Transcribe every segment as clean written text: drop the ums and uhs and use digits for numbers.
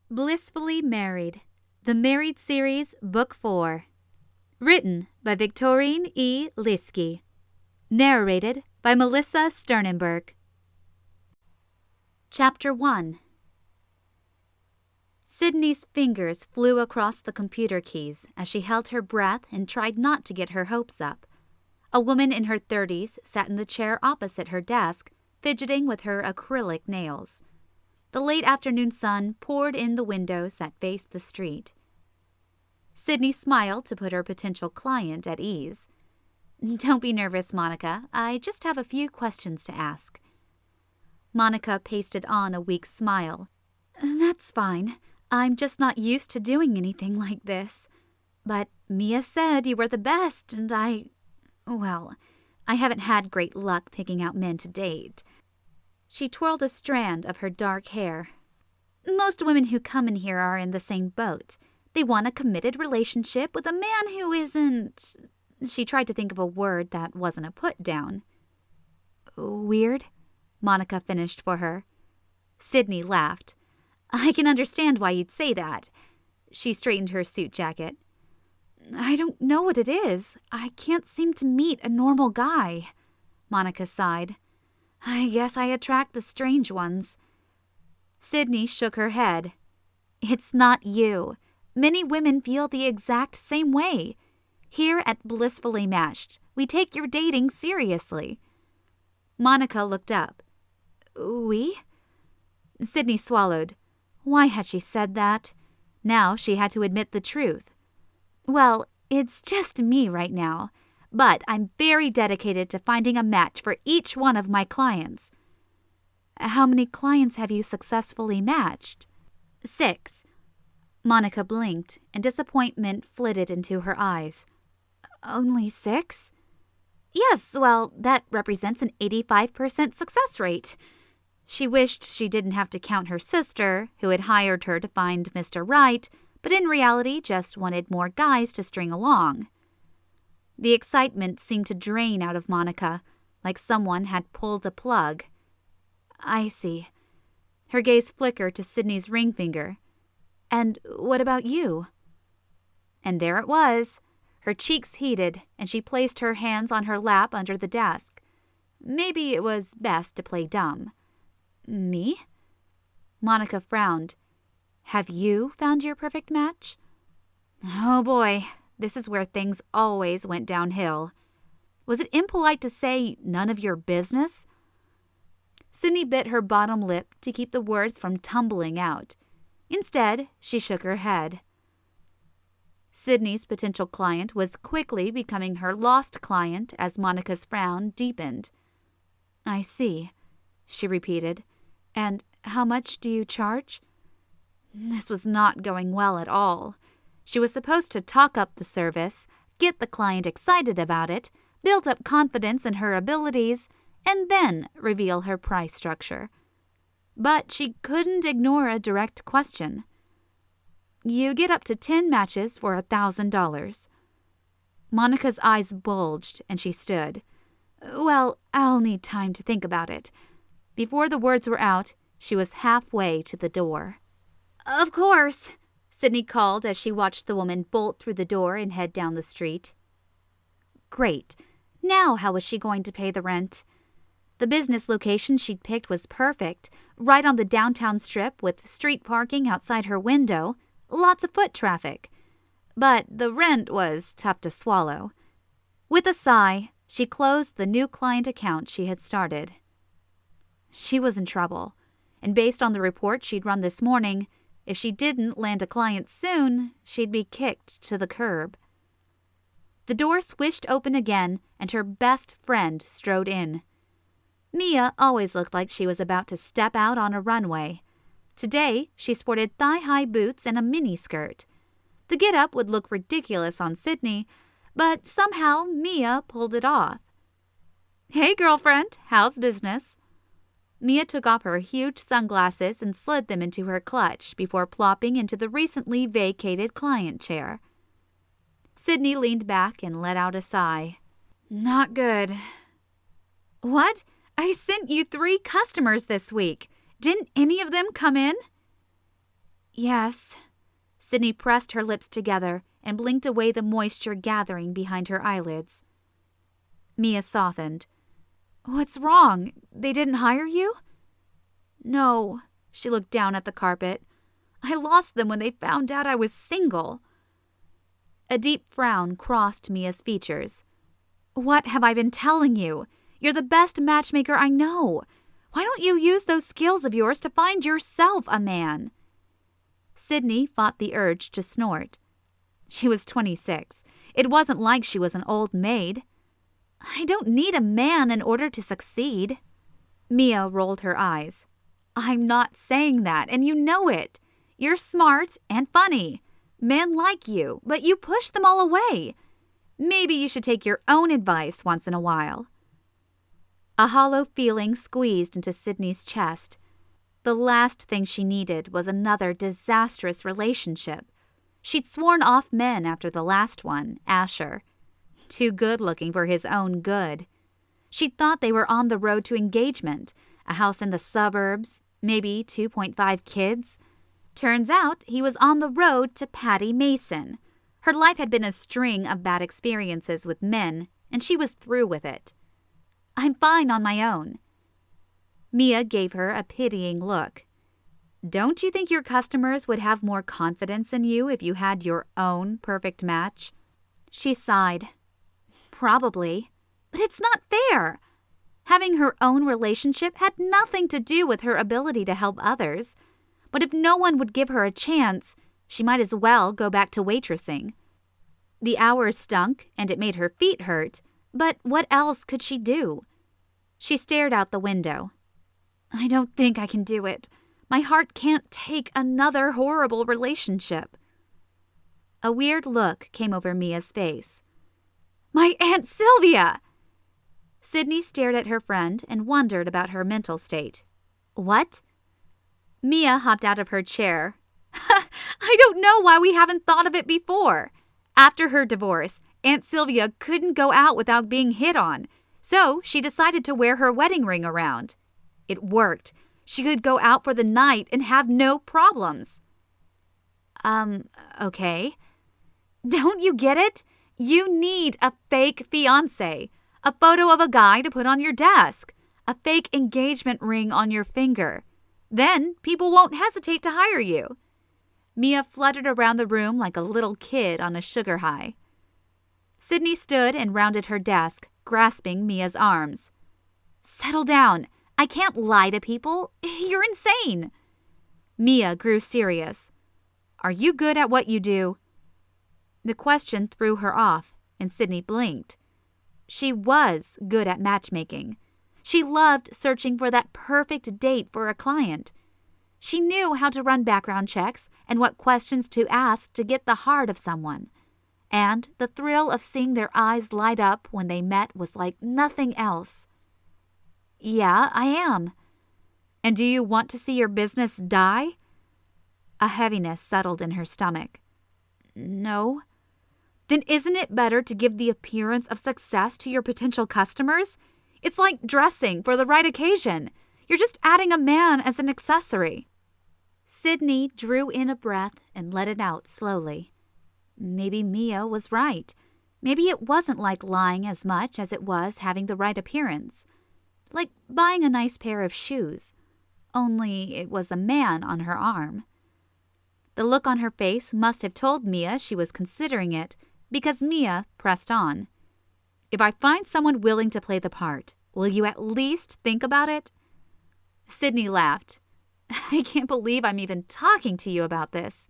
Blissfully Married, The Married Series, Book 4. Written by Victorine E. Liskey. Narrated by Melissa Sternenberg. Chapter 1. Sidney's fingers flew across the computer keys as she held her breath and tried not to get her hopes up. A woman in her 30s sat in the chair opposite her desk, fidgeting with her acrylic nails. The late afternoon sun poured in the windows that faced the street. Sidney smiled to put her potential client at ease. "Don't be nervous, Monica. I just have a few questions to ask." Monica pasted on a weak smile. "That's fine. I'm just not used to doing anything like this. But Mia said you were the best, and I haven't had great luck picking out men to date." She twirled a strand of her dark hair. "Most women who come in here are in the same boat. They want a committed relationship with a man who isn't..." She tried to think of a word that wasn't a put-down. "Weird?" Monica finished for her. Sidney laughed. "I can understand why you'd say that." She straightened her suit jacket. "I don't know what it is. I can't seem to meet a normal guy." Monica sighed. "I guess I attract the strange ones." Sidney shook her head. "It's not you. Many women feel the exact same way. Here at Blissfully Matched, we take your dating seriously." Monica looked up. "We?" Sidney swallowed. Why had she said that? Now she had to admit the truth. "Well, it's just me right now. But I'm very dedicated to finding a match for each one of my clients." "How many clients have you successfully matched?" 6. Monica blinked, and disappointment flitted into her eyes. "Only 6? "Yes, well, that represents an 85% success rate." She wished she didn't have to count her sister, who had hired her to find Mr. Right, but in reality just wanted more guys to string along. The excitement seemed to drain out of Monica, like someone had pulled a plug. "I see." Her gaze flickered to Sidney's ring finger. "And what about you?" And there it was. Her cheeks heated, and she placed her hands on her lap under the desk. Maybe it was best to play dumb. "Me?" Monica frowned. "Have you found your perfect match?" Oh boy, this is where things always went downhill. Was it impolite to say none of your business? Sidney bit her bottom lip to keep the words from tumbling out. Instead, she shook her head. Sidney's potential client was quickly becoming her lost client as Monica's frown deepened. "I see," she repeated. "And how much do you charge?" This was not going well at all. She was supposed to talk up the service, get the client excited about it, build up confidence in her abilities, and then reveal her price structure. But she couldn't ignore a direct question. "You get up to 10 matches for $1,000. Monica's eyes bulged and she stood. "Well, I'll need time to think about it." Before the words were out, she was halfway to the door. "Of course," Sidney called as she watched the woman bolt through the door and head down the street. Great. Now how was she going to pay the rent? The business location she'd picked was perfect, right on the downtown strip with street parking outside her window, lots of foot traffic. But the rent was tough to swallow. With a sigh, she closed the new client account she had started. She was in trouble, and based on the report she'd run this morning, if she didn't land a client soon, she'd be kicked to the curb. The door swished open again, and her best friend strode in. Mia always looked like she was about to step out on a runway. Today, she sported thigh-high boots and a miniskirt. The get-up would look ridiculous on Sidney, but somehow Mia pulled it off. "Hey, girlfriend, how's business?" Mia took off her huge sunglasses and slid them into her clutch before plopping into the recently vacated client chair. Sidney leaned back and let out a sigh. "Not good." "What? I sent you 3 customers this week. Didn't any of them come in?" Yes. Sidney pressed her lips together and blinked away the moisture gathering behind her eyelids. Mia softened. What's wrong? They didn't hire you? No. She looked down at the carpet. I lost them when they found out I was single. A deep frown crossed Mia's features. What have I been telling you? You're the best matchmaker I know. Why don't you use those skills of yours to find yourself a man? Sidney fought the urge to snort. She was 26. It wasn't like she was an old maid. I don't need a man in order to succeed. Mia rolled her eyes. I'm not saying that, and you know it. You're smart and funny. Men like you, but you push them all away. Maybe you should take your own advice once in a while. A hollow feeling squeezed into Sidney's chest. The last thing she needed was another disastrous relationship. She'd sworn off men after the last one, Asher. Too good-looking for his own good. She'd thought they were on the road to engagement, a house in the suburbs, maybe 2.5 kids. Turns out he was on the road to Patty Mason. Her life had been a string of bad experiences with men, and she was through with it. I'm fine on my own. Mia gave her a pitying look. Don't you think your customers would have more confidence in you if you had your own perfect match? She sighed. Probably. But it's not fair. Having her own relationship had nothing to do with her ability to help others. But if no one would give her a chance, she might as well go back to waitressing. The hours stunk, and it made her feet hurt, but what else could she do? She stared out the window. I don't think I can do it. My heart can't take another horrible relationship. A weird look came over Mia's face. My Aunt Sylvia! Sidney stared at her friend and wondered about her mental state. What? Mia hopped out of her chair. I don't know why we haven't thought of it before. After her divorce, Aunt Sylvia couldn't go out without being hit on, so she decided to wear her wedding ring around. It worked. She could go out for the night and have no problems. Okay. Don't you get it? You need a fake fiancé, a photo of a guy to put on your desk, a fake engagement ring on your finger. Then people won't hesitate to hire you. Mia fluttered around the room like a little kid on a sugar high. Sidney stood and rounded her desk, grasping Mia's arms. Settle down. I can't lie to people. You're insane. Mia grew serious. Are you good at what you do? The question threw her off, and Sidney blinked. She was good at matchmaking. She loved searching for that perfect date for a client. She knew how to run background checks and what questions to ask to get the heart of someone. And the thrill of seeing their eyes light up when they met was like nothing else. Yeah, I am. And do you want to see your business die? A heaviness settled in her stomach. No. Then isn't it better to give the appearance of success to your potential customers? It's like dressing for the right occasion. You're just adding a man as an accessory. Sidney drew in a breath and let it out slowly. Maybe Mia was right. Maybe it wasn't like lying as much as it was having the right appearance. Like buying a nice pair of shoes. Only it was a man on her arm. The look on her face must have told Mia she was considering it, because Mia pressed on. If I find someone willing to play the part, will you at least think about it? Sidney laughed. I can't believe I'm even talking to you about this.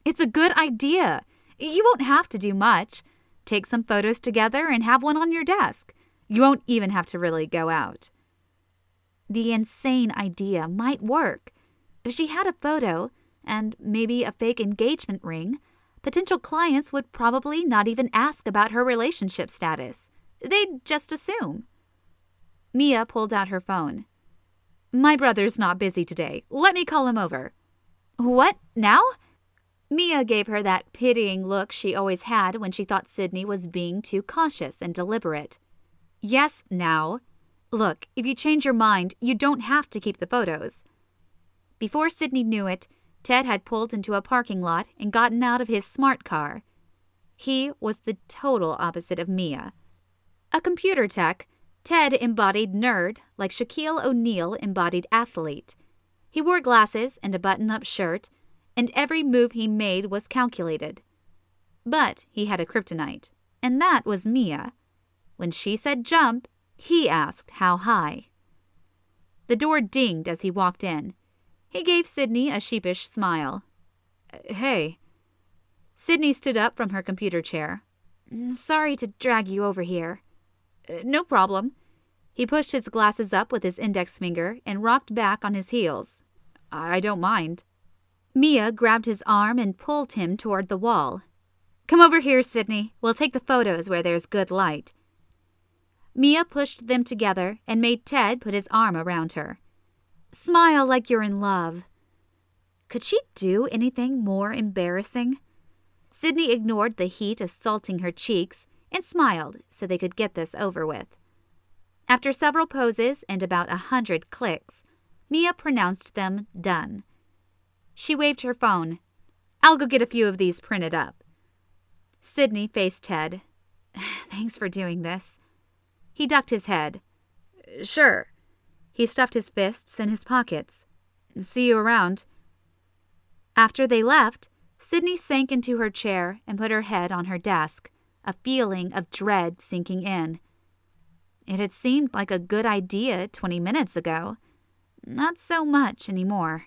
It's a good idea. You won't have to do much. Take some photos together and have one on your desk. You won't even have to really go out. The insane idea might work. If she had a photo, and maybe a fake engagement ring, potential clients would probably not even ask about her relationship status. They'd just assume. Mia pulled out her phone. My brother's not busy today. Let me call him over. What? Now? Mia gave her that pitying look she always had when she thought Sidney was being too cautious and deliberate. Yes, now. Look, if you change your mind, you don't have to keep the photos. Before Sidney knew it, Ted had pulled into a parking lot and gotten out of his smart car. He was the total opposite of Mia. A computer tech, Ted embodied nerd like Shaquille O'Neal embodied athlete. He wore glasses and a button-up shirt, and every move he made was calculated. But he had a kryptonite, and that was Mia. When she said jump, he asked how high. The door dinged as he walked in. He gave Sidney a sheepish smile. Hey. Sidney stood up from her computer chair. Sorry to drag you over here. No problem. He pushed his glasses up with his index finger and rocked back on his heels. I don't mind. Mia grabbed his arm and pulled him toward the wall. Come over here, Sidney. We'll take the photos where there's good light. Mia pushed them together and made Ted put his arm around her. Smile like you're in love. Could she do anything more embarrassing? Sidney ignored the heat assaulting her cheeks and smiled so they could get this over with. After several poses and about 100 clicks, Mia pronounced them done. She waved her phone. I'll go get a few of these printed up. Sidney faced Ted. Thanks for doing this. He ducked his head. Sure. He stuffed his fists in his pockets. See you around. After they left, Sidney sank into her chair and put her head on her desk, a feeling of dread sinking in. It had seemed like a good idea 20 minutes ago. Not so much anymore.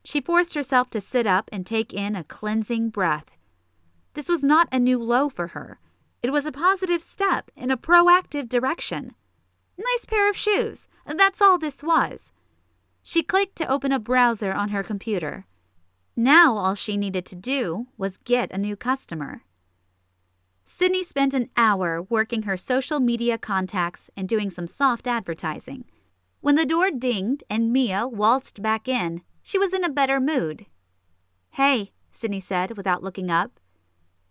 She forced herself to sit up and take in a cleansing breath. This was not a new low for her. It was a positive step in a proactive direction. Nice pair of shoes. That's all this was. She clicked to open a browser on her computer. Now all she needed to do was get a new customer. Sidney spent an hour working her social media contacts and doing some soft advertising. When the door dinged and Mia waltzed back in, she was in a better mood. Hey, Sidney said without looking up.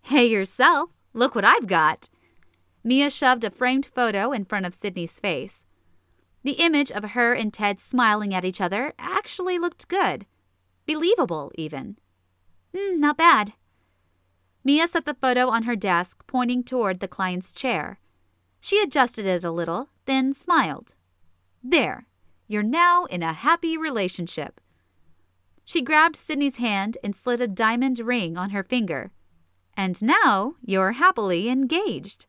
Hey yourself, look what I've got. Mia shoved a framed photo in front of Sidney's face. The image of her and Ted smiling at each other actually looked good. Believable, even. Not bad. Mia set the photo on her desk, pointing toward the client's chair. She adjusted it a little, then smiled. There, you're now in a happy relationship. She grabbed Sidney's hand and slid a diamond ring on her finger. And now you're happily engaged.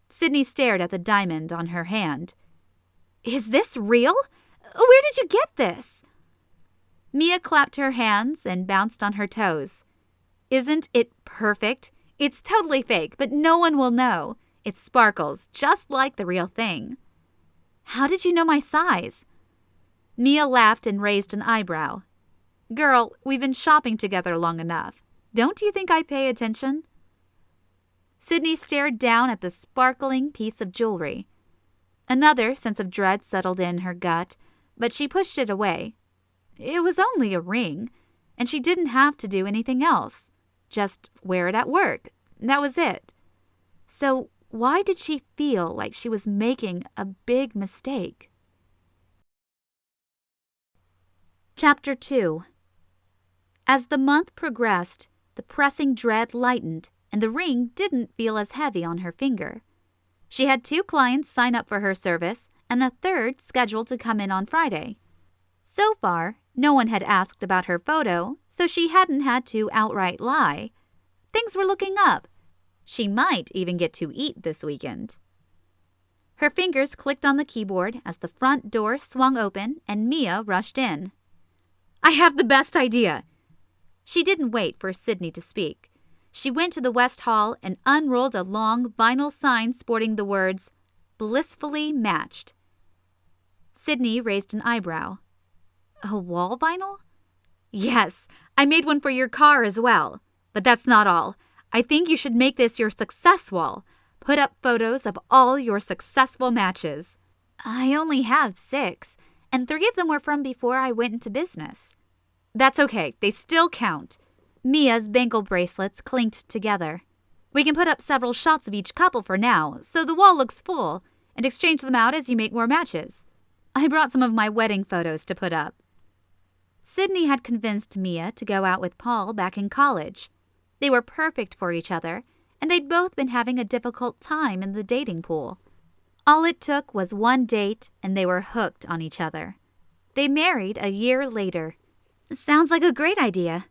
Sidney stared at the diamond on her hand. Is this real? Where did you get this? Mia clapped her hands and bounced on her toes. Isn't it perfect? It's totally fake, but no one will know. It sparkles just like the real thing. How did you know my size? Mia laughed and raised an eyebrow. Girl, we've been shopping together long enough. Don't you think I pay attention? Sidney stared down at the sparkling piece of jewelry. Another sense of dread settled in her gut, but she pushed it away. It was only a ring, and she didn't have to do anything else. Just wear it at work. That was it. So why did she feel like she was making a big mistake? Chapter 2. As the month progressed, the pressing dread lightened, and the ring didn't feel as heavy on her finger. She had 2 clients sign up for her service, and a third scheduled to come in on Friday. So far, no one had asked about her photo, so she hadn't had to outright lie. Things were looking up. She might even get to eat this weekend. Her fingers clicked on the keyboard as the front door swung open and Mia rushed in. I have the best idea! She didn't wait for Sidney to speak. She went to the West Hall and unrolled a long vinyl sign sporting the words, Blissfully Matched. Sidney raised an eyebrow. A wall vinyl? Yes, I made one for your car as well. But that's not all. I think you should make this your success wall. Put up photos of all your successful matches. I only have 6, and 3 of them were from before I went into business. That's okay, they still count. Mia's bangle bracelets clinked together. We can put up several shots of each couple for now, so the wall looks full, and exchange them out as you make more matches. I brought some of my wedding photos to put up. Sidney had convinced Mia to go out with Paul back in college. They were perfect for each other, and they'd both been having a difficult time in the dating pool. All it took was one date, and they were hooked on each other. They married a year later. Sounds like a great idea.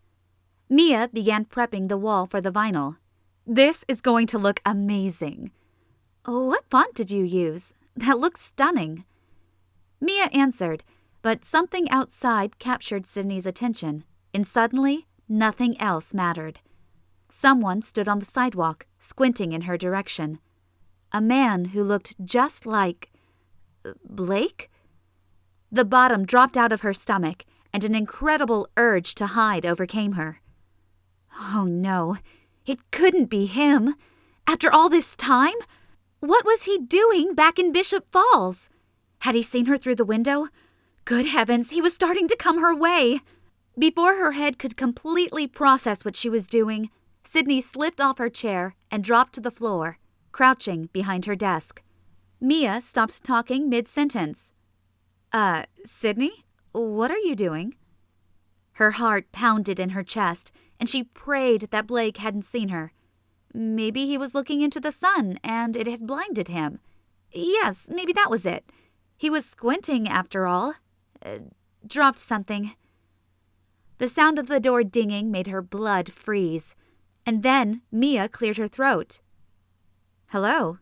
Mia began prepping the wall for the vinyl. This is going to look amazing. What font did you use? That looks stunning. Mia answered, but something outside captured Sidney's attention, and suddenly nothing else mattered. Someone stood on the sidewalk, squinting in her direction. A man who looked just like... Blake? The bottom dropped out of her stomach, and an incredible urge to hide overcame her. Oh no, it couldn't be him. After all this time? What was he doing back in Bishop Falls? Had he seen her through the window? Good heavens, he was starting to come her way. Before her head could completely process what she was doing, Sidney slipped off her chair and dropped to the floor, crouching behind her desk. Mia stopped talking mid-sentence. Sidney? What are you doing? Her heart pounded in her chest, and she prayed that Blake hadn't seen her. Maybe he was looking into the sun, and it had blinded him. Yes, maybe that was it. He was squinting, after all. Dropped something. The sound of the door dinging made her blood freeze. And then Mia cleared her throat. Hello.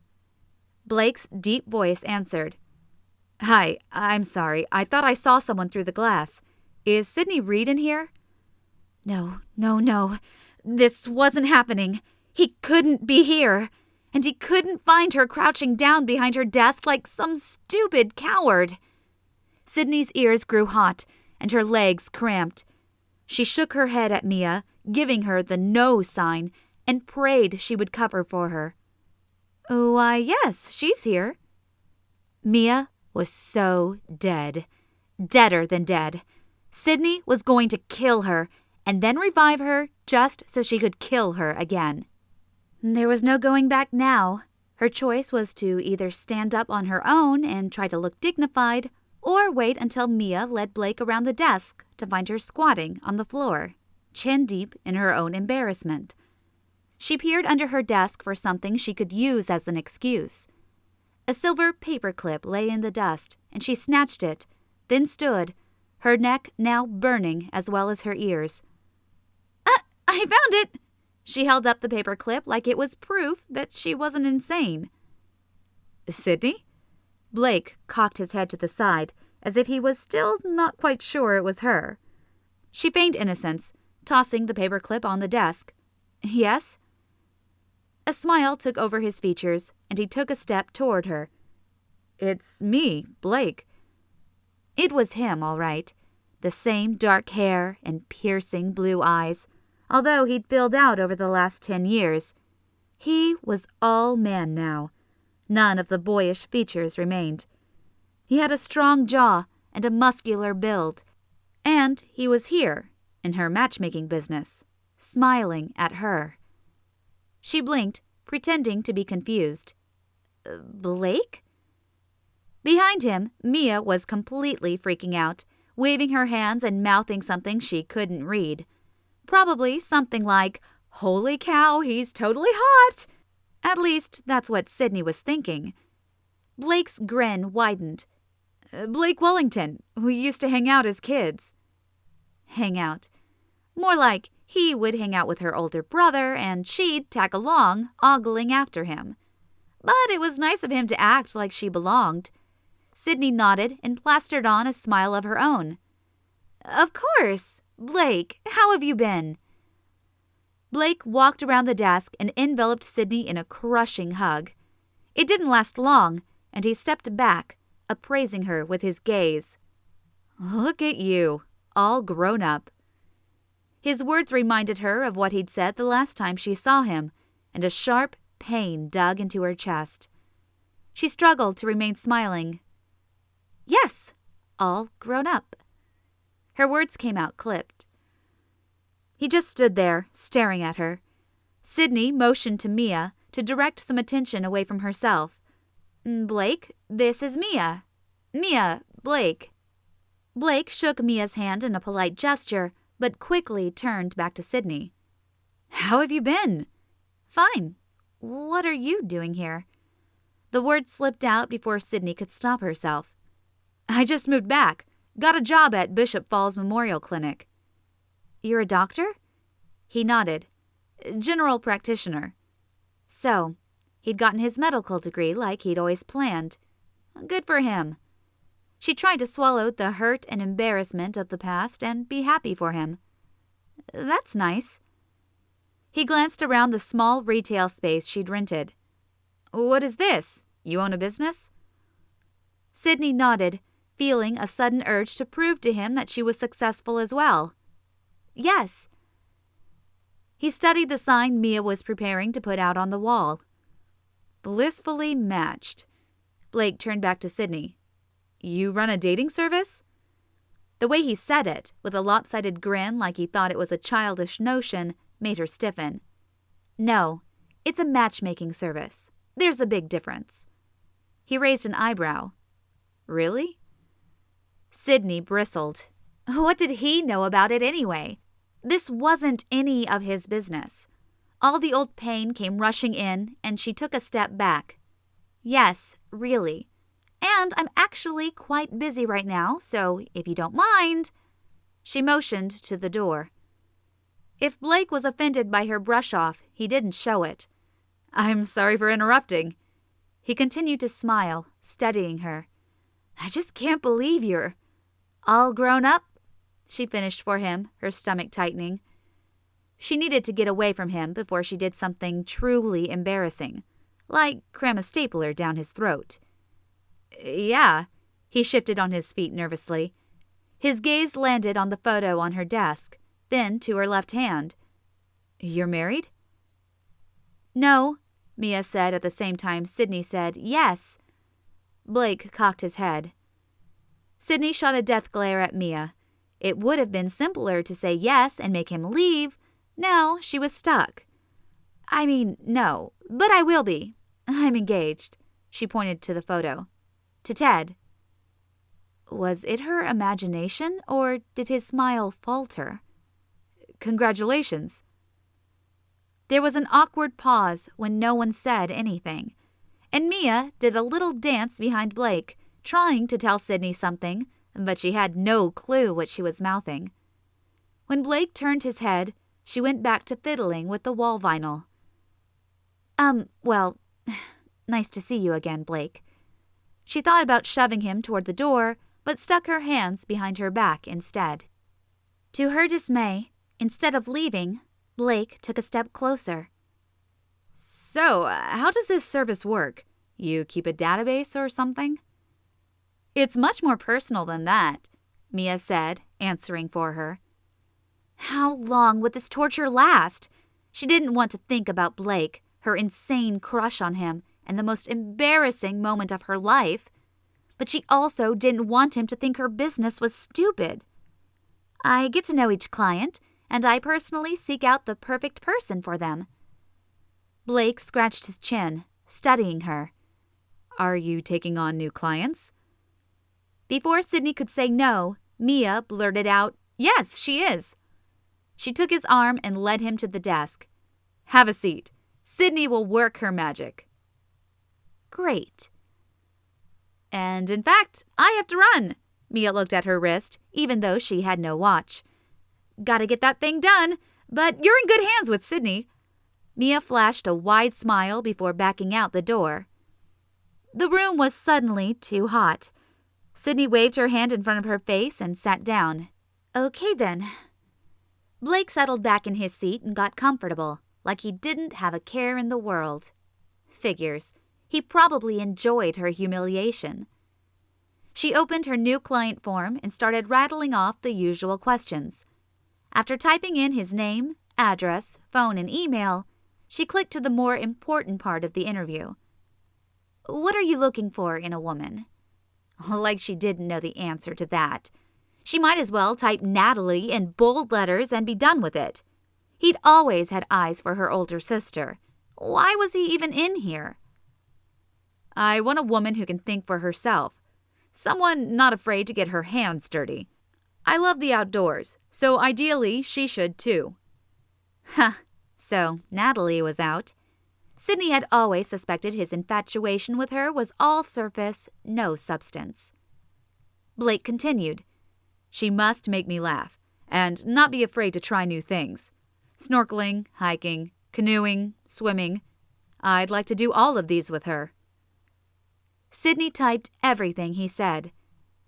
Blake's deep voice answered. Hi, I'm sorry. I thought I saw someone through the glass. Is Sidney Reed in here? No. This wasn't happening. He couldn't be here. And he couldn't find her crouching down behind her desk like some stupid coward. Sidney's ears grew hot, and her legs cramped. She shook her head at Mia, giving her the no sign, and prayed she would cover for her. Why, yes, she's here. Mia was so dead. Deader than dead. Sidney was going to kill her, and then revive her just so she could kill her again. There was no going back now. Her choice was to either stand up on her own and try to look dignified, or wait until Mia led Blake around the desk to find her squatting on the floor, chin deep in her own embarrassment. She peered under her desk for something she could use as an excuse. A silver paperclip lay in the dust, and she snatched it, then stood, her neck now burning as well as her ears. I found it! She held up the paperclip like it was proof that she wasn't insane. Sidney? Blake cocked his head to the side, as if he was still not quite sure it was her. She feigned innocence, tossing the paperclip on the desk. Yes? A smile took over his features, and he took a step toward her. It's me, Blake. It was him, all right. The same dark hair and piercing blue eyes, although he'd filled out over the last 10 years. He was all man now. None of the boyish features remained. He had a strong jaw and a muscular build, and he was here, in her matchmaking business, smiling at her. She blinked, pretending to be confused. Blake? Behind him, Mia was completely freaking out, waving her hands and mouthing something she couldn't read. Probably something like, "Holy cow, he's totally hot!" At least, that's what Sidney was thinking. Blake's grin widened. Blake Wellington, who used to hang out as kids. Hang out. More like he would hang out with her older brother, and she'd tag along, ogling after him. But it was nice of him to act like she belonged. Sidney nodded and plastered on a smile of her own. Of course. Blake, how have you been? Blake walked around the desk and enveloped Sidney in a crushing hug. It didn't last long, and he stepped back, appraising her with his gaze. Look at you, all grown up. His words reminded her of what he'd said the last time she saw him, and a sharp pain dug into her chest. She struggled to remain smiling. Yes, all grown up. Her words came out clipped. He just stood there, staring at her. Sidney motioned to Mia to direct some attention away from herself. Blake, this is Mia. Mia, Blake. Blake shook Mia's hand in a polite gesture, but quickly turned back to Sidney. "How have you been?" "Fine. What are you doing here?" The words slipped out before Sidney could stop herself. "I just moved back. Got a job at Bishop Falls Memorial Clinic." "You're a doctor?" He nodded. "General practitioner." So, he'd gotten his medical degree like he'd always planned. Good for him. She tried to swallow the hurt and embarrassment of the past and be happy for him. "That's nice." He glanced around the small retail space she'd rented. "What is this? You own a business?" Sidney nodded, feeling a sudden urge to prove to him that she was successful as well. "Yes." He studied the sign Mia was preparing to put out on the wall. "Blissfully matched." Blake turned back to Sidney. "You run a dating service?" The way he said it, with a lopsided grin like he thought it was a childish notion, made her stiffen. "No, it's a matchmaking service. There's a big difference." He raised an eyebrow. "Really?" Sidney bristled. What did he know about it anyway? This wasn't any of his business. All the old pain came rushing in, and she took a step back. "Yes, really. And I'm actually quite busy right now, so if you don't mind." She motioned to the door. If Blake was offended by her brush-off, he didn't show it. "I'm sorry for interrupting." He continued to smile, studying her. "I just can't believe you're all grown up," she finished for him, her stomach tightening. She needed to get away from him before she did something truly embarrassing, like cram a stapler down his throat. "Yeah." He shifted on his feet nervously. His gaze landed on the photo on her desk, then to her left hand. "You're married?" "No," Mia said at the same time Sidney said yes. Blake cocked his head. Sidney shot a death glare at Mia. It would have been simpler to say yes and make him leave. Now she was stuck. "I mean, no, but I will be. I'm engaged." She pointed to the photo. "To Ted." Was it her imagination, or did his smile falter? "Congratulations." There was an awkward pause when no one said anything, and Mia did a little dance behind Blake, trying to tell Sidney something, but she had no clue what she was mouthing. When Blake turned his head, she went back to fiddling with the wall vinyl. Well, nice to see you again, Blake." She thought about shoving him toward the door, but stuck her hands behind her back instead. To her dismay, instead of leaving, Blake took a step closer. "So, how does this service work? You keep a database or something?" "It's much more personal than that," Mia said, answering for her. How long would this torture last? She didn't want to think about Blake, her insane crush on him, and the most embarrassing moment of her life. But she also didn't want him to think her business was stupid. "I get to know each client, and I personally seek out the perfect person for them." Blake scratched his chin, studying her. "Are you taking on new clients?" Before Sidney could say no, Mia blurted out, "Yes, she is." She took his arm and led him to the desk. "Have a seat. Sidney will work her magic." "Great." "And in fact, I have to run." Mia looked at her wrist, even though she had no watch. "Gotta get that thing done, but you're in good hands with Sidney." Mia flashed a wide smile before backing out the door. The room was suddenly too hot. Sidney waved her hand in front of her face and sat down. "Okay then." Blake settled back in his seat and got comfortable, like he didn't have a care in the world. Figures. He probably enjoyed her humiliation. She opened her new client form and started rattling off the usual questions. After typing in his name, address, phone, and email, she clicked to the more important part of the interview. "What are you looking for in a woman?" Like she didn't know the answer to that. She might as well type Natalie in bold letters and be done with it. He'd always had eyes for her older sister. Why was he even in here? "I want a woman who can think for herself. Someone not afraid to get her hands dirty. I love the outdoors, so ideally she should too. Huh, so Natalie was out. Sidney had always suspected his infatuation with her was all surface, no substance. Blake continued. She must make me laugh, and not be afraid to try new things. Snorkeling, hiking, canoeing, swimming. I'd like to do all of these with her. Sidney typed everything he said.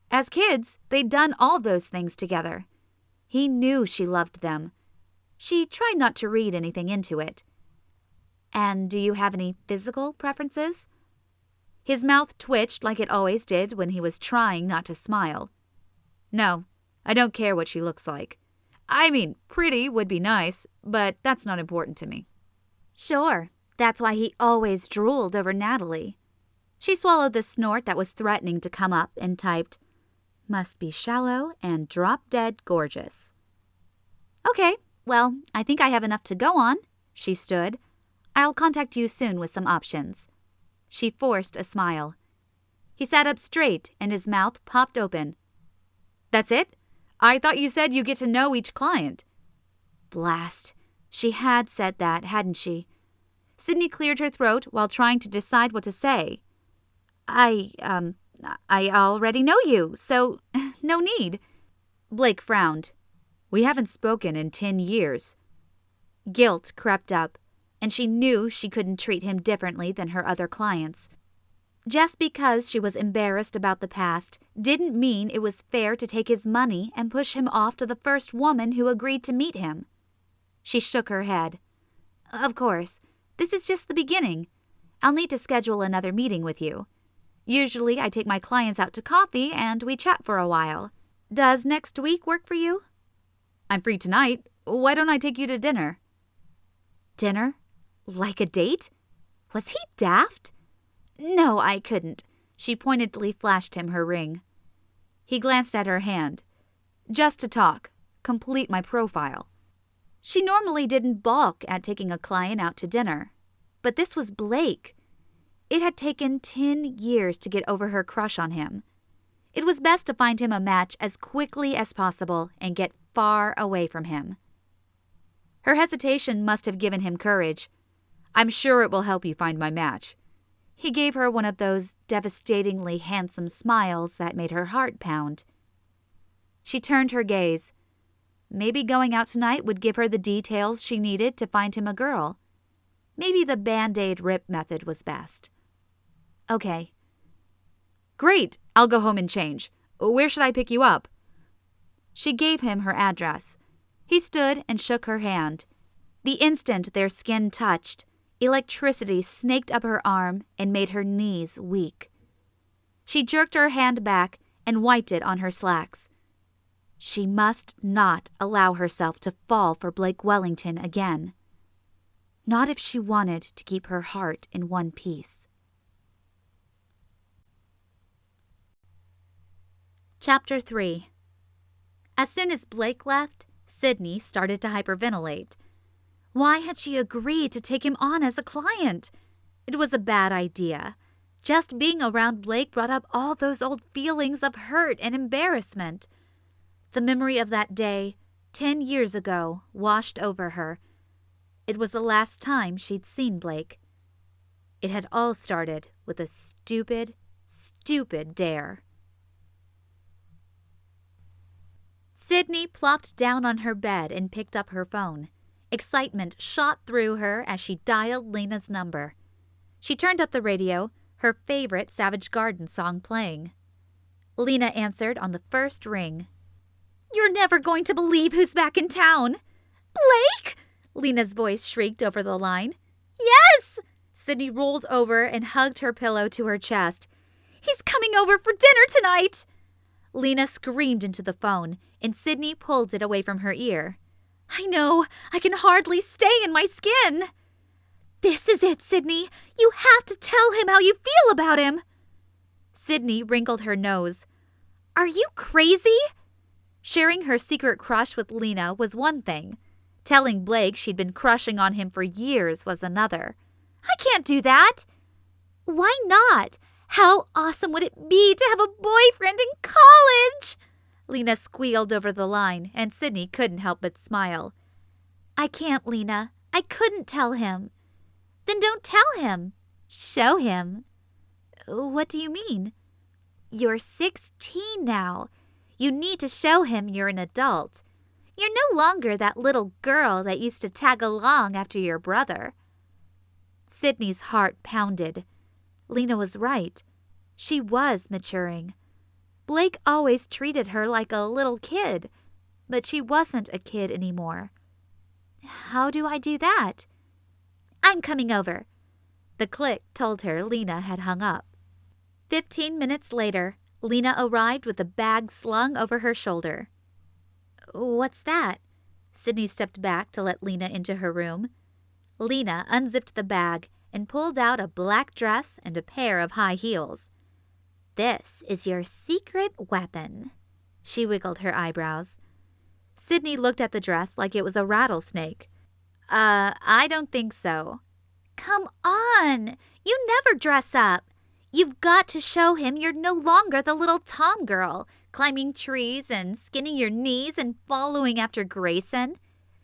As kids, they'd done all those things together. He knew she loved them. She tried not to read anything into it. And do you have any physical preferences? His mouth twitched like it always did when he was trying not to smile. No, I don't care what she looks like. I mean, pretty would be nice, but that's not important to me. Sure, that's why he always drooled over Natalie. She swallowed the snort that was threatening to come up and typed, "Must be shallow and drop-dead gorgeous." Okay, well, I think I have enough to go on. She stood. I'll contact you soon with some options. She forced a smile. He sat up straight and his mouth popped open. That's it? I thought you said you get to know each client. Blast. She had said that, hadn't she? Sidney cleared her throat while trying to decide what to say. I already know you, so no need. Blake frowned. We haven't spoken in 10 years. Guilt crept up, and she knew she couldn't treat him differently than her other clients. Just because she was embarrassed about the past didn't mean it was fair to take his money and push him off to the first woman who agreed to meet him. She shook her head. Of course, this is just the beginning. I'll need to schedule another meeting with you. Usually I take my clients out to coffee and we chat for a while. Does next week work for you? I'm free tonight. Why don't I take you to dinner? Dinner? Like a date? Was he daft? No, I couldn't. She pointedly flashed him her ring. He glanced at her hand. Just to talk. Complete my profile. She normally didn't balk at taking a client out to dinner. But this was Blake. It had taken 10 years to get over her crush on him. It was best to find him a match as quickly as possible and get far away from him. Her hesitation must have given him courage. I'm sure it will help you find my match. He gave her one of those devastatingly handsome smiles that made her heart pound. She turned her gaze. Maybe going out tonight would give her the details she needed to find him a girl. Maybe the Band-Aid rip method was best. Okay. Great, I'll go home and change. Where should I pick you up? She gave him her address. He stood and shook her hand. The instant their skin touched, electricity snaked up her arm and made her knees weak. She jerked her hand back and wiped it on her slacks. She must not allow herself to fall for Blake Wellington again. Not if she wanted to keep her heart in one piece. Chapter 3. As soon as Blake left, Sidney started to hyperventilate. Why had she agreed to take him on as a client? It was a bad idea. Just being around Blake brought up all those old feelings of hurt and embarrassment. The memory of that day, 10 years ago, washed over her. It was the last time she'd seen Blake. It had all started with a stupid, stupid dare. Sidney plopped down on her bed and picked up her phone. Excitement shot through her as she dialed Lena's number. She turned up the radio, her favorite Savage Garden song playing. Lena answered on the first ring. "You're never going to believe who's back in town." "Blake?" Lena's voice shrieked over the line. "Yes!" Sidney rolled over and hugged her pillow to her chest. "He's coming over for dinner tonight!" Lena screamed into the phone, and Sidney pulled it away from her ear. "I know. I can hardly stay in my skin." "This is it, Sidney. You have to tell him how you feel about him." Sidney wrinkled her nose. "Are you crazy?" Sharing her secret crush with Lena was one thing. Telling Blake she'd been crushing on him for years was another. "I can't do that." "Why not? How awesome would it be to have a boyfriend in college? Lena squealed over the line, and Sidney couldn't help but smile. I can't, Lena. I couldn't tell him. Then don't tell him. Show him. What do you mean? You're 16 now. You need to show him you're an adult. You're no longer that little girl that used to tag along after your brother. Sidney's heart pounded. Lena was right. She was maturing. Blake always treated her like a little kid, but she wasn't a kid anymore. How do I do that? I'm coming over. The click told her Lena had hung up. 15 minutes later, Lena arrived with a bag slung over her shoulder. What's that? Sidney stepped back to let Lena into her room. Lena unzipped the bag and pulled out a black dress and a pair of high heels. This is your secret weapon. She wiggled her eyebrows. Sidney looked at the dress like it was a rattlesnake. I don't think so. Come on! You never dress up. You've got to show him you're no longer the little Tom girl, climbing trees and skinning your knees and following after Grayson.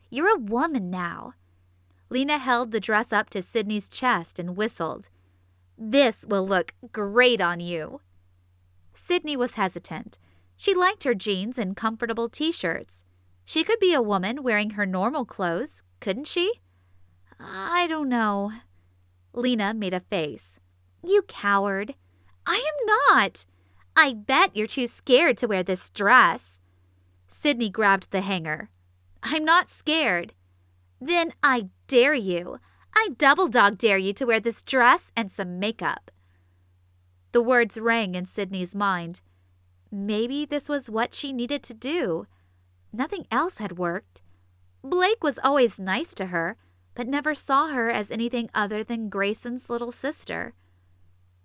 You're a woman now. Lena held the dress up to Sidney's chest and whistled. This will look great on you. Sidney was hesitant. She liked her jeans and comfortable t-shirts. She could be a woman wearing her normal clothes, couldn't she? I don't know. Lena made a face. You coward. I am not. I bet you're too scared to wear this dress. Sidney grabbed the hanger. I'm not scared. Then I dare you. I double dog dare you to wear this dress and some makeup. The words rang in Sidney's mind. Maybe this was what she needed to do. Nothing else had worked. Blake was always nice to her, but never saw her as anything other than Grayson's little sister.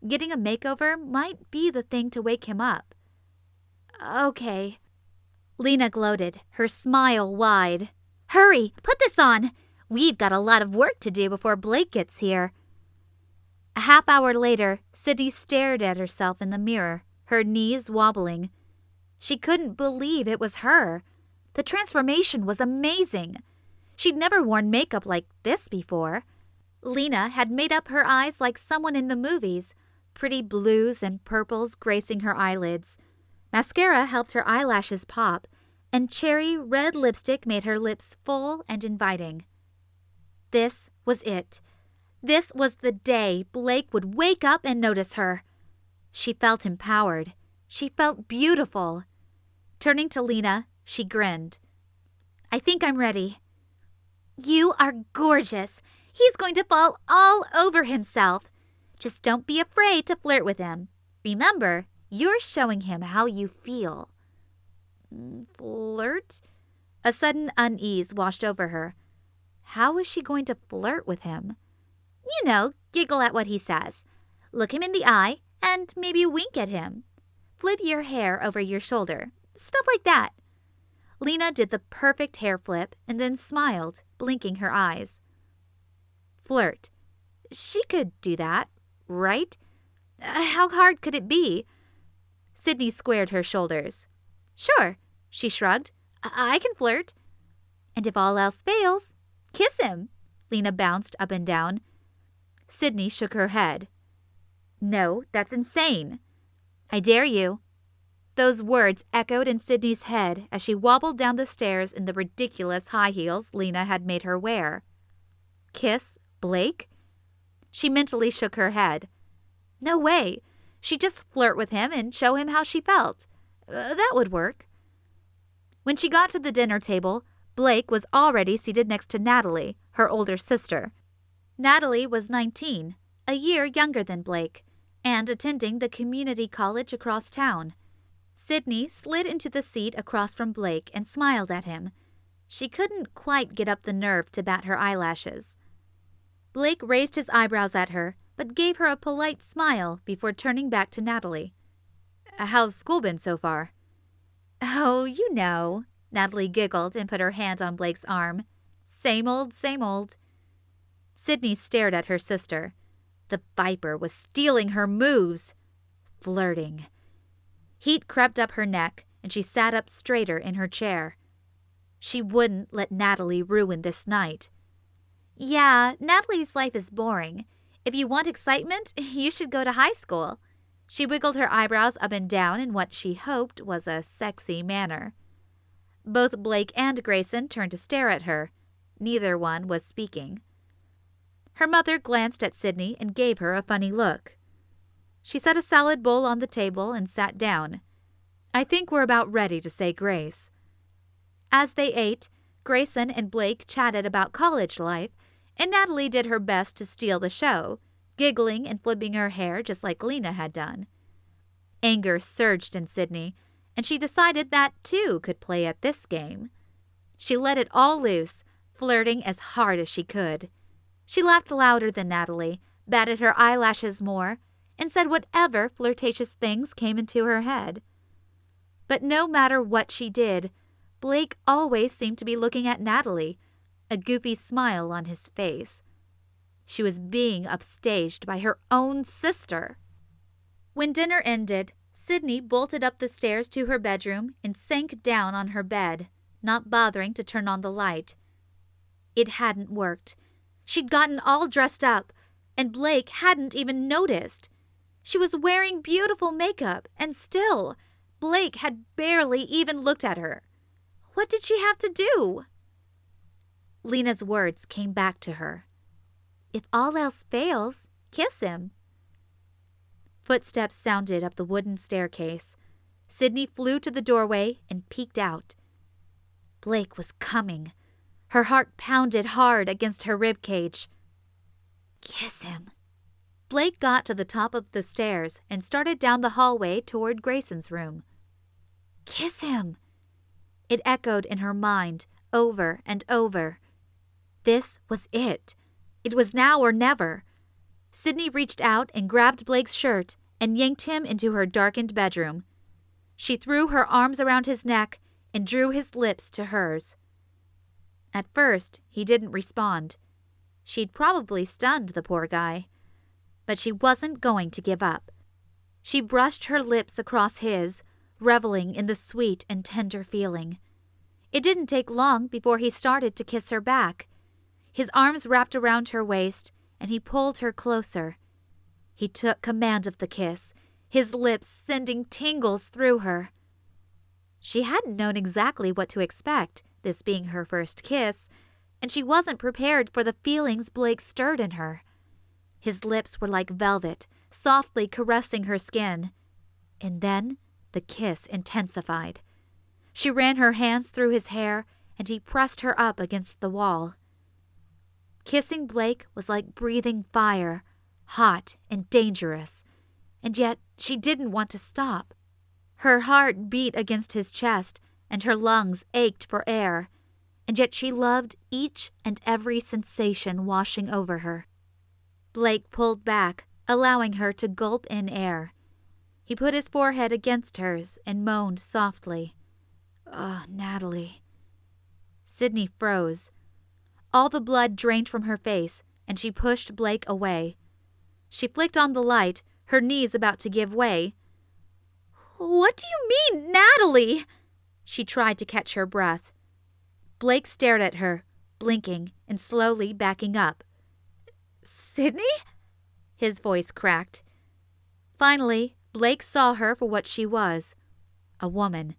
Getting a makeover might be the thing to wake him up. Okay. Lena gloated, her smile wide. Hurry, put this on. We've got a lot of work to do before Blake gets here. A half hour later, Sidney stared at herself in the mirror, her knees wobbling. She couldn't believe it was her. The transformation was amazing. She'd never worn makeup like this before. Lena had made up her eyes like someone in the movies, pretty blues and purples gracing her eyelids. Mascara helped her eyelashes pop, and cherry red lipstick made her lips full and inviting. This was it. This was the day Blake would wake up and notice her. She felt empowered. She felt beautiful. Turning to Lena, she grinned. I think I'm ready. You are gorgeous. He's going to fall all over himself. Just don't be afraid to flirt with him. Remember, you're showing him how you feel. Flirt? A sudden unease washed over her. How was she going to flirt with him? You know, giggle at what he says. Look him in the eye and maybe wink at him. Flip your hair over your shoulder. Stuff like that. Lena did the perfect hair flip and then smiled, blinking her eyes. Flirt. She could do that, right? How hard could it be? Sidney squared her shoulders. Sure, she shrugged. I can flirt. And if all else fails, kiss him. Lena bounced up and down. Sidney shook her head. No, that's insane. I dare you. Those words echoed in Sidney's head as she wobbled down the stairs in the ridiculous high heels Lena had made her wear. Kiss Blake? She mentally shook her head. No way. She'd just flirt with him and show him how she felt. That would work. When she got to the dinner table, Blake was already seated next to Natalie, her older sister. Natalie was 19, a year younger than Blake, and attending the community college across town. Sidney slid into the seat across from Blake and smiled at him. She couldn't quite get up the nerve to bat her eyelashes. Blake raised his eyebrows at her, but gave her a polite smile before turning back to Natalie. How's school been so far? Oh, you know. Natalie giggled and put her hand on Blake's arm. Same old, same old. Sidney stared at her sister. The viper was stealing her moves. flirting. Heat crept up her neck, and she sat up straighter in her chair. She wouldn't let Natalie ruin this night. Yeah, Natalie's life is boring. If you want excitement, you should go to high school. She wiggled her eyebrows up and down in what she hoped was a sexy manner. Both Blake and Grayson turned to stare at her. Neither one was speaking. Her mother glanced at Sidney and gave her a funny look. She set a salad bowl on the table and sat down. I think we're about ready to say grace. As they ate, Grayson and Blake chatted about college life, and Natalie did her best to steal the show, giggling and flipping her hair just like Lena had done. Anger surged in Sidney, and she decided that too could play at this game. She let it all loose, flirting as hard as she could. She laughed louder than Natalie, batted her eyelashes more, and said whatever flirtatious things came into her head. But no matter what she did, Blake always seemed to be looking at Natalie, a goofy smile on his face. She was being upstaged by her own sister. When dinner ended, Sidney bolted up the stairs to her bedroom and sank down on her bed, not bothering to turn on the light. It hadn't worked. She'd gotten all dressed up, and Blake hadn't even noticed. She was wearing beautiful makeup, and still, Blake had barely even looked at her. What did she have to do? Lena's words came back to her. If all else fails, kiss him. Footsteps sounded up the wooden staircase. Sidney flew to the doorway and peeked out. Blake was coming. Her heart pounded hard against her ribcage. Kiss him. Blake got to the top of the stairs and started down the hallway toward Grayson's room. Kiss him. It echoed in her mind over and over. This was it. It was now or never. Sidney reached out and grabbed Blake's shirt and yanked him into her darkened bedroom. She threw her arms around his neck and drew his lips to hers. At first, he didn't respond. She'd probably stunned the poor guy. But she wasn't going to give up. She brushed her lips across his, reveling in the sweet and tender feeling. It didn't take long before he started to kiss her back. His arms wrapped around her waist, and he pulled her closer. He took command of the kiss, his lips sending tingles through her. She hadn't known exactly what to expect, this being her first kiss, and she wasn't prepared for the feelings Blake stirred in her. His lips were like velvet, softly caressing her skin. And then the kiss intensified. She ran her hands through his hair, and he pressed her up against the wall. Kissing Blake was like breathing fire, hot and dangerous, and yet she didn't want to stop. Her heart beat against his chest, and her lungs ached for air, and yet she loved each and every sensation washing over her. Blake pulled back, allowing her to gulp in air. He put his forehead against hers and moaned softly. "Oh, Natalie." Sidney froze. All the blood drained from her face, and she pushed Blake away. She flicked on the light, her knees about to give way. "What do you mean, Natalie?" She tried to catch her breath. Blake stared at her, blinking and slowly backing up. "Sidney?" His voice cracked. Finally, Blake saw her for what she was, a woman.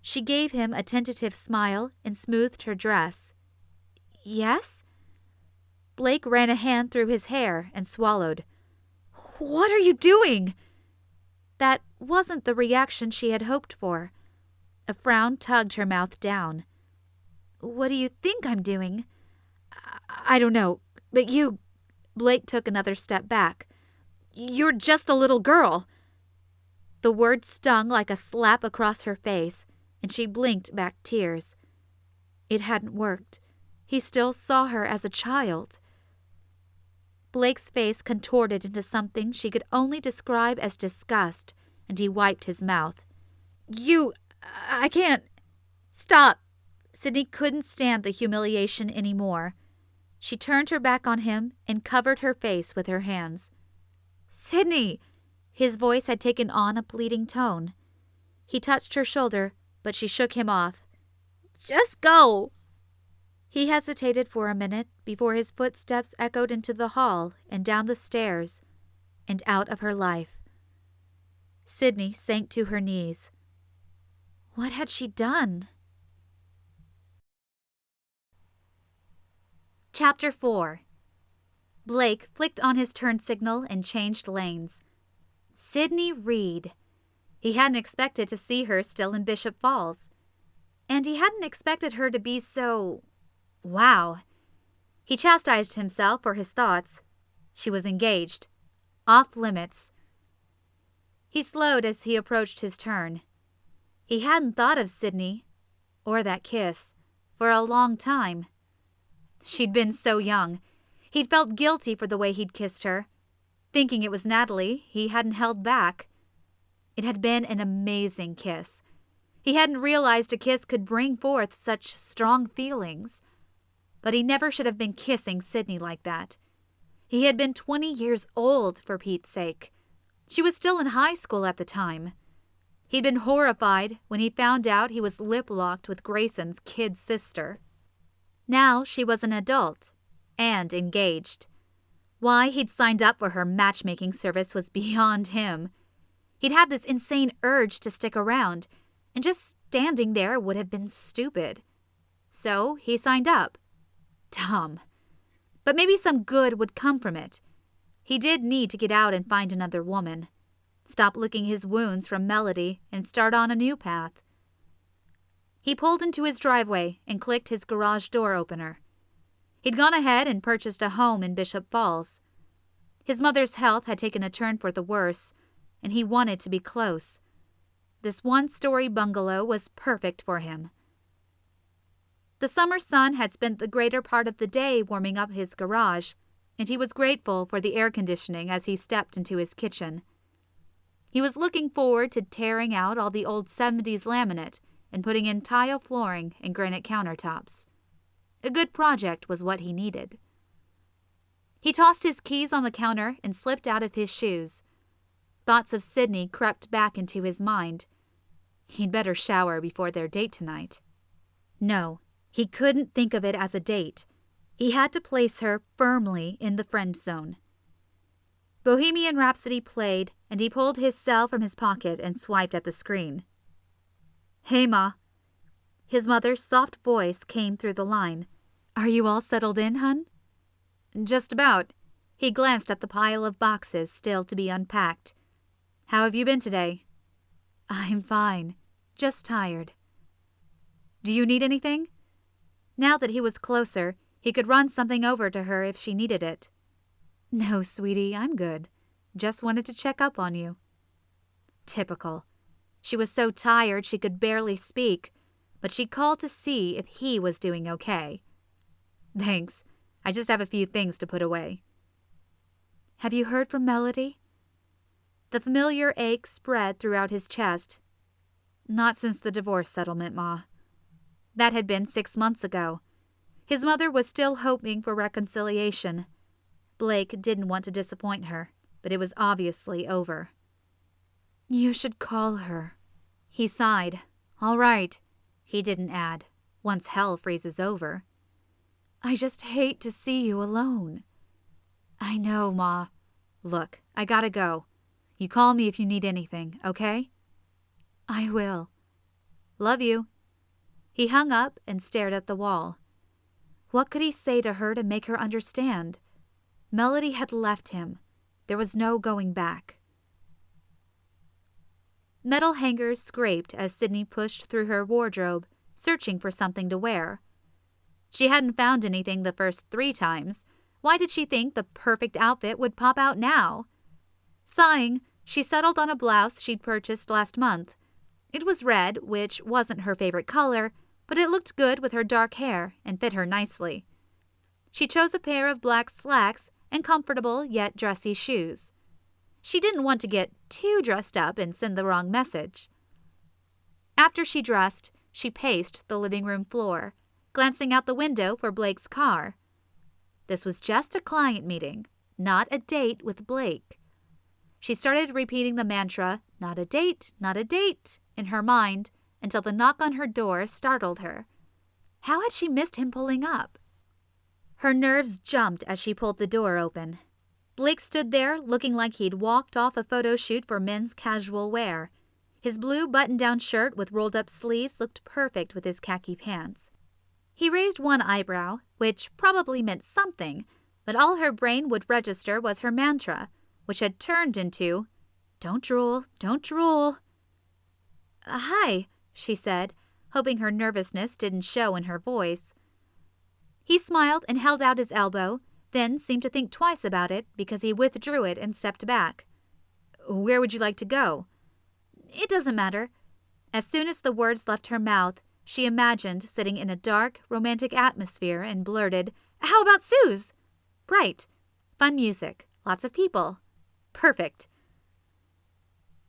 She gave him a tentative smile and smoothed her dress. "Yes?" Blake ran a hand through his hair and swallowed. "What are you doing?" That wasn't the reaction she had hoped for. A frown tugged her mouth down. "What do you think I'm doing?" I don't know, but you..." Blake took another step back. "You're just a little girl." The word stung like a slap across her face, and she blinked back tears. It hadn't worked. He still saw her as a child. Blake's face contorted into something she could only describe as disgust, and he wiped his mouth. I can't... Stop." Sidney couldn't stand the humiliation anymore. She turned her back on him and covered her face with her hands. "Sidney!" His voice had taken on a pleading tone. He touched her shoulder, but she shook him off. "Just go!" He hesitated for a minute before his footsteps echoed into the hall and down the stairs and out of her life. Sidney sank to her knees. What had she done? Chapter 4. Blake flicked on his turn signal and changed lanes. Sidney Reed. He hadn't expected to see her still in Bishop Falls. And he hadn't expected her to be so... wow. He chastised himself for his thoughts. She was engaged. Off limits. He slowed as he approached his turn. He hadn't thought of Sidney, or that kiss, for a long time. She'd been so young. He'd felt guilty for the way he'd kissed her. Thinking it was Natalie, he hadn't held back. It had been an amazing kiss. He hadn't realized a kiss could bring forth such strong feelings. But he never should have been kissing Sidney like that. He had been 20 years old, for Pete's sake. She was still in high school at the time. He'd been horrified when he found out he was lip-locked with Grayson's kid sister. Now she was an adult, and engaged. Why he'd signed up for her matchmaking service was beyond him. He'd had this insane urge to stick around, and just standing there would have been stupid. So he signed up. Dumb. But maybe some good would come from it. He did need to get out and find another woman. Stop licking his wounds from Melody and start on a new path. He pulled into his driveway and clicked his garage door opener. He'd gone ahead and purchased a home in Bishop Falls. His mother's health had taken a turn for the worse, and he wanted to be close. This one-story bungalow was perfect for him. The summer sun had spent the greater part of the day warming up his garage, and he was grateful for the air conditioning as he stepped into his kitchen. He was looking forward to tearing out all the old 70s laminate and putting in tile flooring and granite countertops. A good project was what he needed. He tossed his keys on the counter and slipped out of his shoes. Thoughts of Sidney crept back into his mind. He'd better shower before their date tonight. No, he couldn't think of it as a date. He had to place her firmly in the friend zone. Bohemian Rhapsody played, and he pulled his cell from his pocket and swiped at the screen. "Hey, Ma." His mother's soft voice came through the line. "Are you all settled in, hun?" "Just about." He glanced at the pile of boxes still to be unpacked. "How have you been today?" "I'm fine. Just tired." "Do you need anything?" Now that he was closer, he could run something over to her if she needed it. "No, sweetie, I'm good. Just wanted to check up on you." Typical. She was so tired she could barely speak, but she called to see if he was doing okay. "Thanks. I just have a few things to put away." "Have you heard from Melody?" The familiar ache spread throughout his chest. "Not since the divorce settlement, Ma." That had been 6 months ago. His mother was still hoping for reconciliation. Blake didn't want to disappoint her, but it was obviously over. "You should call her." He sighed. "All right." He didn't add, "once hell freezes over." "I just hate to see you alone." "I know, Ma. Look, I gotta go. You call me if you need anything, okay?" "I will." "Love you." He hung up and stared at the wall. What could he say to her to make her understand? Melody had left him. There was no going back. Metal hangers scraped as Sidney pushed through her wardrobe, searching for something to wear. She hadn't found anything the first 3 times. Why did she think the perfect outfit would pop out now? Sighing, she settled on a blouse she'd purchased last month. It was red, which wasn't her favorite color, but it looked good with her dark hair and fit her nicely. She chose a pair of black slacks and comfortable yet dressy shoes. She didn't want to get too dressed up and send the wrong message. After she dressed, she paced the living room floor, glancing out the window for Blake's car. This was just a client meeting, not a date with Blake. She started repeating the mantra, "Not a date, not a date," in her mind until the knock on her door startled her. How had she missed him pulling up? Her nerves jumped as she pulled the door open. Blake stood there looking like he'd walked off a photo shoot for men's casual wear. His blue button-down shirt with rolled-up sleeves looked perfect with his khaki pants. He raised one eyebrow, which probably meant something, but all her brain would register was her mantra, which had turned into, "Don't drool, don't drool." "Hi," she said, hoping her nervousness didn't show in her voice. He smiled and held out his elbow, then seemed to think twice about it because he withdrew it and stepped back. "Where would you like to go?" "It doesn't matter." As soon as the words left her mouth, she imagined sitting in a dark, romantic atmosphere and blurted, "How about Sue's?" "Right. Fun music. Lots of people. Perfect."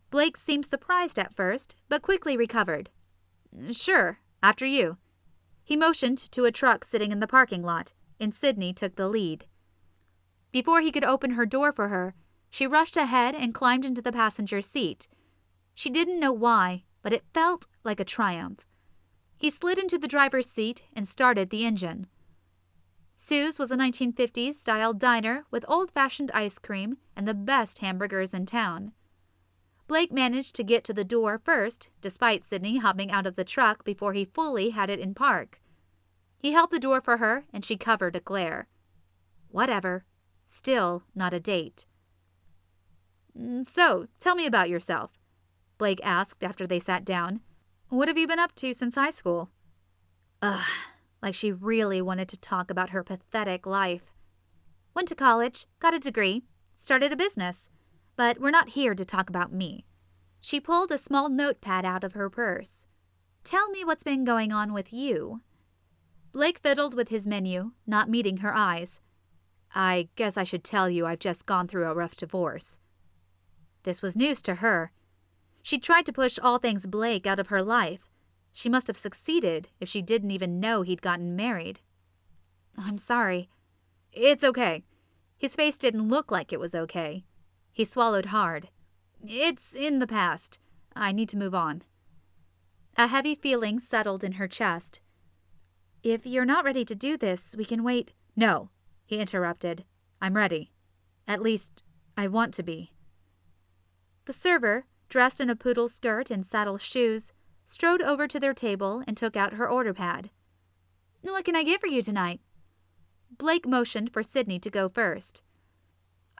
Blake seemed surprised at first, but quickly recovered. "Sure. After you." He motioned to a truck sitting in the parking lot, and Sidney took the lead. Before he could open her door for her, she rushed ahead and climbed into the passenger seat. She didn't know why, but it felt like a triumph. He slid into the driver's seat and started the engine. Sue's was a 1950s-style diner with old-fashioned ice cream and the best hamburgers in town. Blake managed to get to the door first, despite Sidney hopping out of the truck before he fully had it in park. He held the door for her, and she covered a glare. Whatever. Still not a date. "So, tell me about yourself," Blake asked after they sat down. "What have you been up to since high school?" Ugh, like she really wanted to talk about her pathetic life. "Went to college, got a degree, started a business. But we're not here to talk about me." She pulled a small notepad out of her purse. "Tell me what's been going on with you." Blake fiddled with his menu, not meeting her eyes. "I guess I should tell you I've just gone through a rough divorce." This was news to her. She tried to push all things Blake out of her life. She must have succeeded if she didn't even know he'd gotten married. "I'm sorry." "It's okay." His face didn't look like it was okay. He swallowed hard. "It's in the past. I need to move on." A heavy feeling settled in her chest. "If you're not ready to do this, we can wait." "No," he interrupted. "I'm ready. At least, I want to be." The server, dressed in a poodle skirt and saddle shoes, strode over to their table and took out her order pad. "What can I get for you tonight?" Blake motioned for Sidney to go first.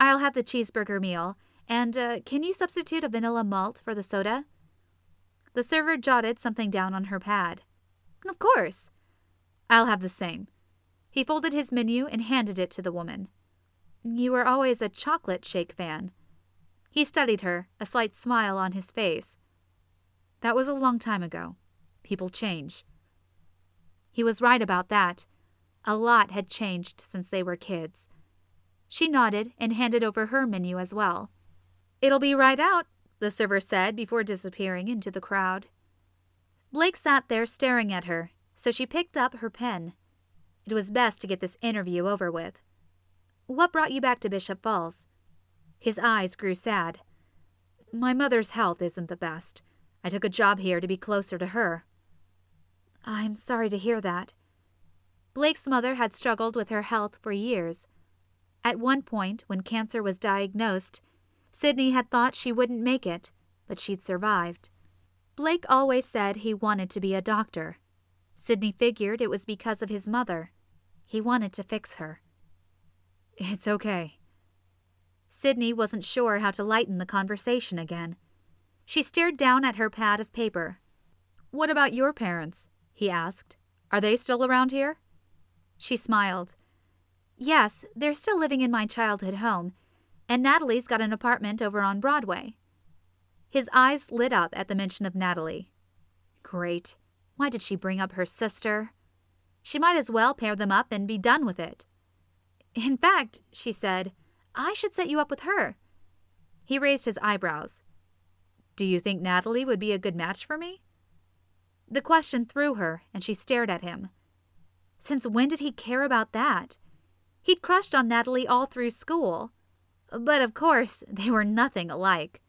"I'll have the cheeseburger meal, and can you substitute a vanilla malt for the soda?" The server jotted something down on her pad. "Of course." "I'll have the same." He folded his menu and handed it to the woman. "You were always a chocolate shake fan." He studied her, a slight smile on his face. "That was a long time ago. People change." He was right about that. A lot had changed since they were kids. She nodded and handed over her menu as well. "It'll be right out," the server said before disappearing into the crowd. Blake sat there staring at her, so she picked up her pen. It was best to get this interview over with. "What brought you back to Bishop Falls?" His eyes grew sad. "My mother's health isn't the best. I took a job here to be closer to her." "I'm sorry to hear that." Blake's mother had struggled with her health for years. At one point, when cancer was diagnosed, Sidney had thought she wouldn't make it, but she'd survived. Blake always said he wanted to be a doctor. Sidney figured it was because of his mother. He wanted to fix her. "It's okay." Sidney wasn't sure how to lighten the conversation again. She stared down at her pad of paper. "What about your parents?" he asked. "Are they still around here?" She smiled. "Yes, they're still living in my childhood home, and Natalie's got an apartment over on Broadway." His eyes lit up at the mention of Natalie. Great. Why did she bring up her sister? She might as well pair them up and be done with it. "In fact," she said, "I should set you up with her." He raised his eyebrows. "Do you think Natalie would be a good match for me?" The question threw her, and she stared at him. Since when did he care about that? He'd crushed on Natalie all through school. But of course, they were nothing alike.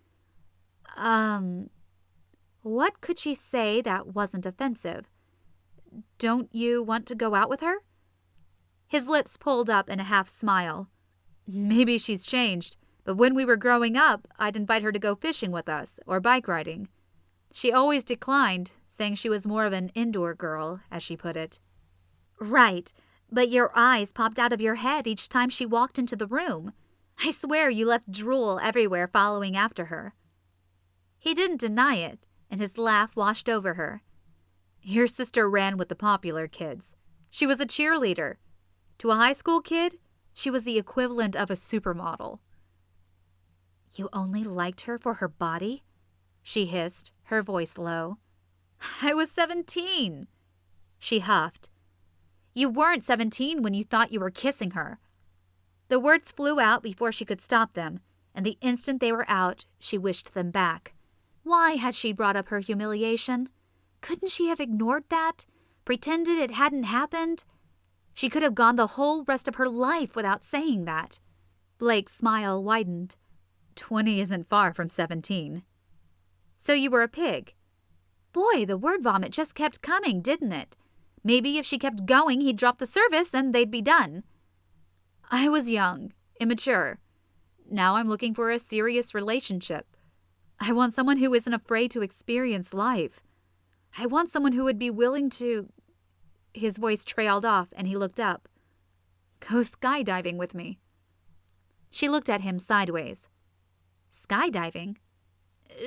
What could she say that wasn't offensive? Don't you want to go out with her? His lips pulled up in a half smile. Maybe she's changed, but when we were growing up, I'd invite her to go fishing with us or bike riding. She always declined, saying she was more of an indoor girl, as she put it. Right, but your eyes popped out of your head each time she walked into the room. I swear you left drool everywhere following after her. He didn't deny it, and his laugh washed over her. Your sister ran with the popular kids. She was a cheerleader. To a high school kid, she was the equivalent of a supermodel. You only liked her for her body? She hissed, her voice low. I was 17. She huffed. You weren't 17 when you thought you were kissing her. The words flew out before she could stop them, and the instant they were out, she wished them back. Why had she brought up her humiliation? Couldn't she have ignored that? Pretended it hadn't happened? She could have gone the whole rest of her life without saying that. Blake's smile widened. 20 isn't far from 17. So you were a pig. Boy, the word vomit just kept coming, didn't it? Maybe if she kept going, he'd drop the service and they'd be done. I was young, immature. Now I'm looking for a serious relationship. I want someone who isn't afraid to experience life. I want someone who would be willing to... His voice trailed off and he looked up. Go skydiving with me. She looked at him sideways. Skydiving?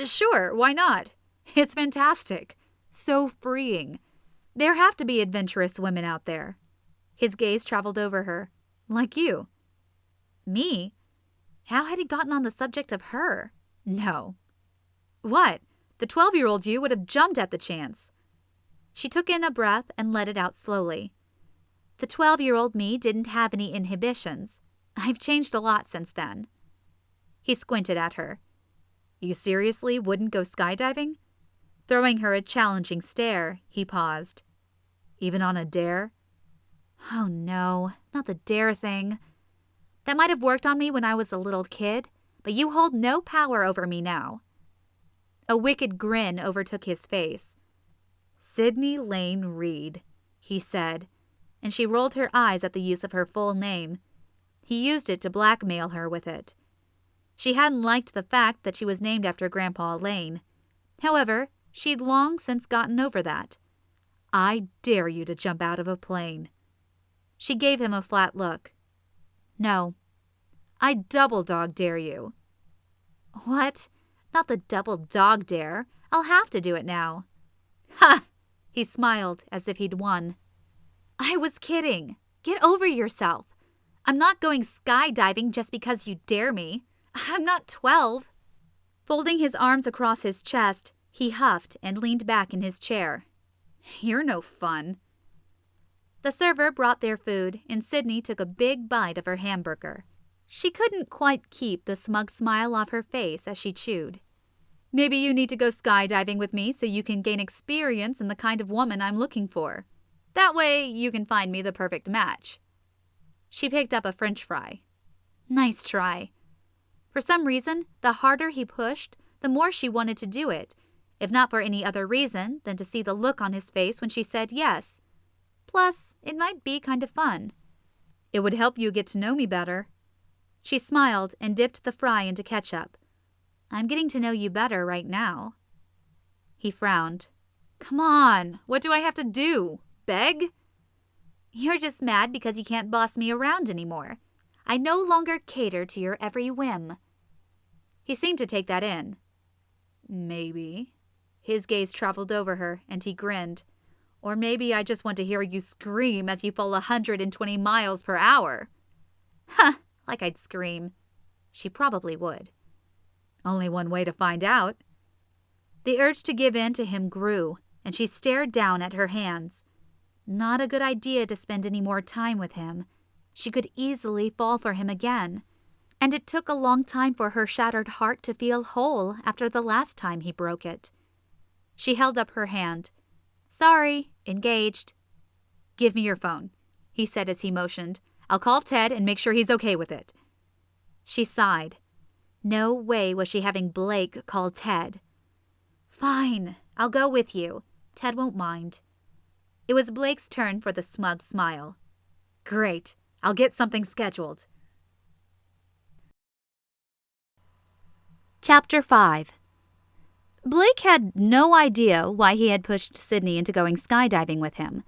Sure, why not? It's fantastic. So freeing. There have to be adventurous women out there. His gaze traveled over her. Like you. Me? How had he gotten on the subject of her? No. What? The 12-year-old you would have jumped at the chance. She took in a breath and let it out slowly. The 12-year-old me didn't have any inhibitions. I've changed a lot since then. He squinted at her. You seriously wouldn't go skydiving? Throwing her a challenging stare, he paused. Even on a dare? Oh no, not the dare thing. That might have worked on me when I was a little kid, but you hold no power over me now. A wicked grin overtook his face. Sidney Lane Reed, he said, and she rolled her eyes at the use of her full name. He used it to blackmail her with it. She hadn't liked the fact that she was named after Grandpa Lane. However, she'd long since gotten over that. I dare you to jump out of a plane. She gave him a flat look. No. I double dog dare you. What? Not the double dog dare. I'll have to do it now. Ha! He smiled as if he'd won. I was kidding. Get over yourself. I'm not going skydiving just because you dare me. I'm not 12. Folding his arms across his chest, he huffed and leaned back in his chair. You're no fun. The server brought their food, and Sidney took a big bite of her hamburger. She couldn't quite keep the smug smile off her face as she chewed. Maybe you need to go skydiving with me so you can gain experience in the kind of woman I'm looking for. That way you can find me the perfect match. She picked up a French fry. Nice try. For some reason, the harder he pushed, the more she wanted to do it, if not for any other reason than to see the look on his face when she said yes. Plus, it might be kind of fun. It would help you get to know me better. She smiled and dipped the fry into ketchup. I'm getting to know you better right now. He frowned. Come on, what do I have to do? Beg? You're just mad because you can't boss me around anymore. I no longer cater to your every whim. He seemed to take that in. Maybe. His gaze traveled over her, and he grinned. Or maybe I just want to hear you scream as you fall 120 miles per hour. Huh, like I'd scream. She probably would. Only one way to find out. The urge to give in to him grew, and she stared down at her hands. Not a good idea to spend any more time with him. She could easily fall for him again. And it took a long time for her shattered heart to feel whole after the last time he broke it. She held up her hand. Sorry, engaged. Give me your phone, he said as he motioned. I'll call Ted and make sure he's okay with it. She sighed. No way was she having Blake call Ted. Fine, I'll go with you. Ted won't mind. It was Blake's turn for the smug smile. Great, I'll get something scheduled. Chapter 5. Blake had no idea why he had pushed Sidney into going skydiving with him.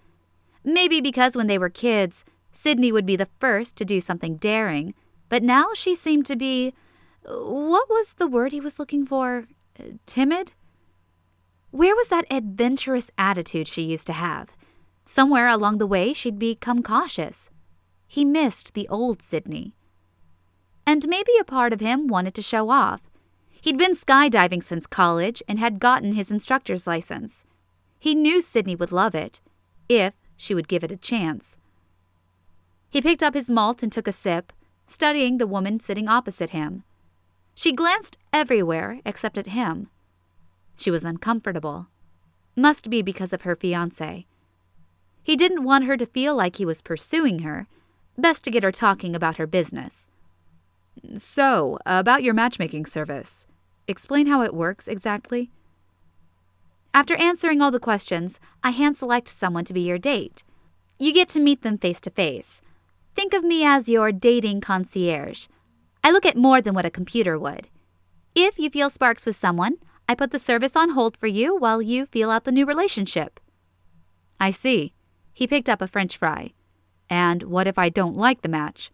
Maybe because when they were kids, Sidney would be the first to do something daring, but now she seemed to be, what was the word he was looking for? Timid? Where was that adventurous attitude she used to have? Somewhere along the way, she'd become cautious. He missed the old Sidney. And maybe a part of him wanted to show off. He'd been skydiving since college and had gotten his instructor's license. He knew Sidney would love it, if she would give it a chance. He picked up his malt and took a sip, studying the woman sitting opposite him. She glanced everywhere except at him. She was uncomfortable. Must be because of her fiancé. He didn't want her to feel like he was pursuing her. Best to get her talking about her business. So, about your matchmaking service. Explain how it works exactly. After answering all the questions, I hand-select someone to be your date. You get to meet them face to face. Think of me as your dating concierge. I look at more than what a computer would. If you feel sparks with someone, I put the service on hold for you while you feel out the new relationship. I see. He picked up a French fry. And what if I don't like the match?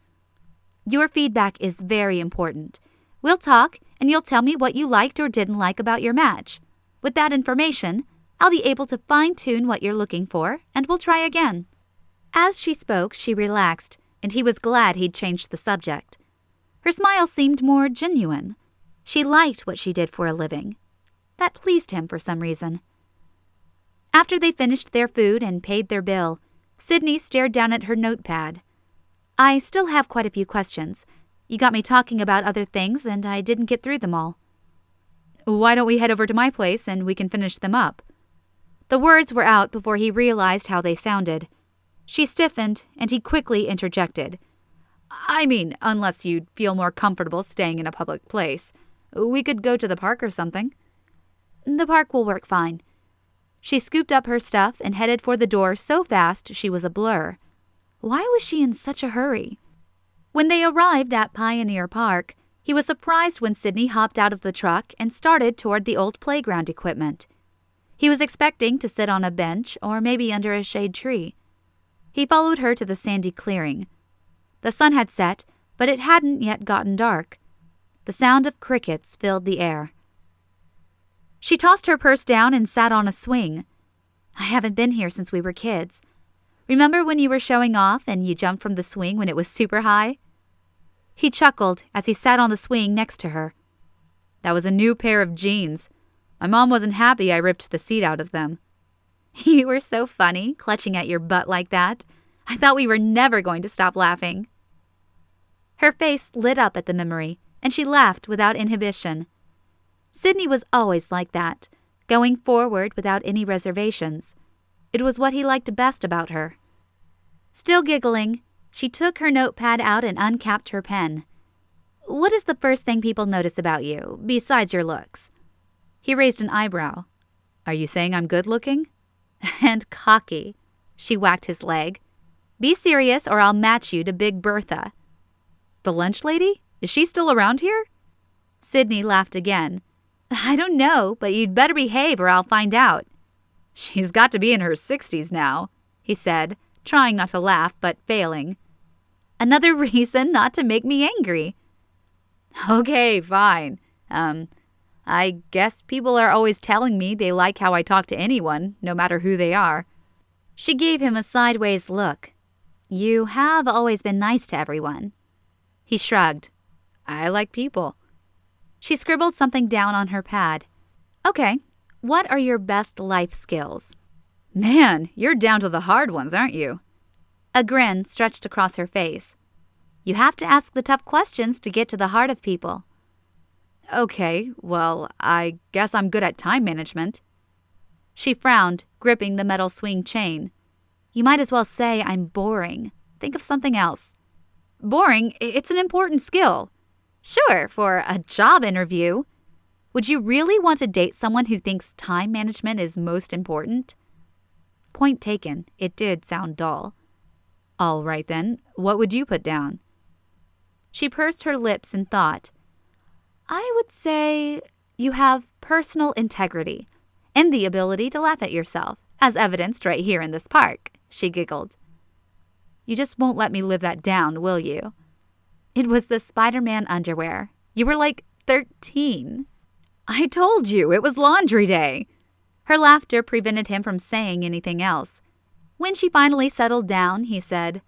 Your feedback is very important. We'll talk, and you'll tell me what you liked or didn't like about your match. With that information, I'll be able to fine-tune what you're looking for, and we'll try again. As she spoke, she relaxed, and he was glad he'd changed the subject. Her smile seemed more genuine. She liked what she did for a living. That pleased him for some reason. After they finished their food and paid their bill, Sidney stared down at her notepad. I still have quite a few questions. You got me talking about other things, and I didn't get through them all. Why don't we head over to my place and we can finish them up? The words were out before he realized how they sounded. She stiffened, and he quickly interjected. I mean, unless you'd feel more comfortable staying in a public place. We could go to the park or something. The park will work fine. She scooped up her stuff and headed for the door so fast she was a blur. Why was she in such a hurry? When they arrived at Pioneer Park, he was surprised when Sidney hopped out of the truck and started toward the old playground equipment. He was expecting to sit on a bench or maybe under a shade tree. He followed her to the sandy clearing. The sun had set, but it hadn't yet gotten dark. The sound of crickets filled the air. She tossed her purse down and sat on a swing. I haven't been here since we were kids. Remember when you were showing off and you jumped from the swing when it was super high? He chuckled as he sat on the swing next to her. That was a new pair of jeans. My mom wasn't happy I ripped the seat out of them. You were so funny, clutching at your butt like that. I thought we were never going to stop laughing. Her face lit up at the memory, and she laughed without inhibition. Sidney was always like that, going forward without any reservations. It was what he liked best about her. Still giggling, she took her notepad out and uncapped her pen. What is the first thing people notice about you, besides your looks? He raised an eyebrow. Are you saying I'm good-looking? And cocky. She whacked his leg. Be serious or I'll match you to Big Bertha. The lunch lady? Is she still around here? Sidney laughed again. I don't know, but you'd better behave or I'll find out. She's got to be in her 60s now, he said, trying not to laugh but failing. Another reason not to make me angry. Okay, fine. I guess people are always telling me they like how I talk to anyone, no matter who they are. She gave him a sideways look. You have always been nice to everyone. He shrugged. I like people. She scribbled something down on her pad. Okay, what are your best life skills? Man, you're down to the hard ones, aren't you? A grin stretched across her face. You have to ask the tough questions to get to the heart of people. Okay, well, I guess I'm good at time management. She frowned, gripping the metal swing chain. You might as well say I'm boring. Think of something else. Boring? It's an important skill. Sure, for a job interview. Would you really want to date someone who thinks time management is most important? Point taken, it did sound dull. All right then, what would you put down? She pursed her lips in thought. I would say you have personal integrity and the ability to laugh at yourself, as evidenced right here in this park, she giggled. You just won't let me live that down, will you? It was the Spider-Man underwear. You were like 13. I told you, it was laundry day. Her laughter prevented him from saying anything else. When she finally settled down, he said,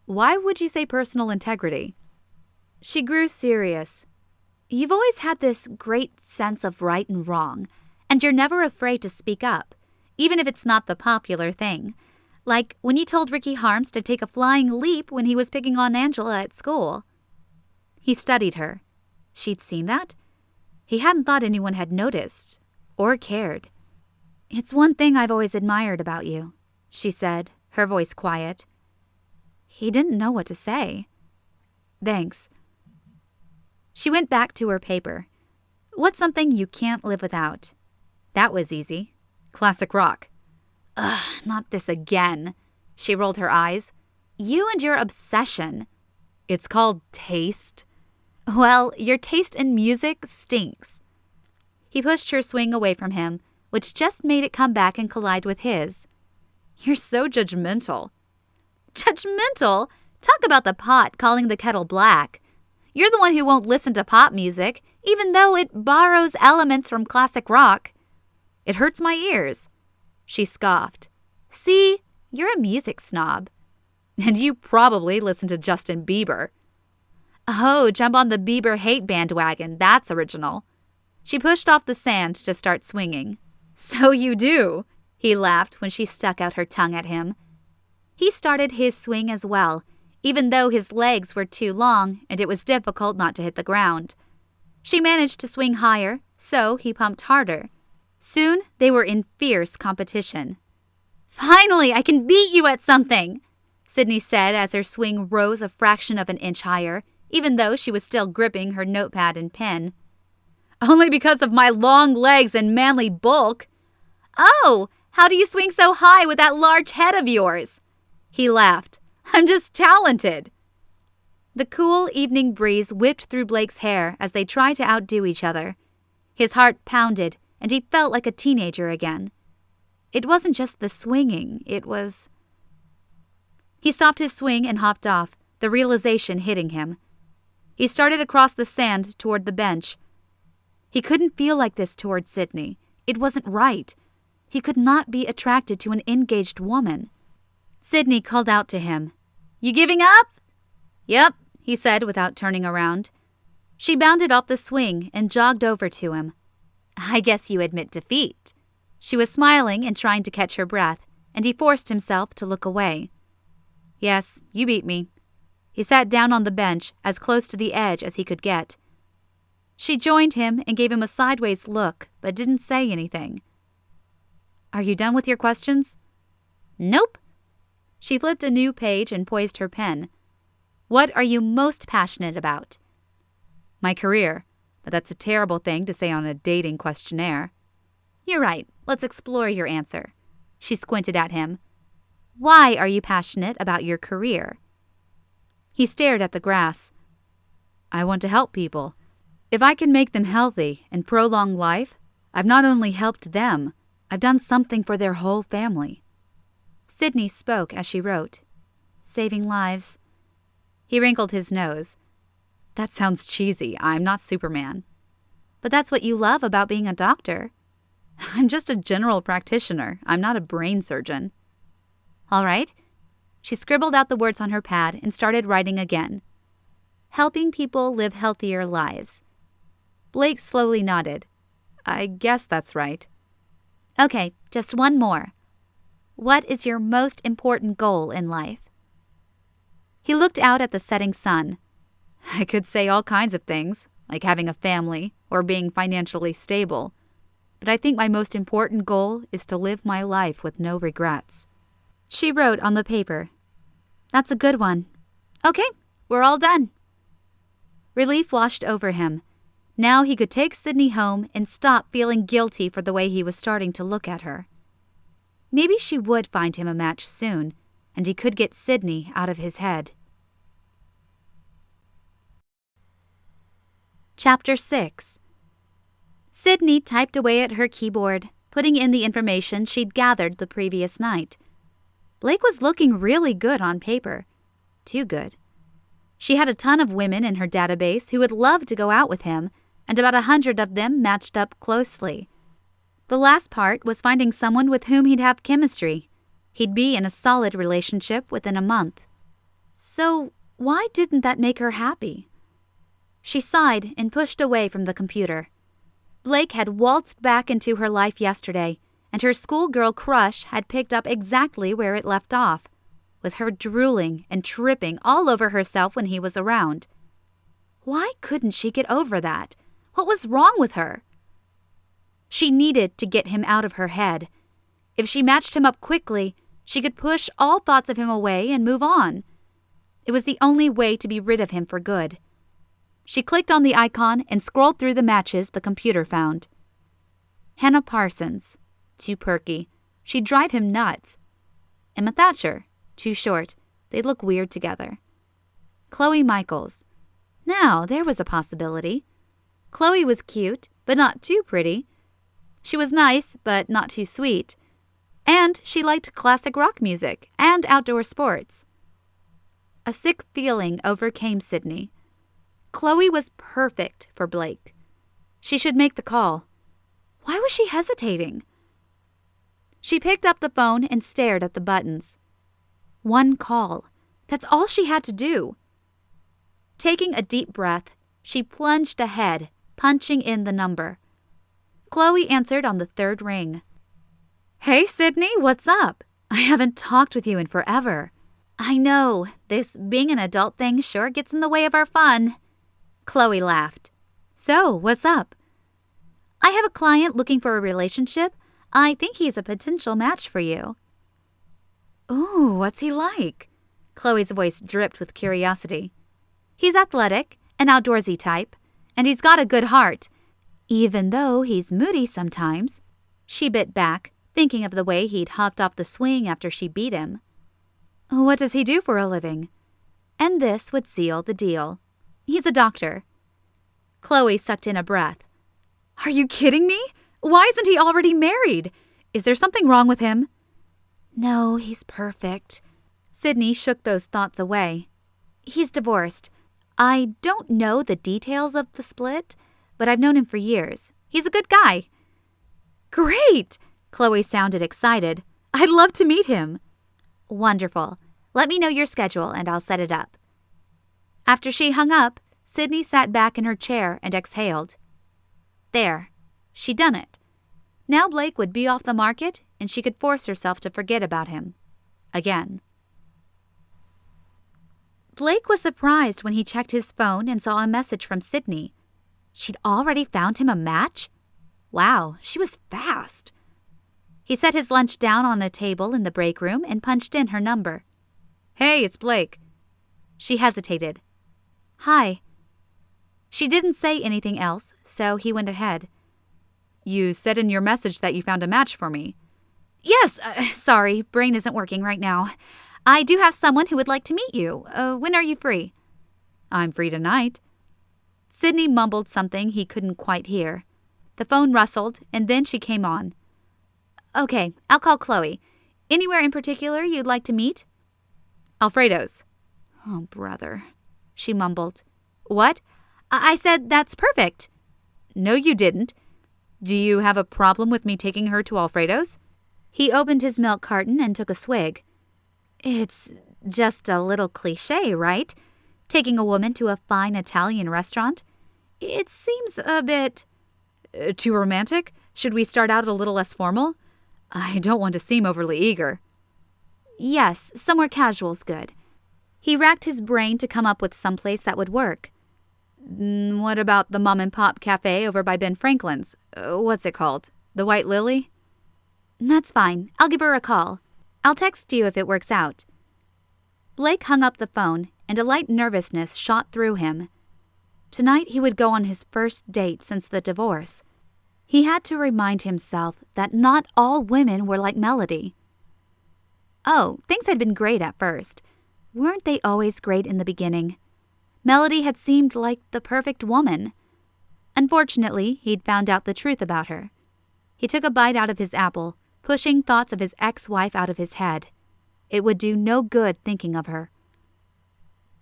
Why would you say personal integrity? She grew serious. You've always had this great sense of right and wrong, and you're never afraid to speak up, even if it's not the popular thing. Like when you told Ricky Harms to take a flying leap when he was picking on Angela at school. He studied her. She'd seen that? He hadn't thought anyone had noticed or cared. It's one thing I've always admired about you, she said, her voice quiet. He didn't know what to say. Thanks. She went back to her paper. What's something you can't live without? That was easy. Classic rock. Ugh, not this again. She rolled her eyes. You and your obsession. It's called taste. Well, your taste in music stinks. He pushed her swing away from him, which just made it come back and collide with his. You're so judgmental. Judgmental? Talk about the pot calling the kettle black. You're the one who won't listen to pop music, even though it borrows elements from classic rock. It hurts my ears. She scoffed. See, you're a music snob. And you probably listen to Justin Bieber. Oh, jump on the Bieber hate bandwagon. That's original. She pushed off the sand to start swinging. So you do, he laughed when she stuck out her tongue at him. He started his swing as well, even though his legs were too long and it was difficult not to hit the ground. She managed to swing higher, so he pumped harder. Soon, they were in fierce competition. Finally, I can beat you at something, Sidney said as her swing rose a fraction of an inch higher, even though she was still gripping her notepad and pen. Only because of my long legs and manly bulk. Oh, how do you swing so high with that large head of yours? He laughed. I'm just talented. The cool evening breeze whipped through Blake's hair as they tried to outdo each other. His heart pounded, and he felt like a teenager again. It wasn't just the swinging, it was... He stopped his swing and hopped off, the realization hitting him. He started across the sand toward the bench. He couldn't feel like this toward Sidney. It wasn't right. He could not be attracted to an engaged woman. Sidney called out to him. You giving up? Yep, he said without turning around. She bounded off the swing and jogged over to him. I guess you admit defeat. She was smiling and trying to catch her breath, and he forced himself to look away. Yes, you beat me. He sat down on the bench, as close to the edge as he could get. She joined him and gave him a sideways look, but didn't say anything. Are you done with your questions? Nope. She flipped a new page and poised her pen. What are you most passionate about? My career, but that's a terrible thing to say on a dating questionnaire. You're right. Let's explore your answer. She squinted at him. Why are you passionate about your career? He stared at the grass. I want to help people. If I can make them healthy and prolong life, I've not only helped them, I've done something for their whole family. Sidney spoke as she wrote. Saving lives. He wrinkled his nose. That sounds cheesy. I'm not Superman. But that's what you love about being a doctor. I'm just a general practitioner. I'm not a brain surgeon. All right. She scribbled out the words on her pad and started writing again. Helping people live healthier lives. Blake slowly nodded. I guess that's right. Okay, just one more. What is your most important goal in life? He looked out at the setting sun. I could say all kinds of things, like having a family or being financially stable. But I think my most important goal is to live my life with no regrets. She wrote on the paper. That's a good one. Okay, we're all done. Relief washed over him. Now he could take Sidney home and stop feeling guilty for the way he was starting to look at her. Maybe she would find him a match soon, and he could get Sidney out of his head. Chapter 6. Sidney typed away at her keyboard, putting in the information she'd gathered the previous night. Blake was looking really good on paper. Too good. She had a ton of women in her database who would love to go out with him, and about 100 of them matched up closely. The last part was finding someone with whom he'd have chemistry. He'd be in a solid relationship within a month. So why didn't that make her happy? She sighed and pushed away from the computer. Blake had waltzed back into her life yesterday, and her schoolgirl crush had picked up exactly where it left off, with her drooling and tripping all over herself when he was around. Why couldn't she get over that? What was wrong with her? She needed to get him out of her head. If she matched him up quickly, she could push all thoughts of him away and move on. It was the only way to be rid of him for good. She clicked on the icon and scrolled through the matches the computer found. Hannah Parsons, too perky. She'd drive him nuts. Emma Thatcher, too short. They'd look weird together. Chloe Michaels. Now, there was a possibility. Chloe was cute, but not too pretty. She was nice, but not too sweet. And she liked classic rock music and outdoor sports. A sick feeling overcame Sidney. Chloe was perfect for Blake. She should make the call. Why was she hesitating? She picked up the phone and stared at the buttons. One call. That's all she had to do. Taking a deep breath, she plunged ahead, punching in the number. Chloe answered on the third ring. Hey, Sidney, what's up? I haven't talked with you in forever. I know, this being an adult thing sure gets in the way of our fun. Chloe laughed. So, what's up? I have a client looking for a relationship. I think he's a potential match for you. Ooh, what's he like? Chloe's voice dripped with curiosity. He's athletic, an outdoorsy type, and he's got a good heart, even though he's moody sometimes. She bit back, thinking of the way he'd hopped off the swing after she beat him. What does he do for a living? And this would seal the deal. He's a doctor. Chloe sucked in a breath. Are you kidding me? Why isn't he already married? Is there something wrong with him? No, he's perfect. Sidney shook those thoughts away. He's divorced. I don't know the details of the split, but I've known him for years. He's a good guy. Great! Chloe sounded excited. I'd love to meet him. Wonderful. Let me know your schedule and I'll set it up. After she hung up, Sidney sat back in her chair and exhaled. There. She'd done it. Now Blake would be off the market and she could force herself to forget about him. Again. Blake was surprised when he checked his phone and saw a message from Sidney. She'd already found him a match? Wow, she was fast. He set his lunch down on a table in the break room and punched in her number. Hey, it's Blake. She hesitated. Hi. She didn't say anything else, so he went ahead. You said in your message that you found a match for me. Yes, sorry, brain isn't working right now. I do have someone who would like to meet you. When are you free? I'm free tonight. Sidney mumbled something he couldn't quite hear. The phone rustled, and then she came on. Okay, I'll call Chloe. Anywhere in particular you'd like to meet? Alfredo's. Oh, brother, she mumbled. What? I said that's perfect. No, you didn't. Do you have a problem with me taking her to Alfredo's? He opened his milk carton and took a swig. It's just a little cliché, right? Taking a woman to a fine Italian restaurant? It seems a bit... Too romantic? Should we start out a little less formal? I don't want to seem overly eager. Yes, somewhere casual's good. He racked his brain to come up with someplace that would work. What about the mom-and-pop cafe over by Ben Franklin's? What's it called? The White Lily? That's fine. I'll give her a call. I'll text you if it works out. Blake hung up the phone, and a light nervousness shot through him. Tonight he would go on his first date since the divorce. He had to remind himself that not all women were like Melody. Oh, things had been great at first. Weren't they always great in the beginning? Melody had seemed like the perfect woman. Unfortunately, he'd found out the truth about her. He took a bite out of his apple, pushing thoughts of his ex-wife out of his head. It would do no good thinking of her.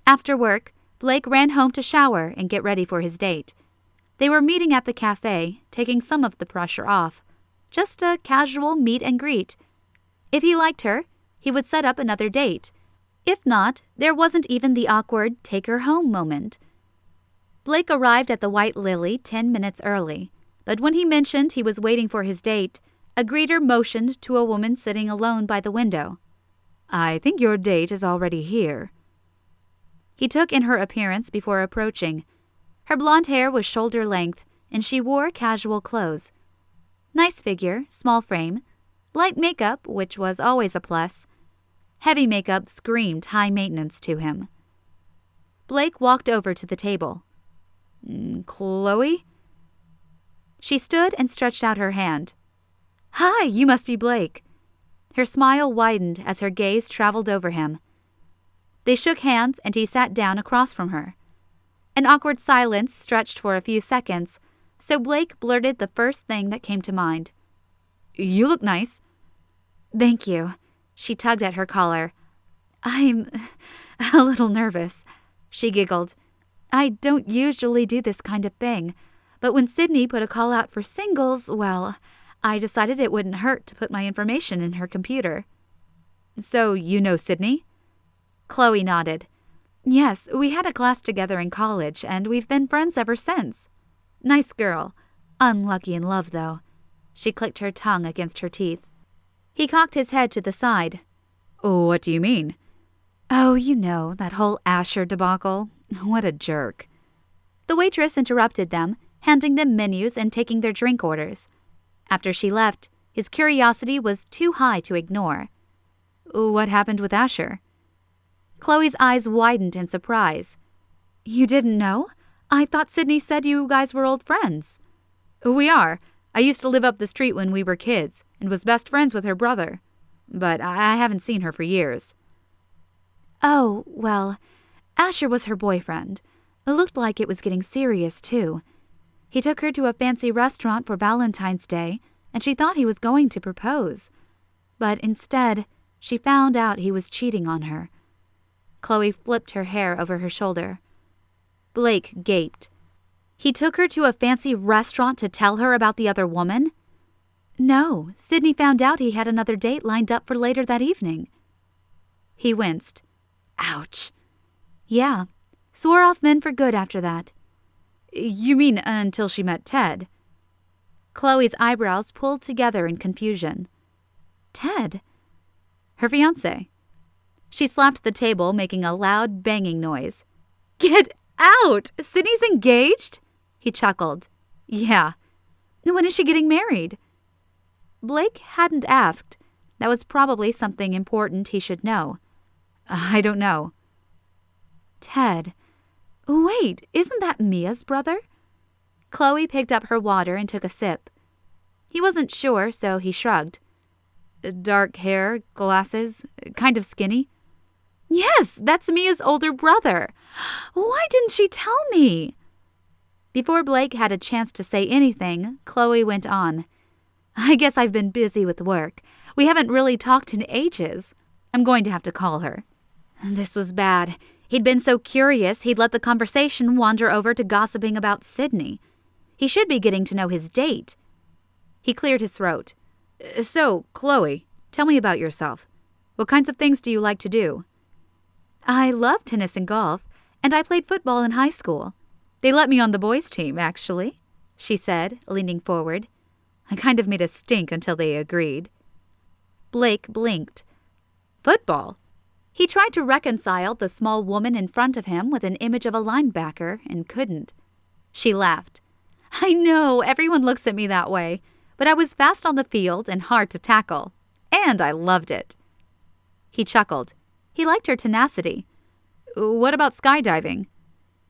After work, Blake ran home to shower and get ready for his date. They were meeting at the cafe, taking some of the pressure off. Just a casual meet and greet. If he liked her, he would set up another date. If not, there wasn't even the awkward take-her-home moment. Blake arrived at the White Lily 10 minutes early, but when he mentioned he was waiting for his date, a greeter motioned to a woman sitting alone by the window. "I think your date is already here." He took in her appearance before approaching. Her blonde hair was shoulder length, and she wore casual clothes. Nice figure, small frame, light makeup, which was always a plus. Heavy makeup screamed high maintenance to him. Blake walked over to the table. "Chloe?" She stood and stretched out her hand. "Hi, you must be Blake." Her smile widened as her gaze traveled over him. They shook hands and he sat down across from her. An awkward silence stretched for a few seconds, so Blake blurted the first thing that came to mind. "You look nice." "Thank you." She tugged at her collar. "I'm a little nervous." She giggled. "I don't usually do this kind of thing, but when Sidney put a call out for singles, well, I decided it wouldn't hurt to put my information in her computer." "So you know Sidney?" Chloe nodded. "Yes, we had a class together in college, and we've been friends ever since. Nice girl. Unlucky in love, though." She clicked her tongue against her teeth. He cocked his head to the side. "What do you mean?" "Oh, you know, that whole Asher debacle. What a jerk." The waitress interrupted them, handing them menus and taking their drink orders. After she left, his curiosity was too high to ignore. "What happened with Asher?" Chloe's eyes widened in surprise. "You didn't know? I thought Sidney said you guys were old friends." "We are. I used to live up the street when we were kids and was best friends with her brother. But I haven't seen her for years." "Oh, well, Asher was her boyfriend. It looked like it was getting serious, too. He took her to a fancy restaurant for Valentine's Day, and she thought he was going to propose. But instead, she found out he was cheating on her." Chloe flipped her hair over her shoulder. Blake gaped. "He took her to a fancy restaurant to tell her about the other woman?" "No, Sidney found out he had another date lined up for later that evening." He winced. "Ouch." "Yeah, swore off men for good after that." "You mean until she met Ted?" Chloe's eyebrows pulled together in confusion. "Ted?" "Her fiancé." She slapped the table, making a loud banging noise. "Get out! Sidney's engaged?" He chuckled. "Yeah." "When is she getting married?" Blake hadn't asked. That was probably something important he should know. "I don't know." "Ted. Wait, isn't that Mia's brother?" Chloe picked up her water and took a sip. He wasn't sure, so he shrugged. "Dark hair, glasses, kind of skinny." "Yes, that's Mia's older brother. Why didn't she tell me?" Before Blake had a chance to say anything, Chloe went on. "I guess I've been busy with work. We haven't really talked in ages. I'm going to have to call her." This was bad. He'd been so curious he'd let the conversation wander over to gossiping about Sidney. He should be getting to know his date. He cleared his throat. "So, Chloe, tell me about yourself. What kinds of things do you like to do?" "I love tennis and golf, and I played football in high school. They let me on the boys' team, actually," she said, leaning forward. "I kind of made a stink until they agreed." Blake blinked. "Football?" He tried to reconcile the small woman in front of him with an image of a linebacker and couldn't. She laughed. "I know, everyone looks at me that way, but I was fast on the field and hard to tackle. And I loved it." He chuckled. He liked her tenacity. "What about skydiving?"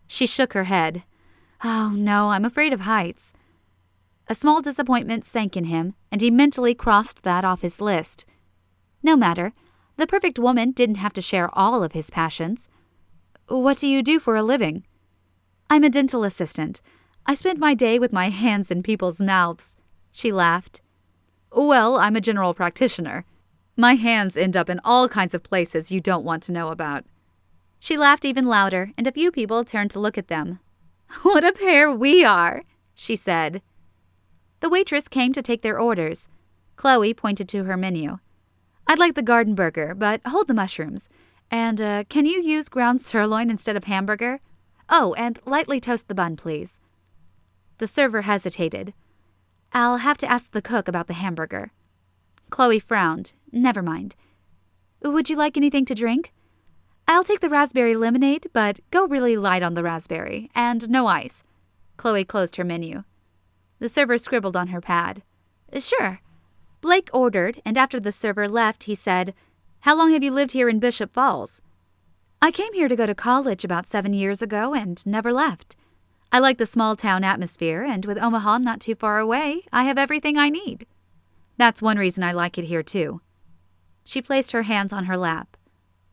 She shook her head. Oh, no, I'm afraid of heights. A small disappointment sank in him, and he mentally crossed that off his list. No matter. The perfect woman didn't have to share all of his passions. What do you do for a living? I'm a dental assistant. I spend my day with my hands in people's mouths. She laughed. Well, I'm a general practitioner. My hands end up in all kinds of places you don't want to know about. She laughed even louder, and a few people turned to look at them. What a pair we are, she said. The waitress came to take their orders. Chloe pointed to her menu. I'd like the garden burger, but hold the mushrooms. And can you use ground sirloin instead of hamburger? Oh, and lightly toast the bun, please. The server hesitated. I'll have to ask the cook about the hamburger. Chloe frowned. Never mind. Would you like anything to drink? I'll take the raspberry lemonade, but go really light on the raspberry, and no ice. Chloe closed her menu. The server scribbled on her pad. Sure. Blake ordered, and after the server left, he said, How long have you lived here in Bishop Falls? I came here to go to college about 7 years ago and never left. I like the small-town atmosphere, and with Omaha not too far away, I have everything I need. That's one reason I like it here, too. She placed her hands on her lap.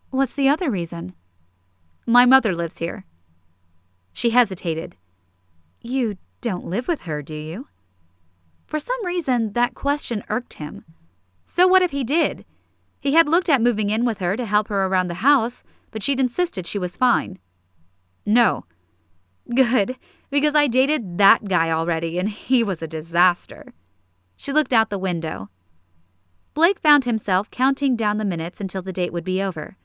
What's the other reason? My mother lives here. She hesitated. You don't live with her, do you? For some reason, that question irked him. So what if he did? He had looked at moving in with her to help her around the house, but she'd insisted she was fine. No. Good, because I dated that guy already, and he was a disaster. She looked out the window. Blake found himself counting down the minutes until the date would be over.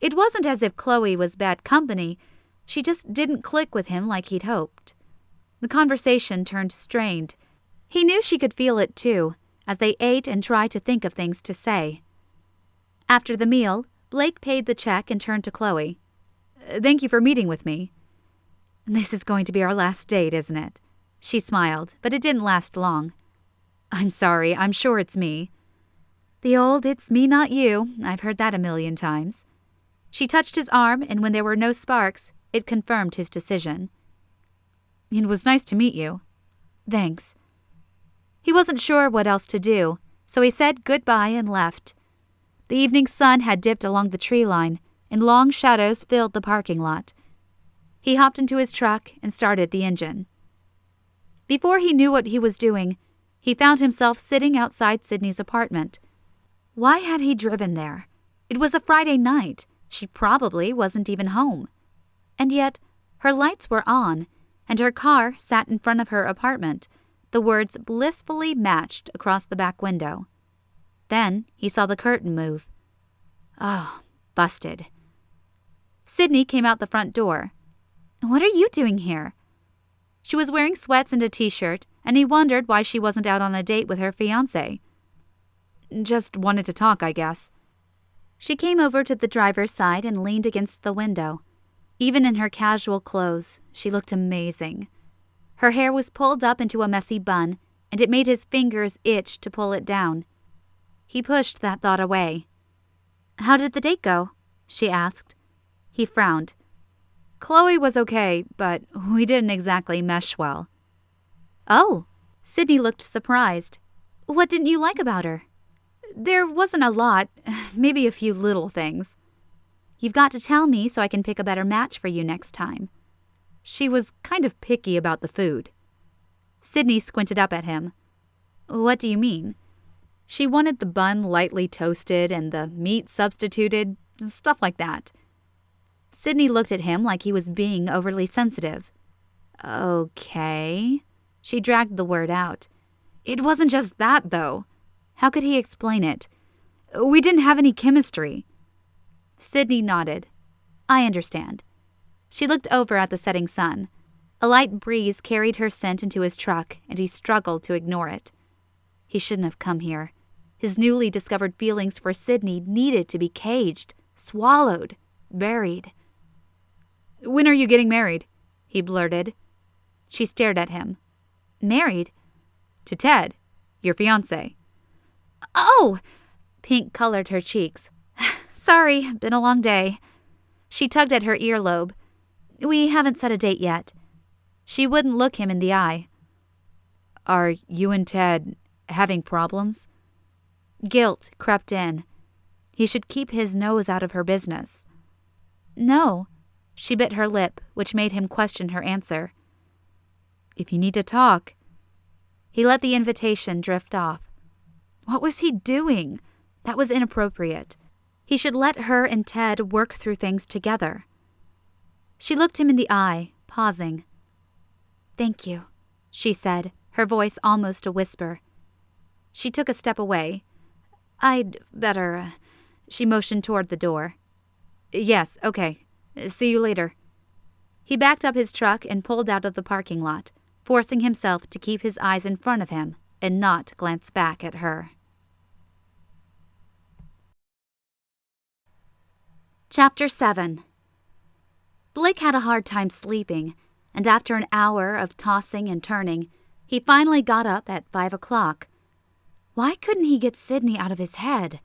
It wasn't as if Chloe was bad company. She just didn't click with him like he'd hoped. The conversation turned strained. He knew she could feel it too, as they ate and tried to think of things to say. After the meal, Blake paid the check and turned to Chloe. Thank you for meeting with me. This is going to be our last date, isn't it? She smiled, but it didn't last long. I'm sorry, I'm sure it's me. The old it's me not you, I've heard that a million times. She touched his arm, and when there were no sparks, it confirmed his decision. It was nice to meet you. Thanks. He wasn't sure what else to do, so he said goodbye and left. The evening sun had dipped along the tree line, and long shadows filled the parking lot. He hopped into his truck and started the engine. Before he knew what he was doing, he found himself sitting outside Sidney's apartment. Why had he driven there? It was a Friday night. She probably wasn't even home. And yet, her lights were on, and her car sat in front of her apartment. The words blissfully matched across the back window. Then he saw the curtain move. Oh, busted. Sidney came out the front door. What are you doing here? She was wearing sweats and a t-shirt, and he wondered why she wasn't out on a date with her fiancé. Just wanted to talk, I guess. She came over to the driver's side and leaned against the window. Even in her casual clothes, she looked amazing. Her hair was pulled up into a messy bun, and it made his fingers itch to pull it down. He pushed that thought away. How did the date go? She asked. He frowned. Chloe was okay, but we didn't exactly mesh well. Oh, Sidney looked surprised. What didn't you like about her? There wasn't a lot, maybe a few little things. You've got to tell me so I can pick a better match for you next time. She was kind of picky about the food. Sidney squinted up at him. What do you mean? She wanted the bun lightly toasted and the meat substituted, stuff like that. Sidney looked at him like he was being overly sensitive. Okay. She dragged the word out. It wasn't just that, though. How could he explain it? We didn't have any chemistry. Sidney nodded. I understand. She looked over at the setting sun. A light breeze carried her scent into his truck, and he struggled to ignore it. He shouldn't have come here. His newly discovered feelings for Sidney needed to be caged, swallowed, buried. When are you getting married? He blurted. She stared at him. Married? To Ted, your fiancé. Oh! Pink colored her cheeks. Sorry, been a long day. She tugged at her earlobe. We haven't set a date yet. She wouldn't look him in the eye. Are you and Ted having problems? Guilt crept in. He should keep his nose out of her business. No. She bit her lip, which made him question her answer. If you need to talk. He let the invitation drift off. What was he doing? That was inappropriate. He should let her and Ted work through things together. She looked him in the eye, pausing. "Thank you," she said, her voice almost a whisper. She took a step away. "I'd better..." She motioned toward the door. "Yes, okay. See you later." He backed up his truck and pulled out of the parking lot, forcing himself to keep his eyes in front of him and not glance back at her. Chapter 7. Blake had a hard time sleeping, and after an hour of tossing and turning, he finally got up at 5 o'clock. Why couldn't he get Sidney out of his head?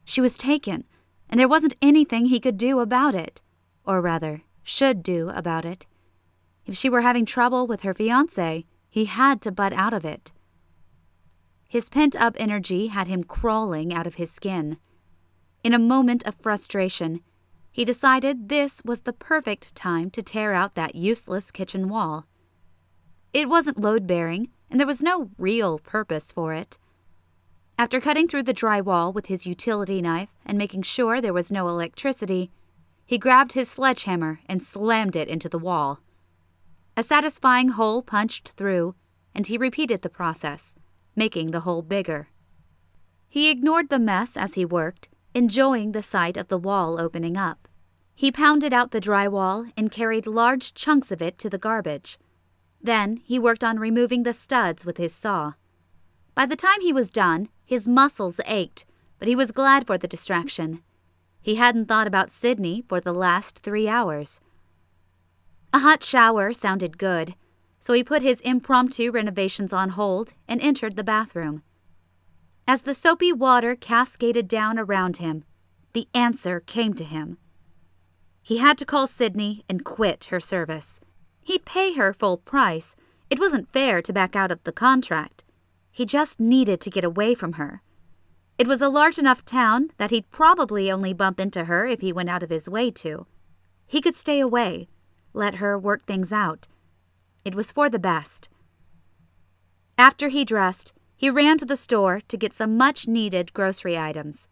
She was taken, and there wasn't anything he could do about it. Or rather, should do about it. If she were having trouble with her fiancé, he had to butt out of it. His pent-up energy had him crawling out of his skin. In a moment of frustration, he decided this was the perfect time to tear out that useless kitchen wall. It wasn't load-bearing, and there was no real purpose for it. After cutting through the drywall with his utility knife and making sure there was no electricity, he grabbed his sledgehammer and slammed it into the wall. A satisfying hole punched through, and he repeated the process, making the hole bigger. He ignored the mess as he worked, enjoying the sight of the wall opening up. He pounded out the drywall and carried large chunks of it to the garbage. Then he worked on removing the studs with his saw. By the time he was done, his muscles ached, but he was glad for the distraction. He hadn't thought about Sidney for the last 3 hours. A hot shower sounded good, so he put his impromptu renovations on hold and entered the bathroom. As the soapy water cascaded down around him, the answer came to him. He had to call Sidney and quit her service. He'd pay her full price. It wasn't fair to back out of the contract. He just needed to get away from her. It was a large enough town that he'd probably only bump into her if he went out of his way to. He could stay away, let her work things out. It was for the best. After he dressed, he ran to the store to get some much-needed grocery items.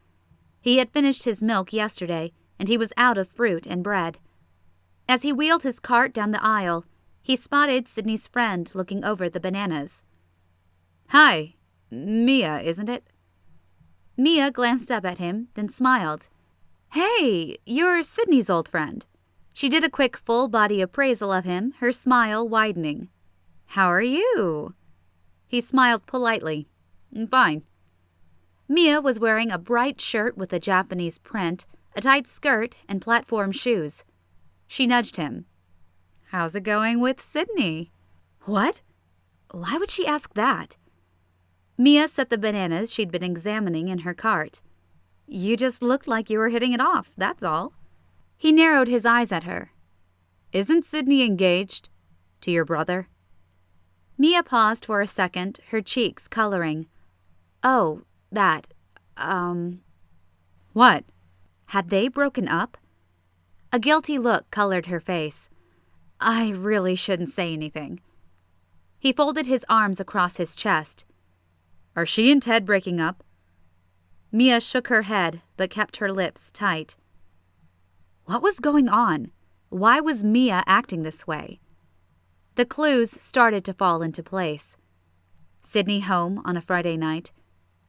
He had finished his milk yesterday, and he was out of fruit and bread. As he wheeled his cart down the aisle, he spotted Sidney's friend looking over the bananas. "Hi, Mia, isn't it?" Mia glanced up at him, then smiled. "Hey, you're Sidney's old friend." She did a quick full-body appraisal of him, her smile widening. "How are you?" He smiled politely. "Fine." Mia was wearing a bright shirt with a Japanese print, a tight skirt, and platform shoes. She nudged him. "How's it going with Sidney?" "What? Why would she ask that?" Mia set the bananas she'd been examining in her cart. "You just looked like you were hitting it off, that's all." He narrowed his eyes at her. "Isn't Sidney engaged? To your brother?" Mia paused for a second, her cheeks coloring. "Oh, that, What? Had they broken up?" A guilty look colored her face. "I really shouldn't say anything." He folded his arms across his chest. "Are she and Ted breaking up?" Mia shook her head, but kept her lips tight. What was going on? Why was Mia acting this way? The clues started to fall into place. Sidney home on a Friday night.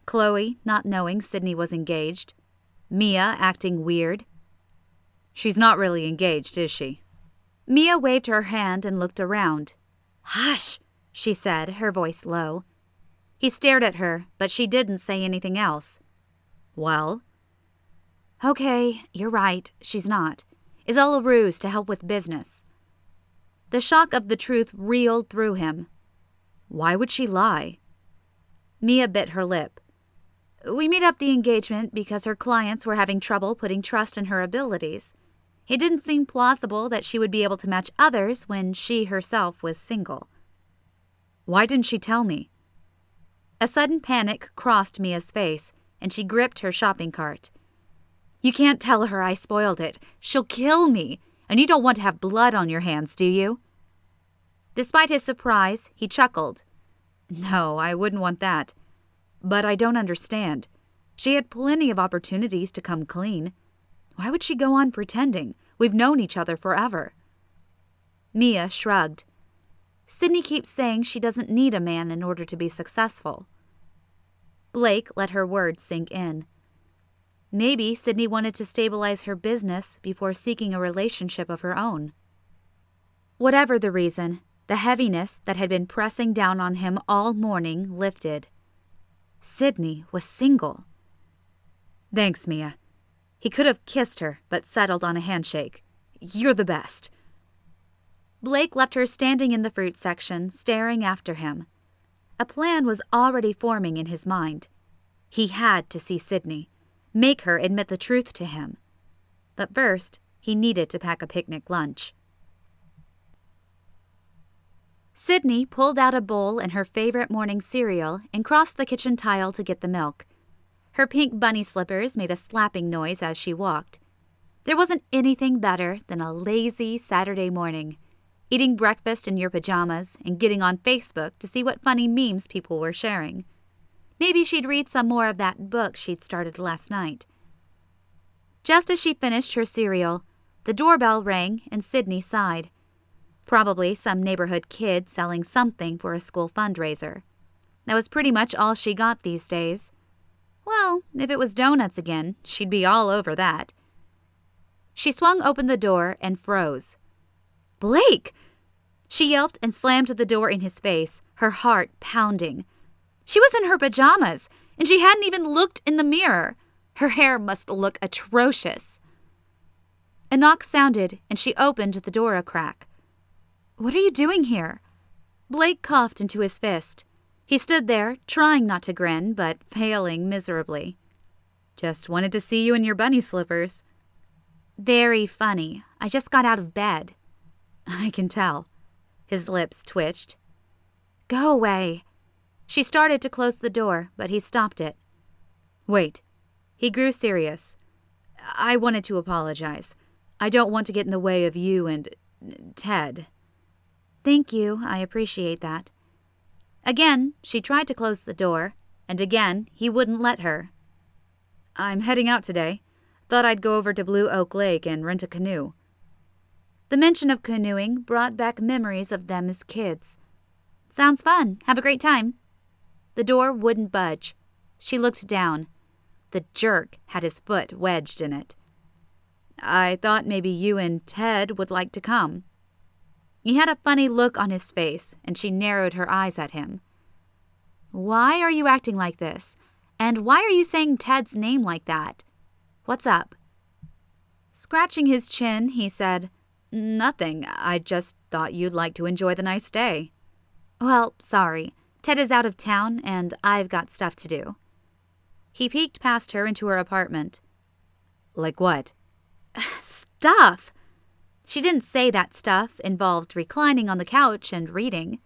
Chloe not knowing Sidney was engaged. Mia acting weird. "She's not really engaged, is she?" Mia waved her hand and looked around. "Hush," she said, her voice low. He stared at her, but she didn't say anything else. "Well?" "Okay, you're right, she's not. It's all a ruse to help with business." The shock of the truth reeled through him. Why would she lie? Mia bit her lip. "We made up the engagement because her clients were having trouble putting trust in her abilities. It didn't seem plausible that she would be able to match others when she herself was single. Why didn't she tell me? A sudden panic crossed Mia's face, and she gripped her shopping cart. You can't tell her I spoiled it. She'll kill me, and you don't want to have blood on your hands, do you? Despite his surprise, he chuckled. No, I wouldn't want that. But I don't understand. She had plenty of opportunities to come clean. Why would she go on pretending? We've known each other forever. Mia shrugged. Sidney keeps saying she doesn't need a man in order to be successful. Blake let her words sink in. Maybe Sidney wanted to stabilize her business before seeking a relationship of her own. Whatever the reason, the heaviness that had been pressing down on him all morning lifted. Sidney was single. Thanks, Mia. He could have kissed her, but settled on a handshake. You're the best. Blake left her standing in the fruit section, staring after him. A plan was already forming in his mind. He had to see Sidney, make her admit the truth to him. But first, he needed to pack a picnic lunch. Sidney pulled out a bowl and her favorite morning cereal and crossed the kitchen tile to get the milk. Her pink bunny slippers made a slapping noise as she walked. There wasn't anything better than a lazy Saturday morning, eating breakfast in your pajamas and getting on Facebook to see what funny memes people were sharing. Maybe she'd read some more of that book she'd started last night. Just as she finished her cereal, the doorbell rang and Sidney sighed. Probably some neighborhood kid selling something for a school fundraiser. That was pretty much all she got these days. Well, if it was donuts again, she'd be all over that. She swung open the door and froze. "Blake!" She yelped and slammed the door in his face, her heart pounding. She was in her pajamas, and she hadn't even looked in the mirror. Her hair must look atrocious. A knock sounded, and she opened the door a crack. "What are you doing here?" Blake coughed into his fist. He stood there, trying not to grin, but failing miserably. "Just wanted to see you in your bunny slippers." "Very funny. I just got out of bed." "I can tell." His lips twitched. "Go away." She started to close the door, but he stopped it. "Wait." He grew serious. "I wanted to apologize. I don't want to get in the way of you and Ted." "Thank you. I appreciate that." Again, she tried to close the door, and again, he wouldn't let her. "I'm heading out today. Thought I'd go over to Blue Oak Lake and rent a canoe." The mention of canoeing brought back memories of them as kids. "Sounds fun. Have a great time." The door wouldn't budge. She looked down. The jerk had his foot wedged in it. "I thought maybe you and Ted would like to come." He had a funny look on his face, and she narrowed her eyes at him. "Why are you acting like this? And why are you saying Ted's name like that? What's up?" Scratching his chin, he said, "Nothing. I just thought you'd like to enjoy the nice day." "Well, sorry. Ted is out of town, and I've got stuff to do." He peeked past her into her apartment. "Like what?" "Stuff!" She didn't say that stuff involved reclining on the couch and reading.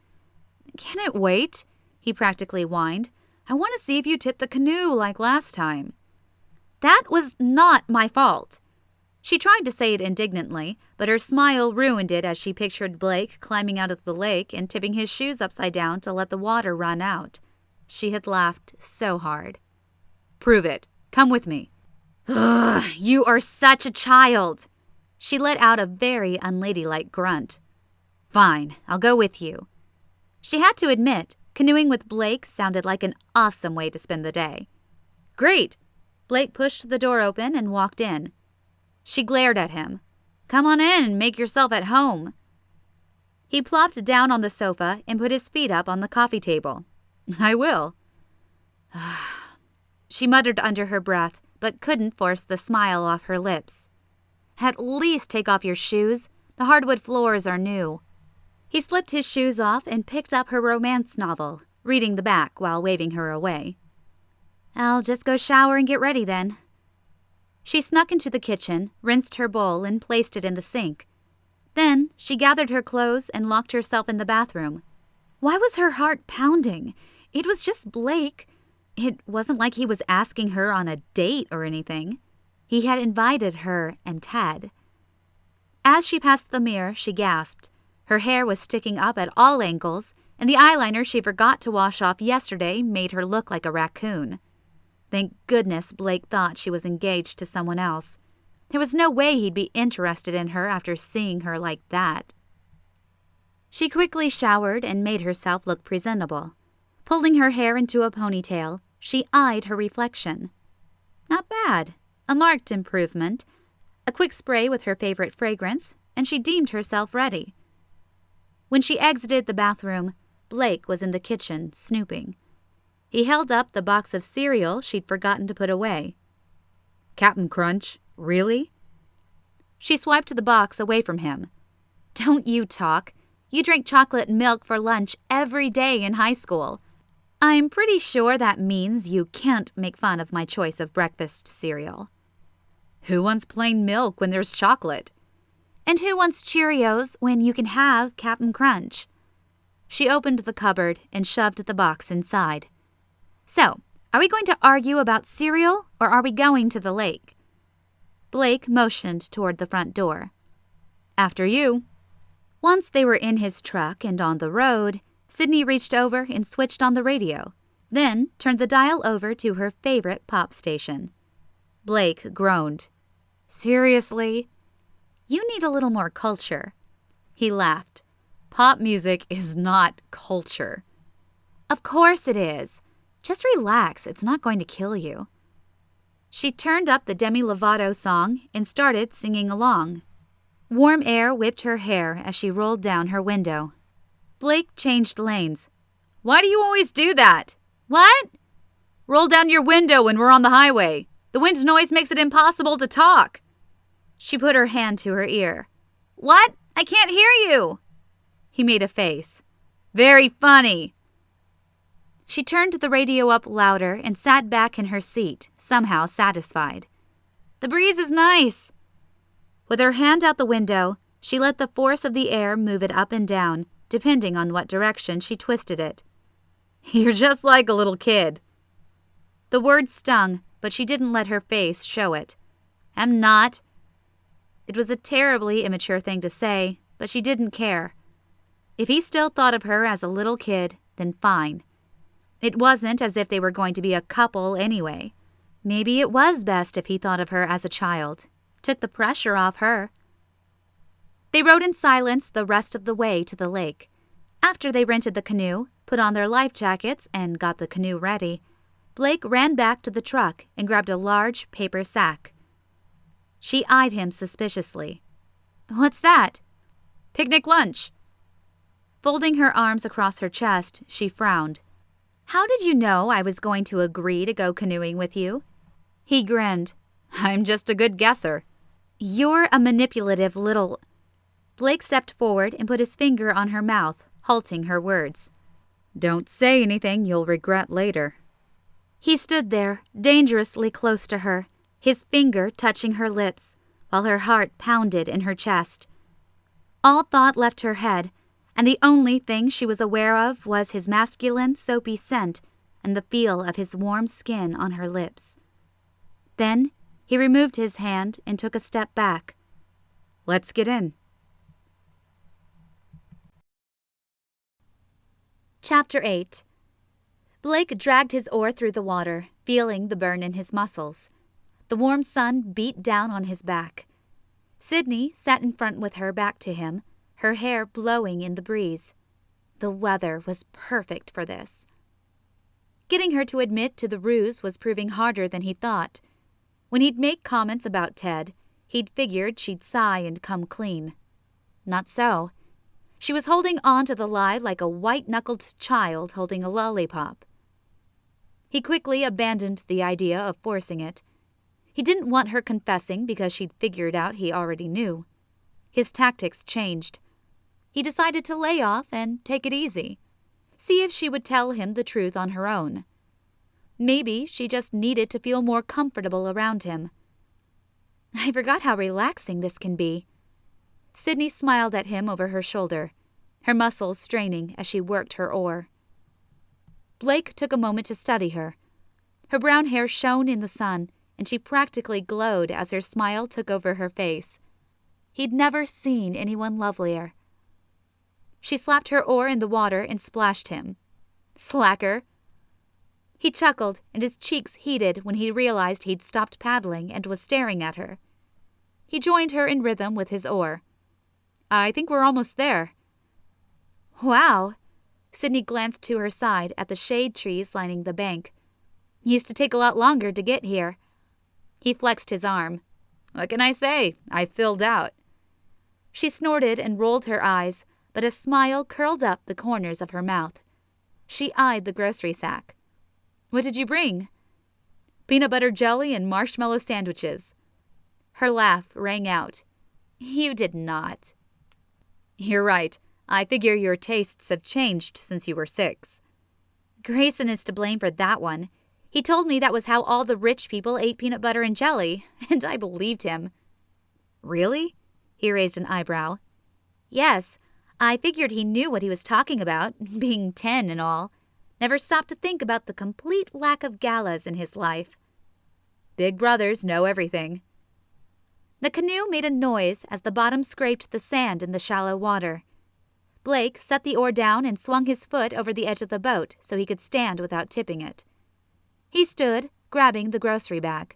"Can it wait?" he practically whined. "I want to see if you tipped the canoe like last time." "That was not my fault." She tried to say it indignantly, but her smile ruined it as she pictured Blake climbing out of the lake and tipping his shoes upside down to let the water run out. She had laughed so hard. "Prove it. Come with me." "Ugh, you are such a child." She let out a very unladylike grunt. "Fine, I'll go with you." She had to admit, canoeing with Blake sounded like an awesome way to spend the day. "Great." Blake pushed the door open and walked in. She glared at him. "Come on in and make yourself at home." He plopped down on the sofa and put his feet up on the coffee table. "I will." She muttered under her breath, but couldn't force the smile off her lips. "At least take off your shoes. The hardwood floors are new." He slipped his shoes off and picked up her romance novel, reading the back while waving her away. "I'll just go shower and get ready then." She snuck into the kitchen, rinsed her bowl, and placed it in the sink. Then she gathered her clothes and locked herself in the bathroom. Why was her heart pounding? It was just Blake. It wasn't like he was asking her on a date or anything. He had invited her and Ted. As she passed the mirror, she gasped. Her hair was sticking up at all angles, and the eyeliner she forgot to wash off yesterday made her look like a raccoon. Thank goodness Blake thought she was engaged to someone else. There was no way he'd be interested in her after seeing her like that. She quickly showered and made herself look presentable. Pulling her hair into a ponytail, she eyed her reflection. Not bad. A marked improvement. A quick spray with her favorite fragrance, and she deemed herself ready. When she exited the bathroom, Blake was in the kitchen, snooping. He held up the box of cereal she'd forgotten to put away. Cap'n Crunch, really? She swiped the box away from him. Don't you talk. You drank chocolate milk for lunch every day in high school. I'm pretty sure that means you can't make fun of my choice of breakfast cereal. Who wants plain milk when there's chocolate? And who wants Cheerios when you can have Cap'n Crunch? She opened the cupboard and shoved the box inside. So, are we going to argue about cereal, or are we going to the lake? Blake motioned toward the front door. After you. Once they were in his truck and on the road, Sidney reached over and switched on the radio, then turned the dial over to her favorite pop station. Blake groaned. Seriously? You need a little more culture. He laughed. Pop music is not culture. Of course it is. Just relax, it's not going to kill you. She turned up the Demi Lovato song and started singing along. Warm air whipped her hair as she rolled down her window. Blake changed lanes. Why do you always do that? What? Roll down your window when we're on the highway. The wind noise makes it impossible to talk. She put her hand to her ear. What? I can't hear you. He made a face. Very funny. She turned the radio up louder and sat back in her seat, somehow satisfied. The breeze is nice. With her hand out the window, she let the force of the air move it up and down, depending on what direction she twisted it. You're just like a little kid. The word stung, but she didn't let her face show it. I'm not. It was a terribly immature thing to say, but she didn't care. If he still thought of her as a little kid, then fine. It wasn't as if they were going to be a couple anyway. Maybe it was best if he thought of her as a child. Took the pressure off her. They rode in silence the rest of the way to the lake. After they rented the canoe, put on their life jackets, and got the canoe ready, Blake ran back to the truck and grabbed a large paper sack. She eyed him suspiciously. What's that? Picnic lunch. Folding her arms across her chest, she frowned. How did you know I was going to agree to go canoeing with you? He grinned. I'm just a good guesser. You're a manipulative little... Blake stepped forward and put his finger on her mouth, halting her words. Don't say anything you'll regret later. He stood there, dangerously close to her, his finger touching her lips, while her heart pounded in her chest. All thought left her head, and the only thing she was aware of was his masculine, soapy scent and the feel of his warm skin on her lips. Then he removed his hand and took a step back. Let's get in. Chapter 8. Blake dragged his oar through the water, feeling the burn in his muscles. The warm sun beat down on his back. Sidney sat in front with her back to him, her hair blowing in the breeze. The weather was perfect for this. Getting her to admit to the ruse was proving harder than he thought. When he'd make comments about Ted, he'd figured she'd sigh and come clean. Not so. She was holding on to the lie like a white-knuckled child holding a lollipop. He quickly abandoned the idea of forcing it. He didn't want her confessing because she'd figured out he already knew. His tactics changed. He decided to lay off and take it easy. See if she would tell him the truth on her own. Maybe she just needed to feel more comfortable around him. I forgot how relaxing this can be. Sidney smiled at him over her shoulder, her muscles straining as she worked her oar. Blake took a moment to study her. Her brown hair shone in the sun, and she practically glowed as her smile took over her face. He'd never seen anyone lovelier. She slapped her oar in the water and splashed him. Slacker! He chuckled, and his cheeks heated when he realized he'd stopped paddling and was staring at her. He joined her in rhythm with his oar. I think we're almost there. Wow! Sidney glanced to her side at the shade trees lining the bank. Used to take a lot longer to get here. He flexed his arm. What can I say? I filled out. She snorted and rolled her eyes, but a smile curled up the corners of her mouth. She eyed the grocery sack. What did you bring? Peanut butter jelly and marshmallow sandwiches. Her laugh rang out. You did not. You're right. I figure your tastes have changed since you were 6. Grayson is to blame for that one. He told me that was how all the rich people ate peanut butter and jelly, and I believed him. Really? He raised an eyebrow. Yes, I figured he knew what he was talking about, being 10 and all. Never stopped to think about the complete lack of galas in his life. Big brothers know everything. The canoe made a noise as the bottom scraped the sand in the shallow water. Blake set the oar down and swung his foot over the edge of the boat so he could stand without tipping it. He stood, grabbing the grocery bag.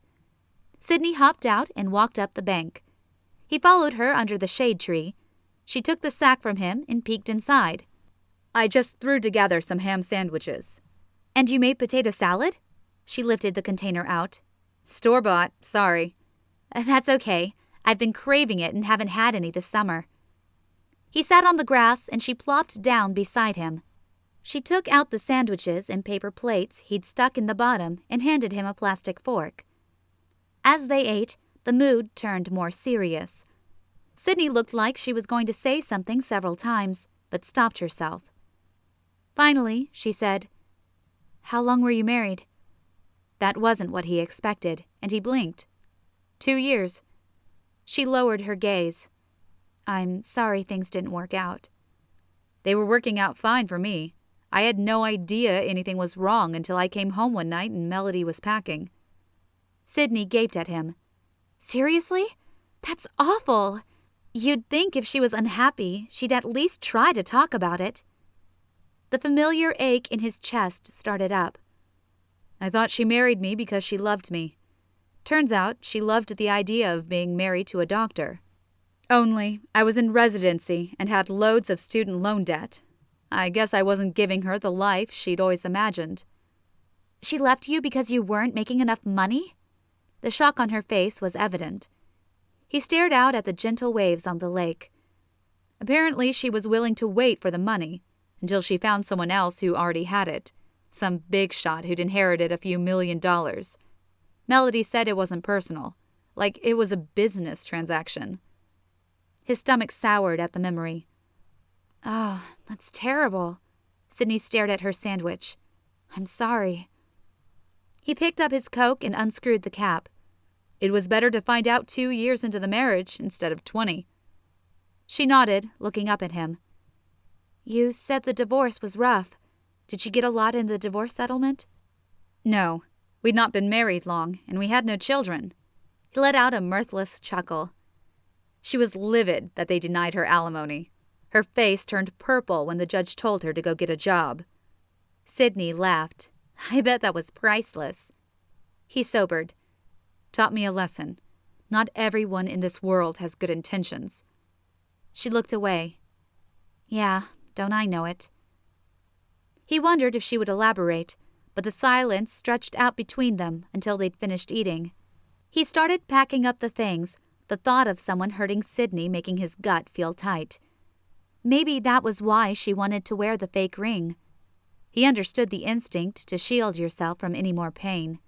Sidney hopped out and walked up the bank. He followed her under the shade tree. She took the sack from him and peeked inside. I just threw together some ham sandwiches. And you made potato salad? She lifted the container out. Store-bought, sorry. That's okay. I've been craving it and haven't had any this summer. He sat on the grass and she plopped down beside him. She took out the sandwiches and paper plates he'd stuck in the bottom and handed him a plastic fork. As they ate, the mood turned more serious. Sidney looked like she was going to say something several times, but stopped herself. Finally, she said, How long were you married? That wasn't what he expected, and he blinked. 2 years. She lowered her gaze. I'm sorry things didn't work out. They were working out fine for me. I had no idea anything was wrong until I came home one night and Melody was packing. Sidney gaped at him. Seriously? That's awful. You'd think if she was unhappy, she'd at least try to talk about it. The familiar ache in his chest started up. I thought she married me because she loved me. Turns out she loved the idea of being married to a doctor. Only, I was in residency and had loads of student loan debt. I guess I wasn't giving her the life she'd always imagined. She left you because you weren't making enough money? The shock on her face was evident. He stared out at the gentle waves on the lake. Apparently she was willing to wait for the money, until she found someone else who already had it, some big shot who'd inherited a few $1 million. Melody said it wasn't personal, like it was a business transaction. His stomach soured at the memory. Oh, that's terrible. Sidney stared at her sandwich. I'm sorry. He picked up his Coke and unscrewed the cap. It was better to find out 2 years into the marriage instead of 20. She nodded, looking up at him. You said the divorce was rough. Did she get a lot in the divorce settlement? No. We'd not been married long, and we had no children. He let out a mirthless chuckle. She was livid that they denied her alimony. Her face turned purple when the judge told her to go get a job. Sidney laughed. I bet that was priceless. He sobered. Taught me a lesson. Not everyone in this world has good intentions. She looked away. Yeah, don't I know it? He wondered if she would elaborate, but the silence stretched out between them until they'd finished eating. He started packing up the things, the thought of someone hurting Sidney making his gut feel tight. Maybe that was why she wanted to wear the fake ring. He understood the instinct to shield yourself from any more pain.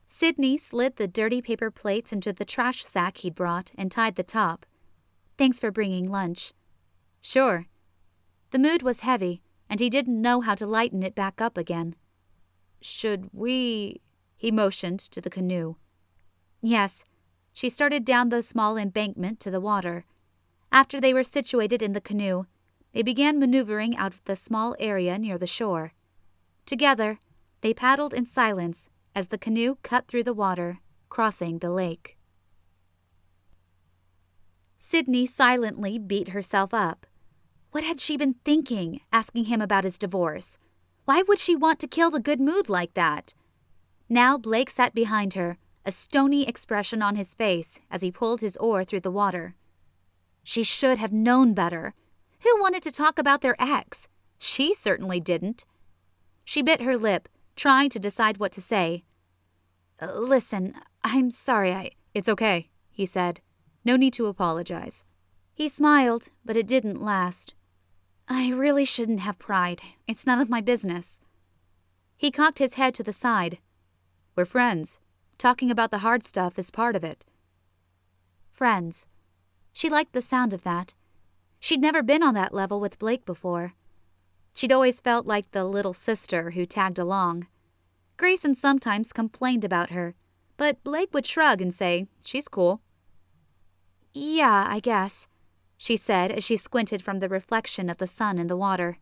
Sidney slid the dirty paper plates into the trash sack he'd brought and tied the top. Thanks for bringing lunch. Sure. The mood was heavy, and he didn't know how to lighten it back up again. Should we... He motioned to the canoe. Yes. She started down the small embankment to the water. After they were situated in the canoe, they began maneuvering out of the small area near the shore. Together, they paddled in silence as the canoe cut through the water, crossing the lake. Sidney silently beat herself up. What had she been thinking, asking him about his divorce? Why would she want to kill the good mood like that? Now Blake sat behind her, a stony expression on his face as he pulled his oar through the water. She should have known better. Who wanted to talk about their ex? She certainly didn't. She bit her lip, trying to decide what to say. Listen, I'm sorry, It's okay, he said. No need to apologize. He smiled, but it didn't last. I really shouldn't have pried. It's none of my business. He cocked his head to the side. We're friends. Talking about the hard stuff is part of it. Friends. She liked the sound of that. She'd never been on that level with Blake before. She'd always felt like the little sister who tagged along. Grayson sometimes complained about her, but Blake would shrug and say, she's cool. Yeah, I guess, she said as she squinted from the reflection of the sun in the water.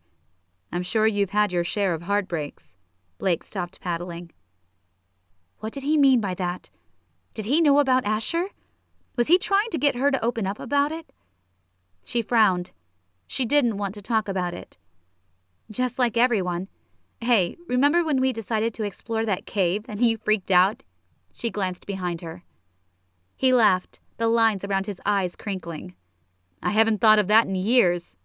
I'm sure you've had your share of heartbreaks. Blake stopped paddling. What did he mean by that? Did he know about Asher? Was he trying to get her to open up about it? She frowned. She didn't want to talk about it. Just like everyone. Hey, remember when we decided to explore that cave and you freaked out? She glanced behind her. He laughed, the lines around his eyes crinkling. I haven't thought of that in years.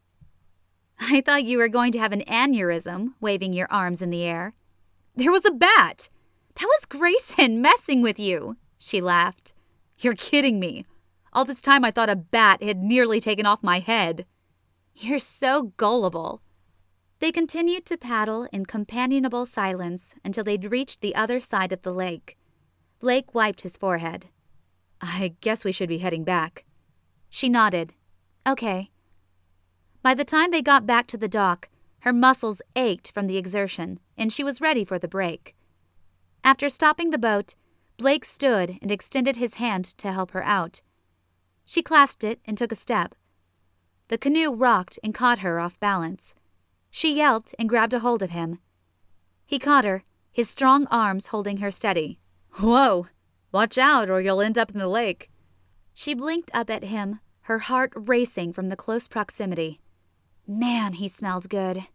I thought you were going to have an aneurysm, waving your arms in the air. There was a bat. That was Grayson messing with you, she laughed. You're kidding me. All this time I thought a bat had nearly taken off my head. You're so gullible. They continued to paddle in companionable silence until they'd reached the other side of the lake. Blake wiped his forehead. I guess we should be heading back. She nodded. Okay. By the time they got back to the dock, her muscles ached from the exertion, and she was ready for the break. After stopping the boat, Blake stood and extended his hand to help her out. She clasped it and took a step. The canoe rocked and caught her off balance. She yelped and grabbed a hold of him. He caught her, his strong arms holding her steady. Whoa! Watch out or you'll end up in the lake. She blinked up at him, her heart racing from the close proximity. Man, he smelled good.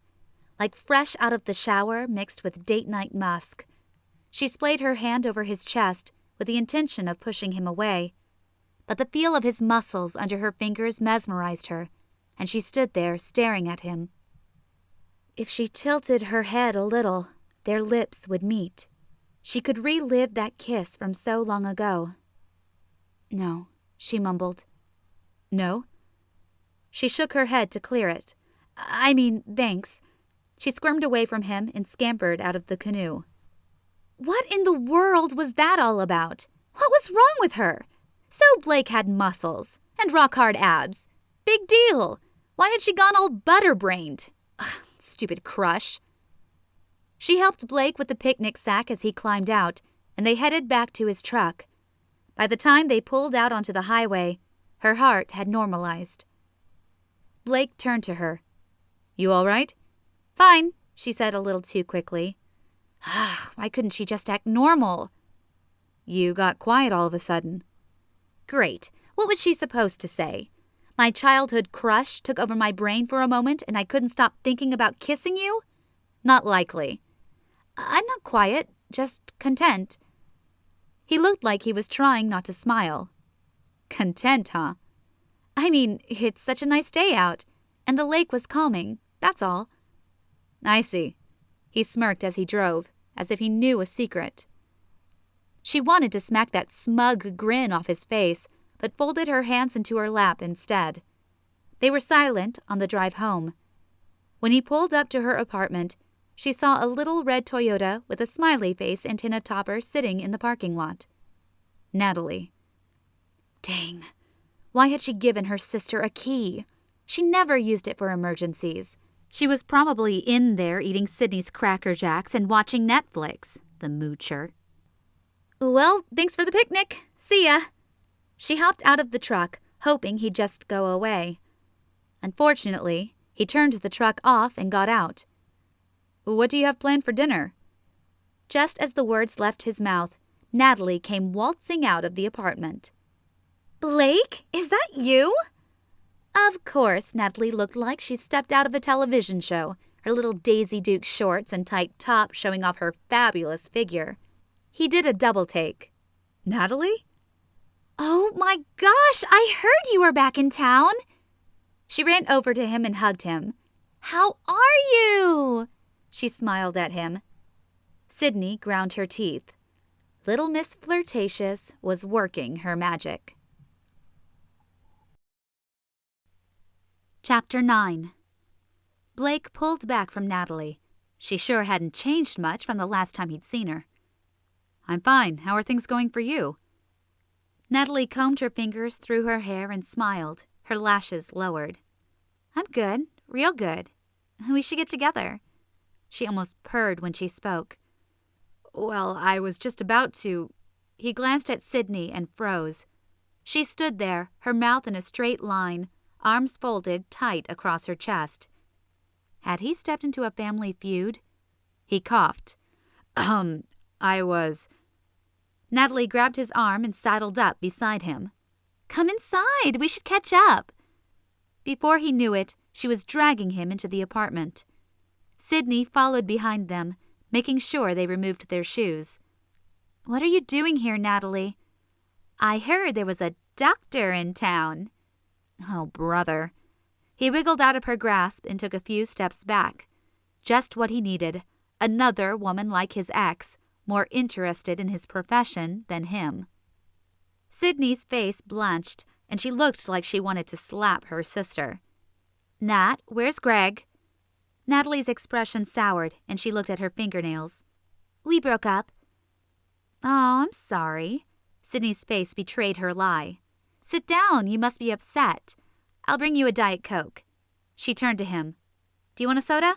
Like fresh out of the shower mixed with date-night musk. She splayed her hand over his chest with the intention of pushing him away. But the feel of his muscles under her fingers mesmerized her, and she stood there staring at him. If she tilted her head a little, their lips would meet. She could relive that kiss from so long ago. No, she mumbled. No? She shook her head to clear it. I mean, thanks. She squirmed away from him and scampered out of the canoe. What in the world was that all about? What was wrong with her? So Blake had muscles and rock-hard abs. Big deal. Why had she gone all butter-brained? Ugh, stupid crush. She helped Blake with the picnic sack as he climbed out, and they headed back to his truck. By the time they pulled out onto the highway, her heart had normalized. Blake turned to her. You all right? Fine, she said a little too quickly. Why couldn't she just act normal? You got quiet all of a sudden. Great. What was she supposed to say? My childhood crush took over my brain for a moment and I couldn't stop thinking about kissing you? Not likely. I'm not quiet, just content. He looked like he was trying not to smile. Content, huh? I mean, it's such a nice day out, and the lake was calming, that's all. I see. He smirked as he drove, as if he knew a secret. She wanted to smack that smug grin off his face, but folded her hands into her lap instead. They were silent on the drive home. When he pulled up to her apartment, she saw a little red Toyota with a smiley face antenna topper sitting in the parking lot. Natalie. Dang. Why had she given her sister a key? She never used it for emergencies. She was probably in there eating Sidney's Cracker Jacks and watching Netflix, the moocher. Well, thanks for the picnic. See ya. She hopped out of the truck, hoping he'd just go away. Unfortunately, he turned the truck off and got out. What do you have planned for dinner? Just as the words left his mouth, Natalie came waltzing out of the apartment. Blake, is that you? Of course, Natalie looked like she stepped out of a television show, her little Daisy Duke shorts and tight top showing off her fabulous figure. He did a double take. Natalie? Oh my gosh, I heard you were back in town. She ran over to him and hugged him. How are you? She smiled at him. Sidney ground her teeth. Little Miss Flirtatious was working her magic. Chapter 9. Blake pulled back from Natalie. She sure hadn't changed much from the last time he'd seen her. I'm fine. How are things going for you? Natalie combed her fingers through her hair and smiled, her lashes lowered. I'm good, real good. We should get together. She almost purred when she spoke. Well, I was just about to. He glanced at Sidney and froze. She stood there, her mouth in a straight line, arms folded tight across her chest. Had he stepped into a family feud? He coughed. I was. Natalie grabbed his arm and sidled up beside him. Come inside, we should catch up. Before he knew it, she was dragging him into the apartment. Sidney followed behind them, making sure they removed their shoes. What are you doing here, Natalie? I heard there was a doctor in town. Oh, brother. He wiggled out of her grasp and took a few steps back. Just what he needed, another woman like his ex, more interested in his profession than him. Sidney's face blanched, and she looked like she wanted to slap her sister. Nat, where's Greg? Natalie's expression soured, and she looked at her fingernails. We broke up. Oh, I'm sorry. Sidney's face betrayed her lie. Sit down, you must be upset. I'll bring you a Diet Coke. She turned to him. Do you want a soda?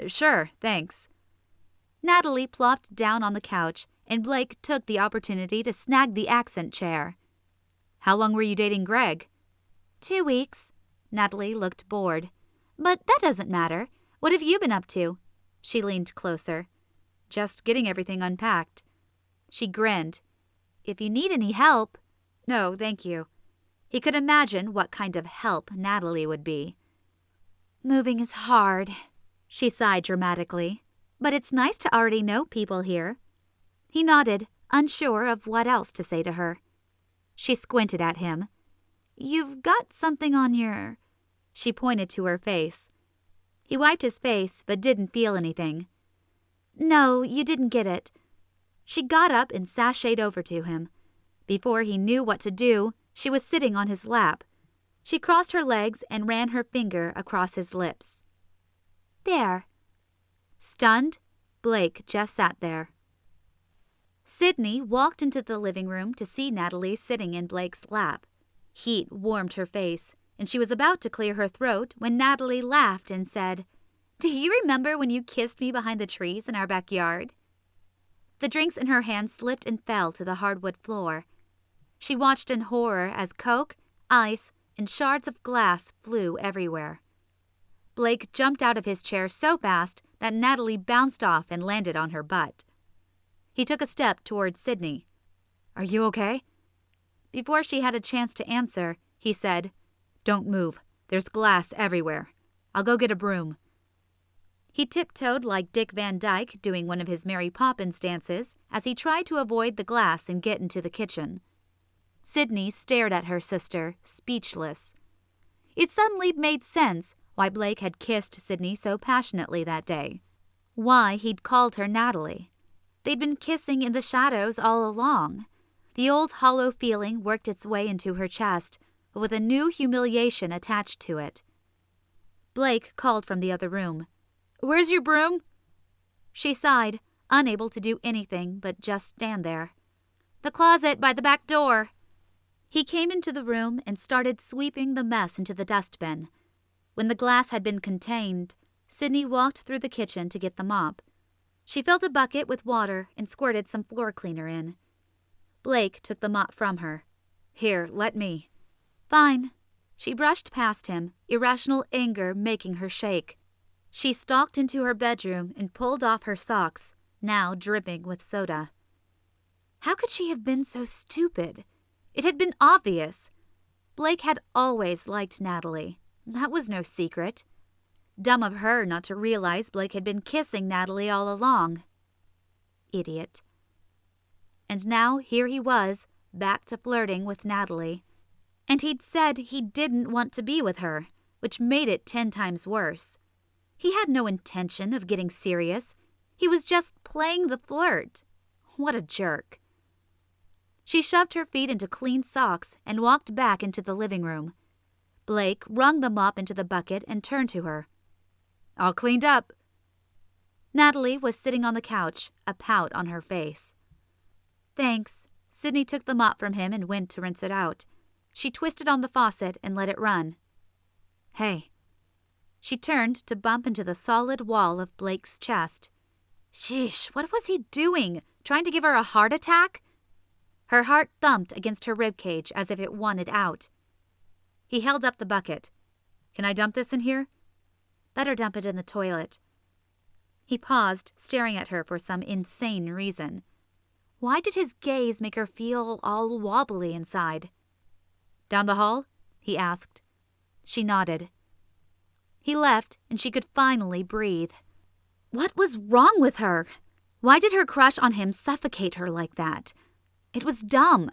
Sure, thanks. Natalie plopped down on the couch, and Blake took the opportunity to snag the accent chair. How long were you dating Greg? 2 weeks. Natalie looked bored. But that doesn't matter. What have you been up to? She leaned closer. Just getting everything unpacked. She grinned. If you need any help. No, thank you. He could imagine what kind of help Natalie would be. Moving is hard, she sighed dramatically. But it's nice to already know people here. He nodded, unsure of what else to say to her. She squinted at him. You've got something on your... She pointed to her face. He wiped his face, but didn't feel anything. No, you didn't get it. She got up and sashayed over to him. Before he knew what to do, she was sitting on his lap. She crossed her legs and ran her finger across his lips. There. Stunned, Blake just sat there. Sidney walked into the living room to see Natalie sitting in Blake's lap. Heat warmed her face, and she was about to clear her throat when Natalie laughed and said, Do you remember when you kissed me behind the trees in our backyard? The drinks in her hand slipped and fell to the hardwood floor. She watched in horror as Coke, ice, and shards of glass flew everywhere. Blake jumped out of his chair so fast that Natalie bounced off and landed on her butt. He took a step towards Sidney. Are you okay? Before she had a chance to answer, he said, Don't move. There's glass everywhere. I'll go get a broom. He tiptoed like Dick Van Dyke doing one of his Mary Poppins dances as he tried to avoid the glass and get into the kitchen. Sidney stared at her sister, speechless. It suddenly made sense why Blake had kissed Sidney so passionately that day. Why he'd called her Natalie. They'd been kissing in the shadows all along. The old hollow feeling worked its way into her chest, but with a new humiliation attached to it. Blake called from the other room. Where's your broom? She sighed, unable to do anything but just stand there. The closet by the back door. He came into the room and started sweeping the mess into the dustbin. When the glass had been contained, Sidney walked through the kitchen to get the mop. She filled a bucket with water and squirted some floor cleaner in. Blake took the mop from her. Here, let me. Fine. She brushed past him, irrational anger making her shake. She stalked into her bedroom and pulled off her socks, now dripping with soda. How could she have been so stupid? It had been obvious. Blake had always liked Natalie. That was no secret. Dumb of her not to realize Blake had been kissing Natalie all along. Idiot. And now here he was, back to flirting with Natalie. And he'd said he didn't want to be with her, which made it 10 times worse. He had no intention of getting serious. He was just playing the flirt. What a jerk. She shoved her feet into clean socks and walked back into the living room. Blake wrung the mop into the bucket and turned to her. All cleaned up. Natalie was sitting on the couch, a pout on her face. Thanks. Sidney took the mop from him and went to rinse it out. She twisted on the faucet and let it run. Hey. She turned to bump into the solid wall of Blake's chest. Sheesh, what was he doing? Trying to give her a heart attack? Her heart thumped against her ribcage as if it wanted out. He held up the bucket. Can I dump this in here? Better dump it in the toilet. He paused, staring at her for some insane reason. Why did his gaze make her feel all wobbly inside? Down the hall? He asked. She nodded. He left, and she could finally breathe. What was wrong with her? Why did her crush on him suffocate her like that? It was dumb.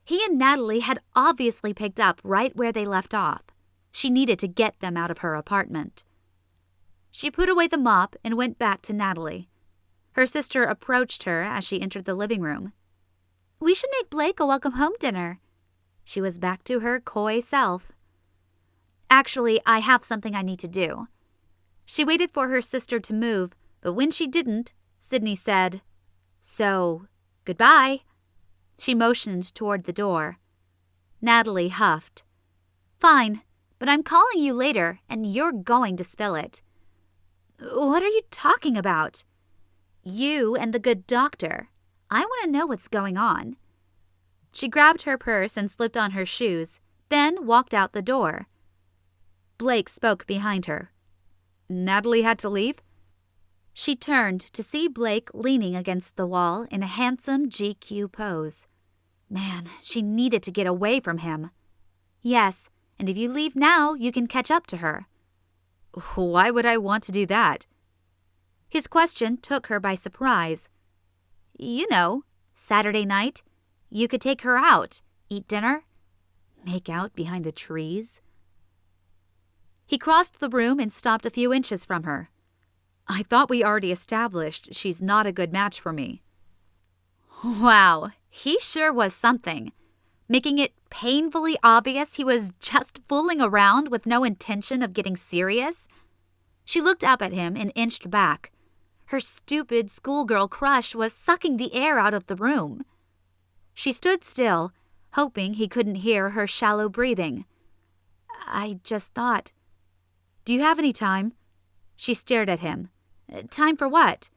He and Natalie had obviously picked up right where they left off. She needed to get them out of her apartment. She put away the mop and went back to Natalie. Her sister approached her as she entered the living room. We should make Blake a welcome home dinner. She was back to her coy self. Actually, I have something I need to do. She waited for her sister to move, but when she didn't, Sidney said, So, goodbye. She motioned toward the door. Natalie huffed. Fine, but I'm calling you later, and you're going to spill it. What are you talking about? You and the good doctor. I want to know what's going on. She grabbed her purse and slipped on her shoes, then walked out the door. Blake spoke behind her. Natalie had to leave? She turned to see Blake leaning against the wall in a handsome GQ pose. Man, she needed to get away from him. Yes, and if you leave now, you can catch up to her. Why would I want to do that? His question took her by surprise. You know, Saturday night. You could take her out, eat dinner, make out behind the trees. He crossed the room and stopped a few inches from her. I thought we already established she's not a good match for me. Wow, he sure was something. Making it painfully obvious he was just fooling around with no intention of getting serious. She looked up at him and inched back. Her stupid schoolgirl crush was sucking the air out of the room. She stood still, hoping he couldn't hear her shallow breathing. I just thought. Do you have any time? She stared at him. Time for what?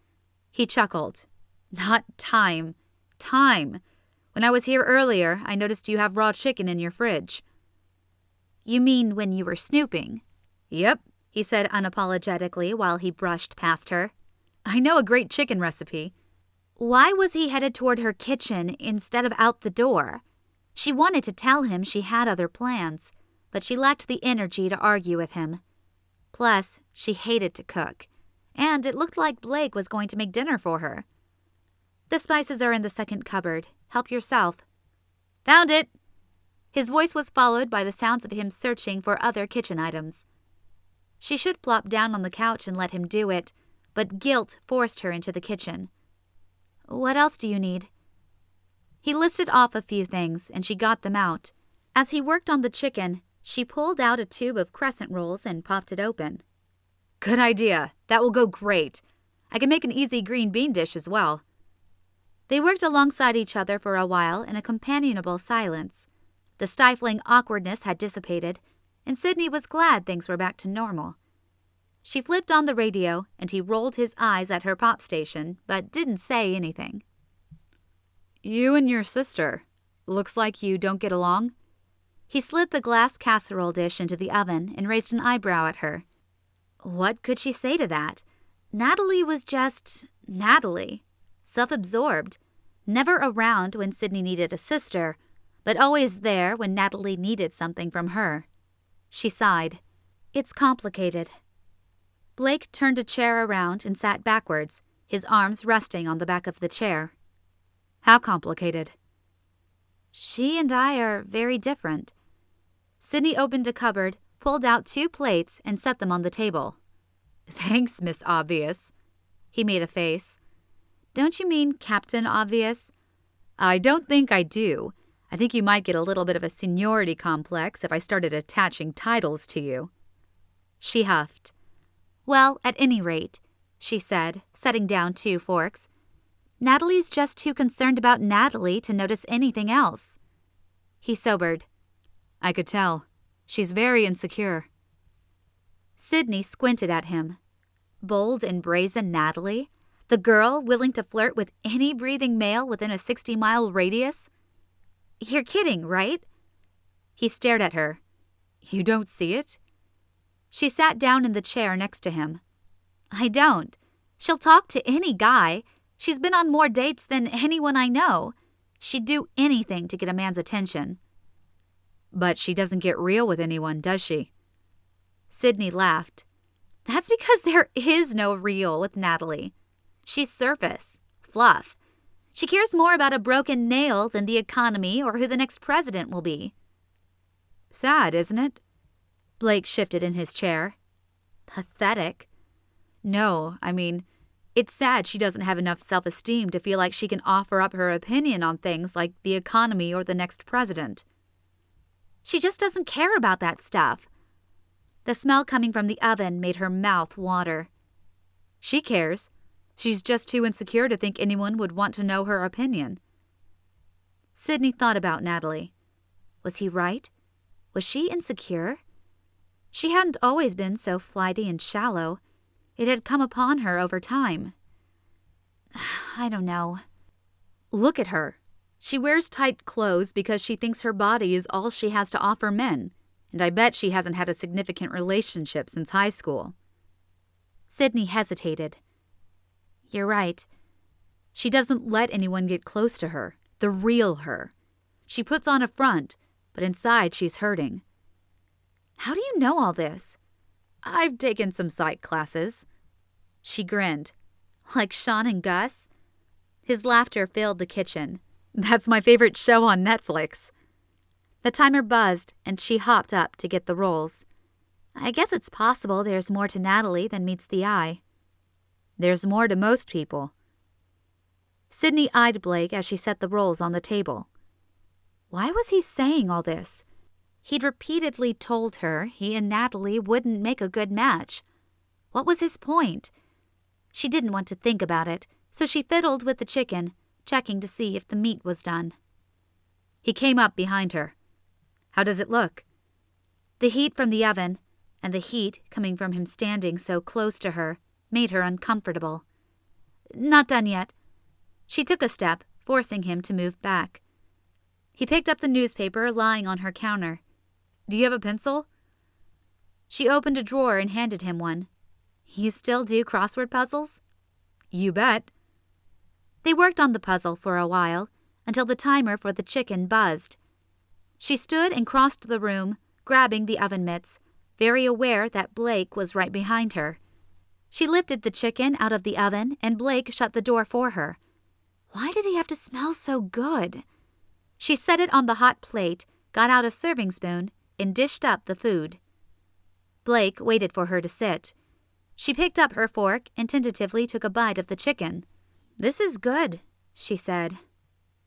He chuckled. Not time. Time. When I was here earlier, I noticed you have raw chicken in your fridge. You mean when you were snooping? Yep, he said unapologetically while he brushed past her. I know a great chicken recipe. Why was he headed toward her kitchen instead of out the door? She wanted to tell him she had other plans, but she lacked the energy to argue with him. Plus, she hated to cook, and it looked like Blake was going to make dinner for her. The spices are in the second cupboard. Help yourself. Found it! His voice was followed by the sounds of him searching for other kitchen items. She should plop down on the couch and let him do it, but guilt forced her into the kitchen. What else do you need? He listed off a few things, and she got them out. As he worked on the chicken, she pulled out a tube of crescent rolls and popped it open. Good idea. That will go great. I can make an easy green bean dish as well. They worked alongside each other for a while in a companionable silence. The stifling awkwardness had dissipated, and Sidney was glad things were back to normal. She flipped on the radio, and he rolled his eyes at her pop station, but didn't say anything. You and your sister. Looks like you don't get along? He slid the glass casserole dish into the oven and raised an eyebrow at her. What could she say to that? Natalie was just Natalie. Self-absorbed. Never around when Sidney needed a sister, but always there when Natalie needed something from her. She sighed. It's complicated. Blake turned a chair around and sat backwards, his arms resting on the back of the chair. How complicated? She and I are very different. Sidney opened a cupboard, pulled out 2 plates, and set them on the table. Thanks, Miss Obvious. He made a face. Don't you mean Captain Obvious? I don't think I do. I think you might get a little bit of a seniority complex if I started attaching titles to you. She huffed. Well, at any rate, she said, setting down 2 forks, Natalie's just too concerned about Natalie to notice anything else. He sobered. I could tell. She's very insecure. Sidney squinted at him. Bold and brazen Natalie? The girl willing to flirt with any breathing male within a 60-mile radius? You're kidding, right? He stared at her. You don't see it? She sat down in the chair next to him. I don't. She'll talk to any guy. She's been on more dates than anyone I know. She'd do anything to get a man's attention. But she doesn't get real with anyone, does she? Sidney laughed. That's because there is no real with Natalie. She's surface, fluff. She cares more about a broken nail than the economy or who the next president will be. Sad, isn't it? Blake shifted in his chair. Pathetic. No, I mean, it's sad she doesn't have enough self-esteem to feel like she can offer up her opinion on things like the economy or the next president. She just doesn't care about that stuff. The smell coming from the oven made her mouth water. She cares. She's just too insecure to think anyone would want to know her opinion. Sidney thought about Natalie. Was he right? Was she insecure? She hadn't always been so flighty and shallow. It had come upon her over time. I don't know. Look at her. She wears tight clothes because she thinks her body is all she has to offer men, and I bet she hasn't had a significant relationship since high school. Sidney hesitated. You're right. She doesn't let anyone get close to her, the real her. She puts on a front, but inside she's hurting. How do you know all this? I've taken some psych classes. She grinned. Like Sean and Gus? His laughter filled the kitchen. That's my favorite show on Netflix. The timer buzzed, and she hopped up to get the rolls. I guess it's possible there's more to Natalie than meets the eye. There's more to most people. Sidney eyed Blake as she set the rolls on the table. Why was he saying all this? He'd repeatedly told her he and Natalie wouldn't make a good match. What was his point? She didn't want to think about it, so she fiddled with the chicken, checking to see if the meat was done. He came up behind her. How does it look? The heat from the oven, and the heat coming from him standing so close to her, made her uncomfortable. Not done yet. She took a step, forcing him to move back. He picked up the newspaper lying on her counter. Do you have a pencil? She opened a drawer and handed him one. You still do crossword puzzles? You bet. They worked on the puzzle for a while, until the timer for the chicken buzzed. She stood and crossed the room, grabbing the oven mitts, very aware that Blake was right behind her. She lifted the chicken out of the oven, and Blake shut the door for her. Why did he have to smell so good? She set it on the hot plate, got out a serving spoon, and dished up the food. Blake waited for her to sit. She picked up her fork and tentatively took a bite of the chicken. This is good, she said.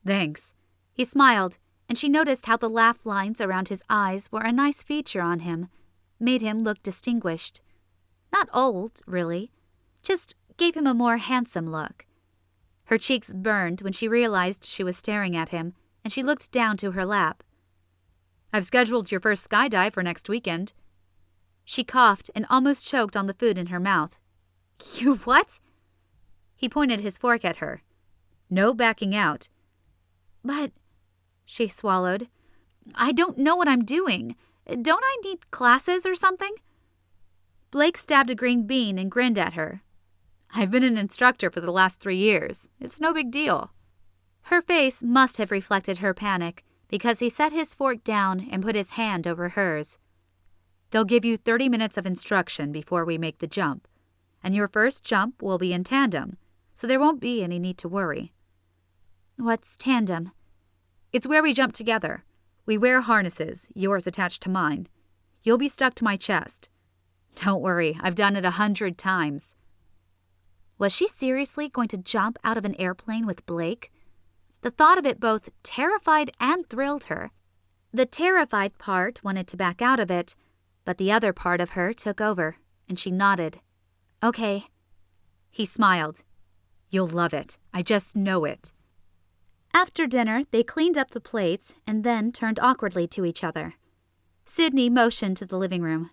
Thanks. He smiled, and she noticed how the laugh lines around his eyes were a nice feature on him, made him look distinguished. Not old, really, just gave him a more handsome look. Her cheeks burned when she realized she was staring at him, and she looked down to her lap. I've scheduled your first skydive for next weekend. She coughed and almost choked on the food in her mouth. You what? He pointed his fork at her. No backing out. But she swallowed. I don't know what I'm doing. Don't I need classes or something? Blake stabbed a green bean and grinned at her. I've been an instructor for the last 3 years. It's no big deal. Her face must have reflected her panic, because he set his fork down and put his hand over hers. They'll give you 30 minutes of instruction before we make the jump, and your first jump will be in tandem, so there won't be any need to worry. What's tandem? It's where we jump together. We wear harnesses, yours attached to mine. You'll be stuck to my chest. Don't worry, I've done it 100 times. Was she seriously going to jump out of an airplane with Blake? The thought of it both terrified and thrilled her. The terrified part wanted to back out of it, but the other part of her took over, and she nodded. Okay. He smiled. You'll love it. I just know it. After dinner, they cleaned up the plates and then turned awkwardly to each other. Sidney motioned to the living room.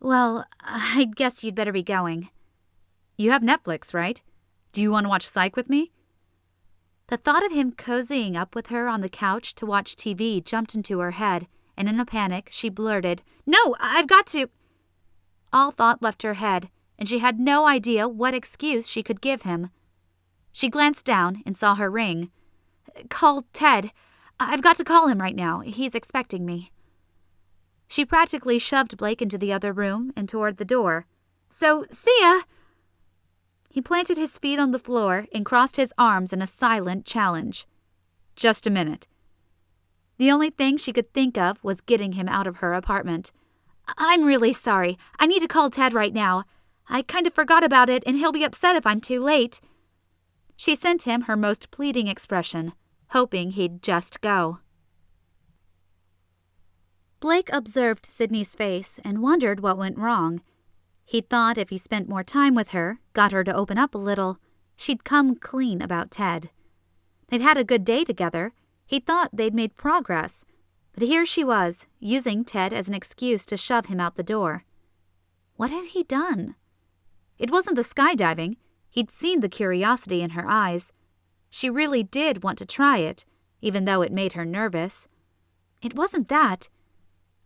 Well, I guess you'd better be going. You have Netflix, right? Do you want to watch Psych with me? The thought of him cozying up with her on the couch to watch TV jumped into her head, and in a panic, she blurted, No, I've got to. All thought left her head, and she had no idea what excuse she could give him. She glanced down and saw her ring. Call Ted. I've got to call him right now. He's expecting me. She practically shoved Blake into the other room and toward the door. So, see ya! He planted his feet on the floor and crossed his arms in a silent challenge. Just a minute. The only thing she could think of was getting him out of her apartment. I'm really sorry. I need to call Ted right now. I kind of forgot about it, and he'll be upset if I'm too late. She sent him her most pleading expression, hoping he'd just go. Blake observed Sidney's face and wondered what went wrong. He thought if he spent more time with her, got her to open up a little, she'd come clean about Ted. They'd had a good day together. He thought they'd made progress. But here she was, using Ted as an excuse to shove him out the door. What had he done? It wasn't the skydiving. He'd seen the curiosity in her eyes. She really did want to try it, even though it made her nervous. It wasn't that.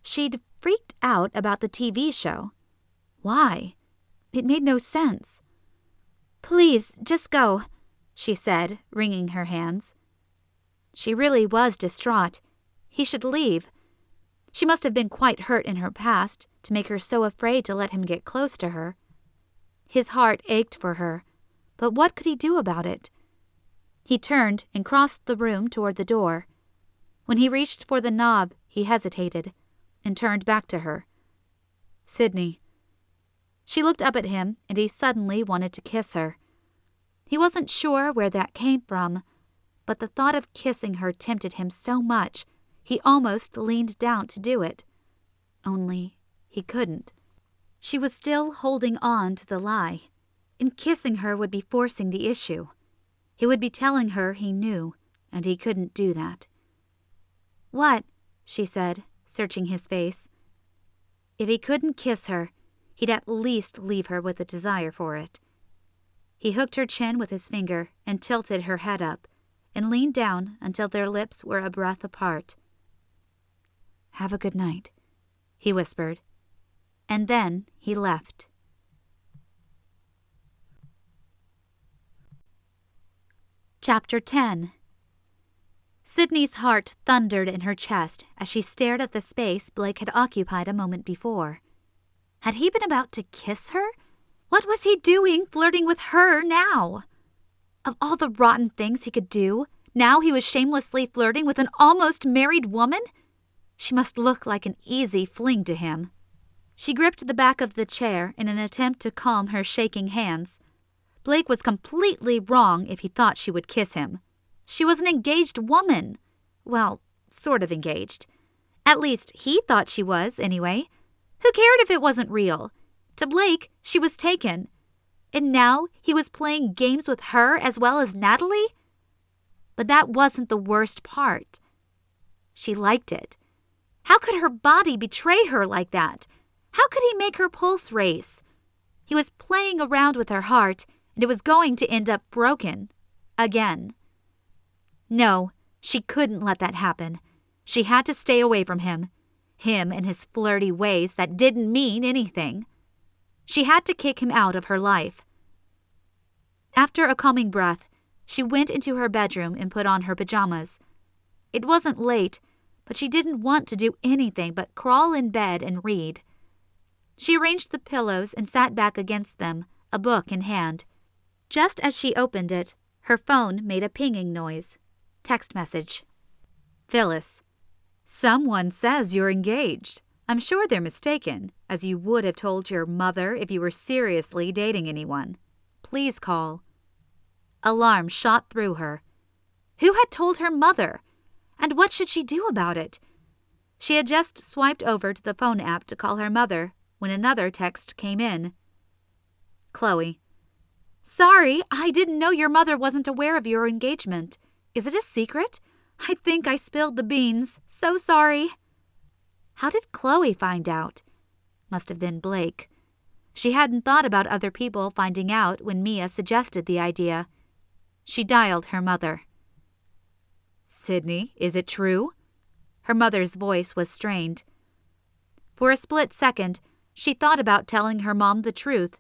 She'd freaked out about the TV show. Why? It made no sense. Please, just go, she said, wringing her hands. She really was distraught. He should leave. She must have been quite hurt in her past to make her so afraid to let him get close to her. His heart ached for her, but what could he do about it? He turned and crossed the room toward the door. When he reached for the knob, he hesitated and turned back to her. Sidney. She looked up at him, and he suddenly wanted to kiss her. He wasn't sure where that came from, but the thought of kissing her tempted him so much, he almost leaned down to do it. Only he couldn't. She was still holding on to the lie, and kissing her would be forcing the issue. He would be telling her he knew, and he couldn't do that. What? She said, searching his face. If he couldn't kiss her, he'd at least leave her with a desire for it. He hooked her chin with his finger and tilted her head up, and leaned down until their lips were a breath apart. Have a good night, he whispered, and then he left. Chapter 10. Sidney's heart thundered in her chest as she stared at the space Blake had occupied a moment before. Had he been about to kiss her? What was he doing flirting with her now? Of all the rotten things he could do, now he was shamelessly flirting with an almost married woman? She must look like an easy fling to him. She gripped the back of the chair in an attempt to calm her shaking hands. Blake was completely wrong if he thought she would kiss him. She was an engaged woman. Well, sort of engaged. At least he thought she was, anyway. Who cared if it wasn't real? To Blake, she was taken. And now he was playing games with her as well as Natalie? But that wasn't the worst part. She liked it. How could her body betray her like that? How could he make her pulse race? He was playing around with her heart, and it was going to end up broken. Again. No, She couldn't let that happen. She had to stay away from him and his flirty ways that didn't mean anything. She had to kick him out of her life. After a calming breath, she went into her bedroom and put on her pajamas. It wasn't late, but she didn't want to do anything but crawl in bed and read. She arranged the pillows and sat back against them, a book in hand. Just as she opened it, her phone made a pinging noise. Text message. Phyllis. Someone says you're engaged. I'm sure they're mistaken, as you would have told your mother if you were seriously dating anyone. Please call. Alarm shot through her. Who had told her mother? And what should she do about it? She had just swiped over to the phone app to call her mother when another text came in. Chloe. Sorry, I didn't know your mother wasn't aware of your engagement. Is it a secret? I think I spilled the beans. So sorry. How did Chloe find out? Must have been Blake. She hadn't thought about other people finding out when Mia suggested the idea. She dialed her mother. Sidney, is it true? Her mother's voice was strained. For a split second, she thought about telling her mom the truth,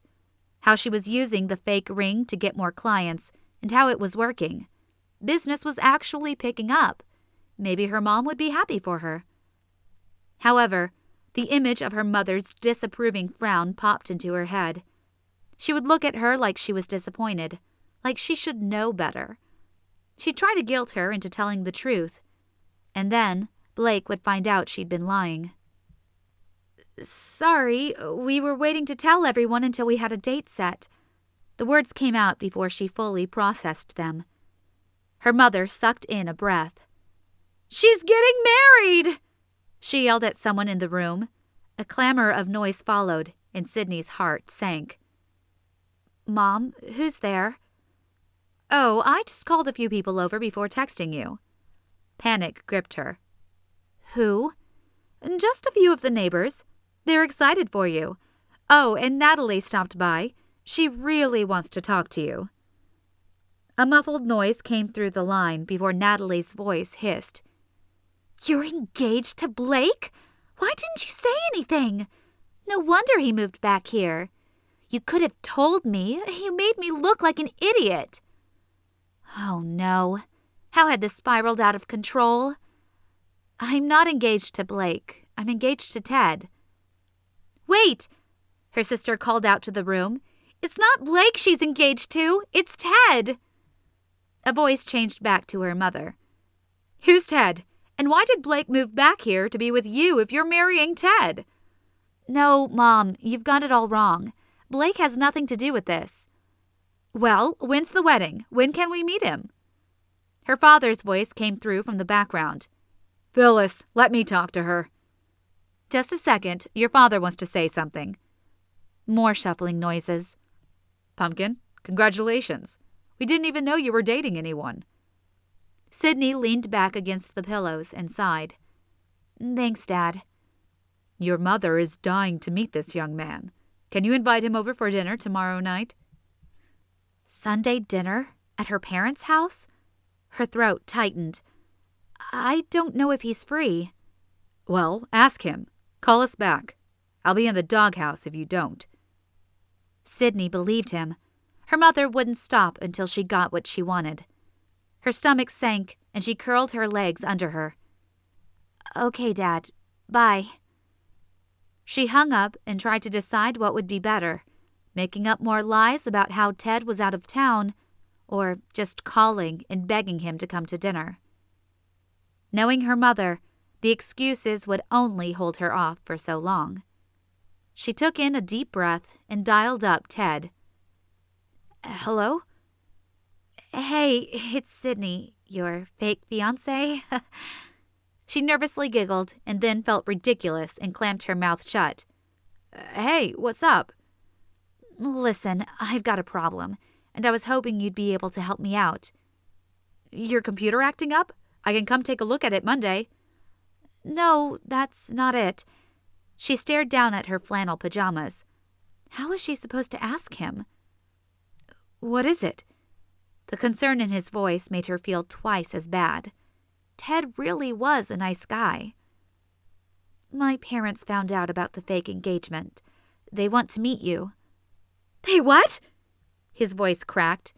how she was using the fake ring to get more clients, and how it was working. Business was actually picking up. Maybe her mom would be happy for her. However, the image of her mother's disapproving frown popped into her head. She would look at her like she was disappointed, like she should know better. She'd try to guilt her into telling the truth, and then Blake would find out she'd been lying. Sorry, we were waiting to tell everyone until we had a date set. The words came out before she fully processed them. Her mother sucked in a breath. She's getting married! She yelled at someone in the room. A clamor of noise followed, and Sidney's heart sank. Mom, who's there? Oh, I just called a few people over before texting you. Panic gripped her. Who? Just a few of the neighbors. They're excited for you. Oh, and Natalie stopped by. She really wants to talk to you. A muffled noise came through the line before Natalie's voice hissed. You're engaged to Blake? Why didn't you say anything? No wonder he moved back here. You could have told me. You made me look like an idiot. Oh, no. How had this spiraled out of control? I'm not engaged to Blake. I'm engaged to Ted. Wait! Her sister called out to the room. It's not Blake she's engaged to. It's Ted. A voice changed back to her mother. Who's Ted? And why did Blake move back here to be with you if you're marrying Ted? No, Mom, you've got it all wrong. Blake has nothing to do with this. Well, when's the wedding? When can we meet him? Her father's voice came through from the background. Phyllis, let me talk to her. Just a second, your father wants to say something. More shuffling noises. Pumpkin, congratulations. We didn't even know you were dating anyone. Sidney leaned back against the pillows and sighed. Thanks, Dad. Your mother is dying to meet this young man. Can you invite him over for dinner tomorrow night? Sunday dinner? At her parents' house? Her throat tightened. I don't know if he's free. Well, ask him. Call us back. I'll be in the doghouse if you don't. Sidney believed him. Her mother wouldn't stop until she got what she wanted. Her stomach sank, and she curled her legs under her. Okay, Dad. Bye. She hung up and tried to decide what would be better, making up more lies about how Ted was out of town, or just calling and begging him to come to dinner. Knowing her mother, the excuses would only hold her off for so long. She took in a deep breath and dialed up Ted. Hello? Hey, it's Sidney, your fake fiancé. She nervously giggled and then felt ridiculous and clamped her mouth shut. Hey, what's up? Listen, I've got a problem, and I was hoping you'd be able to help me out. Your computer acting up? I can come take a look at it Monday. No, that's not it. She stared down at her flannel pajamas. How was she supposed to ask him? What is it? The concern in his voice made her feel twice as bad. Ted really was a nice guy. My parents found out about the fake engagement. They want to meet you. They what? His voice cracked.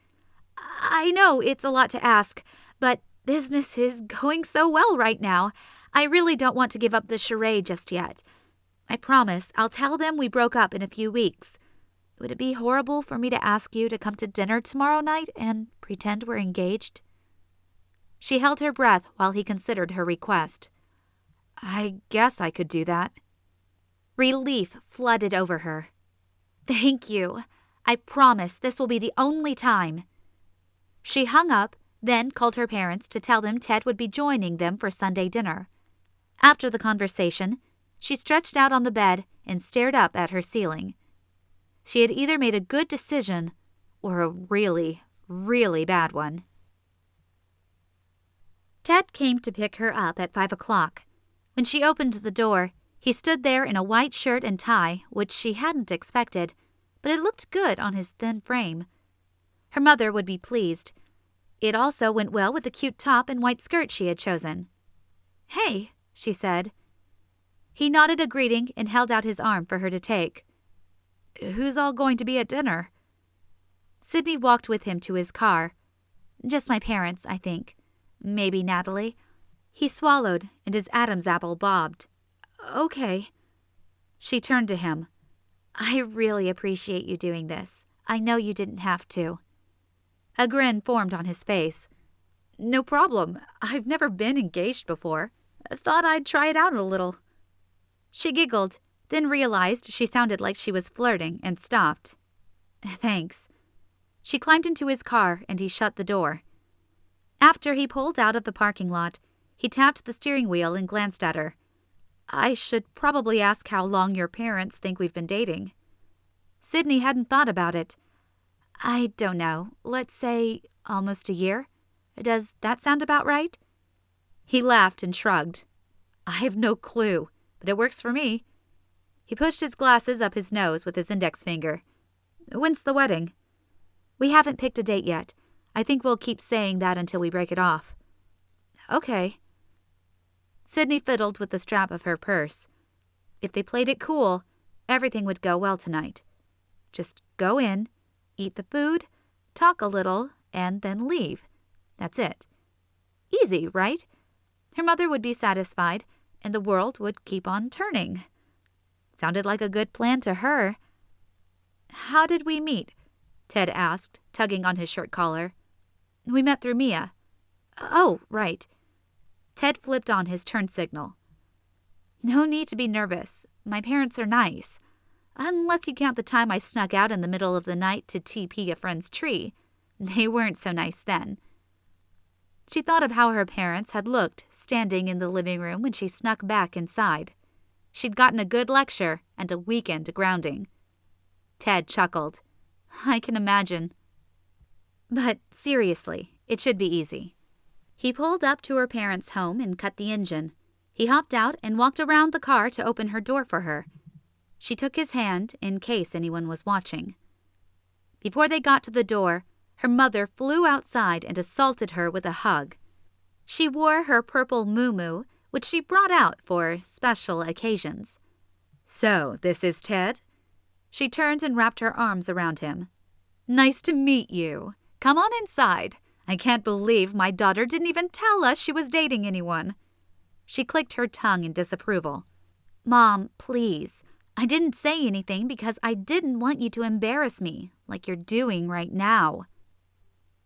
I know it's a lot to ask, but business is going so well right now. I really don't want to give up the charade just yet. I promise I'll tell them we broke up in a few weeks. Would it be horrible for me to ask you to come to dinner tomorrow night and pretend we're engaged? She held her breath while he considered her request. I guess I could do that. Relief flooded over her. Thank you. I promise this will be the only time. She hung up, then called her parents to tell them Ted would be joining them for Sunday dinner. After the conversation, she stretched out on the bed and stared up at her ceiling. She had either made a good decision or a really, really bad one. Ted came to pick her up at 5 o'clock. When she opened the door, he stood there in a white shirt and tie, which she hadn't expected, but it looked good on his thin frame. Her mother would be pleased. It also went well with the cute top and white skirt she had chosen. "Hey," she said. He nodded a greeting and held out his arm for her to take. "Who's all going to be at dinner?" Sidney walked with him to his car. "Just my parents, I think. Maybe Natalie." He swallowed, and his Adam's apple bobbed. "Okay." She turned to him. "I really appreciate you doing this. I know you didn't have to." A grin formed on his face. "No problem. I've never been engaged before. Thought I'd try it out a little." She giggled, then realized she sounded like she was flirting and stopped. "Thanks." She climbed into his car and he shut the door. After he pulled out of the parking lot, he tapped the steering wheel and glanced at her. "I should probably ask how long your parents think we've been dating." Sidney hadn't thought about it. "I don't know. Let's say almost a year. Does that sound about right?" He laughed and shrugged. "I've no clue, but it works for me." He pushed his glasses up his nose with his index finger. "When's the wedding?" "We haven't picked a date yet. I think we'll keep saying that until we break it off." "Okay." Sidney fiddled with the strap of her purse. If they played it cool, everything would go well tonight. Just go in, eat the food, talk a little, and then leave. That's it. Easy, right? Her mother would be satisfied, and the world would keep on turning. Sounded like a good plan to her. "How did we meet?" Ted asked, tugging on his shirt collar. "We met through Mia." "Oh, right." Ted flipped on his turn signal. "No need to be nervous. My parents are nice. Unless you count the time I snuck out in the middle of the night to TP a friend's tree. They weren't so nice then." She thought of how her parents had looked standing in the living room when she snuck back inside. She'd gotten a good lecture and a weekend grounding. Ted chuckled. "I can imagine. But seriously, it should be easy." He pulled up to her parents' home and cut the engine. He hopped out and walked around the car to open her door for her. She took his hand in case anyone was watching. Before they got to the door, her mother flew outside and assaulted her with a hug. She wore her purple muumuu, which she brought out for special occasions. "So, this is Ted?" She turned and wrapped her arms around him. "Nice to meet you. Come on inside. I can't believe my daughter didn't even tell us she was dating anyone." She clicked her tongue in disapproval. "Mom, please. I didn't say anything because I didn't want you to embarrass me, like you're doing right now."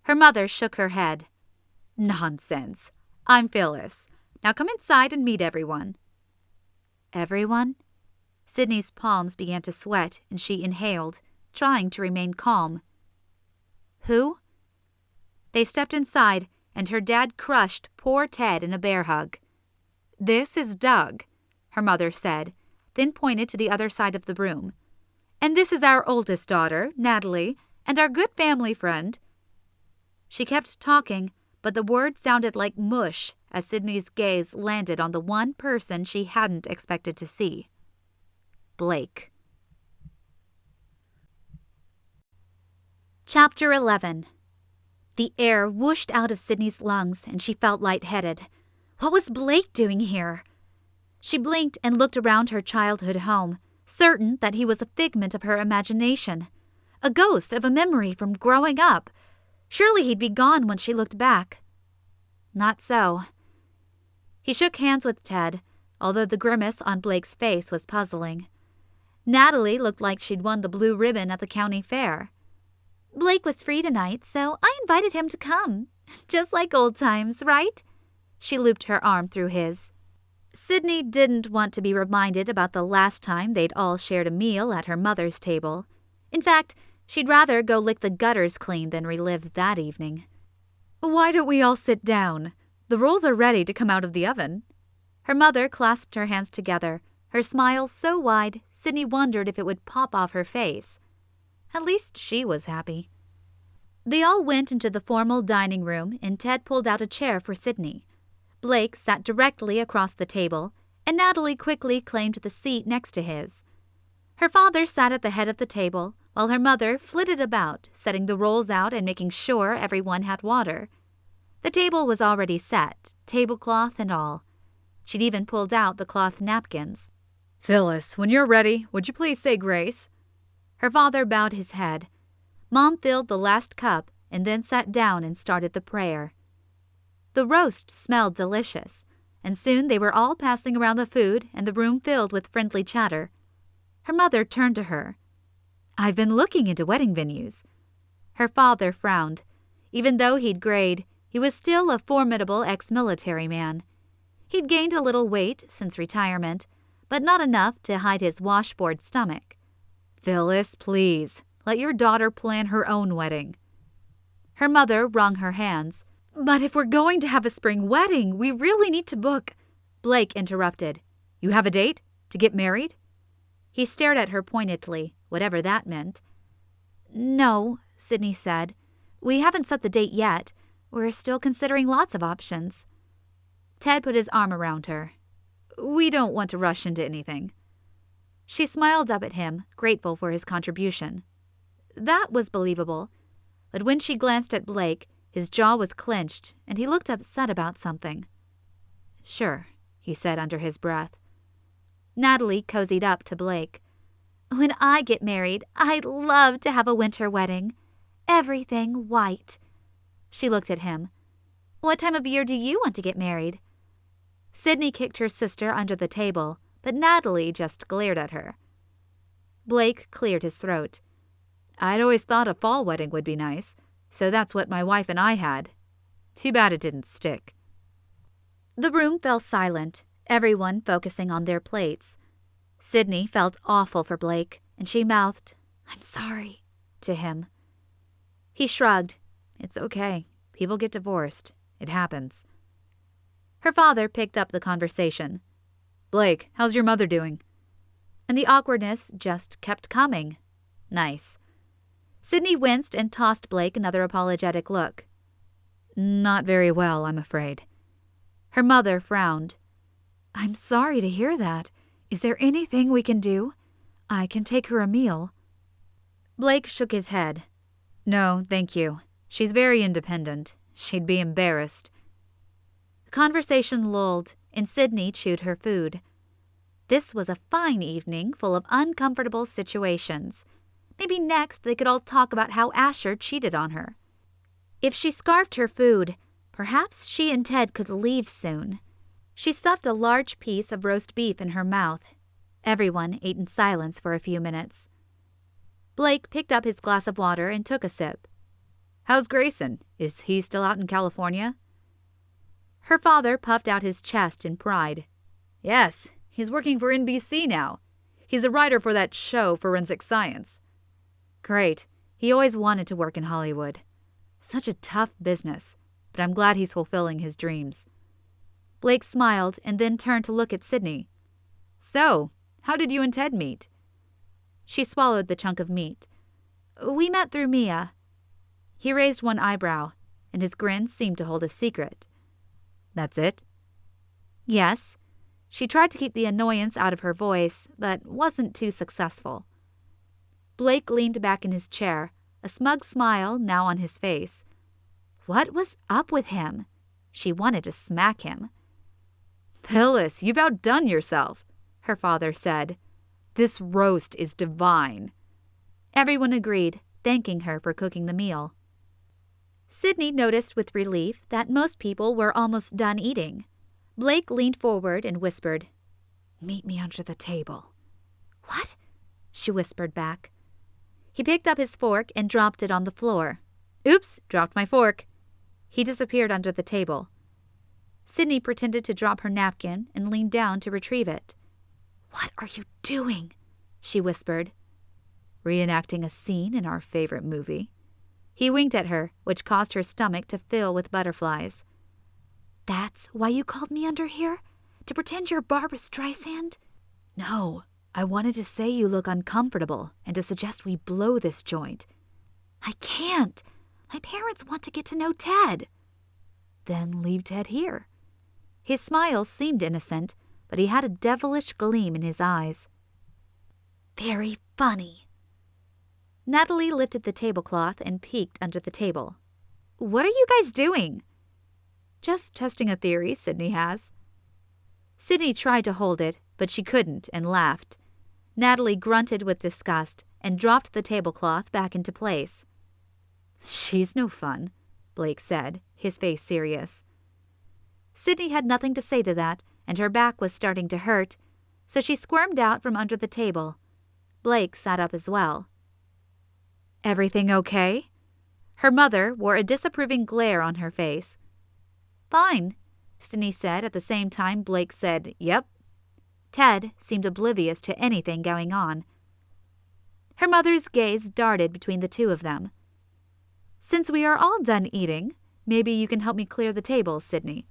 Her mother shook her head. "Nonsense. I'm Phyllis. Now come inside and meet everyone." "Everyone?" Sidney's palms began to sweat and she inhaled, trying to remain calm. "Who?" They stepped inside and her dad crushed poor Ted in a bear hug. "This is Doug," her mother said, then pointed to the other side of the room. "And this is our oldest daughter, Natalie, and our good family friend." She kept talking, but the words sounded like mush as Sidney's gaze landed on the one person she hadn't expected to see. Blake. Chapter 11. The air whooshed out of Sidney's lungs and she felt lightheaded. What was Blake doing here? She blinked and looked around her childhood home, certain that he was a figment of her imagination, a ghost of a memory from growing up. Surely he'd be gone when she looked back. Not so. He shook hands with Ted, although the grimace on Blake's face was puzzling. Natalie looked like she'd won the blue ribbon at the county fair. Blake was free tonight, so I invited him to come. Just like old times, right? She looped her arm through his. Sidney didn't want to be reminded about the last time they'd all shared a meal at her mother's table. In fact, she'd rather go lick the gutters clean than relive that evening. Why don't we all sit down? The rolls are ready to come out of the oven. Her mother clasped her hands together, her smile so wide Sidney wondered if it would pop off her face. At least she was happy. They all went into the formal dining room and Ted pulled out a chair for Sidney. Blake sat directly across the table, and Natalie quickly claimed the seat next to his. Her father sat at the head of the table, while her mother flitted about, setting the rolls out and making sure everyone had water. The table was already set, tablecloth and all. She'd even pulled out the cloth napkins. Phyllis, when you're ready, would you please say grace? Her father bowed his head. Mom filled the last cup and then sat down and started the prayer. The roast smelled delicious, and soon they were all passing around the food and the room filled with friendly chatter. Her mother turned to her. I've been looking into wedding venues. Her father frowned. Even though he'd grayed, he was still a formidable ex-military man. He'd gained a little weight since retirement, but not enough to hide his washboard stomach. Phyllis, please, let your daughter plan her own wedding. Her mother wrung her hands. But if we're going to have a spring wedding, we really need to book. Blake interrupted. You have a date? To get married? He stared at her pointedly, whatever that meant. No, Sidney said. We haven't set the date yet. We're still considering lots of options. Ted put his arm around her. We don't want to rush into anything. She smiled up at him, grateful for his contribution. That was believable. But when she glanced at Blake, his jaw was clenched, and he looked upset about something. Sure, he said under his breath. Natalie cozied up to Blake. When I get married, I'd love to have a winter wedding. Everything white. She looked at him. What time of year do you want to get married? Sidney kicked her sister under the table, but Natalie just glared at her. Blake cleared his throat. I'd always thought a fall wedding would be nice, so that's what my wife and I had. Too bad it didn't stick. The room fell silent, everyone focusing on their plates. Sidney felt awful for Blake, and she mouthed, "I'm sorry," to him. He shrugged. It's okay. People get divorced. It happens. Her father picked up the conversation. Blake, how's your mother doing? And the awkwardness just kept coming. Nice. Sidney winced and tossed Blake another apologetic look. Not very well, I'm afraid. Her mother frowned. I'm sorry to hear that. Is there anything we can do? I can take her a meal. Blake shook his head. No, thank you. She's very independent. She'd be embarrassed. The conversation lulled, and Sidney chewed her food. This was a fine evening full of uncomfortable situations. Maybe next they could all talk about how Asher cheated on her. If she scarfed her food, perhaps she and Ted could leave soon. She stuffed a large piece of roast beef in her mouth. Everyone ate in silence for a few minutes. Blake picked up his glass of water and took a sip. How's Grayson? Is he still out in California? Her father puffed out his chest in pride. Yes, he's working for NBC now. He's a writer for that show, Forensic Science. Great. He always wanted to work in Hollywood. Such a tough business, but I'm glad he's fulfilling his dreams. Blake smiled and then turned to look at Sidney. So, how did you and Ted meet? She swallowed the chunk of meat. We met through Mia. He raised one eyebrow, and his grin seemed to hold a secret. That's it? Yes. She tried to keep the annoyance out of her voice, but wasn't too successful. Blake leaned back in his chair, a smug smile now on his face. What was up with him? She wanted to smack him. Phyllis, you've outdone yourself, her father said. This roast is divine. Everyone agreed, thanking her for cooking the meal. Sidney noticed with relief that most people were almost done eating. Blake leaned forward and whispered, "Meet me under the table." "What?" she whispered back. He picked up his fork and dropped it on the floor. "Oops, dropped my fork." He disappeared under the table. Sidney pretended to drop her napkin and leaned down to retrieve it. "What are you doing?" she whispered. "Reenacting a scene in our favorite movie." He winked at her, which caused her stomach to fill with butterflies. "That's why you called me under here? To pretend you're Barbra Streisand?" "No, I wanted to say you look uncomfortable and to suggest we blow this joint." "I can't. My parents want to get to know Ted." "Then leave Ted here." His smile seemed innocent, but he had a devilish gleam in his eyes. "Very funny." Natalie lifted the tablecloth and peeked under the table. "What are you guys doing?" "Just testing a theory Sidney has." Sidney tried to hold it, but she couldn't and laughed. Natalie grunted with disgust and dropped the tablecloth back into place. "She's no fun," Blake said, his face serious. Sidney had nothing to say to that, and her back was starting to hurt, so she squirmed out from under the table. Blake sat up as well. "Everything okay?" Her mother wore a disapproving glare on her face. "Fine," Sidney said at the same time Blake said, "Yep." Ted seemed oblivious to anything going on. Her mother's gaze darted between the two of them. "Since we are all done eating, maybe you can help me clear the table, Sidney."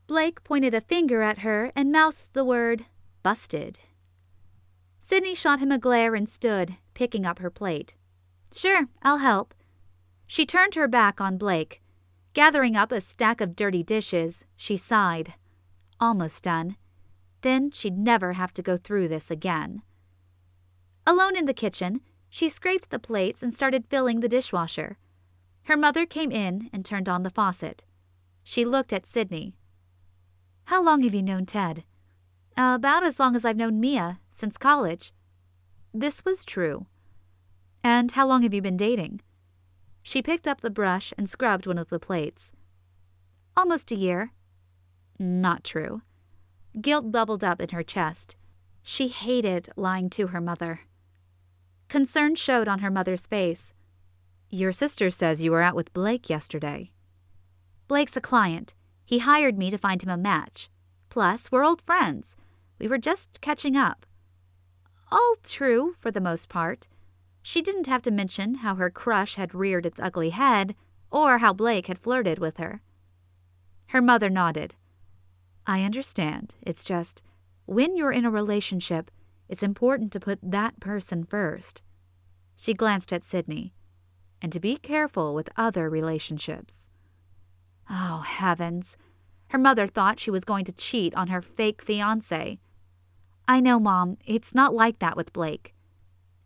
Blake pointed a finger at her and mouthed the word, "busted." Sidney shot him a glare and stood, picking up her plate. "Sure, I'll help." She turned her back on Blake. Gathering up a stack of dirty dishes, she sighed. Almost done. Then she'd never have to go through this again. Alone in the kitchen, she scraped the plates and started filling the dishwasher. Her mother came in and turned on the faucet. She looked at Sidney. "How long have you known Ted?" "About as long as I've known Mia, since college." This was true. "And how long have you been dating?" She picked up the brush and scrubbed one of the plates. "Almost a year." Not true. Guilt bubbled up in her chest. She hated lying to her mother. Concern showed on her mother's face. "Your sister says you were out with Blake yesterday." "Blake's a client. He hired me to find him a match. Plus, we're old friends. We were just catching up." All true, for the most part. She didn't have to mention how her crush had reared its ugly head, or how Blake had flirted with her. Her mother nodded. "I understand. It's just, when you're in a relationship, it's important to put that person first." She glanced at Sidney. "And to be careful with other relationships." Oh, heavens. Her mother thought she was going to cheat on her fake fiancé. "I know, Mom, it's not like that with Blake.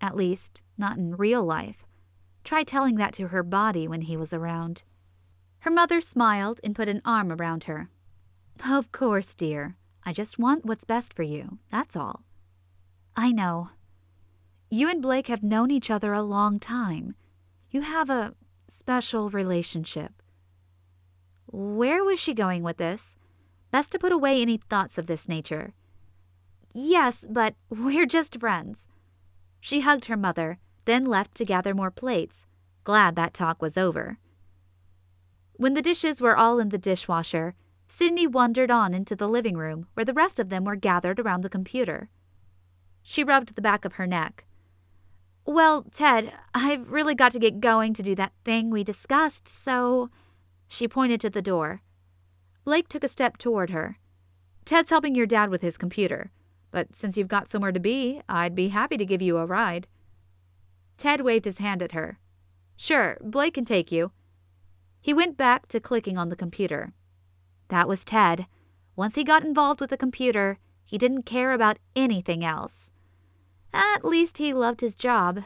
At least, not in real life. Try telling that to her body when he was around." Her mother smiled and put an arm around her. "Of course, dear. I just want what's best for you, that's all." "I know. You and Blake have known each other a long time. You have a special relationship." Where was she going with this? Best to put away any thoughts of this nature. "Yes, but we're just friends." She hugged her mother, then left to gather more plates, glad that talk was over. When the dishes were all in the dishwasher, Sidney wandered on into the living room where the rest of them were gathered around the computer. She rubbed the back of her neck. "Well, Ted, I've really got to get going to do that thing we discussed, so—" She pointed to the door. Blake took a step toward her. "Ted's helping your dad with his computer, but since you've got somewhere to be, I'd be happy to give you a ride." Ted waved his hand at her. "Sure, Blake can take you." He went back to clicking on the computer. That was Ted. Once he got involved with the computer, he didn't care about anything else. At least he loved his job.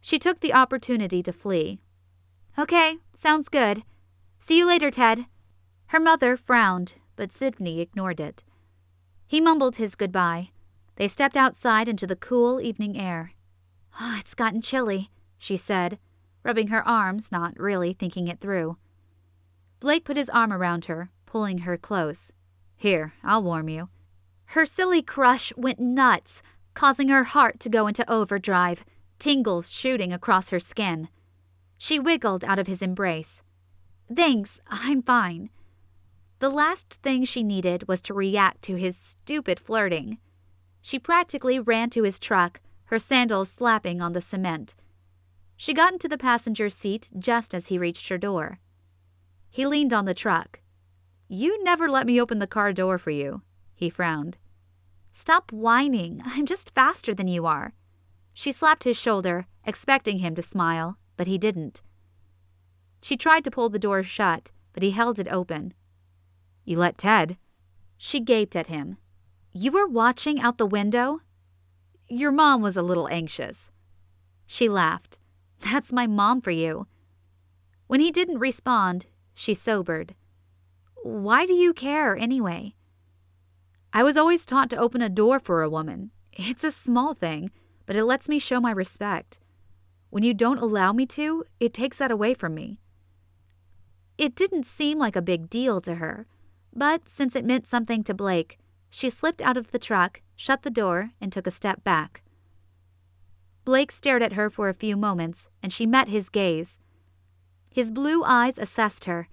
She took the opportunity to flee. "Okay, sounds good. See you later, Ted." Her mother frowned, but Sidney ignored it. He mumbled his goodbye. They stepped outside into the cool evening air. "Oh, it's gotten chilly," she said, rubbing her arms, not really thinking it through. Blake put his arm around her, pulling her close. "Here, I'll warm you." Her silly crush went nuts, causing her heart to go into overdrive, tingles shooting across her skin. She wiggled out of his embrace. "Thanks, I'm fine." The last thing she needed was to react to his stupid flirting. She practically ran to his truck, her sandals slapping on the cement. She got into the passenger seat just as he reached her door. He leaned on the truck. "You never let me open the car door for you," he frowned. "Stop whining. I'm just faster than you are." She slapped his shoulder, expecting him to smile, but he didn't. She tried to pull the door shut, but he held it open. "You let Ted?" She gaped at him. "You were watching out the window?" "Your mom was a little anxious." She laughed. "That's my mom for you." When he didn't respond, she sobered. "Why do you care, anyway?" "I was always taught to open a door for a woman. It's a small thing, but it lets me show my respect. When you don't allow me to, it takes that away from me." It didn't seem like a big deal to her, but since it meant something to Blake, she slipped out of the truck, shut the door, and took a step back. Blake stared at her for a few moments, and she met his gaze. His blue eyes assessed her,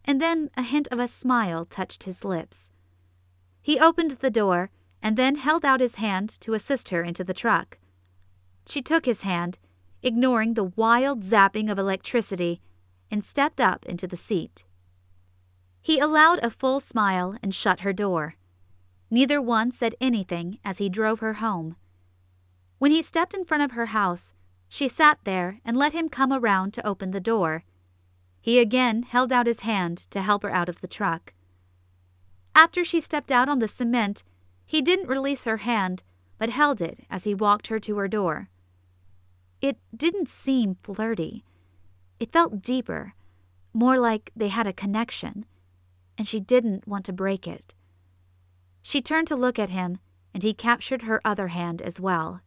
and then a hint of a smile touched his lips. He opened the door and then held out his hand to assist her into the truck. She took his hand, ignoring the wild zapping of electricity, and stepped up into the seat. He allowed a full smile and shut her door. Neither one said anything as he drove her home. When he stepped in front of her house, she sat there and let him come around to open the door. He again held out his hand to help her out of the truck. After she stepped out on the cement, he didn't release her hand, but held it as he walked her to her door. It didn't seem flirty. It felt deeper, more like they had a connection, and she didn't want to break it. She turned to look at him, and he captured her other hand as well.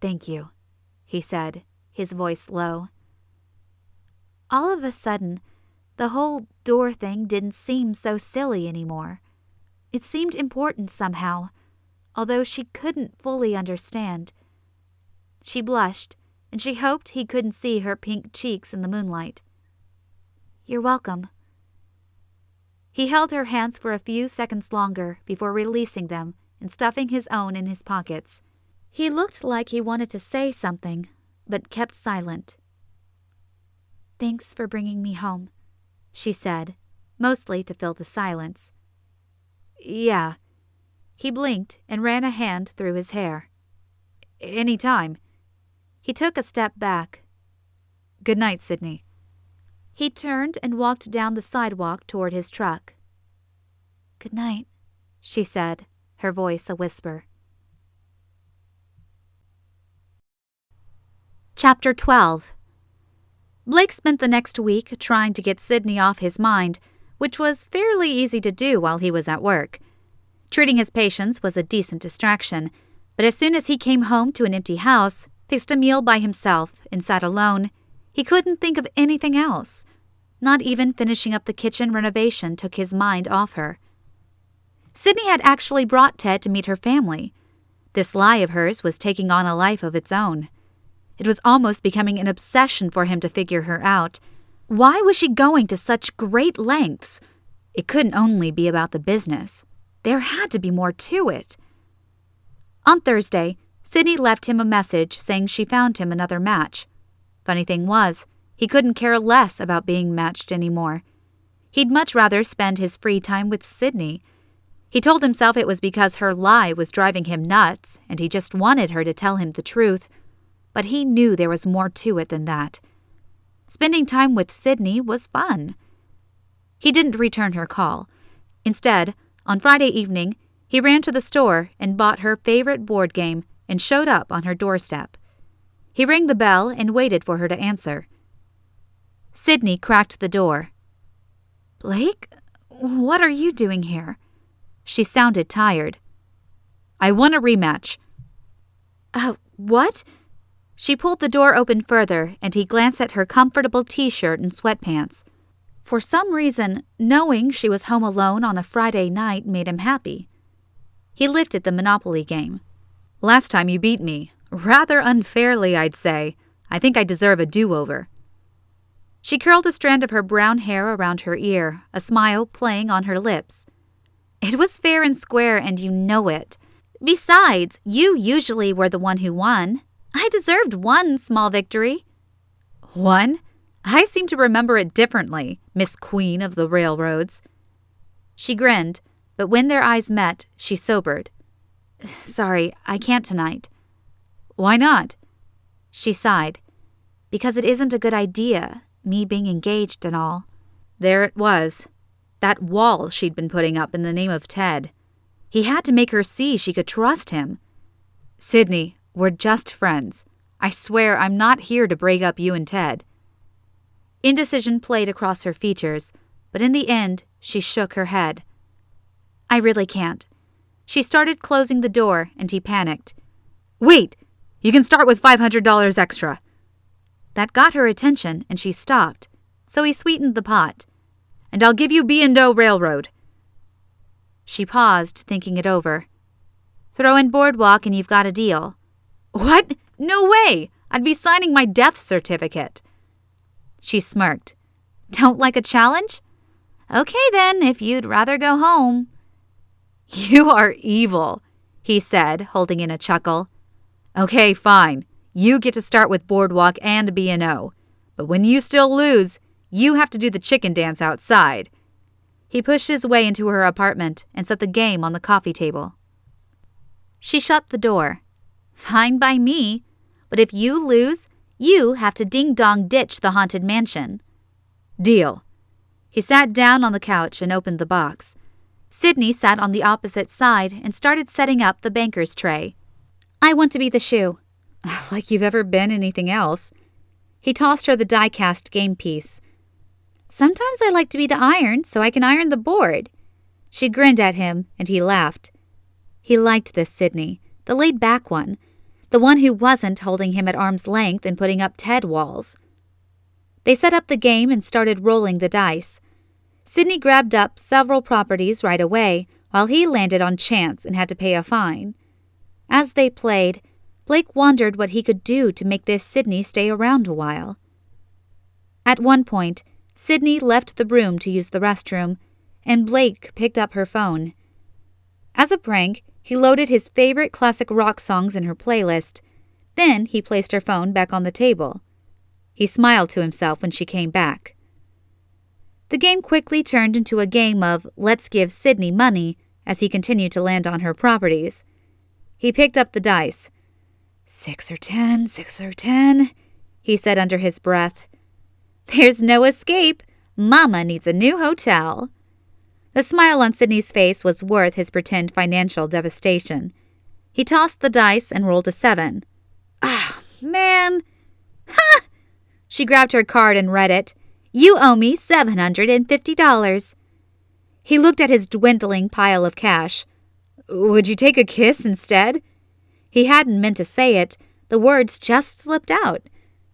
"Thank you," he said, his voice low. All of a sudden, the whole door thing didn't seem so silly anymore. It seemed important somehow, although she couldn't fully understand. She blushed, and she hoped he couldn't see her pink cheeks in the moonlight. "You're welcome." He held her hands for a few seconds longer before releasing them and stuffing his own in his pockets. He looked like he wanted to say something, but kept silent. "Thanks for bringing me home," she said, mostly to fill the silence. "Yeah." He blinked and ran a hand through his hair. "Any time." He took a step back. "Good night, Sidney." He turned and walked down the sidewalk toward his truck. "Good night," she said, her voice a whisper. Chapter 12. Blake spent the next week trying to get Sidney off his mind, which was fairly easy to do while he was at work. Treating his patients was a decent distraction, but as soon as he came home to an empty house, fixed a meal by himself, and sat alone, he couldn't think of anything else. Not even finishing up the kitchen renovation took his mind off her. Sidney had actually brought Ted to meet her family. This lie of hers was taking on a life of its own. It was almost becoming an obsession for him to figure her out. Why was she going to such great lengths? It couldn't only be about the business. There had to be more to it. On Thursday, Sidney left him a message saying she found him another match. Funny thing was, he couldn't care less about being matched anymore. He'd much rather spend his free time with Sidney. He told himself it was because her lie was driving him nuts, and he just wanted her to tell him the truth. But he knew there was more to it than that. Spending time with Sidney was fun. He didn't return her call. Instead, on Friday evening, he ran to the store and bought her favorite board game and showed up on her doorstep. He rang the bell and waited for her to answer. Sidney cracked the door. "Blake? What are you doing here? She sounded tired. I want a rematch. What? She pulled the door open further, and he glanced at her comfortable t-shirt and sweatpants. For some reason, knowing she was home alone on a Friday night made him happy. He lifted the Monopoly game. Last time you beat me. Rather unfairly, I'd say. I think I deserve a do-over. She curled a strand of her brown hair around her ear, a smile playing on her lips. It was fair and square, and you know it. Besides, you usually were the one who won. I deserved one small victory. One? I seem to remember it differently, Miss Queen of the Railroads. She grinned, but when their eyes met, she sobered. Sorry, I can't tonight. Why not? She sighed. Because it isn't a good idea, me being engaged and all. There it was. That wall she'd been putting up in the name of Ted. He had to make her see she could trust him. Sidney, we're just friends. I swear I'm not here to break up you and Ted. Indecision played across her features, but in the end, she shook her head. I really can't. She started closing the door, and he panicked. Wait! You can start with $500 extra. That got her attention, and she stopped, so he sweetened the pot. And I'll give you B&O Railroad. She paused, thinking it over. Throw in Boardwalk and you've got a deal. What? No way! I'd be signing my death certificate. She smirked. Don't like a challenge? Okay then, if you'd rather go home. You are evil, he said, holding in a chuckle. Okay, fine. You get to start with Boardwalk and B&O. But when you still lose, you have to do the chicken dance outside. He pushed his way into her apartment and set the game on the coffee table. She shut the door. Fine by me, but if you lose, you have to ding-dong ditch the haunted mansion. Deal. He sat down on the couch and opened the box. Sidney sat on the opposite side and started setting up the banker's tray. I want to be the shoe. Like you've ever been anything else. He tossed her the die-cast game piece. Sometimes I like to be the iron so I can iron the board. She grinned at him, and he laughed. He liked this Sidney, the laid-back one, the one who wasn't holding him at arm's length and putting up Ted walls. They set up the game and started rolling the dice. Sidney grabbed up several properties right away, while he landed on chance and had to pay a fine. As they played, Blake wondered what he could do to make this Sidney stay around a while. At one point, Sidney left the room to use the restroom, and Blake picked up her phone. As a prank, he loaded his favorite classic rock songs in her playlist. Then he placed her phone back on the table. He smiled to himself when she came back. The game quickly turned into a game of let's give Sidney money as he continued to land on her properties. He picked up the dice. 6 or 10, 6 or 10, he said under his breath. There's no escape. Mama needs a new hotel. The smile on Sidney's face was worth his pretend financial devastation. He tossed the dice and rolled a 7. Ah, man. Ha! She grabbed her card and read it. You owe me $750. He looked at his dwindling pile of cash. Would you take a kiss instead? He hadn't meant to say it. The words just slipped out.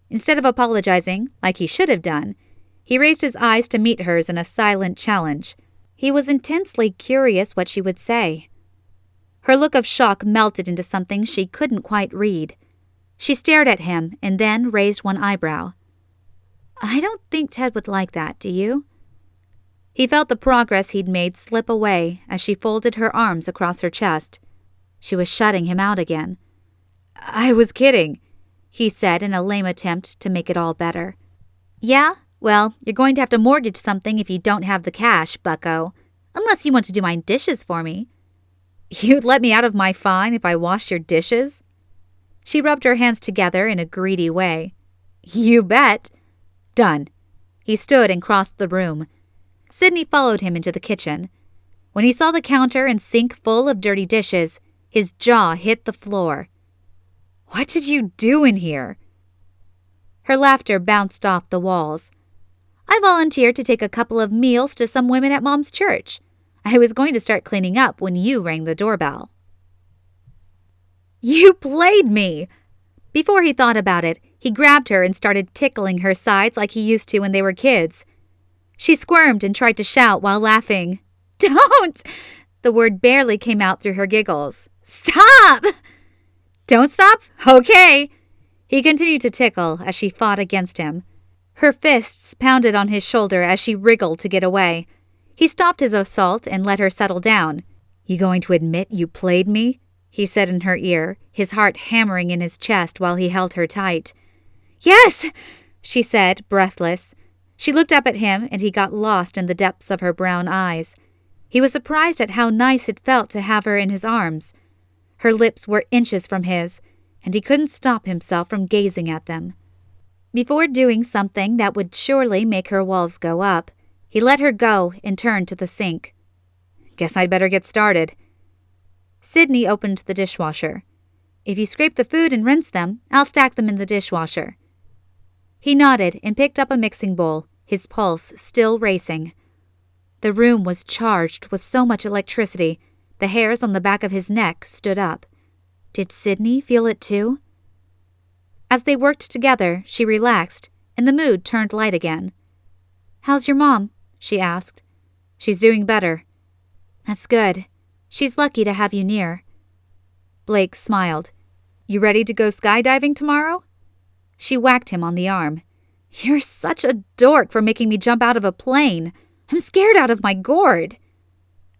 Instead of apologizing, like he should have done, he raised his eyes to meet hers in a silent challenge. He was intensely curious what she would say. Her look of shock melted into something she couldn't quite read. She stared at him and then raised one eyebrow. I don't think Ted would like that, do you? He felt the progress he'd made slip away as she folded her arms across her chest. She was shutting him out again. I was kidding, he said in a lame attempt to make it all better. Yeah? Well, you're going to have to mortgage something if you don't have the cash, bucko. Unless you want to do my dishes for me. You'd let me out of my fine if I washed your dishes? She rubbed her hands together in a greedy way. You bet. Done. He stood and crossed the room. Sidney followed him into the kitchen. When he saw the counter and sink full of dirty dishes, his jaw hit the floor. What did you do in here? Her laughter bounced off the walls. I volunteered to take a couple of meals to some women at Mom's church. I was going to start cleaning up when you rang the doorbell." "You played me!" Before he thought about it, he grabbed her and started tickling her sides like he used to when they were kids. She squirmed and tried to shout while laughing. "Don't!" The word barely came out through her giggles. "Stop!" "Don't stop? Okay." He continued to tickle as she fought against him. Her fists pounded on his shoulder as she wriggled to get away. He stopped his assault and let her settle down. "You going to admit you played me?" he said in her ear, his heart hammering in his chest while he held her tight. "Yes," she said, breathless. She looked up at him, and he got lost in the depths of her brown eyes. He was surprised at how nice it felt to have her in his arms. Her lips were inches from his, and he couldn't stop himself from gazing at them. Before doing something that would surely make her walls go up, he let her go and turned to the sink. "Guess I'd better get started." Sidney opened the dishwasher. "If you scrape the food and rinse them, I'll stack them in the dishwasher." He nodded and picked up a mixing bowl, his pulse still racing. The room was charged with so much electricity, the hairs on the back of his neck stood up. Did Sidney feel it too? As they worked together, she relaxed, and the mood turned light again. "How's your mom?" she asked. "She's doing better." "That's good. She's lucky to have you near." Blake smiled. "You ready to go skydiving tomorrow?" She whacked him on the arm. "You're such a dork for making me jump out of a plane. I'm scared out of my gourd."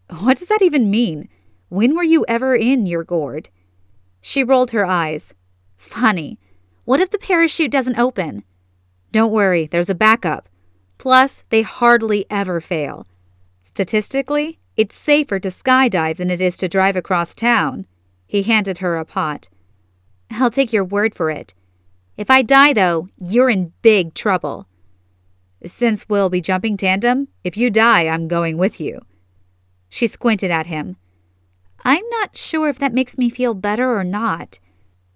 "What does that even mean? When were you ever in your gourd?" She rolled her eyes. "Funny. What if the parachute doesn't open?" "Don't worry, there's a backup. Plus, they hardly ever fail. Statistically, it's safer to skydive than it is to drive across town." He handed her a pot. "I'll take your word for it. If I die, though, you're in big trouble." "Since we'll be jumping tandem, if you die, I'm going with you." She squinted at him. "I'm not sure if that makes me feel better or not."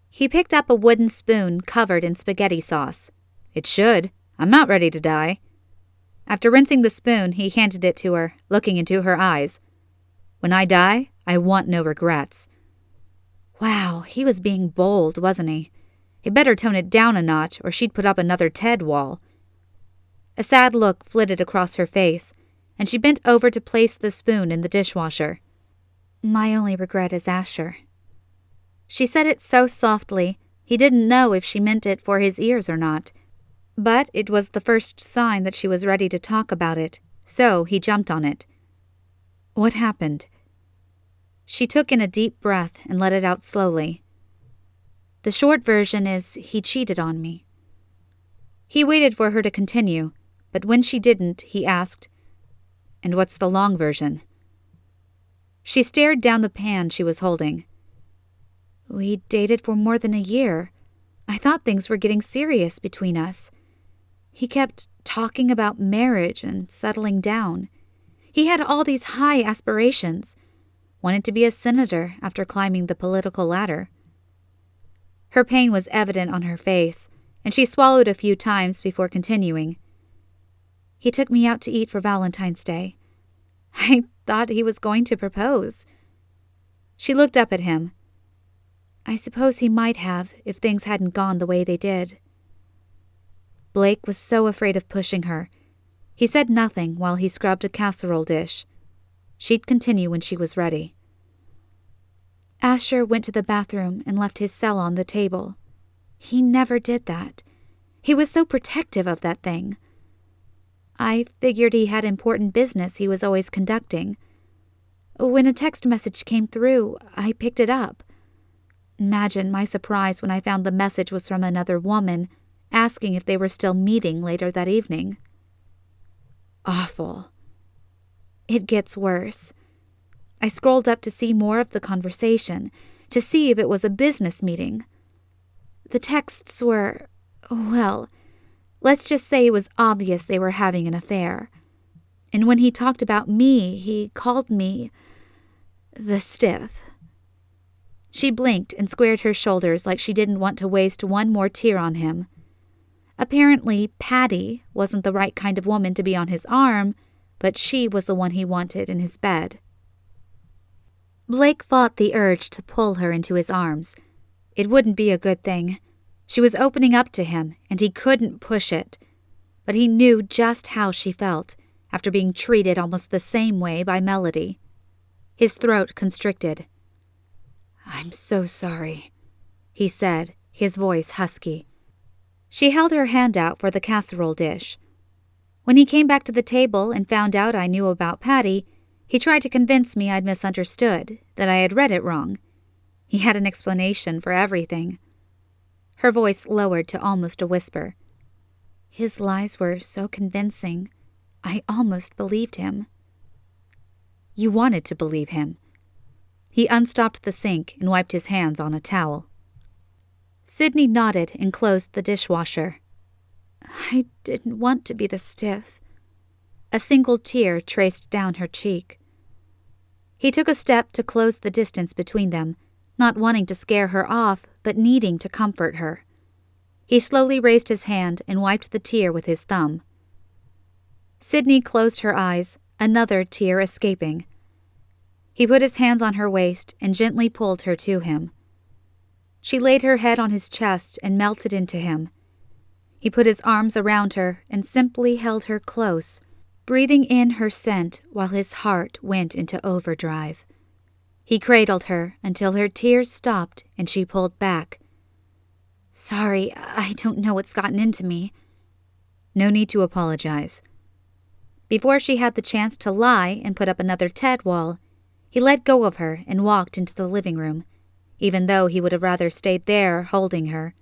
He picked up a wooden spoon covered in spaghetti sauce. "It should. I'm not ready to die." After rinsing the spoon, he handed it to her, looking into her eyes. "When I die, I want no regrets." Wow, he was being bold, wasn't he? He'd better tone it down a notch, or she'd put up another TED wall. A sad look flitted across her face, and she bent over to place the spoon in the dishwasher. "My only regret is Asher." She said it so softly, he didn't know if she meant it for his ears or not. But it was the first sign that she was ready to talk about it, so he jumped on it. "What happened?" She took in a deep breath and let it out slowly. "The short version is he cheated on me." He waited for her to continue, but when she didn't, he asked, "And what's the long version?" She stared down the pan she was holding. "We dated for more than a year. I thought things were getting serious between us. He kept talking about marriage and settling down. He had all these high aspirations, wanted to be a senator after climbing the political ladder." Her pain was evident on her face, and she swallowed a few times before continuing. "He took me out to eat for Valentine's Day. I thought he was going to propose." She looked up at him. "I suppose he might have if things hadn't gone the way they did." Blake was so afraid of pushing her. He said nothing while he scrubbed a casserole dish. She'd continue when she was ready. "Asher went to the bathroom and left his cell on the table. He never did that. He was so protective of that thing. I figured he had important business he was always conducting. When a text message came through, I picked it up. Imagine my surprise when I found the message was from another woman, asking if they were still meeting later that evening." Awful. It gets worse. I scrolled up to see more of the conversation, to see if it was a business meeting. The texts were, well, let's just say it was obvious they were having an affair. And when he talked about me, he called me the stiff. She blinked and squared her shoulders like she didn't want to waste one more tear on him. Apparently, Patty wasn't the right kind of woman to be on his arm, but she was the one he wanted in his bed. Blake fought the urge to pull her into his arms. It wouldn't be a good thing. She was opening up to him, and he couldn't push it. But he knew just how she felt after being treated almost the same way by Melody. His throat constricted. "I'm so sorry," he said, his voice husky. She held her hand out for the casserole dish. When he came back to the table and found out I knew about Patty, he tried to convince me I'd misunderstood, that I had read it wrong. He had an explanation for everything. Her voice lowered to almost a whisper. His lies were so convincing, I almost believed him. You wanted to believe him. He unstopped the sink and wiped his hands on a towel. Sidney nodded and closed the dishwasher. I didn't want to be the stiff. A single tear traced down her cheek. He took a step to close the distance between them, not wanting to scare her off, but needing to comfort her. He slowly raised his hand and wiped the tear with his thumb. Sidney closed her eyes, another tear escaping. He put his hands on her waist and gently pulled her to him. She laid her head on his chest and melted into him. He put his arms around her and simply held her close, breathing in her scent while his heart went into overdrive. He cradled her until her tears stopped and she pulled back. Sorry, I don't know what's gotten into me. No need to apologize. Before she had the chance to lie and put up another Ted wall, he let go of her and walked into the living room, even though he would have rather stayed there holding her.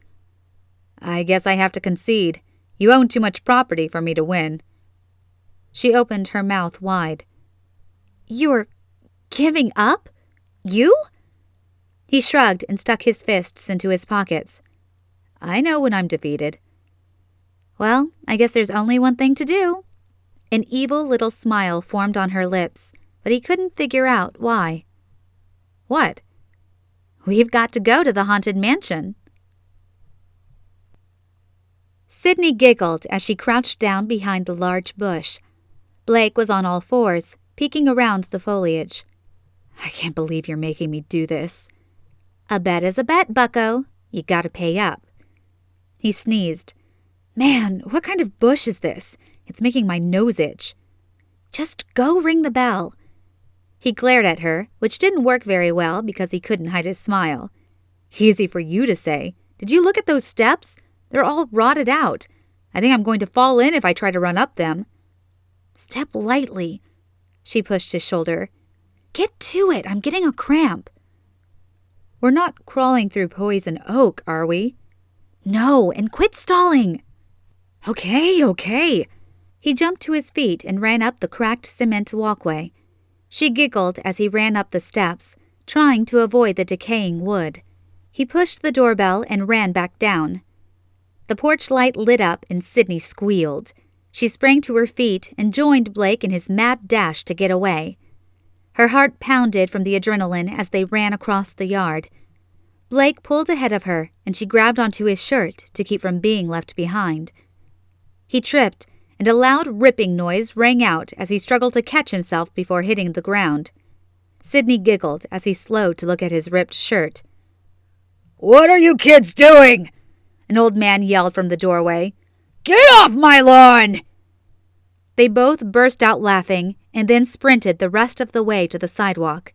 I guess I have to concede. You own too much property for me to win. She opened her mouth wide. You're giving up? You? He shrugged and stuck his fists into his pockets. I know when I'm defeated. Well, I guess there's only one thing to do. An evil little smile formed on her lips, but he couldn't figure out why. What? We've got to go to the haunted mansion. Sidney giggled as she crouched down behind the large bush. Blake was on all fours, peeking around the foliage. I can't believe you're making me do this. A bet is a bet, bucko. You gotta pay up. He sneezed. Man, what kind of bush is this? It's making my nose itch. Just go ring the bell. He glared at her, which didn't work very well because he couldn't hide his smile. Easy for you to say. Did you look at those steps? They're all rotted out. I think I'm going to fall in if I try to run up them. Step lightly. She pushed his shoulder. Get to it. I'm getting a cramp. We're not crawling through poison oak, are we? No, and quit stalling. Okay. He jumped to his feet and ran up the cracked cement walkway. She giggled as he ran up the steps, trying to avoid the decaying wood. He pushed the doorbell and ran back down. The porch light lit up and Sidney squealed. She sprang to her feet and joined Blake in his mad dash to get away. Her heart pounded from the adrenaline as they ran across the yard. Blake pulled ahead of her, and she grabbed onto his shirt to keep from being left behind. He tripped, and a loud ripping noise rang out as he struggled to catch himself before hitting the ground. Sidney giggled as he slowed to look at his ripped shirt. What are you kids doing? An old man yelled from the doorway. Get off my lawn! They both burst out laughing and then sprinted the rest of the way to the sidewalk.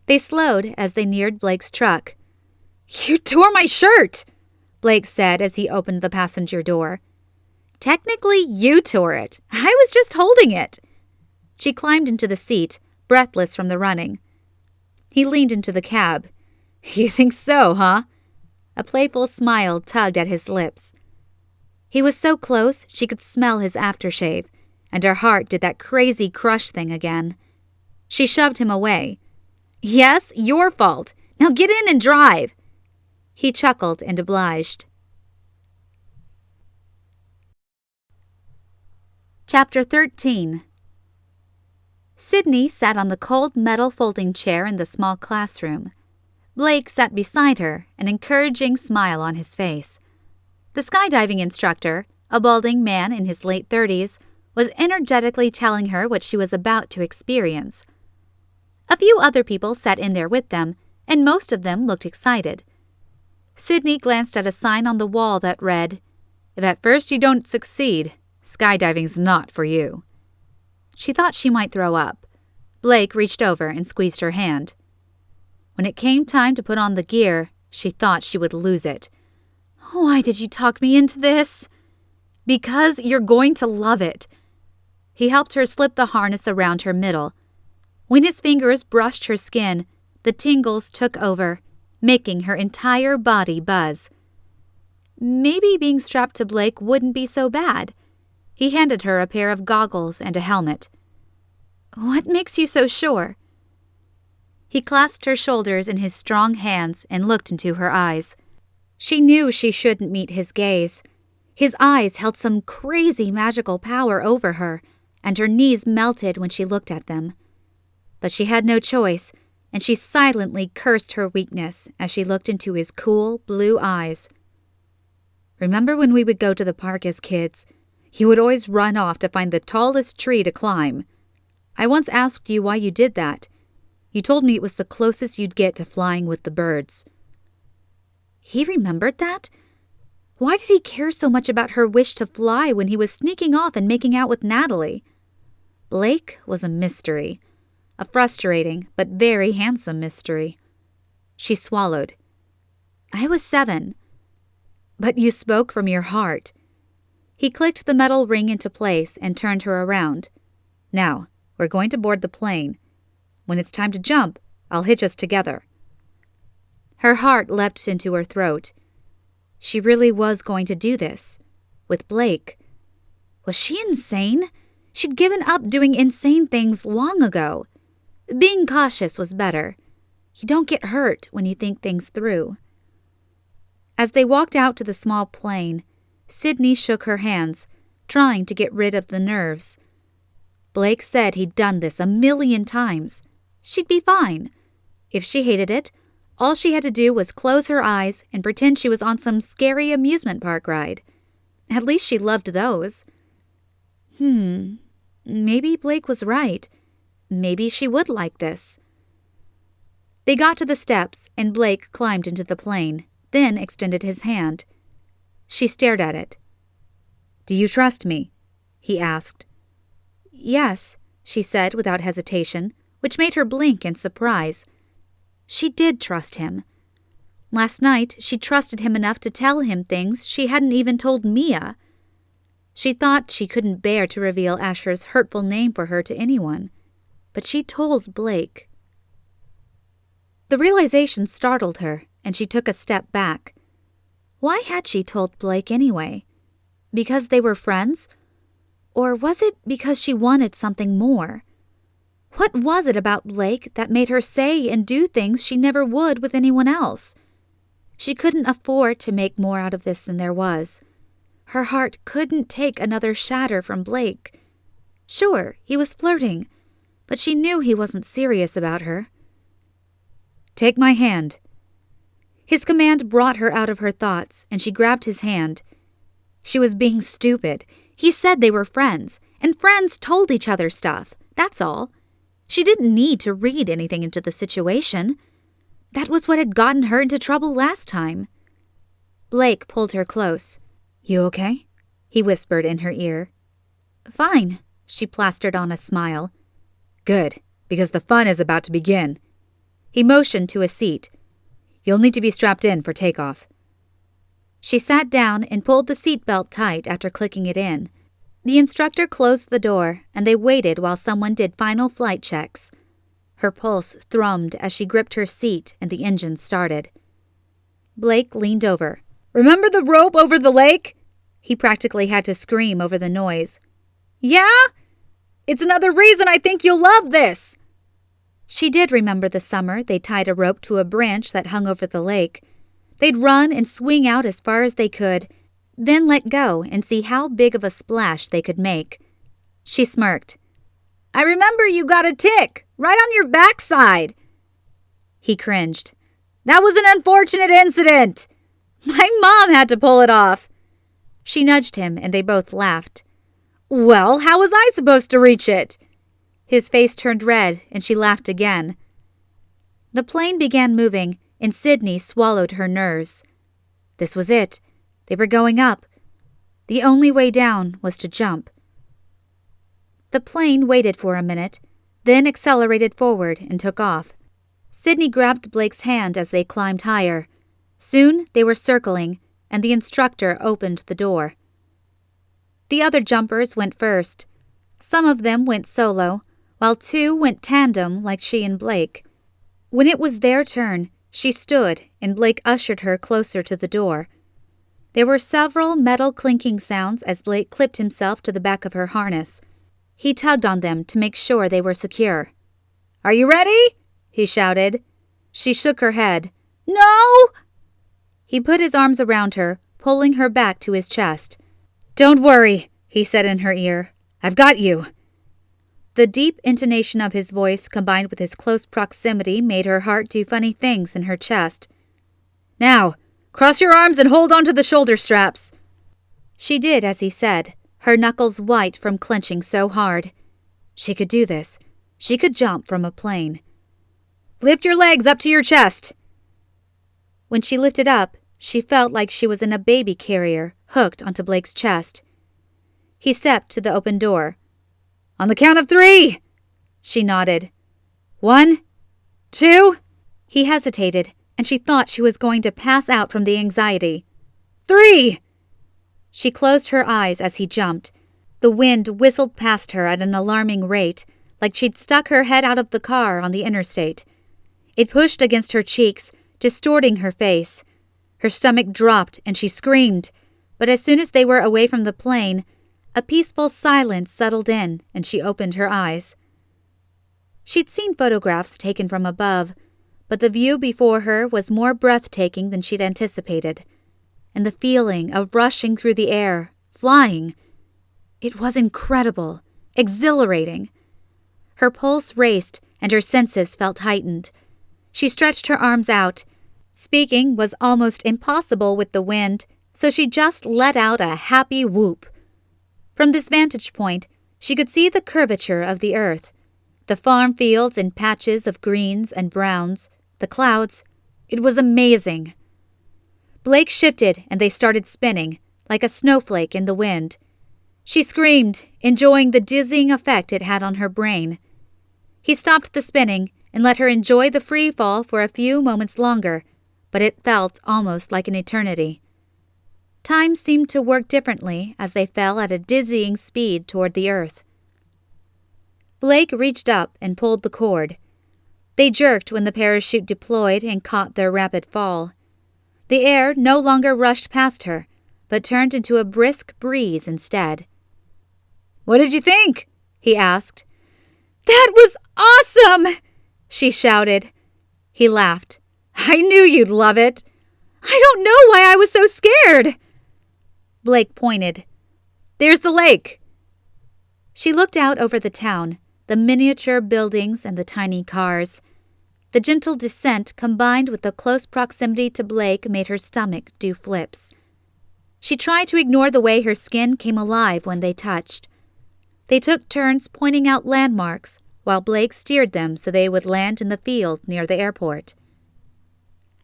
They slowed as they neared Blake's truck. You tore my shirt, Blake said as he opened the passenger door. Technically, you tore it. I was just holding it. She climbed into the seat, breathless from the running. He leaned into the cab. You think so, huh? A playful smile tugged at his lips. He was so close she could smell his aftershave, and her heart did that crazy crush thing again. She shoved him away. Yes, your fault. Now get in and drive. He chuckled and obliged. Chapter 13. Sidney sat on the cold metal folding chair in the small classroom. Blake sat beside her, an encouraging smile on his face. The skydiving instructor, a balding man in his late 30s, was energetically telling her what she was about to experience. A few other people sat in there with them, and most of them looked excited. Sidney glanced at a sign on the wall that read, "If at first you don't succeed, skydiving's not for you." She thought she might throw up. Blake reached over and squeezed her hand. When it came time to put on the gear, she thought she would lose it. "Why did you talk me into this?" "Because you're going to love it." He helped her slip the harness around her middle. When his fingers brushed her skin, the tingles took over, making her entire body buzz. Maybe being strapped to Blake wouldn't be so bad. He handed her a pair of goggles and a helmet. "What makes you so sure?" He clasped her shoulders in his strong hands and looked into her eyes. She knew she shouldn't meet his gaze. His eyes held some crazy magical power over her, and her knees melted when she looked at them. But she had no choice, and she silently cursed her weakness as she looked into his cool, blue eyes. "Remember when we would go to the park as kids? You would always run off to find the tallest tree to climb. I once asked you why you did that. You told me it was the closest you'd get to flying with the birds." He remembered that? Why did he care so much about her wish to fly when he was sneaking off and making out with Natalie? Blake was a mystery. A frustrating but very handsome mystery. She swallowed. "I was 7. "But you spoke from your heart." He clicked the metal ring into place and turned her around. "Now, we're going to board the plane. When it's time to jump, I'll hitch us together." Her heart leapt into her throat. She really was going to do this. With Blake. Was she insane? She'd given up doing insane things long ago. Being cautious was better. You don't get hurt when you think things through. As they walked out to the small plane, Sidney shook her hands, trying to get rid of the nerves. Blake said he'd done this 1,000,000 times. She'd be fine. If she hated it, all she had to do was close her eyes and pretend she was on some scary amusement park ride. At least she loved those. Maybe Blake was right. Maybe she would like this. They got to the steps, and Blake climbed into the plane, then extended his hand. She stared at it. "Do you trust me?" he asked. "Yes," she said without hesitation, which made her blink in surprise. She did trust him. Last night, she trusted him enough to tell him things she hadn't even told Mia. She thought she couldn't bear to reveal Asher's hurtful name for her to anyone, but she told Blake. The realization startled her, and she took a step back. Why had she told Blake anyway? Because they were friends? Or was it because she wanted something more? What was it about Blake that made her say and do things she never would with anyone else? She couldn't afford to make more out of this than there was. Her heart couldn't take another shatter from Blake. Sure, he was flirting, but she knew he wasn't serious about her. "Take my hand." His command brought her out of her thoughts, and she grabbed his hand. She was being stupid. He said they were friends, and friends told each other stuff, that's all. She didn't need to read anything into the situation. That was what had gotten her into trouble last time. Blake pulled her close. "You okay?" he whispered in her ear. "Fine," she plastered on a smile. "Good, because the fun is about to begin." He motioned to a seat. "You'll need to be strapped in for takeoff." She sat down and pulled the seatbelt tight after clicking it in. The instructor closed the door, and they waited while someone did final flight checks. Her pulse thrummed as she gripped her seat and the engine started. Blake leaned over. "Remember the rope over the lake?" He practically had to scream over the noise. "Yeah? It's another reason I think you'll love this." She did remember the summer they tied a rope to a branch that hung over the lake. They'd run and swing out as far as they could, then let go and see how big of a splash they could make. She smirked. "I remember you got a tick, right on your backside." He cringed. "That was an unfortunate incident. My mom had to pull it off." She nudged him, and they both laughed. "Well, how was I supposed to reach it?" His face turned red, and she laughed again. The plane began moving, and Sidney swallowed her nerves. This was it. They were going up. The only way down was to jump. The plane waited for a minute, then accelerated forward and took off. Sidney grabbed Blake's hand as they climbed higher. Soon they were circling, and the instructor opened the door. The other jumpers went first. Some of them went solo, while 2 went tandem like she and Blake. When it was their turn, she stood, and Blake ushered her closer to the door. There were several metal clinking sounds as Blake clipped himself to the back of her harness. He tugged on them to make sure they were secure. "Are you ready?" he shouted. She shook her head. "No!" He put his arms around her, pulling her back to his chest. "Don't worry," he said in her ear. "I've got you." The deep intonation of his voice combined with his close proximity made her heart do funny things in her chest. "Now, cross your arms and hold onto the shoulder straps." She did as he said, her knuckles white from clenching so hard. She could do this. She could jump from a plane. "Lift your legs up to your chest." When she lifted up, she felt like she was in a baby carrier hooked onto Blake's chest. He stepped to the open door. "On the count of 3!" She nodded. 1, 2. He hesitated, and she thought she was going to pass out from the anxiety. 3! She closed her eyes as he jumped. The wind whistled past her at an alarming rate, like she'd stuck her head out of the car on the interstate. It pushed against her cheeks, distorting her face. Her stomach dropped, and she screamed. But as soon as they were away from the plane, a peaceful silence settled in, and she opened her eyes. She'd seen photographs taken from above, but the view before her was more breathtaking than she'd anticipated. And the feeling of rushing through the air, flying, it was incredible, exhilarating. Her pulse raced, and her senses felt heightened. She stretched her arms out. Speaking was almost impossible with the wind, so she just let out a happy whoop. From this vantage point, she could see the curvature of the earth, the farm fields in patches of greens and browns, the clouds. It was amazing. Blake shifted, and they started spinning, like a snowflake in the wind. She screamed, enjoying the dizzying effect it had on her brain. He stopped the spinning and let her enjoy the free fall for a few moments longer, but it felt almost like an eternity. Time seemed to work differently as they fell at a dizzying speed toward the earth. Blake reached up and pulled the cord. They jerked when the parachute deployed and caught their rapid fall. The air no longer rushed past her, but turned into a brisk breeze instead. "What did you think?" he asked. "That was awesome!" she shouted. He laughed. "I knew you'd love it. I don't know why I was so scared." Blake pointed. "There's the lake." She looked out over the town, the miniature buildings and the tiny cars. The gentle descent combined with the close proximity to Blake made her stomach do flips. She tried to ignore the way her skin came alive when they touched. They took turns pointing out landmarks, while Blake steered them so they would land in the field near the airport.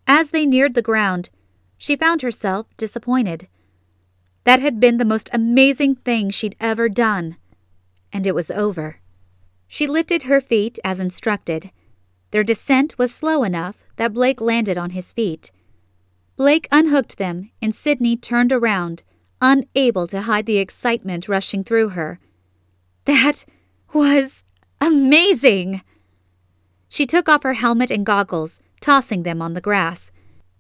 As they neared the ground, she found herself disappointed. That had been the most amazing thing she'd ever done, and it was over. She lifted her feet as instructed. Their descent was slow enough that Blake landed on his feet. Blake unhooked them, and Sidney turned around, unable to hide the excitement rushing through her. That was amazing! She took off her helmet and goggles, tossing them on the grass.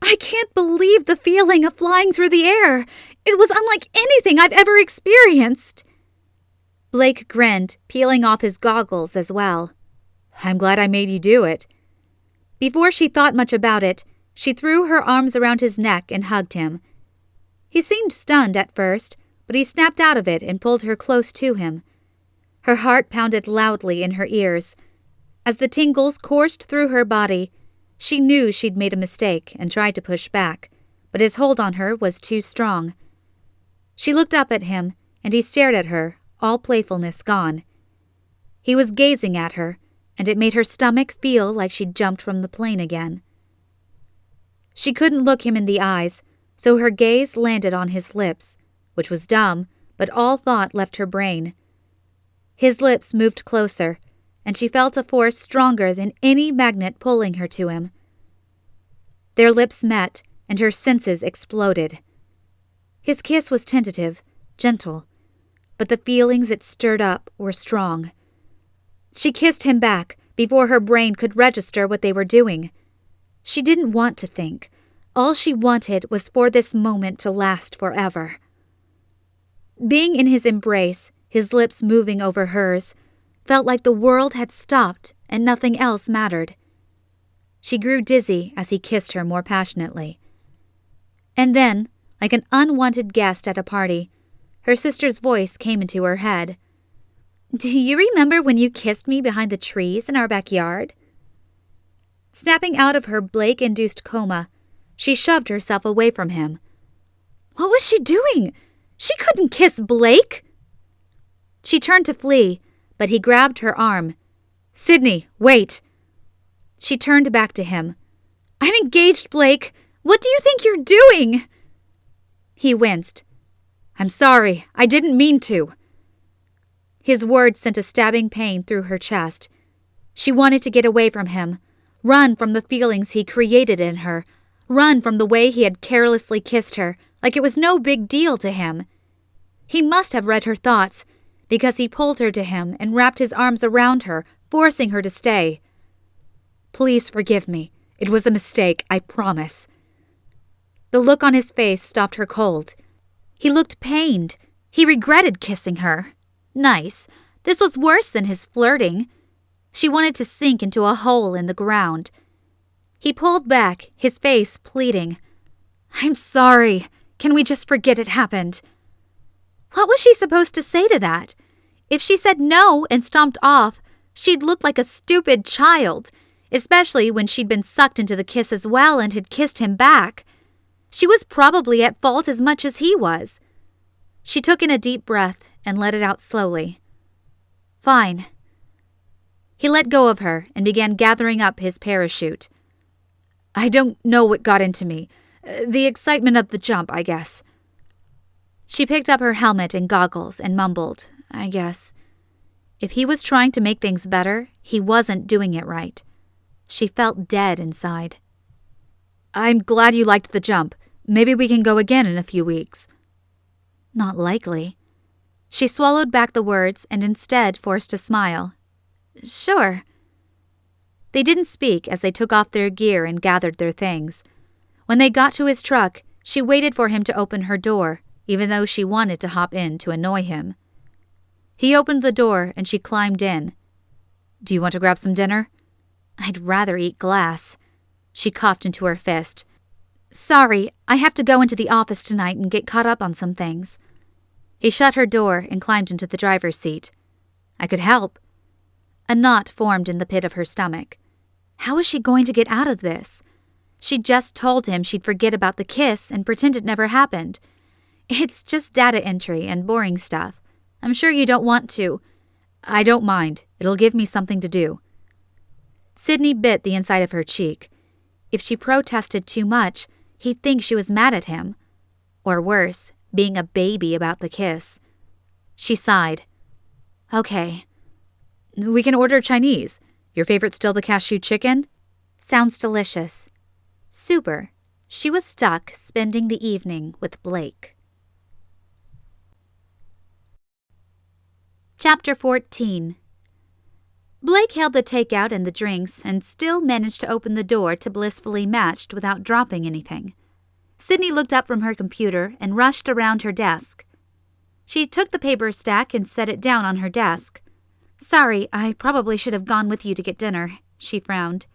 "I can't believe the feeling of flying through the air. It was unlike anything I've ever experienced." Blake grinned, peeling off his goggles as well. "I'm glad I made you do it." Before she thought much about it, she threw her arms around his neck and hugged him. He seemed stunned at first, but he snapped out of it and pulled her close to him. Her heart pounded loudly in her ears. As the tingles coursed through her body, she knew she'd made a mistake and tried to push back, but his hold on her was too strong. She looked up at him, and he stared at her, all playfulness gone. He was gazing at her, and it made her stomach feel like she'd jumped from the plane again. She couldn't look him in the eyes, so her gaze landed on his lips, which was dumb, but all thought left her brain. His lips moved closer, and she felt a force stronger than any magnet pulling her to him. Their lips met, and her senses exploded. His kiss was tentative, gentle, but the feelings it stirred up were strong. She kissed him back before her brain could register what they were doing. She didn't want to think. All she wanted was for this moment to last forever. Being in his embrace, his lips moving over hers, felt like the world had stopped and nothing else mattered. She grew dizzy as he kissed her more passionately. And then, like an unwanted guest at a party, her sister's voice came into her head. "Do you remember when you kissed me behind the trees in our backyard?" Snapping out of her Blake-induced coma, she shoved herself away from him. What was she doing? She couldn't kiss Blake! She turned to flee, but he grabbed her arm. "Sidney, wait!" She turned back to him. "I'm engaged, Blake! What do you think you're doing?" He winced. "I'm sorry, I didn't mean to." His words sent a stabbing pain through her chest. She wanted to get away from him, run from the feelings he created in her, run from the way he had carelessly kissed her, like it was no big deal to him. He must have read her thoughts, because he pulled her to him and wrapped his arms around her, forcing her to stay. "Please forgive me. It was a mistake, I promise." The look on his face stopped her cold. He looked pained. He regretted kissing her. Nice. This was worse than his flirting. She wanted to sink into a hole in the ground. He pulled back, his face pleading. "I'm sorry. Can we just forget it happened?" What was she supposed to say to that? If she said no and stomped off, she'd look like a stupid child, especially when she'd been sucked into the kiss as well and had kissed him back. She was probably at fault as much as he was. She took in a deep breath and let it out slowly. "Fine." He let go of her and began gathering up his parachute. "I don't know what got into me. The excitement of the jump, I guess." She picked up her helmet and goggles and mumbled, "I guess." If he was trying to make things better, he wasn't doing it right. She felt dead inside. "I'm glad you liked the jump. Maybe we can go again in a few weeks." Not likely. She swallowed back the words and instead forced a smile. "Sure." They didn't speak as they took off their gear and gathered their things. When they got to his truck, she waited for him to open her door, even though she wanted to hop in to annoy him. He opened the door and she climbed in. "Do you want to grab some dinner?" "I'd rather eat glass." She coughed into her fist. "Sorry, I have to go into the office tonight and get caught up on some things." He shut her door and climbed into the driver's seat. "I could help." A knot formed in the pit of her stomach. How was she going to get out of this? She'd just told him she'd forget about the kiss and pretend it never happened. "It's just data entry and boring stuff. I'm sure you don't want to." "I don't mind. It'll give me something to do." Sidney bit the inside of her cheek. If she protested too much, he'd think she was mad at him. Or worse, being a baby about the kiss. She sighed. "Okay." "We can order Chinese. Your favorite still the cashew chicken?" "Sounds delicious." Super. She was stuck spending the evening with Blake. Chapter 14. Blake held the takeout and the drinks and still managed to open the door to Blissfully Matched without dropping anything. Sidney looked up from her computer and rushed around her desk. She took the paper stack and set it down on her desk. "Sorry, I probably should have gone with you to get dinner," she frowned.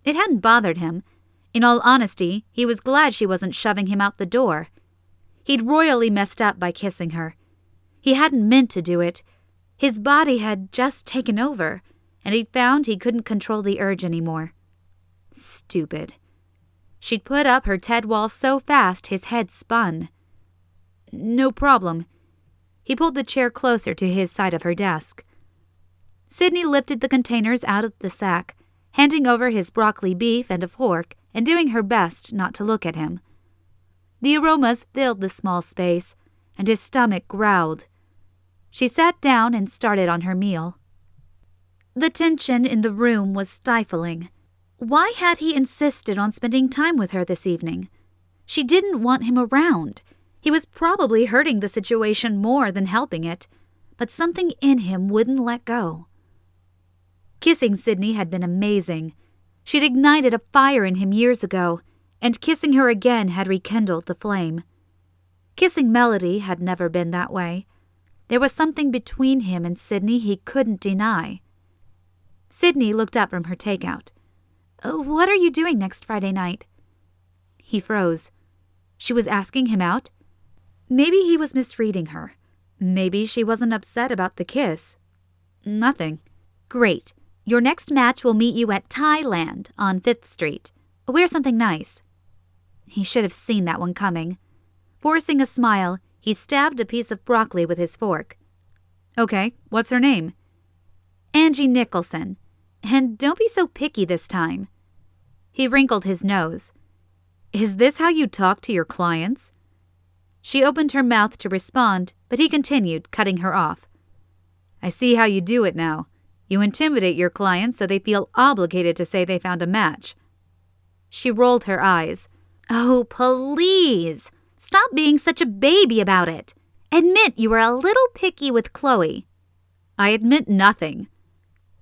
It hadn't bothered him. In all honesty, he was glad she wasn't shoving him out the door. He'd royally messed up by kissing her. He hadn't meant to do it. His body had just taken over, and he'd found he couldn't control the urge anymore. Stupid. She'd put up her Ted wall so fast his head spun. No problem. He pulled the chair closer to his side of her desk. Sidney lifted the containers out of the sack, handing over his broccoli beef and a fork and doing her best not to look at him. The aromas filled the small space, and his stomach growled. She sat down and started on her meal. The tension in the room was stifling. Why had he insisted on spending time with her this evening? She didn't want him around. He was probably hurting the situation more than helping it, but something in him wouldn't let go. Kissing Sidney had been amazing. She'd ignited a fire in him years ago, and kissing her again had rekindled the flame. Kissing Melody had never been that way. There was something between him and Sidney he couldn't deny. Sidney looked up from her takeout. What are you doing next Friday night? He froze. She was asking him out? Maybe he was misreading her. Maybe she wasn't upset about the kiss. Nothing. Great. Your next match will meet you at Thailand on 5th Street. Wear something nice. He should have seen that one coming. Forcing a smile, he stabbed a piece of broccoli with his fork. Okay, what's her name? Angie Nicholson. And don't be so picky this time. He wrinkled his nose. Is this how you talk to your clients? She opened her mouth to respond, but he continued, cutting her off. I see how you do it now. You intimidate your clients so they feel obligated to say they found a match. She rolled her eyes. Oh, please! Stop being such a baby about it. Admit you were a little picky with Chloe. I admit nothing.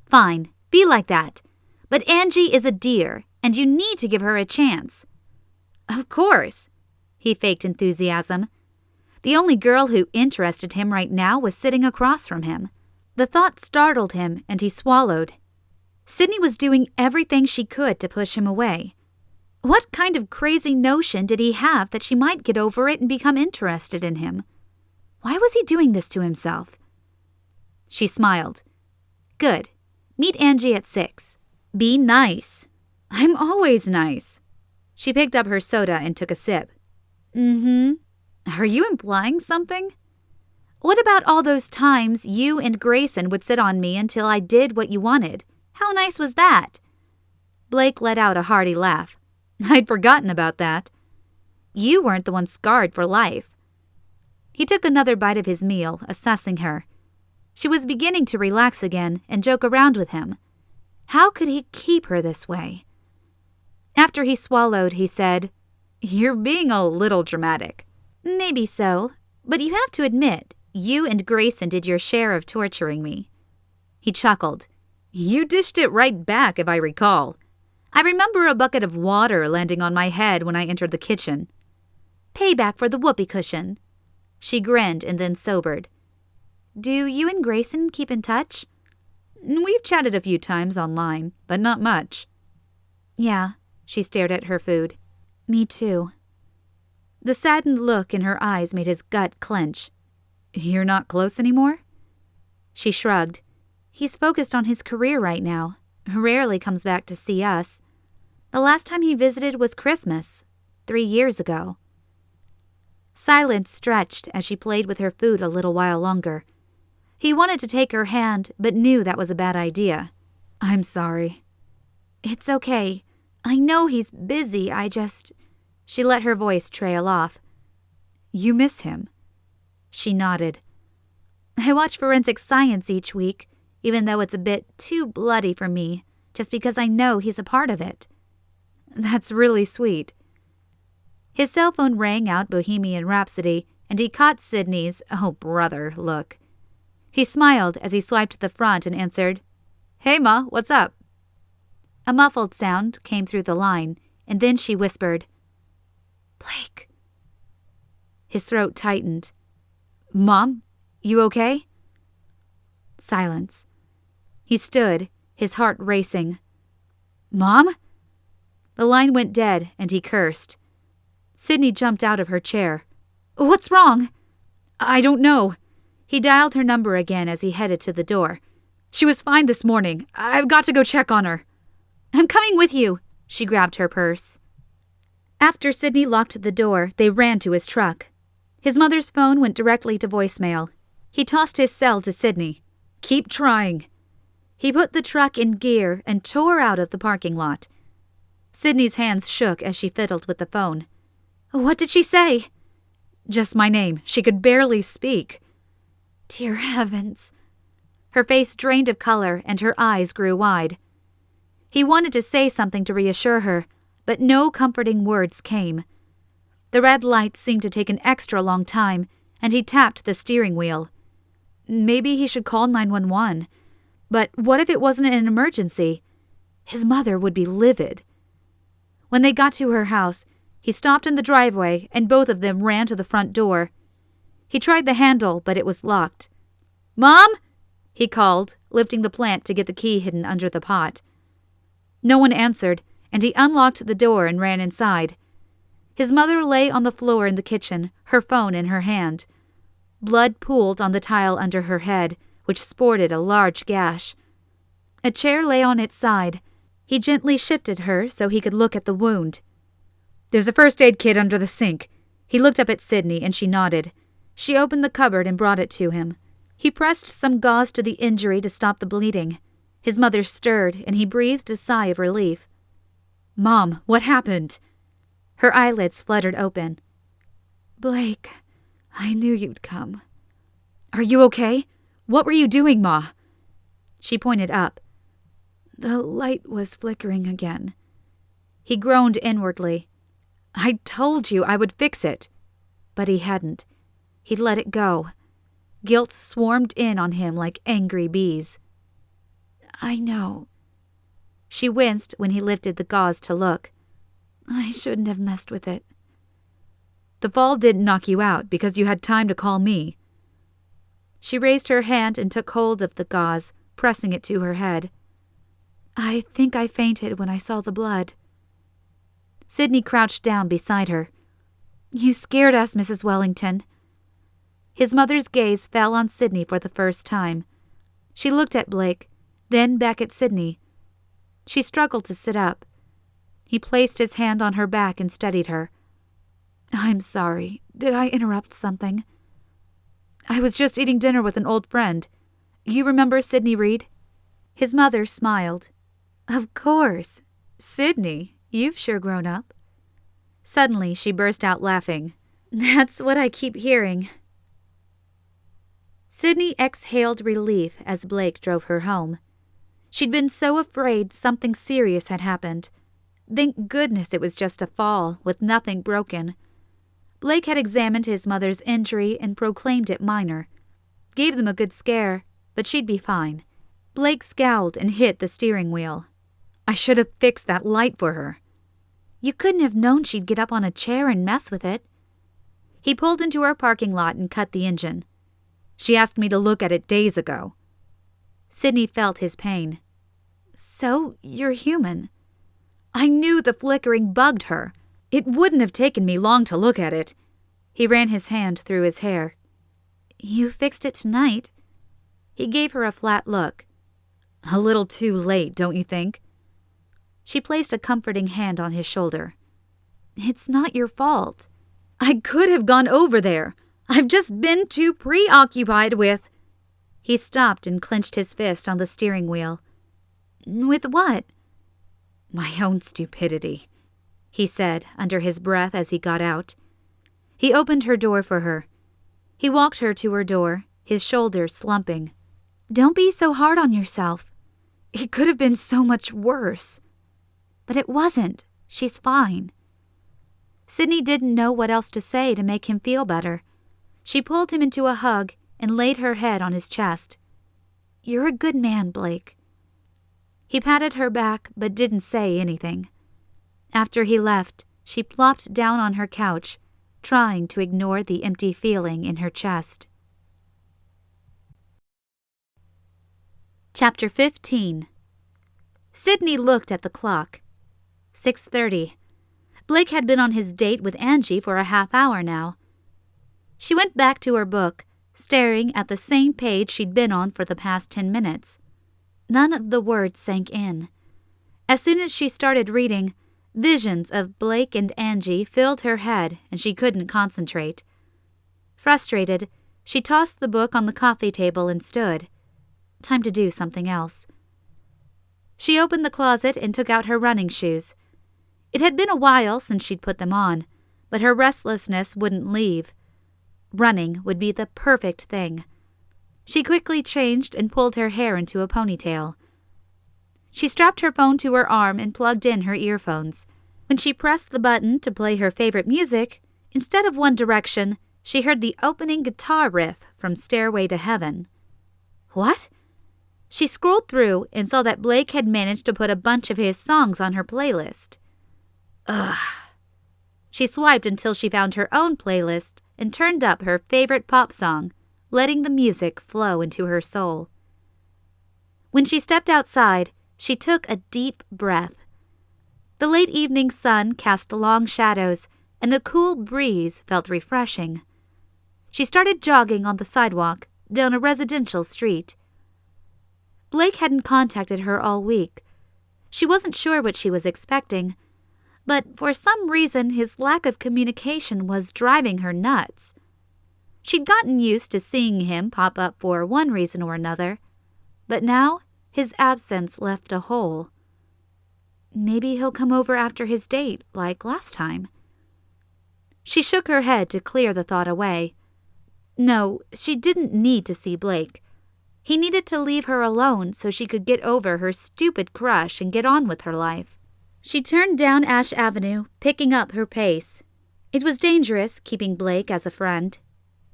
Fine, be like that. But Angie is a dear, and you need to give her a chance. Of course. He faked enthusiasm. The only girl who interested him right now was sitting across from him. The thought startled him, and he swallowed. Sidney was doing everything she could to push him away. What kind of crazy notion did he have that she might get over it and become interested in him? Why was he doing this to himself? She smiled. Good. Meet Angie at 6. Be nice. I'm always nice. She picked up her soda and took a sip. Are you implying something? What about all those times you and Grayson would sit on me until I did what you wanted? How nice was that? Blake let out a hearty laugh. I'd forgotten about that. You weren't the one scarred for life. He took another bite of his meal, assessing her. She was beginning to relax again and joke around with him. How could he keep her this way? After he swallowed, he said, You're being a little dramatic. Maybe so, but you have to admit, you and Grayson did your share of torturing me. He chuckled. You dished it right back, if I recall. I remember a bucket of water landing on my head when I entered the kitchen. Payback for the whoopee cushion. She grinned and then sobered. Do you and Grayson keep in touch? We've chatted a few times online, but not much. Yeah, she stared at her food. Me too. The saddened look in her eyes made his gut clench. You're not close anymore? She shrugged. He's focused on his career right now. Rarely comes back to see us. The last time he visited was Christmas, 3 years ago. Silence stretched as she played with her food a little while longer. He wanted to take her hand, but knew that was a bad idea. I'm sorry. It's okay. I know he's busy, She let her voice trail off. You miss him? She nodded. I watch forensic science each week, even though it's a bit too bloody for me, just because I know he's a part of it. That's really sweet. His cell phone rang out Bohemian Rhapsody, and he caught Sidney's, oh brother, look. He smiled as he swiped to the front and answered, Hey Ma, what's up? A muffled sound came through the line, and then she whispered, Blake. His throat tightened. Mom, you okay? Silence. He stood, his heart racing. Mom? The line went dead, and he cursed. Sidney jumped out of her chair. What's wrong? I don't know. He dialed her number again as he headed to the door. She was fine this morning. I've got to go check on her. I'm coming with you. She grabbed her purse. After Sidney locked the door, they ran to his truck. His mother's phone went directly to voicemail. He tossed his cell to Sidney. "Keep trying." He put the truck in gear and tore out of the parking lot. Sidney's hands shook as she fiddled with the phone. "What did she say?" "Just my name. She could barely speak." "Dear heavens." Her face drained of color and her eyes grew wide. He wanted to say something to reassure her, but no comforting words came. The red light seemed to take an extra long time, and he tapped the steering wheel. Maybe he should call 911. But what if it wasn't an emergency? His mother would be livid. When they got to her house, he stopped in the driveway and both of them ran to the front door. He tried the handle, but it was locked. "Mom?" he called, lifting the plant to get the key hidden under the pot. No one answered, and he unlocked the door and ran inside. His mother lay on the floor in the kitchen, her phone in her hand. Blood pooled on the tile under her head, which sported a large gash. A chair lay on its side. He gently shifted her so he could look at the wound. "There's a first aid kit under the sink." He looked up at Sidney and she nodded. She opened the cupboard and brought it to him. He pressed some gauze to the injury to stop the bleeding. His mother stirred and he breathed a sigh of relief. "Mom, what happened?" Her eyelids fluttered open. "Blake, I knew you'd come." "Are you okay? What were you doing, Ma?" She pointed up. "The light was flickering again." He groaned inwardly. "I told you I would fix it." But he hadn't. He'd let it go. Guilt swarmed in on him like angry bees. "I know." She winced when he lifted the gauze to look. "I shouldn't have messed with it." "The fall didn't knock you out because you had time to call me." She raised her hand and took hold of the gauze, pressing it to her head. "I think I fainted when I saw the blood." Sidney crouched down beside her. "You scared us, Mrs. Wellington." His mother's gaze fell on Sidney for the first time. She looked at Blake, then back at Sidney. She struggled to sit up. He placed his hand on her back and steadied her. "I'm sorry. Did I interrupt something?" "I was just eating dinner with an old friend. You remember Sidney Reed?" His mother smiled. "Of course. Sidney, you've sure grown up." Suddenly, she burst out laughing. "That's what I keep hearing." Sidney exhaled relief as Blake drove her home. She'd been so afraid something serious had happened. Thank goodness it was just a fall, with nothing broken. Blake had examined his mother's injury and proclaimed it minor. Gave them a good scare, but she'd be fine. Blake scowled and hit the steering wheel. "I should have fixed that light for her." "You couldn't have known she'd get up on a chair and mess with it." He pulled into our parking lot and cut the engine. "She asked me to look at it days ago." Sidney felt his pain. "So, you're human." "I knew the flickering bugged her. It wouldn't have taken me long to look at it." He ran his hand through his hair. "You fixed it tonight." He gave her a flat look. "A little too late, don't you think?" She placed a comforting hand on his shoulder. "It's not your fault." "I could have gone over there. I've just been too preoccupied with—" He stopped and clenched his fist on the steering wheel. "With what?" "My own stupidity," he said under his breath as he got out. He opened her door for her. He walked her to her door, his shoulders slumping. "Don't be so hard on yourself. It could have been so much worse." "But it wasn't. She's fine." Sidney didn't know what else to say to make him feel better. She pulled him into a hug and laid her head on his chest. "You're a good man, Blake." He patted her back but didn't say anything. After he left, she plopped down on her couch, trying to ignore the empty feeling in her chest. Chapter 15. Sidney looked at the clock. 6:30. Blake had been on his date with Angie for a half hour now. She went back to her book, staring at the same page she'd been on for the past 10 minutes. None of the words sank in. As soon as she started reading, visions of Blake and Angie filled her head and she couldn't concentrate. Frustrated, she tossed the book on the coffee table and stood. Time to do something else. She opened the closet and took out her running shoes. It had been a while since she'd put them on, but her restlessness wouldn't leave. Running would be the perfect thing. She quickly changed and pulled her hair into a ponytail. She strapped her phone to her arm and plugged in her earphones. When she pressed the button to play her favorite music, instead of One Direction, she heard the opening guitar riff from Stairway to Heaven. What? She scrolled through and saw that Blake had managed to put a bunch of his songs on her playlist. Ugh. She swiped until she found her own playlist and turned up her favorite pop song, letting the music flow into her soul. When she stepped outside, she took a deep breath. The late evening sun cast long shadows, and the cool breeze felt refreshing. She started jogging on the sidewalk, down a residential street. Blake hadn't contacted her all week. She wasn't sure what she was expecting, but for some reason his lack of communication was driving her nuts. She'd gotten used to seeing him pop up for one reason or another, but now his absence left a hole. Maybe he'll come over after his date, like last time. She shook her head to clear the thought away. No, she didn't need to see Blake. He needed to leave her alone so she could get over her stupid crush and get on with her life. She turned down Ash Avenue, picking up her pace. It was dangerous keeping Blake as a friend.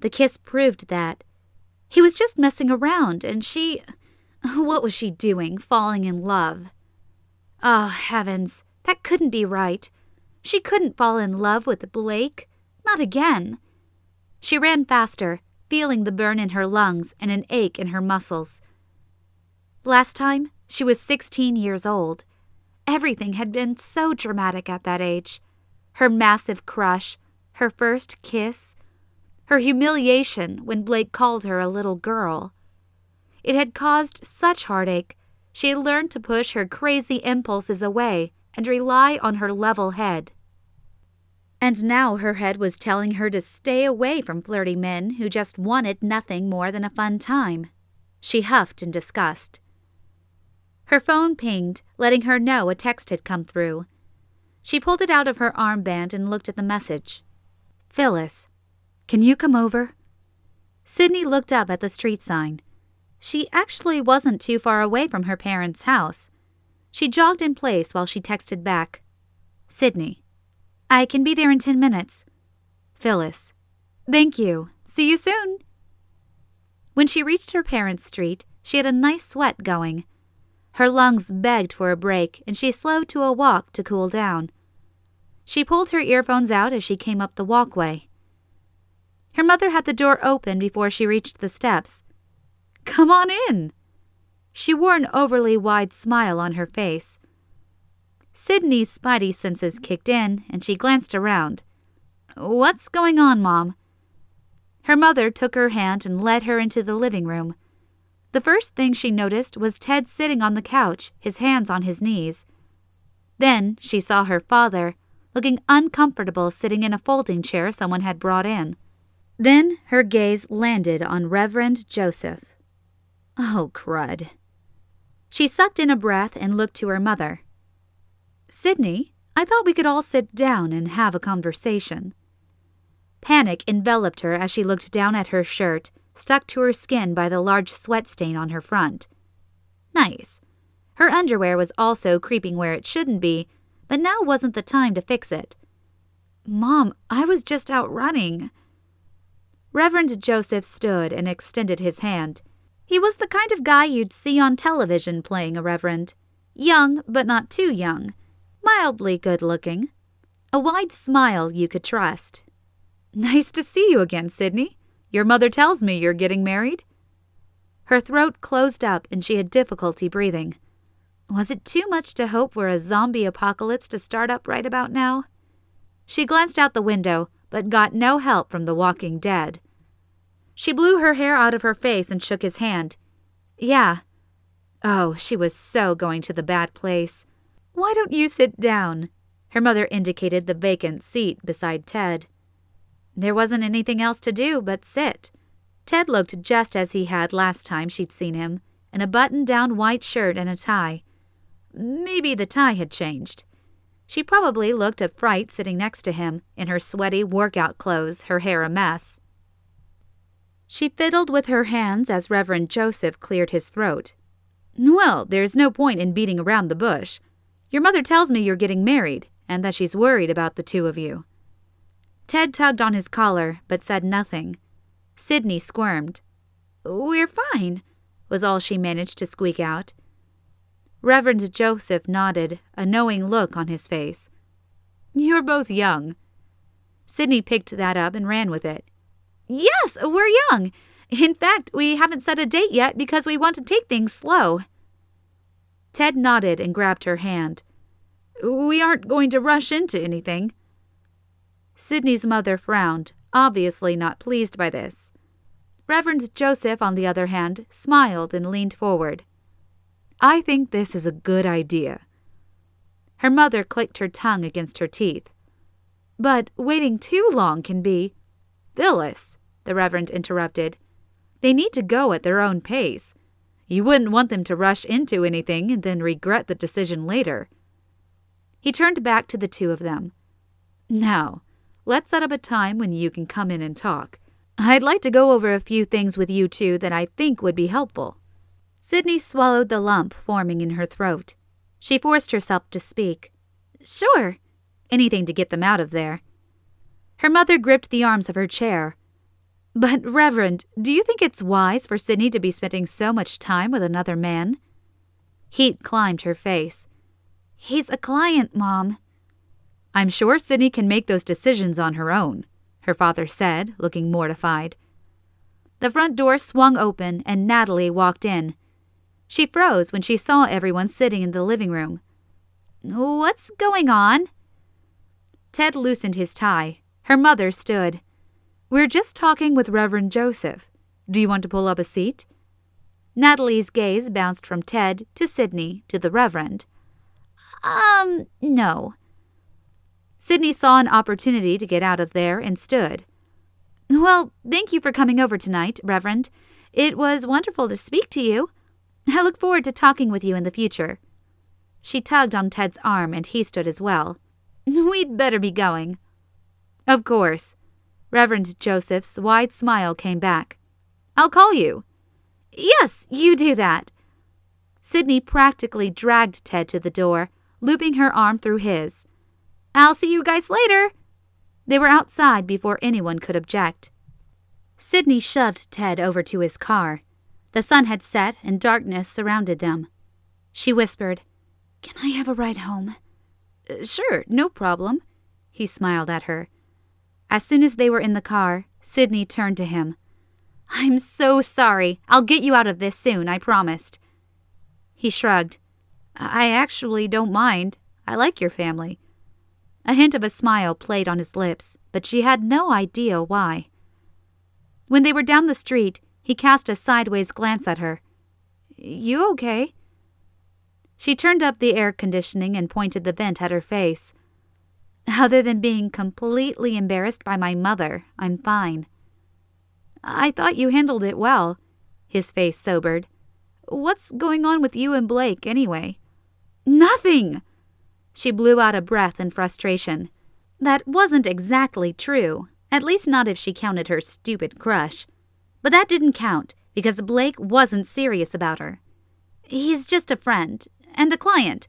The kiss proved that. He was just messing around, and she... What was she doing, falling in love? Oh, heavens, that couldn't be right. She couldn't fall in love with Blake. Not again. She ran faster, feeling the burn in her lungs and an ache in her muscles. Last time, she was 16 years old. Everything had been so dramatic at that age. Her massive crush, her first kiss, her humiliation when Blake called her a little girl. It had caused such heartache, she had learned to push her crazy impulses away and rely on her level head. And now her head was telling her to stay away from flirty men who just wanted nothing more than a fun time. She huffed in disgust. Her phone pinged, letting her know a text had come through. She pulled it out of her armband and looked at the message. Phyllis, can you come over? Sidney looked up at the street sign. She actually wasn't too far away from her parents' house. She jogged in place while she texted back. Sidney, I can be there in 10 minutes. Phyllis, thank you. See you soon. When she reached her parents' street, she had a nice sweat going. Her lungs begged for a break, and she slowed to a walk to cool down. She pulled her earphones out as she came up the walkway. Her mother had the door open before she reached the steps. Come on in. She wore an overly wide smile on her face. Sidney's spidey senses kicked in, and she glanced around. What's going on, Mom? Her mother took her hand and led her into the living room. The first thing she noticed was Ted sitting on the couch, his hands on his knees. Then she saw her father, looking uncomfortable sitting in a folding chair someone had brought in. Then her gaze landed on Reverend Joseph. Oh, crud. She sucked in a breath and looked to her mother. Sidney, I thought we could all sit down and have a conversation. Panic enveloped her as she looked down at her shirt, stuck to her skin by the large sweat stain on her front. Nice. Her underwear was also creeping where it shouldn't be, but now wasn't the time to fix it. Mom, I was just out running. Reverend Joseph stood and extended his hand. He was the kind of guy you'd see on television playing a reverend. Young, but not too young. Mildly good-looking. A wide smile you could trust. Nice to see you again, Sidney. Your mother tells me you're getting married. Her throat closed up and she had difficulty breathing. Was it too much to hope for a zombie apocalypse to start up right about now? She glanced out the window, but got no help from the walking dead. She blew her hair out of her face and shook his hand. Yeah. Oh, she was so going to the bad place. Why don't you sit down? Her mother indicated the vacant seat beside Ted. There wasn't anything else to do but sit. Ted looked just as he had last time she'd seen him, in a button-down white shirt and a tie. Maybe the tie had changed. She probably looked a fright sitting next to him, in her sweaty workout clothes, her hair a mess. She fiddled with her hands as Reverend Joseph cleared his throat. Well, there's no point in beating around the bush. Your mother tells me you're getting married, and that she's worried about the two of you. Ted tugged on his collar, but said nothing. Sidney squirmed. We're fine, was all she managed to squeak out. Reverend Joseph nodded, a knowing look on his face. You're both young. Sidney picked that up and ran with it. Yes, we're young. In fact, we haven't set a date yet because we want to take things slow. Ted nodded and grabbed her hand. We aren't going to rush into anything. Sidney's mother frowned, obviously not pleased by this. Reverend Joseph, on the other hand, smiled and leaned forward. I think this is a good idea. Her mother clicked her tongue against her teeth. But waiting too long can be... Phyllis, the Reverend interrupted. They need to go at their own pace. You wouldn't want them to rush into anything and then regret the decision later. He turned back to the two of them. Now, let's set up a time when you can come in and talk. I'd like to go over a few things with you two that I think would be helpful. Sidney swallowed the lump forming in her throat. She forced herself to speak. Sure. Anything to get them out of there. Her mother gripped the arms of her chair. But, Reverend, do you think it's wise for Sidney to be spending so much time with another man? Heat climbed her face. He's a client, Mom. I'm sure Sidney can make those decisions on her own, her father said, looking mortified. The front door swung open and Natalie walked in. She froze when she saw everyone sitting in the living room. What's going on? Ted loosened his tie. Her mother stood. We're just talking with Reverend Joseph. Do you want to pull up a seat? Natalie's gaze bounced from Ted to Sidney to the Reverend. No. Sidney saw an opportunity to get out of there and stood. Well, thank you for coming over tonight, Reverend. It was wonderful to speak to you. I look forward to talking with you in the future. She tugged on Ted's arm and he stood as well. We'd better be going. Of course. Reverend Joseph's wide smile came back. I'll call you. Yes, you do that. Sidney practically dragged Ted to the door, looping her arm through his. I'll see you guys later. They were outside before anyone could object. Sidney shoved Ted over to his car. The sun had set and darkness surrounded them. She whispered, Can I have a ride home? Sure, no problem. He smiled at her. As soon as they were in the car, Sidney turned to him. I'm so sorry. I'll get you out of this soon, I promised. He shrugged. I actually don't mind. I like your family. A hint of a smile played on his lips, but she had no idea why. When they were down the street, he cast a sideways glance at her. You okay? She turned up the air conditioning and pointed the vent at her face. Other than being completely embarrassed by my mother, I'm fine. I thought you handled it well. His face sobered. What's going on with you and Blake, anyway? Nothing! She blew out a breath in frustration. That wasn't exactly true, at least not if she counted her stupid crush. But that didn't count, because Blake wasn't serious about her. He's just a friend, and a client.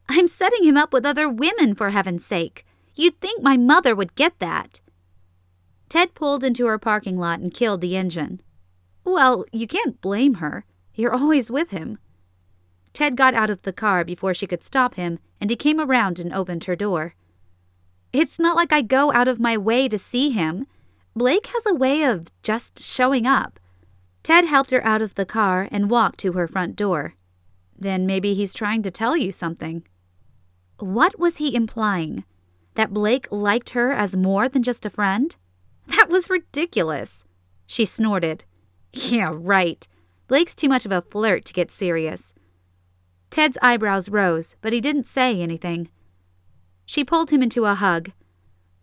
I'm setting him up with other women, for heaven's sake. You'd think my mother would get that. Ted pulled into her parking lot and killed the engine. Well, you can't blame her. You're always with him. Ted got out of the car before she could stop him, and he came around and opened her door. It's not like I go out of my way to see him. Blake has a way of just showing up. Ted helped her out of the car and walked to her front door. Then maybe he's trying to tell you something. What was he implying? That Blake liked her as more than just a friend? That was ridiculous. She snorted. Yeah, right. Blake's too much of a flirt to get serious. Ted's eyebrows rose, but he didn't say anything. She pulled him into a hug.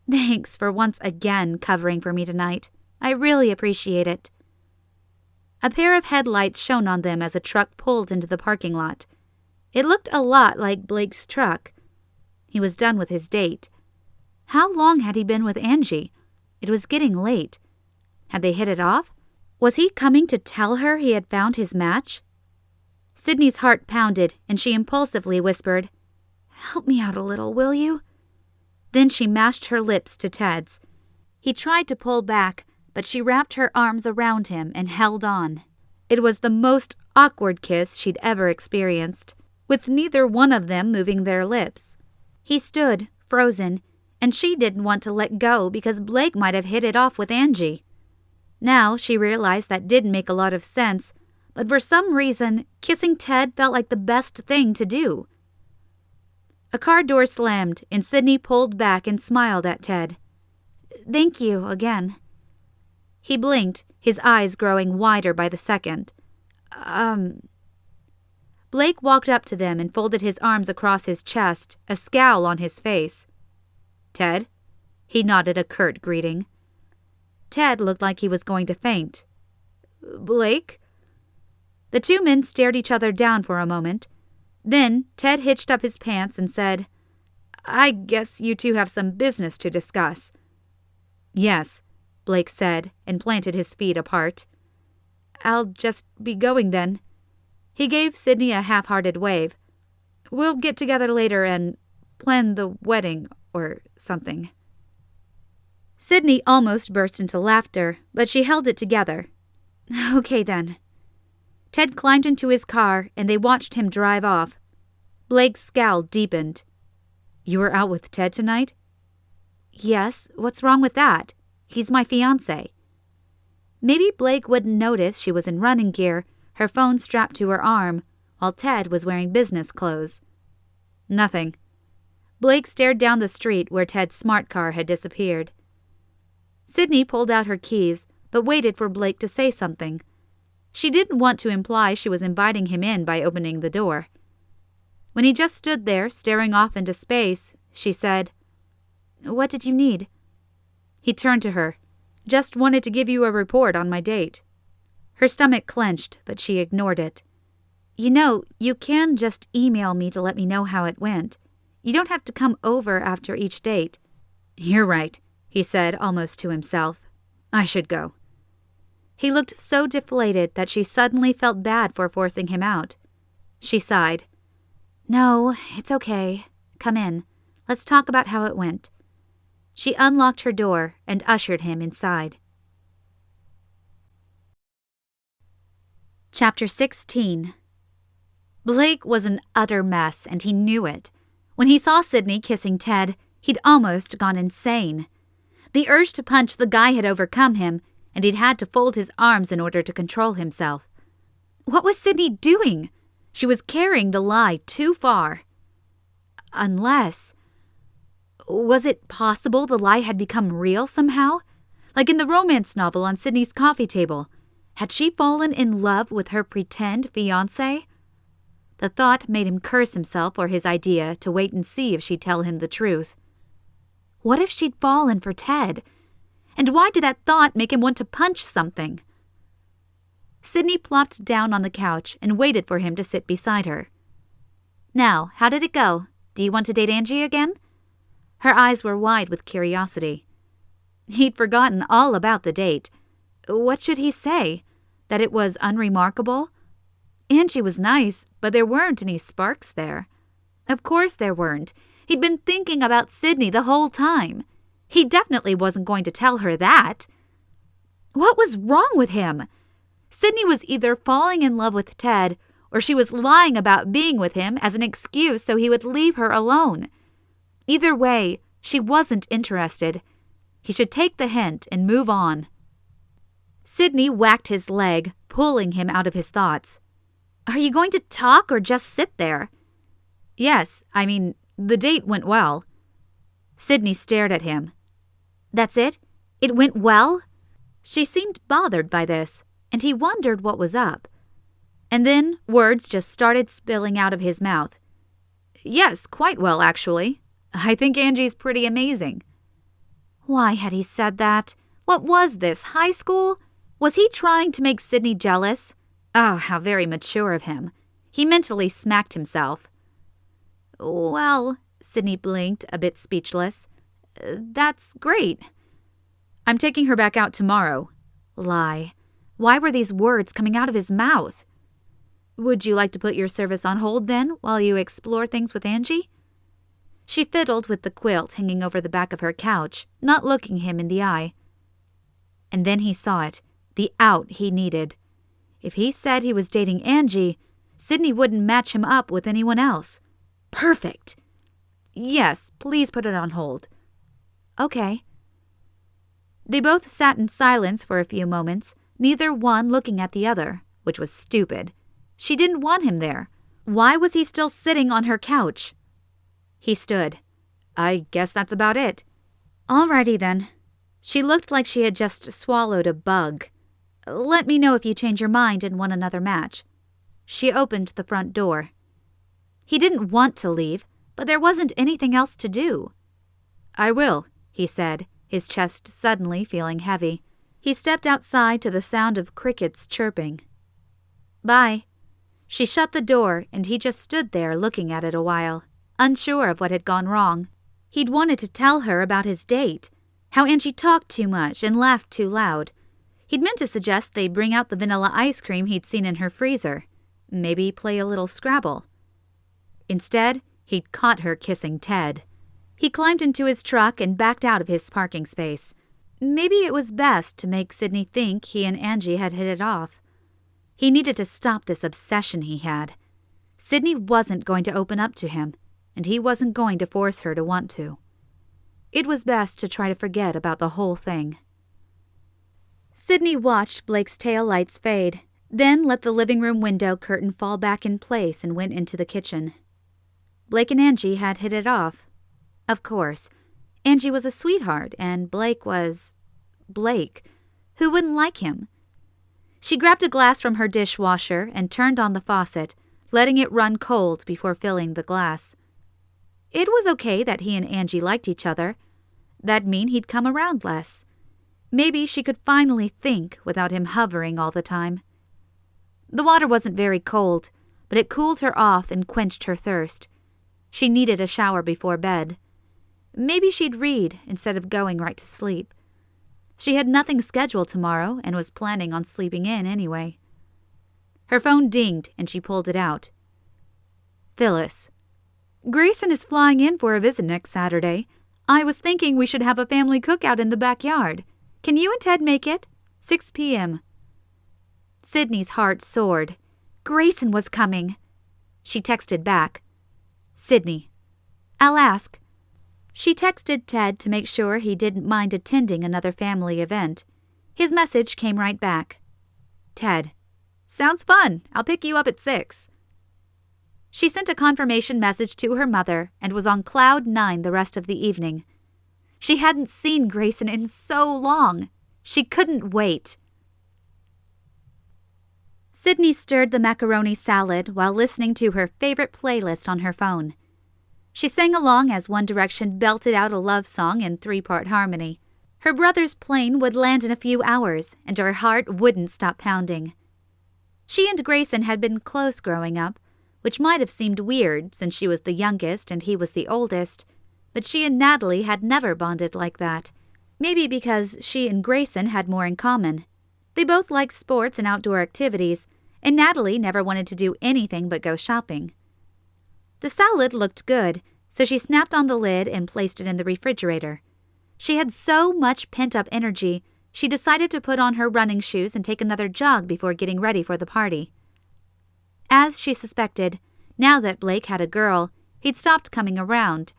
Thanks for once again covering for me tonight. I really appreciate it. A pair of headlights shone on them as a truck pulled into the parking lot. It looked a lot like Blake's truck. He was done with his date. How long had he been with Angie? It was getting late. Had they hit it off? Was he coming to tell her he had found his match? Sidney's heart pounded, and she impulsively whispered, "Help me out a little, will you?" Then she mashed her lips to Ted's. He tried to pull back, but she wrapped her arms around him and held on. It was the most awkward kiss she'd ever experienced, with neither one of them moving their lips. He stood, frozen, and she didn't want to let go because Blake might have hit it off with Angie. Now she realized that didn't make a lot of sense, but for some reason, kissing Ted felt like the best thing to do. A car door slammed, and Sidney pulled back and smiled at Ted. "Thank you again." He blinked, his eyes growing wider by the second. Blake walked up to them and folded his arms across his chest, a scowl on his face. "Ted?" He nodded a curt greeting. Ted looked like he was going to faint. "Blake?" The two men stared each other down for a moment. Then Ted hitched up his pants and said, "I guess you two have some business to discuss." "Yes," Blake said, and planted his feet apart. "I'll just be going then." He gave Sidney a half-hearted wave. "We'll get together later and plan the wedding or something." Sidney almost burst into laughter, but she held it together. "Okay then." Ted climbed into his car, and they watched him drive off. Blake's scowl deepened. "You were out with Ted tonight?" "Yes, what's wrong with that? He's my fiancé." Maybe Blake wouldn't notice she was in running gear, her phone strapped to her arm, while Ted was wearing business clothes. "Nothing." Blake stared down the street where Ted's smart car had disappeared. Sidney pulled out her keys, but waited for Blake to say something. She didn't want to imply she was inviting him in by opening the door. When he just stood there, staring off into space, she said, "What did you need?" He turned to her. "Just wanted to give you a report on my date." Her stomach clenched, but she ignored it. "You know, you can just email me to let me know how it went. You don't have to come over after each date." "You're right," he said almost to himself. "I should go." He looked so deflated that she suddenly felt bad for forcing him out. She sighed. "No, it's okay. Come in. Let's talk about how it went." She unlocked her door and ushered him inside. Chapter 16. Blake was an utter mess, and he knew it. When he saw Sidney kissing Ted, he'd almost gone insane. The urge to punch the guy had overcome him, and he'd had to fold his arms in order to control himself. What was Sidney doing? She was carrying the lie too far. Unless... Was it possible the lie had become real somehow? Like in the romance novel on Sidney's coffee table. Had she fallen in love with her pretend fiancé? The thought made him curse himself for his idea to wait and see if she'd tell him the truth. What if she'd fallen for Ted? And why did that thought make him want to punch something? Sidney plopped down on the couch and waited for him to sit beside her. "Now, how did it go? Do you want to date Angie again?" Her eyes were wide with curiosity. He'd forgotten all about the date. What should he say? That it was unremarkable? Angie was nice, but there weren't any sparks there. Of course there weren't. He'd been thinking about Sidney the whole time. He definitely wasn't going to tell her that. What was wrong with him? Sidney was either falling in love with Ted, or she was lying about being with him as an excuse so he would leave her alone. Either way, she wasn't interested. He should take the hint and move on. Sidney whacked his leg, pulling him out of his thoughts. "Are you going to talk or just sit there?" "Yes, the date went well." Sidney stared at him. "That's it? It went well?" She seemed bothered by this, and he wondered what was up. And then words just started spilling out of his mouth. "Yes, quite well, actually. I think Angie's pretty amazing." Why had he said that? What was this, high school? Was he trying to make Sidney jealous? Oh, how very mature of him. He mentally smacked himself. Well, Sidney blinked, a bit speechless. That's great. I'm taking her back out tomorrow. Lie. Why were these words coming out of his mouth? Would you like to put your service on hold then, while you explore things with Angie? She fiddled with the quilt hanging over the back of her couch, not looking him in the eye. And then he saw it, the out he needed. If he said he was dating Angie, Sidney wouldn't match him up with anyone else. Perfect. Yes, please put it on hold. Okay. They both sat in silence for a few moments, neither one looking at the other, which was stupid. She didn't want him there. Why was he still sitting on her couch? He stood. I guess that's about it. Alrighty then. She looked like she had just swallowed a bug. Let me know if you change your mind and want another match. She opened the front door. He didn't want to leave, but there wasn't anything else to do. I will, he said, his chest suddenly feeling heavy. He stepped outside to the sound of crickets chirping. Bye. She shut the door, and he just stood there looking at it a while, unsure of what had gone wrong. He'd wanted to tell her about his date, how Angie talked too much and laughed too loud. He'd meant to suggest they bring out the vanilla ice cream he'd seen in her freezer, maybe play a little Scrabble. Instead, he'd caught her kissing Ted. He climbed into his truck and backed out of his parking space. Maybe it was best to make Sidney think he and Angie had hit it off. He needed to stop this obsession he had. Sidney wasn't going to open up to him, and he wasn't going to force her to want to. It was best to try to forget about the whole thing. Sidney watched Blake's taillights fade, then let the living room window curtain fall back in place and went into the kitchen. Blake and Angie had hit it off. Of course. Angie was a sweetheart, and Blake was... Blake. Who wouldn't like him? She grabbed a glass from her dishwasher and turned on the faucet, letting it run cold before filling the glass. It was okay that he and Angie liked each other. That'd mean he'd come around less. Maybe she could finally think without him hovering all the time. The water wasn't very cold, but it cooled her off and quenched her thirst. She needed a shower before bed. Maybe she'd read instead of going right to sleep. She had nothing scheduled tomorrow and was planning on sleeping in anyway. Her phone dinged and she pulled it out. Phyllis. Grayson is flying in for a visit next Saturday. I was thinking we should have a family cookout in the backyard. Can you and Ted make it? 6 p.m. Sidney's heart soared. Grayson was coming. She texted back. Sidney. I'll ask. She texted Ted to make sure he didn't mind attending another family event. His message came right back. Ted. Sounds fun. I'll pick you up at 6. She sent a confirmation message to her mother and was on cloud 9 the rest of the evening. She hadn't seen Grayson in so long. She couldn't wait. Sidney stirred the macaroni salad while listening to her favorite playlist on her phone. She sang along as One Direction belted out a love song in 3-part harmony. Her brother's plane would land in a few hours, and her heart wouldn't stop pounding. She and Grayson had been close growing up, which might have seemed weird since she was the youngest and he was the oldest, but she and Natalie had never bonded like that. Maybe because she and Grayson had more in common. They both liked sports and outdoor activities, and Natalie never wanted to do anything but go shopping. The salad looked good, so she snapped on the lid and placed it in the refrigerator. She had so much pent-up energy, she decided to put on her running shoes and take another jog before getting ready for the party. As she suspected, now that Blake had a girl, he'd stopped coming around.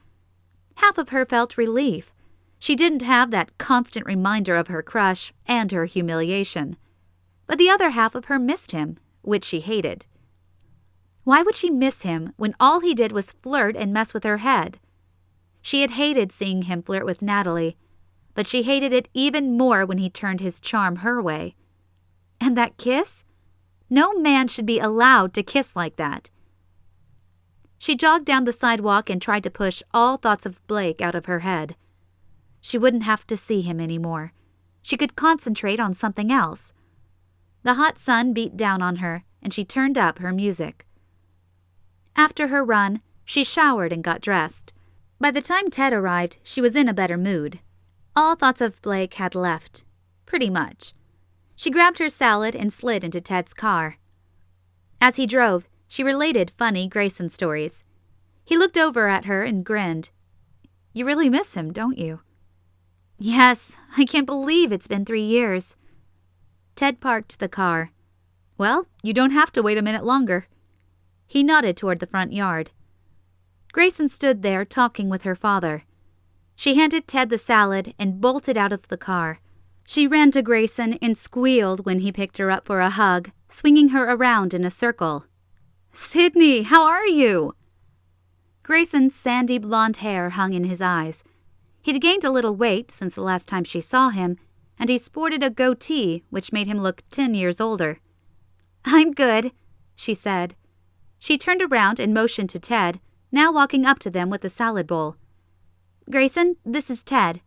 Half of her felt relief. She didn't have that constant reminder of her crush and her humiliation. But the other half of her missed him, which she hated. Why would she miss him when all he did was flirt and mess with her head? She had hated seeing him flirt with Natalie, but she hated it even more when he turned his charm her way. And that kiss? No man should be allowed to kiss like that. She jogged down the sidewalk and tried to push all thoughts of Blake out of her head. She wouldn't have to see him anymore. She could concentrate on something else. The hot sun beat down on her, and she turned up her music. After her run, she showered and got dressed. By the time Ted arrived, she was in a better mood. All thoughts of Blake had left. Pretty much. She grabbed her salad and slid into Ted's car. As he drove, she related funny Grayson stories. He looked over at her and grinned. "You really miss him, don't you?" "Yes, I can't believe it's been 3 years." Ted parked the car. "Well, you don't have to wait a minute longer." He nodded toward the front yard. Grayson stood there talking with her father. She handed Ted the salad and bolted out of the car. She ran to Grayson and squealed when he picked her up for a hug, swinging her around in a circle. "Sidney, how are you?" Grayson's sandy blonde hair hung in his eyes. He'd gained a little weight since the last time she saw him, and he sported a goatee which made him look 10 years older. "I'm good," she said. She turned around and motioned to Ted, now walking up to them with the salad bowl. "Grayson, this is Ted.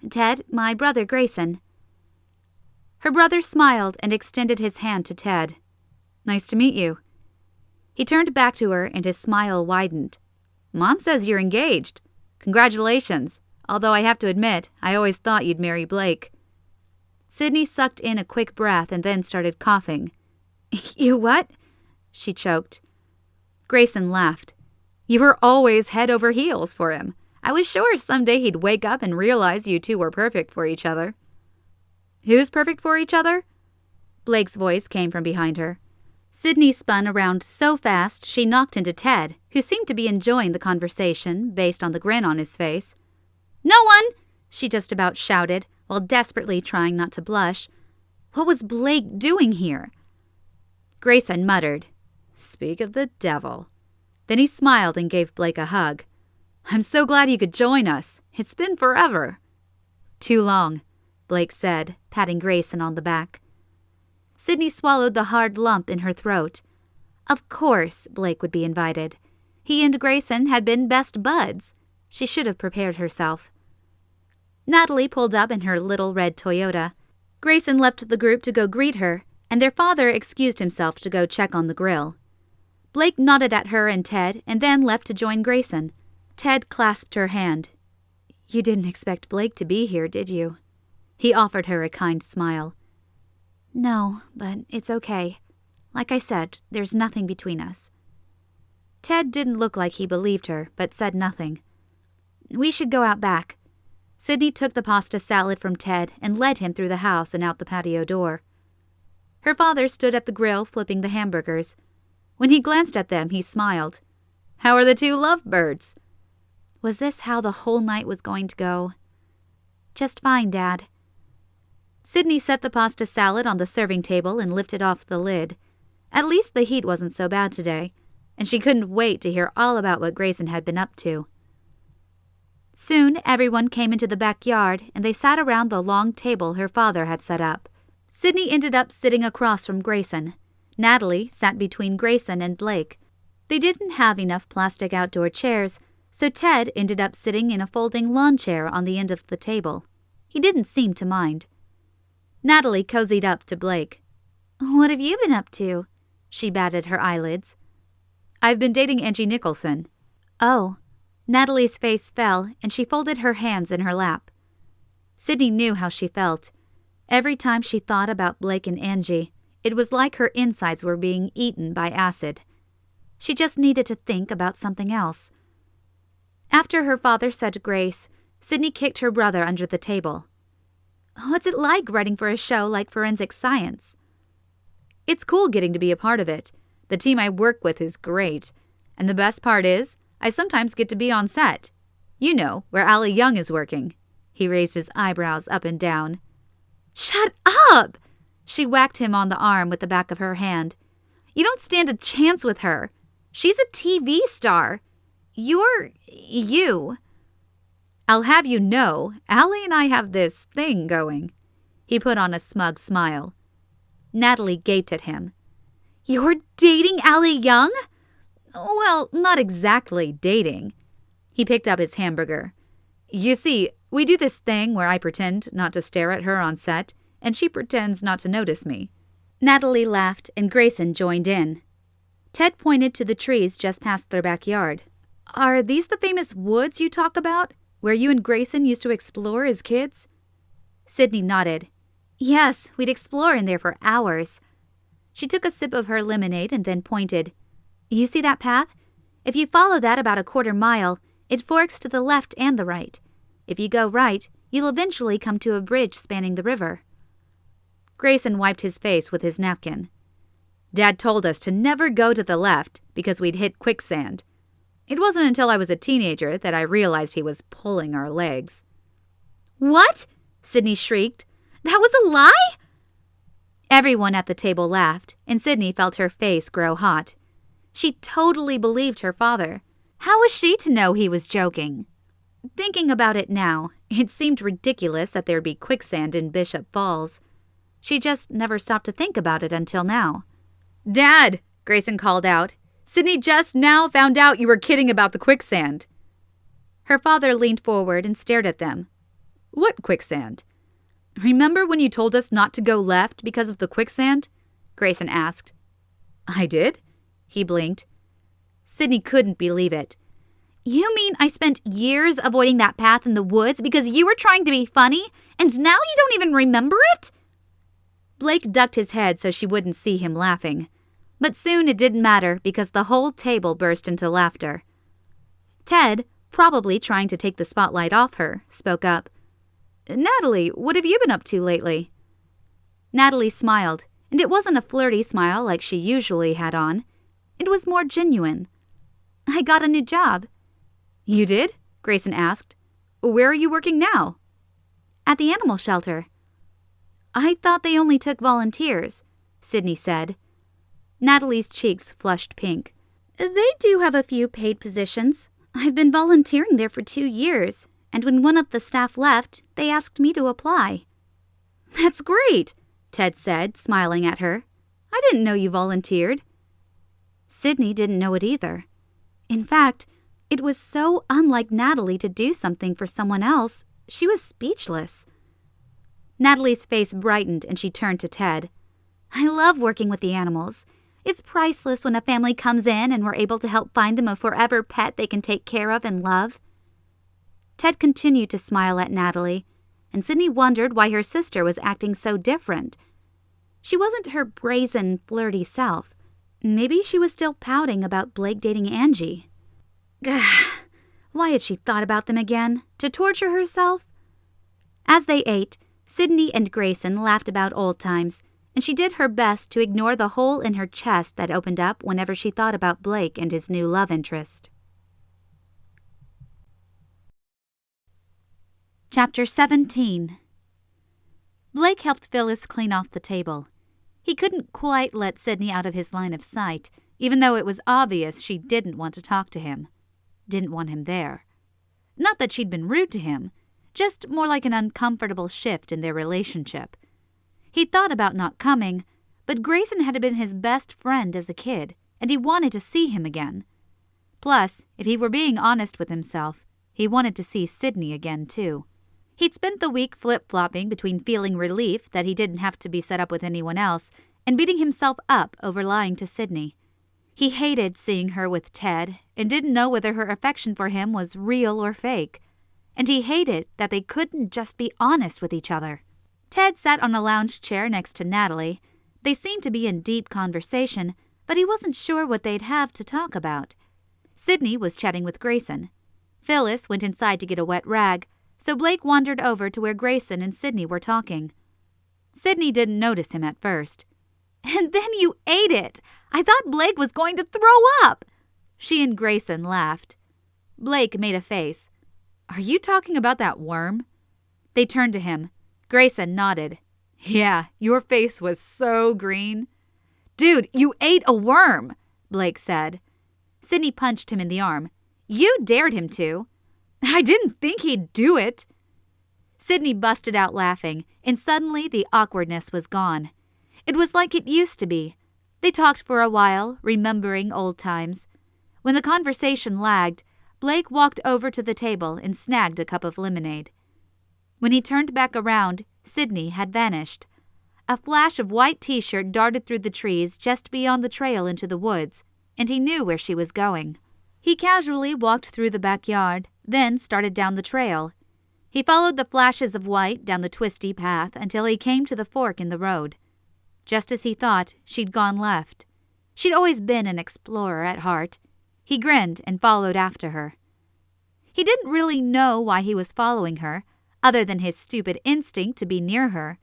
Ted, my brother Grayson." Her brother smiled and extended his hand to Ted. "Nice to meet you." He turned back to her and his smile widened. "Mom says you're engaged. Congratulations, although I have to admit, I always thought you'd marry Blake." Sidney sucked in a quick breath and then started coughing. "You what?" she choked. Grayson laughed. "You were always head over heels for him. I was sure someday he'd wake up and realize you two were perfect for each other." "Who's perfect for each other?" Blake's voice came from behind her. Sidney spun around so fast she knocked into Ted, who seemed to be enjoying the conversation based on the grin on his face. "No one!" she just about shouted, while desperately trying not to blush. What was Blake doing here? Grayson muttered, "Speak of the devil." Then he smiled and gave Blake a hug. "I'm so glad you could join us. It's been forever." "Too long," Blake said, patting Grayson on the back. Sidney swallowed the hard lump in her throat. Of course Blake would be invited. He and Grayson had been best buds. She should have prepared herself. Natalie pulled up in her little red Toyota. Grayson left the group to go greet her, and their father excused himself to go check on the grill. Blake nodded at her and Ted and then left to join Grayson. Ted clasped her hand. "You didn't expect Blake to be here, did you?" He offered her a kind smile. "No, but it's okay. Like I said, there's nothing between us." Ted didn't look like he believed her, but said nothing. "We should go out back." Sidney took the pasta salad from Ted and led him through the house and out the patio door. Her father stood at the grill flipping the hamburgers. When he glanced at them, he smiled. "How are the two lovebirds?" Was this how the whole night was going to go? "Just fine, Dad." Sidney set the pasta salad on the serving table and lifted off the lid. At least the heat wasn't so bad today, and she couldn't wait to hear all about what Grayson had been up to. Soon everyone came into the backyard and they sat around the long table her father had set up. Sidney ended up sitting across from Grayson. Natalie sat between Grayson and Blake. They didn't have enough plastic outdoor chairs, so Ted ended up sitting in a folding lawn chair on the end of the table. He didn't seem to mind. Natalie cozied up to Blake. "What have you been up to?" She batted her eyelids. "I've been dating Angie Nicholson." "Oh." Natalie's face fell, and she folded her hands in her lap. Sidney knew how she felt. Every time she thought about Blake and Angie, it was like her insides were being eaten by acid. She just needed to think about something else. After her father said grace, Sidney kicked her brother under the table. "What's it like writing for a show like Forensic Science?" "It's cool getting to be a part of it. The team I work with is great. And the best part is, I sometimes get to be on set. You know, where Allie Young is working." He raised his eyebrows up and down. "Shut up!" She whacked him on the arm with the back of her hand. "You don't stand a chance with her. She's a TV star. You're you." "I'll have you know, Allie and I have this thing going." He put on a smug smile. Natalie gaped at him. "You're dating Allie Young?" "Well, not exactly dating." He picked up his hamburger. "You see, We do this thing where I pretend not to stare at her on set, and she pretends not to notice me." Natalie laughed, and Grayson joined in. Ted pointed to the trees just past their backyard. "Are these the famous woods you talk about, where you and Grayson used to explore as kids?" Sidney nodded. "Yes, we'd explore in there for hours." She took a sip of her lemonade and then pointed. "You see that path? If you follow that about a quarter mile, it forks to the left and the right. If you go right, you'll eventually come to a bridge spanning the river." Grayson wiped his face with his napkin. "Dad told us to never go to the left because we'd hit quicksand. It wasn't until I was a teenager that I realized he was pulling our legs." "What?" Sidney shrieked. "That was a lie?" Everyone at the table laughed, and Sidney felt her face grow hot. She totally believed her father. How was she to know he was joking? Thinking about it now, it seemed ridiculous that there'd be quicksand in Bishop Falls. She just never stopped to think about it until now. "Dad," Grayson called out, "Sidney just now found out you were kidding about the quicksand." Her father leaned forward and stared at them. "What quicksand? Remember when you told us not to go left because of the quicksand?" Grayson asked. "I did?" He blinked. Sidney couldn't believe it. "You mean I spent years avoiding that path in the woods because you were trying to be funny, and now you don't even remember it?" Blake ducked his head so she wouldn't see him laughing. But soon it didn't matter because the whole table burst into laughter. Ted, probably trying to take the spotlight off her, spoke up. "Natalie, what have you been up to lately?" Natalie smiled, and it wasn't a flirty smile like she usually had on. It was more genuine. "I got a new job." "You did?" Grayson asked. "Where are you working now?" "At the animal shelter." "I thought they only took volunteers," Sidney said. Natalie's cheeks flushed pink. "They do have a few paid positions. I've been volunteering there for 2 years, and when one of the staff left, they asked me to apply." "That's great," Ted said, smiling at her. "I didn't know you volunteered." Sidney didn't know it either. In fact, it was so unlike Natalie to do something for someone else, she was speechless. Natalie's face brightened and she turned to Ted. "I love working with the animals. It's priceless when a family comes in and we're able to help find them a forever pet they can take care of and love." Ted continued to smile at Natalie, and Sidney wondered why her sister was acting so different. She wasn't her brazen, flirty self. Maybe she was still pouting about Blake dating Angie. Gah! Why had she thought about them again? To torture herself? As they ate, Sidney and Grayson laughed about old times, and she did her best to ignore the hole in her chest that opened up whenever she thought about Blake and his new love interest. Chapter 17. Blake helped Phyllis clean off the table. He couldn't quite let Sidney out of his line of sight, even though it was obvious she didn't want to talk to him. Didn't want him there. Not that she'd been rude to him, just more like an uncomfortable shift in their relationship. He'd thought about not coming, but Grayson had been his best friend as a kid, and he wanted to see him again. Plus, if he were being honest with himself, he wanted to see Sidney again, too. He'd spent the week flip-flopping between feeling relief that he didn't have to be set up with anyone else and beating himself up over lying to Sidney. He hated seeing her with Ted and didn't know whether her affection for him was real or fake. And he hated that they couldn't just be honest with each other. Ted sat on a lounge chair next to Natalie. They seemed to be in deep conversation, but he wasn't sure what they'd have to talk about. Sidney was chatting with Grayson. Phyllis went inside to get a wet rag, so Blake wandered over to where Grayson and Sidney were talking. Sidney didn't notice him at first. "And then you ate it! I thought Blake was going to throw up!" She and Grayson laughed. Blake made a face. "Are you talking about that worm?" They turned to him. Grayson nodded. "Yeah, your face was so green." "Dude, you ate a worm," Blake said. Sidney punched him in the arm. "You dared him to." "I didn't think he'd do it." Sidney busted out laughing, and suddenly the awkwardness was gone. It was like it used to be. They talked for a while, remembering old times. When the conversation lagged, Blake walked over to the table and snagged a cup of lemonade. When he turned back around, Sidney had vanished. A flash of white t-shirt darted through the trees just beyond the trail into the woods, and he knew where she was going. He casually walked through the backyard, then started down the trail. He followed the flashes of white down the twisty path until he came to the fork in the road. Just as he thought, she'd gone left. She'd always been an explorer at heart. He grinned and followed after her. He didn't really know why he was following her, other than his stupid instinct to be near her.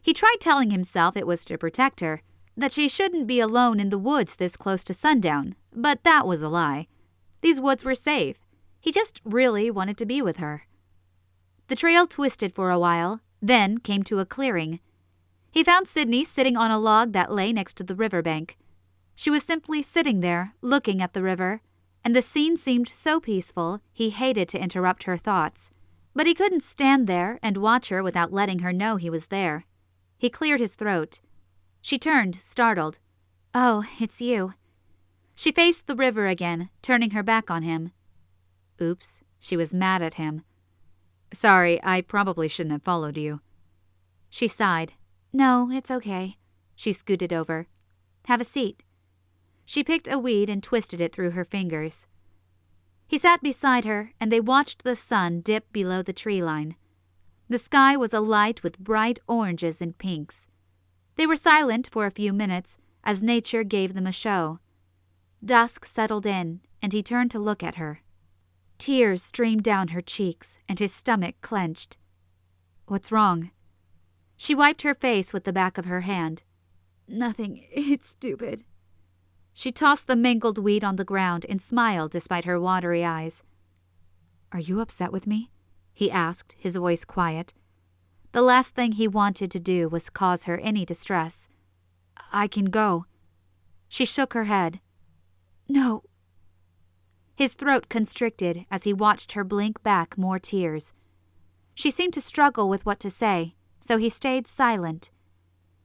He tried telling himself it was to protect her, that she shouldn't be alone in the woods this close to sundown, but that was a lie. These woods were safe. He just really wanted to be with her. The trail twisted for a while, then came to a clearing. He found Sidney sitting on a log that lay next to the riverbank. She was simply sitting there, looking at the river, and the scene seemed so peaceful he hated to interrupt her thoughts. But he couldn't stand there and watch her without letting her know he was there. He cleared his throat. She turned, startled. "Oh, it's you." She faced the river again, turning her back on him. Oops, she was mad at him. "Sorry, I probably shouldn't have followed you." She sighed. "No, it's okay." She scooted over. "Have a seat." She picked a weed and twisted it through her fingers. He sat beside her, and they watched the sun dip below the tree line. The sky was alight with bright oranges and pinks. They were silent for a few minutes as nature gave them a show. Dusk settled in, and he turned to look at her. Tears streamed down her cheeks, and his stomach clenched. "What's wrong?" She wiped her face with the back of her hand. "Nothing. It's stupid." She tossed the mangled weed on the ground and smiled despite her watery eyes. "Are you upset with me?" he asked, his voice quiet. The last thing he wanted to do was cause her any distress. "I can go." She shook her head. "No." His throat constricted as he watched her blink back more tears. She seemed to struggle with what to say, so he stayed silent.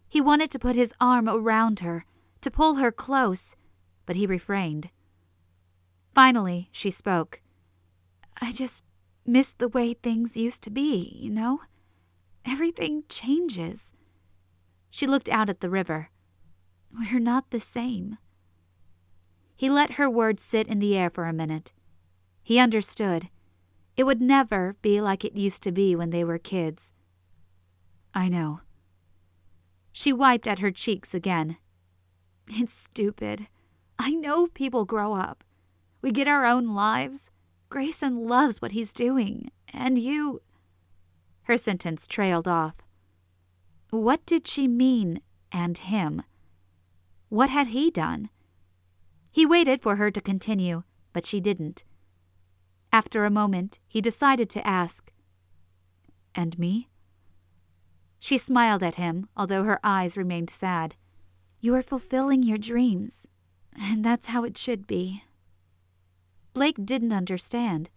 He wanted to put his arm around her, to pull her close, but he refrained. Finally, she spoke. "I just miss the way things used to be, you know? Everything changes." She looked out at the river. "We're not the same." He let her words sit in the air for a minute. He understood. It would never be like it used to be when they were kids. "I know." She wiped at her cheeks again. "It's stupid. I know people grow up. We get our own lives. Grayson loves what he's doing, and you—" Her sentence trailed off. What did she mean, and him? What had he done? He waited for her to continue, but she didn't. After a moment, he decided to ask, "And me?" She smiled at him, although her eyes remained sad. "You are fulfilling your dreams, and that's how it should be." Blake didn't understand.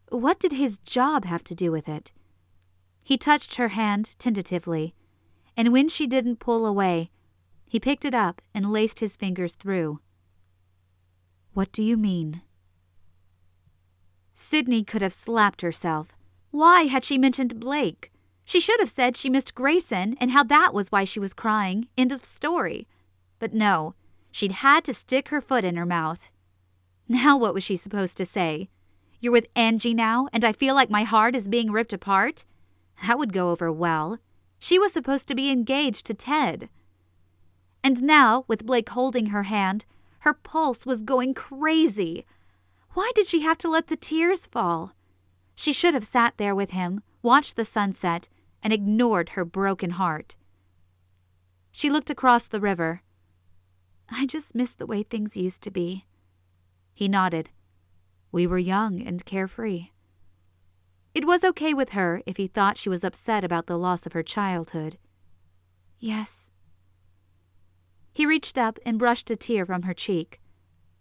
What did his job have to do with it? He touched her hand tentatively, and when she didn't pull away, he picked it up and laced his fingers through. "What do you mean?" Sidney could have slapped herself. Why had she mentioned Blake? She should have said she missed Grayson and how that was why she was crying. End of story. But no, she'd had to stick her foot in her mouth. Now what was she supposed to say? "You're with Angie now, and I feel like my heart is being ripped apart?" That would go over well. She was supposed to be engaged to Ted. And now, with Blake holding her hand, her pulse was going crazy. Why did she have to let the tears fall? She should have sat there with him, watched the sunset, and ignored her broken heart. She looked across the river. "I just miss the way things used to be." He nodded. "We were young and carefree." It was okay with her if he thought she was upset about the loss of her childhood. "Yes." He reached up and brushed a tear from her cheek.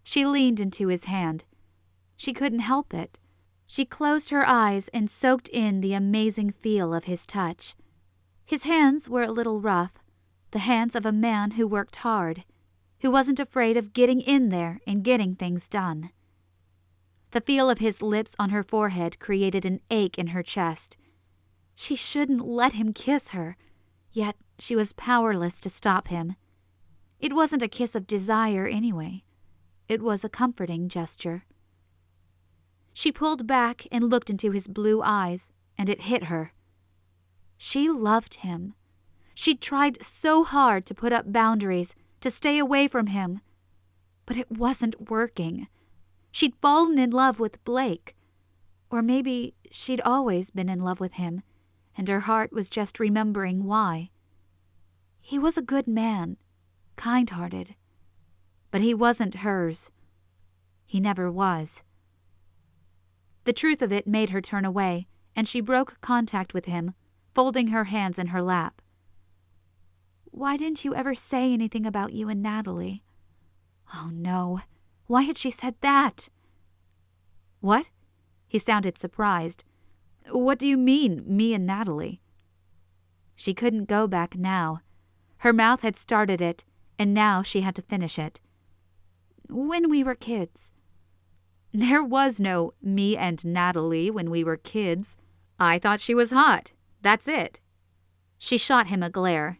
She leaned into his hand. She couldn't help it. She closed her eyes and soaked in the amazing feel of his touch. His hands were a little rough, the hands of a man who worked hard, who wasn't afraid of getting in there and getting things done. The feel of his lips on her forehead created an ache in her chest. She shouldn't let him kiss her, yet she was powerless to stop him. It wasn't a kiss of desire anyway. It was a comforting gesture. She pulled back and looked into his blue eyes, and it hit her. She loved him. She'd tried so hard to put up boundaries, to stay away from him. But it wasn't working. She'd fallen in love with Blake. Or maybe she'd always been in love with him, and her heart was just remembering why. He was a good man, kind-hearted. But he wasn't hers. He never was. The truth of it made her turn away, and she broke contact with him, folding her hands in her lap. Why didn't you ever say anything about you and Natalie? Oh no, why had she said that? What? He sounded surprised. What do you mean, me and Natalie? She couldn't go back now. Her mouth had started it, and now she had to finish it. When we were kids. There was no me and Natalie when we were kids. I thought she was hot. That's it. She shot him a glare.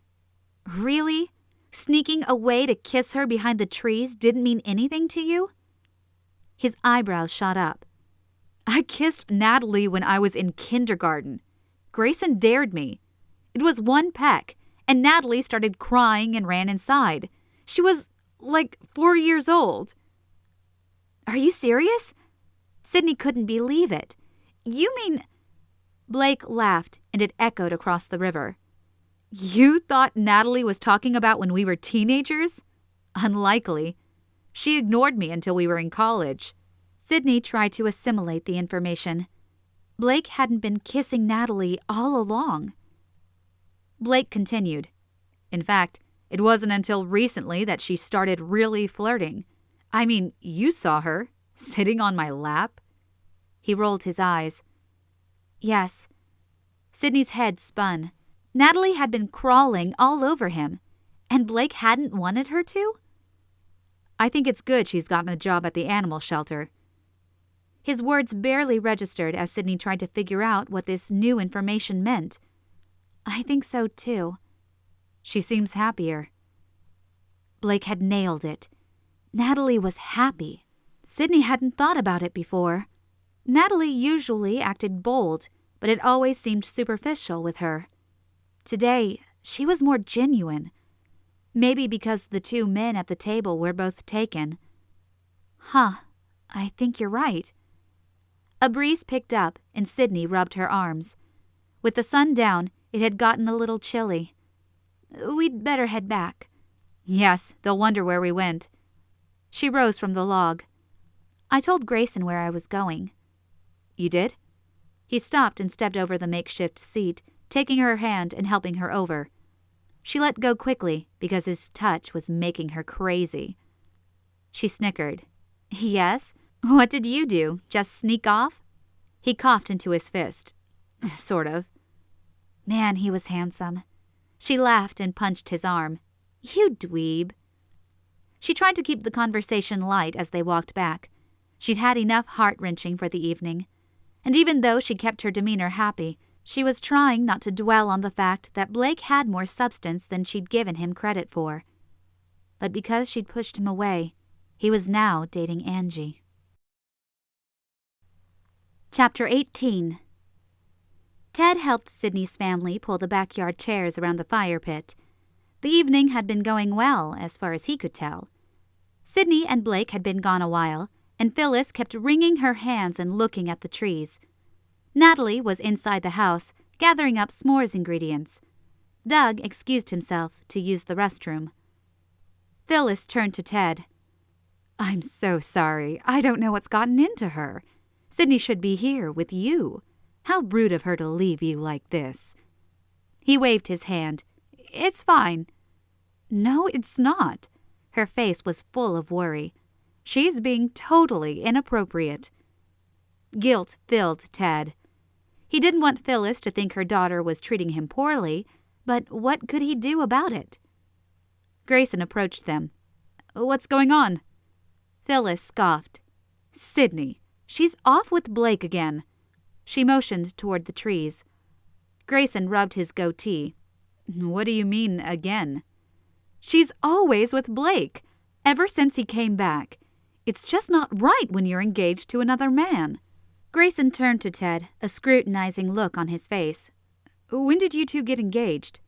Really? Sneaking away to kiss her behind the trees didn't mean anything to you? His eyebrows shot up. I kissed Natalie when I was in kindergarten. Grayson dared me. It was one peck, and Natalie started crying and ran inside. She was, 4 years old. Are you serious? Sidney couldn't believe it. You mean... Blake laughed, and it echoed across the river. You thought Natalie was talking about when we were teenagers? Unlikely. She ignored me until we were in college. Sidney tried to assimilate the information. Blake hadn't been kissing Natalie all along. Blake continued. In fact, it wasn't until recently that she started really flirting. I mean, you saw her, sitting on my lap. He rolled his eyes. Yes. Sidney's head spun. Natalie had been crawling all over him, and Blake hadn't wanted her to? I think it's good she's gotten a job at the animal shelter. His words barely registered as Sidney tried to figure out what this new information meant. I think so too. She seems happier. Blake had nailed it. Natalie was happy. Sidney hadn't thought about it before. Natalie usually acted bold, but it always seemed superficial with her. Today, she was more genuine. Maybe because the two men at the table were both taken. I think you're right. A breeze picked up, and Sidney rubbed her arms. With the sun down, it had gotten a little chilly. We'd better head back. Yes, they'll wonder where we went. She rose from the log. I told Grayson where I was going. You did? He stopped and stepped over the makeshift seat, taking her hand and helping her over. She let go quickly because his touch was making her crazy. She snickered. Yes? What did you do? Just sneak off? He coughed into his fist. Sort of. Man, he was handsome. She laughed and punched his arm. You dweeb. She tried to keep the conversation light as they walked back. She'd had enough heart-wrenching for the evening. And even though she kept her demeanor happy, she was trying not to dwell on the fact that Blake had more substance than she'd given him credit for. But because she'd pushed him away, he was now dating Angie. Chapter 18. Ted helped Sidney's family pull the backyard chairs around the fire pit. The evening had been going well, as far as he could tell. Sidney and Blake had been gone a while, and Phyllis kept wringing her hands and looking at the trees. Natalie was inside the house, gathering up s'mores ingredients. Doug excused himself to use the restroom. Phyllis turned to Ted. I'm so sorry. I don't know what's gotten into her. Sidney should be here with you. How rude of her to leave you like this. He waved his hand. It's fine. No, it's not. Her face was full of worry. She's being totally inappropriate. Guilt filled Ted. He didn't want Phyllis to think her daughter was treating him poorly, but what could he do about it? Grayson approached them. What's going on? Phyllis scoffed. Sidney, she's off with Blake again. She motioned toward the trees. Grayson rubbed his goatee. What do you mean, again? She's always with Blake, ever since he came back. It's just not right when you're engaged to another man. Grayson turned to Ted, a scrutinizing look on his face. When did you two get engaged?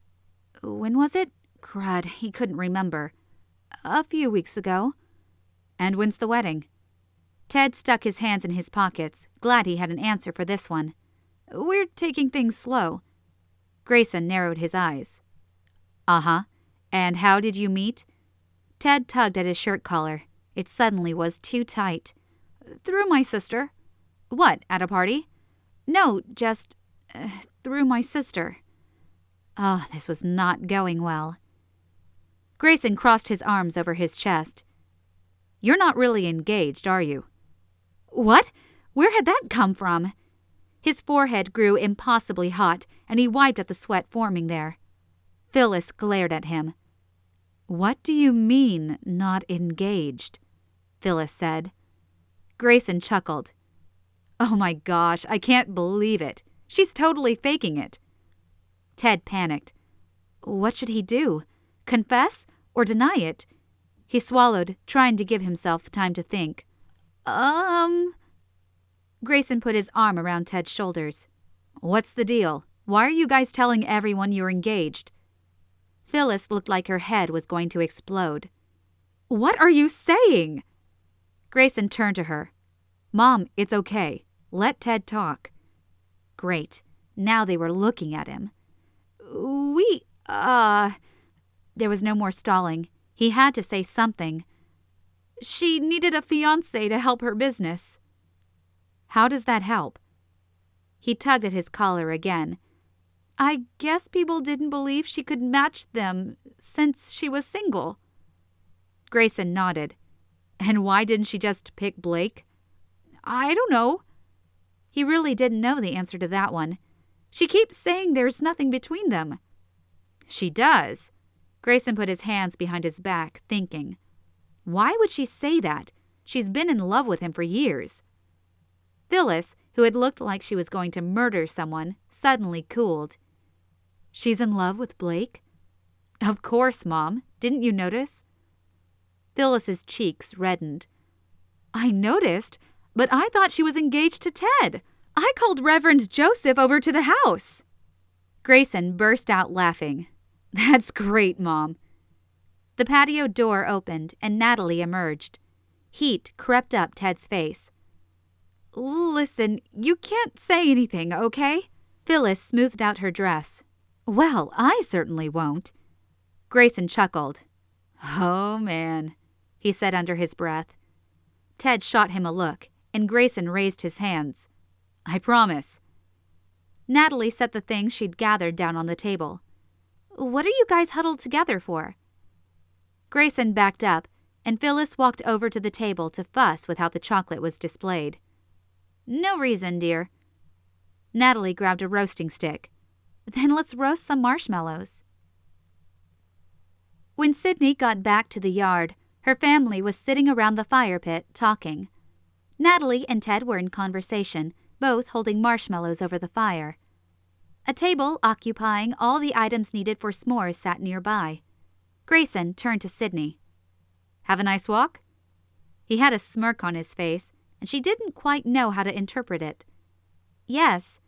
When was it? Crud, he couldn't remember. A few weeks ago. And when's the wedding? Ted stuck his hands in his pockets, glad he had an answer for this one. We're taking things slow. Grayson narrowed his eyes. Uh-huh. And how did you meet? Ted tugged at his shirt collar. It suddenly was too tight. Through my sister. What, at a party? No, just through my sister. Oh, this was not going well. Grayson crossed his arms over his chest. You're not really engaged, are you? What? Where had that come from? His forehead grew impossibly hot, and he wiped at the sweat forming there. Phyllis glared at him. What do you mean, not engaged? Phyllis said. Grayson chuckled. Oh my gosh, I can't believe it. She's totally faking it. Ted panicked. What should he do? Confess or deny it? He swallowed, trying to give himself time to think. Grayson put his arm around Ted's shoulders. What's the deal? Why are you guys telling everyone you're engaged? Phyllis looked like her head was going to explode. What are you saying? Grayson turned to her. Mom, it's okay. Let Ted talk. Great. Now they were looking at him. There was no more stalling. He had to say something. She needed a fiancé to help her business. How does that help? He tugged at his collar again. I guess people didn't believe she could match them since she was single. Grayson nodded. And why didn't she just pick Blake? I don't know. He really didn't know the answer to that one. She keeps saying there's nothing between them. She does. Grayson put his hands behind his back, thinking. Why would she say that? She's been in love with him for years. Phyllis, who had looked like she was going to murder someone, suddenly cooled. She's in love with Blake? Of course, Mom. Didn't you notice? Phyllis's cheeks reddened. I noticed, but I thought she was engaged to Ted. I called Reverend Joseph over to the house. Grayson burst out laughing. That's great, Mom. The patio door opened and Natalie emerged. Heat crept up Ted's face. Listen, you can't say anything, okay? Phyllis smoothed out her dress. Well, I certainly won't. Grayson chuckled. Oh, man, he said under his breath. Ted shot him a look, and Grayson raised his hands. I promise. Natalie set the things she'd gathered down on the table. What are you guys huddled together for? Grayson backed up, and Phyllis walked over to the table to fuss with how the chocolate was displayed. No reason, dear. Natalie grabbed a roasting stick. Then let's roast some marshmallows. When Sidney got back to the yard, her family was sitting around the fire pit talking. Natalie and Ted were in conversation, both holding marshmallows over the fire. A table occupying all the items needed for s'mores sat nearby. Grayson turned to Sidney. Have a nice walk? He had a smirk on his face, and she didn't quite know how to interpret it. Yes.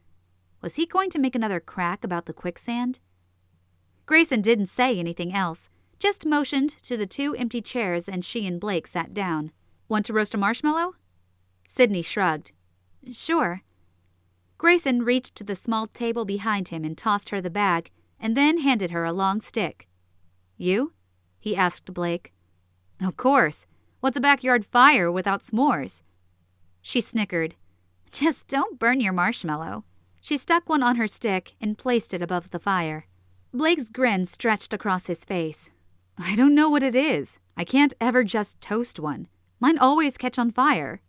Was he going to make another crack about the quicksand? Grayson didn't say anything else, just motioned to the 2 empty chairs and she and Blake sat down. Want to roast a marshmallow? Sidney shrugged. Sure. Grayson reached to the small table behind him and tossed her the bag, and then handed her a long stick. You? He asked Blake. Of course. What's a backyard fire without s'mores? She snickered. Just don't burn your marshmallow. She stuck one on her stick and placed it above the fire. Blake's grin stretched across his face. I don't know what it is. I can't ever just toast one. Mine always catch on fire.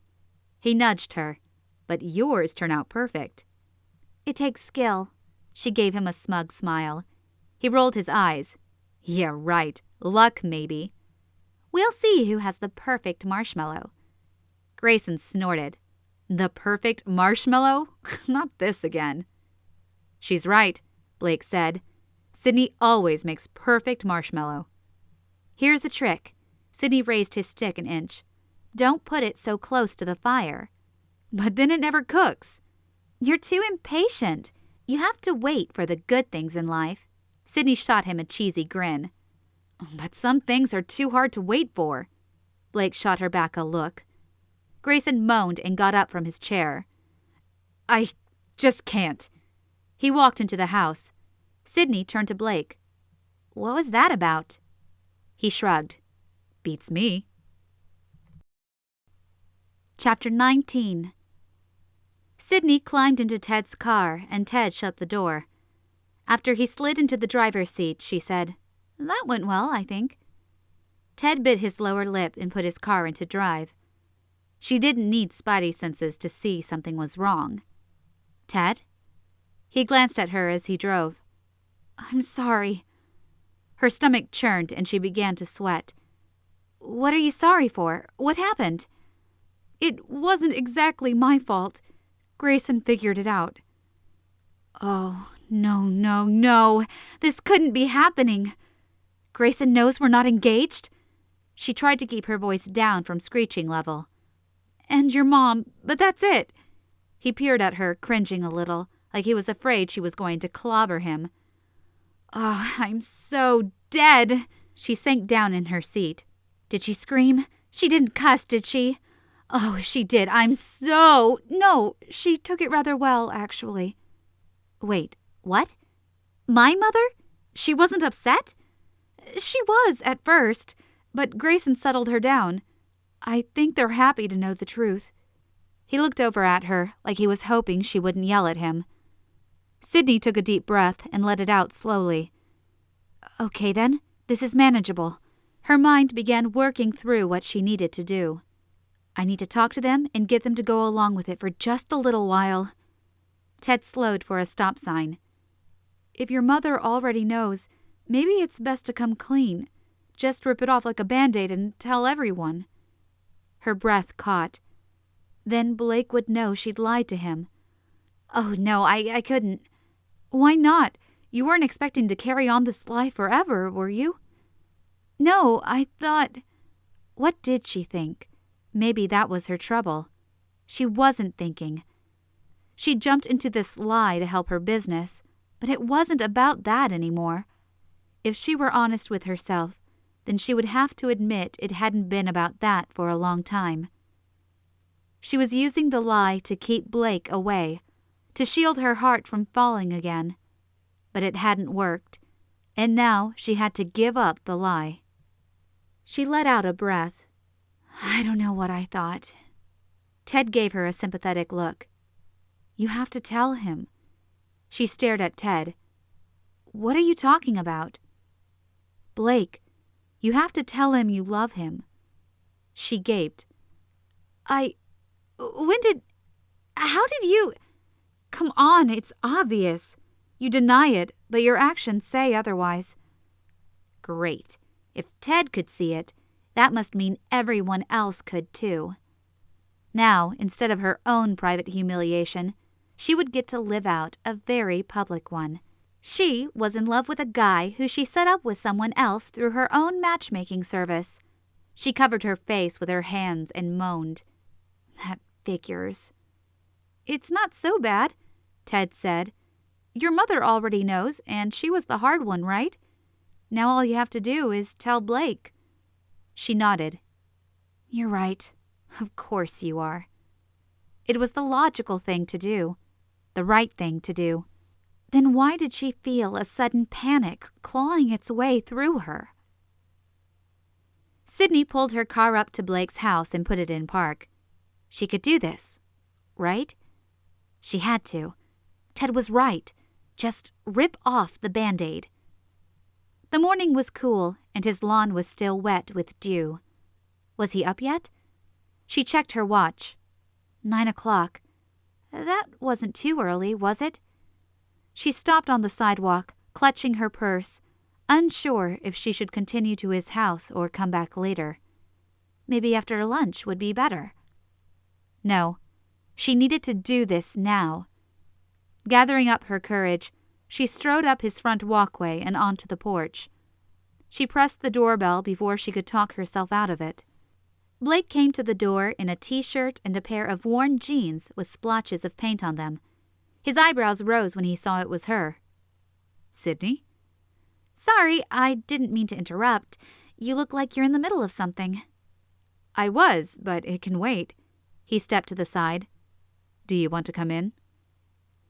He nudged her. But yours turn out perfect. It takes skill. She gave him a smug smile. He rolled his eyes. Yeah, right. Luck, maybe. We'll see who has the perfect marshmallow. Grayson snorted. The perfect marshmallow? Not this again. She's right. Blake said. Sidney always makes perfect marshmallow. Here's a trick. Sidney raised his stick an inch. Don't put it so close to the fire. But then it never cooks. You're too impatient. You have to wait for the good things in life. Sidney shot him a cheesy grin. But some things are too hard to wait for. Blake shot her back a look. Grayson moaned and got up from his chair. I just can't. He walked into the house. Sidney turned to Blake. What was that about? He shrugged. Beats me. Chapter 19. Sidney climbed into Ted's car and Ted shut the door. After he slid into the driver's seat, she said, That went well, I think. Ted bit his lower lip and put his car into drive. She didn't need spidey senses to see something was wrong. Ted? He glanced at her as he drove. I'm sorry. Her stomach churned and she began to sweat. What are you sorry for? What happened? It wasn't exactly my fault. Grayson figured it out. Oh, no. This couldn't be happening. Grayson knows we're not engaged? She tried to keep her voice down from screeching level. And your mom, but that's it. He peered at her, cringing a little, like he was afraid she was going to clobber him. Oh, I'm so dead. She sank down in her seat. Did she scream? She didn't cuss, did she? Oh, if she did, No, she took it rather well, actually. Wait, what? My mother? She wasn't upset? She was, at first, but Grayson settled her down. I think they're happy to know the truth. He looked over at her, like he was hoping she wouldn't yell at him. Sidney took a deep breath and let it out slowly. Okay then, this is manageable. Her mind began working through what she needed to do. I need to talk to them and get them to go along with it for just a little while. Ted slowed for a stop sign. If your mother already knows, maybe it's best to come clean. Just rip it off like a Band-Aid and tell everyone. Her breath caught. Then Blake would know she'd lied to him. Oh, no, I couldn't. Why not? You weren't expecting to carry on this lie forever, were you? No, I thought... What did she think? Maybe that was her trouble. She wasn't thinking. She jumped into this lie to help her business, but it wasn't about that anymore. If she were honest with herself, then she would have to admit it hadn't been about that for a long time. She was using the lie to keep Blake away, to shield her heart from falling again. But it hadn't worked, and now she had to give up the lie. She let out a breath. I don't know what I thought. Ted gave her a sympathetic look. You have to tell him. She stared at Ted. What are you talking about? Blake, you have to tell him you love him. She gaped. How did you... Come on, it's obvious. You deny it, but your actions say otherwise. Great. If Ted could see it, that must mean everyone else could too. Now, instead of her own private humiliation, she would get to live out a very public one. She was in love with a guy who she set up with someone else through her own matchmaking service. She covered her face with her hands and moaned. That figures. It's not so bad, Ted said. Your mother already knows, and she was the hard one, right? Now all you have to do is tell Blake. She nodded. You're right. Of course you are. It was the logical thing to do. The right thing to do. Then why did she feel a sudden panic clawing its way through her? Sidney pulled her car up to Blake's house and put it in park. She could do this, right? She had to. Ted was right. Just rip off the Band-Aid. The morning was cool, and his lawn was still wet with dew. Was he up yet? She checked her watch. 9 o'clock. That wasn't too early, was it? She stopped on the sidewalk, clutching her purse, unsure if she should continue to his house or come back later. Maybe after lunch would be better. No, she needed to do this now. Gathering up her courage, She strode up his front walkway and onto the porch. She pressed the doorbell before she could talk herself out of it. Blake came to the door in a t-shirt and a pair of worn jeans with splotches of paint on them. His eyebrows rose when he saw it was her. Sidney? Sorry, I didn't mean to interrupt. You look like you're in the middle of something. I was, but it can wait. He stepped to the side. Do you want to come in?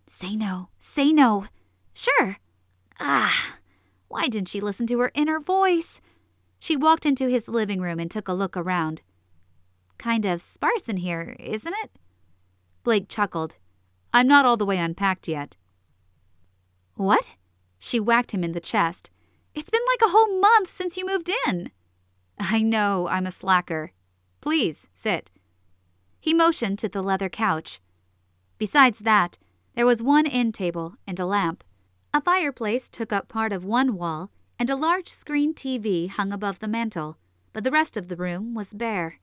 Say no. Say no. Sure. Why didn't she listen to her inner voice? She walked into his living room and took a look around. Kind of sparse in here, isn't it? Blake chuckled. I'm not all the way unpacked yet. What? She whacked him in the chest. It's been like a whole month since you moved in. I know, I'm a slacker. Please, sit. He motioned to the leather couch. Besides that, there was one end table and a lamp. A fireplace took up part of one wall, and a large screen TV hung above the mantel, but the rest of the room was bare.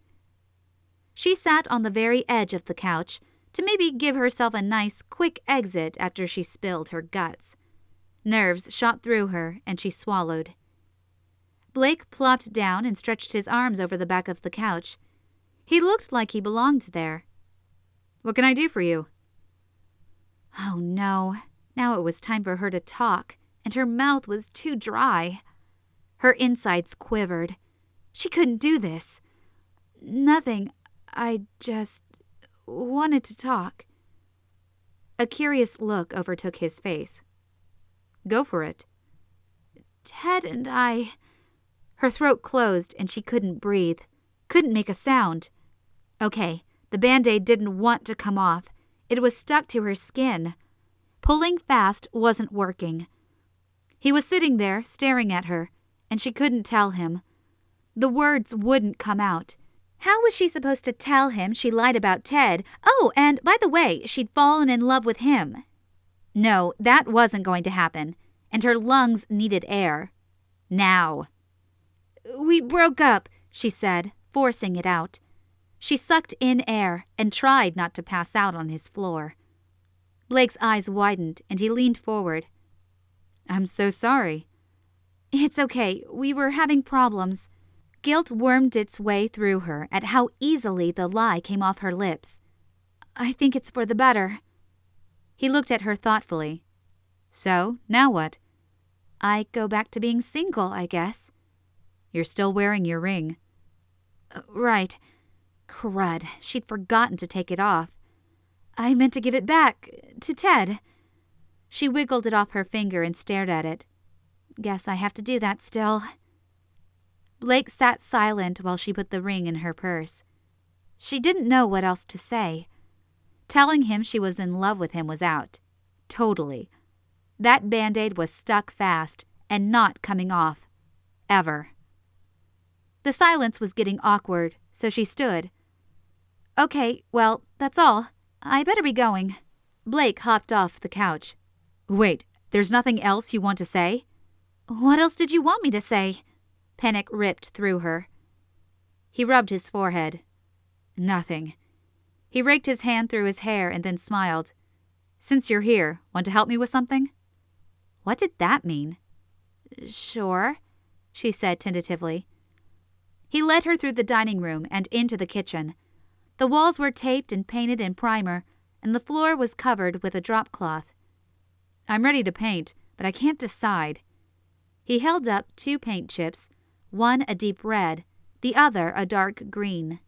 She sat on the very edge of the couch to maybe give herself a nice, quick exit after she spilled her guts. Nerves shot through her, and she swallowed. Blake plopped down and stretched his arms over the back of the couch. He looked like he belonged there. What can I do for you? Oh no, now it was time for her to talk, and her mouth was too dry. Her insides quivered. She couldn't do this. Nothing. I just wanted to talk. A curious look overtook his face. Go for it. Ted and I... Her throat closed and she couldn't breathe, couldn't make a sound. Okay, the Band-Aid didn't want to come off. It was stuck to her skin. Pulling fast wasn't working. He was sitting there, staring at her, and she couldn't tell him. The words wouldn't come out. How was she supposed to tell him she lied about Ted? Oh, and by the way, she'd fallen in love with him. No, that wasn't going to happen, and her lungs needed air. Now. We broke up, she said, forcing it out. She sucked in air and tried not to pass out on his floor. Blake's eyes widened, and he leaned forward. I'm so sorry. It's okay. We were having problems. Guilt wormed its way through her at how easily the lie came off her lips. I think it's for the better. He looked at her thoughtfully. So, now what? I go back to being single, I guess. You're still wearing your ring. Right. Crud, she'd forgotten to take it off. I meant to give it back, to Ted. She wiggled it off her finger and stared at it. Guess I have to do that still. Blake sat silent while she put the ring in her purse. She didn't know what else to say. Telling him she was in love with him was out. Totally. That Band-Aid was stuck fast and not coming off. Ever. The silence was getting awkward, so she stood. Okay, well, that's all. I better be going. Blake hopped off the couch. Wait, there's nothing else you want to say? What else did you want me to say? Panic ripped through her. He rubbed his forehead. Nothing. He raked his hand through his hair and then smiled. Since you're here, want to help me with something? What did that mean? Sure, she said tentatively. He led her through the dining room and into the kitchen. The walls were taped and painted in primer, and the floor was covered with a drop cloth. I'm ready to paint, but I can't decide. He held up 2 paint chips, one a deep red, the other a dark green.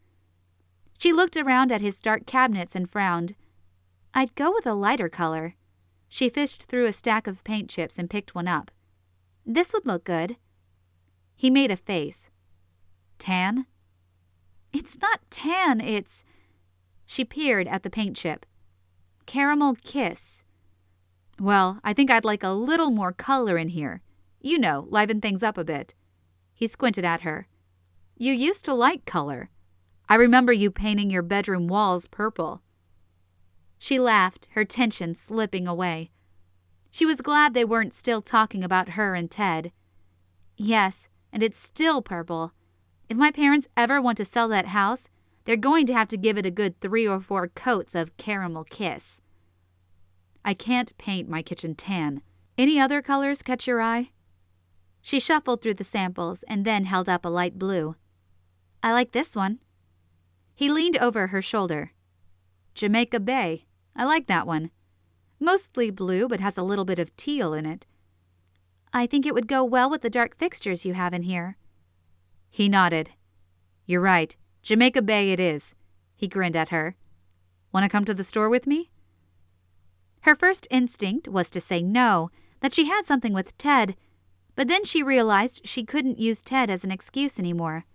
She looked around at his dark cabinets and frowned. I'd go with a lighter color. She fished through a stack of paint chips and picked one up. This would look good. He made a face. Tan? It's not tan, it's... She peered at the paint chip. Caramel kiss. Well, I think I'd like a little more color in here. You know, liven things up a bit. He squinted at her. You used to like color. I remember you painting your bedroom walls purple. She laughed, her tension slipping away. She was glad they weren't still talking about her and Ted. Yes, and it's still purple. If my parents ever want to sell that house, they're going to have to give it a good 3 or 4 coats of caramel kiss. I can't paint my kitchen tan. Any other colors catch your eye? She shuffled through the samples and then held up a light blue. I like this one. He leaned over her shoulder. Jamaica Bay. I like that one. Mostly blue, but has a little bit of teal in it. I think it would go well with the dark fixtures you have in here. He nodded. You're right. Jamaica Bay it is. He grinned at her. Want to come to the store with me? Her first instinct was to say no, that she had something with Ted, but then she realized she couldn't use Ted as an excuse anymore.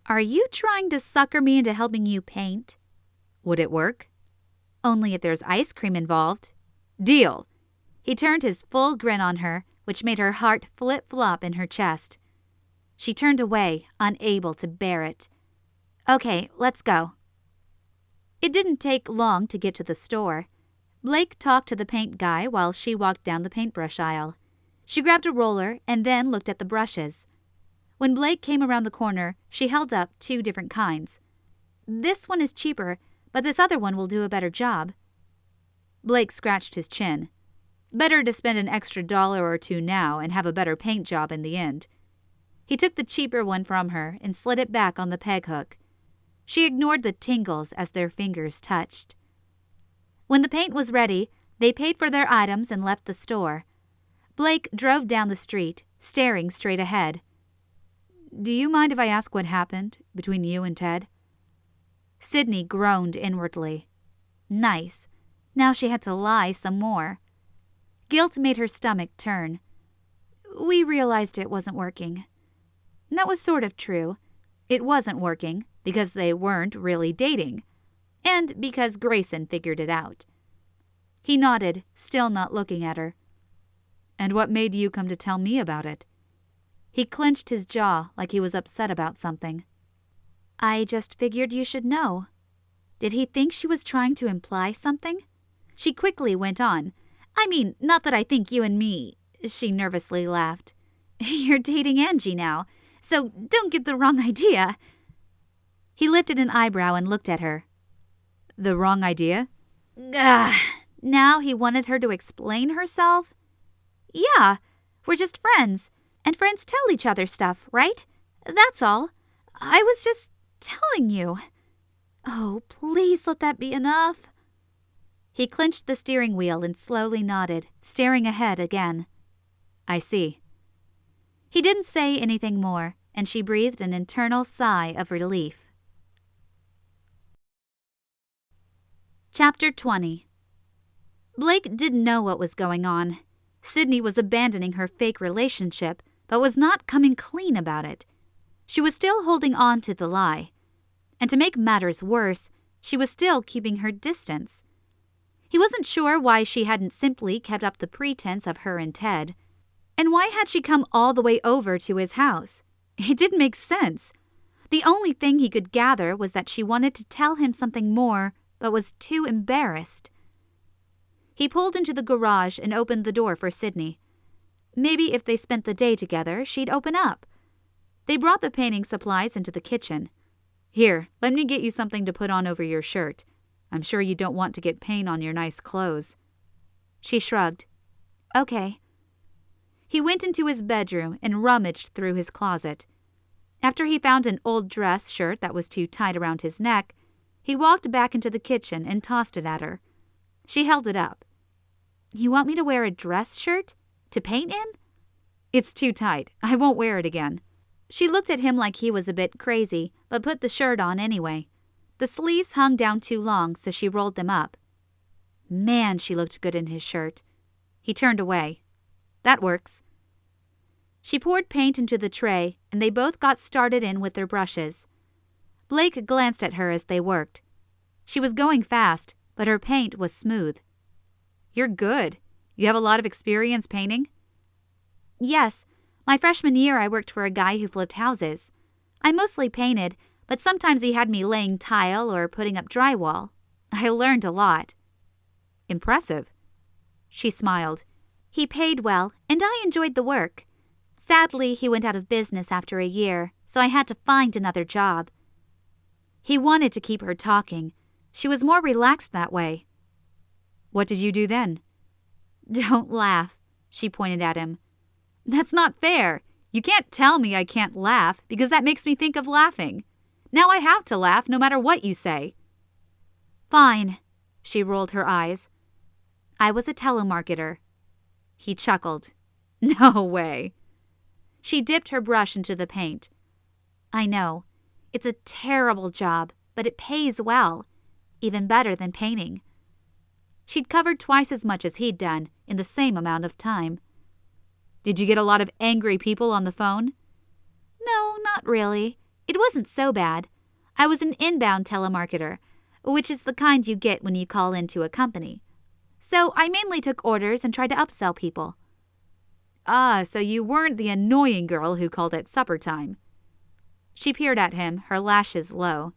Are you trying to sucker me into helping you paint? Would it work? Only if there's ice cream involved. Deal! He turned his full grin on her, which made her heart flip-flop in her chest. She turned away, unable to bear it. Okay, let's go. It didn't take long to get to the store. Blake talked to the paint guy while she walked down the paintbrush aisle. She grabbed a roller and then looked at the brushes. When Blake came around the corner, she held up 2 different kinds. This one is cheaper, but this other one will do a better job. Blake scratched his chin. Better to spend an extra $1 or 2 now and have a better paint job in the end. He took the cheaper one from her and slid it back on the peg hook. She ignored the tingles as their fingers touched. When the paint was ready, they paid for their items and left the store. Blake drove down the street, staring straight ahead. Do you mind if I ask what happened between you and Ted? Sidney groaned inwardly. Nice. Now she had to lie some more. Guilt made her stomach turn. We realized it wasn't working. That was sort of true. It wasn't working because they weren't really dating, and because Grayson figured it out. He nodded, still not looking at her. And what made you come to tell me about it? He clenched his jaw like he was upset about something. I just figured you should know. Did he think she was trying to imply something? She quickly went on. I mean, not that I think you and me... She nervously laughed. You're dating Angie now, so don't get the wrong idea. He lifted an eyebrow and looked at her. The wrong idea? Ugh. Now he wanted her to explain herself? Yeah, we're just friends. And friends tell each other stuff, right? That's all. I was just telling you. Oh, please let that be enough. He clenched the steering wheel and slowly nodded, staring ahead again. I see. He didn't say anything more, and she breathed an internal sigh of relief. Chapter 20. Blake didn't know what was going on. Sidney was abandoning her fake relationship, but was not coming clean about it. She was still holding on to the lie. And to make matters worse, she was still keeping her distance. He wasn't sure why she hadn't simply kept up the pretense of her and Ted. And why had she come all the way over to his house? It didn't make sense. The only thing he could gather was that she wanted to tell him something more, but was too embarrassed. He pulled into the garage and opened the door for Sidney. Maybe if they spent the day together, she'd open up. They brought the painting supplies into the kitchen. Here, let me get you something to put on over your shirt. I'm sure you don't want to get paint on your nice clothes. She shrugged. Okay. He went into his bedroom and rummaged through his closet. After he found an old dress shirt that was too tight around his neck, he walked back into the kitchen and tossed it at her. She held it up. You want me to wear a dress shirt? To paint in? It's too tight. I won't wear it again. She looked at him like he was a bit crazy, but put the shirt on anyway. The sleeves hung down too long, so she rolled them up. Man, she looked good in his shirt. He turned away. That works. She poured paint into the tray, and they both got started in with their brushes. Blake glanced at her as they worked. She was going fast, but her paint was smooth. You're good. You have a lot of experience painting? Yes. My freshman year, I worked for a guy who flipped houses. I mostly painted, but sometimes he had me laying tile or putting up drywall. I learned a lot. Impressive. She smiled. He paid well, and I enjoyed the work. Sadly, he went out of business after a year, so I had to find another job. He wanted to keep her talking. She was more relaxed that way. What did you do then? Don't laugh. She pointed at him. That's not fair. You can't tell me I can't laugh because that makes me think of laughing. Now I have to laugh no matter what you say. Fine. She rolled her eyes. I was a telemarketer. He chuckled. No way. She dipped her brush into the paint. I know. It's a terrible job, but it pays well. Even better than painting. She'd covered twice as much as he'd done in the same amount of time. Did you get a lot of angry people on the phone? No, not really. It wasn't so bad. I was an inbound telemarketer, which is the kind you get when you call into a company. So I mainly took orders and tried to upsell people. Ah, so you weren't the annoying girl who called at supper time. She peered at him, her lashes low.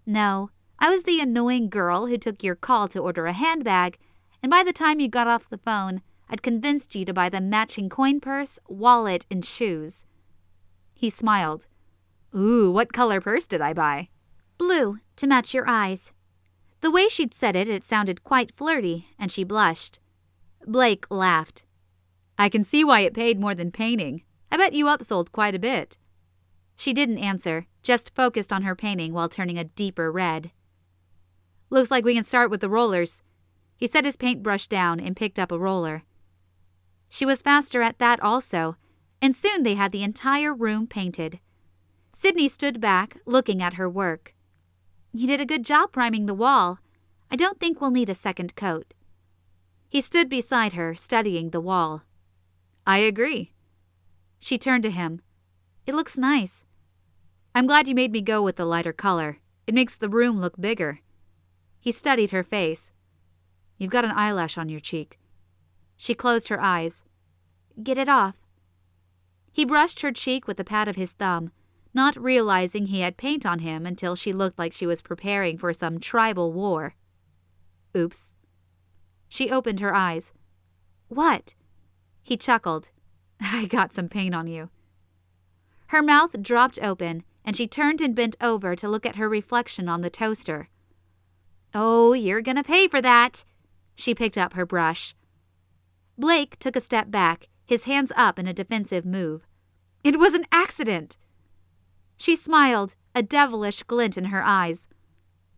No, I was the annoying girl who took your call to order a handbag, and by the time you got off the phone, I'd convinced you to buy the matching coin purse, wallet, and shoes. He smiled. Ooh, what color purse did I buy? Blue, to match your eyes. The way she'd said it, it sounded quite flirty, and she blushed. Blake laughed. I can see why it paid more than painting. I bet you upsold quite a bit. She didn't answer, just focused on her painting while turning a deeper red. Looks like we can start with the rollers. He set his paintbrush down and picked up a roller. She was faster at that also, and soon they had the entire room painted. Sidney stood back, looking at her work. You did a good job priming the wall. I don't think we'll need a second coat. He stood beside her, studying the wall. I agree. She turned to him. It looks nice. I'm glad you made me go with the lighter color. It makes the room look bigger. He studied her face. You've got an eyelash on your cheek. She closed her eyes. Get it off. He brushed her cheek with the pad of his thumb, not realizing he had paint on him until she looked like she was preparing for some tribal war. Oops. She opened her eyes. What? He chuckled. I got some paint on you. Her mouth dropped open, and she turned and bent over to look at her reflection on the toaster. Oh, you're gonna pay for that. She picked up her brush. Blake took a step back, his hands up in a defensive move. It was an accident. She smiled, a devilish glint in her eyes.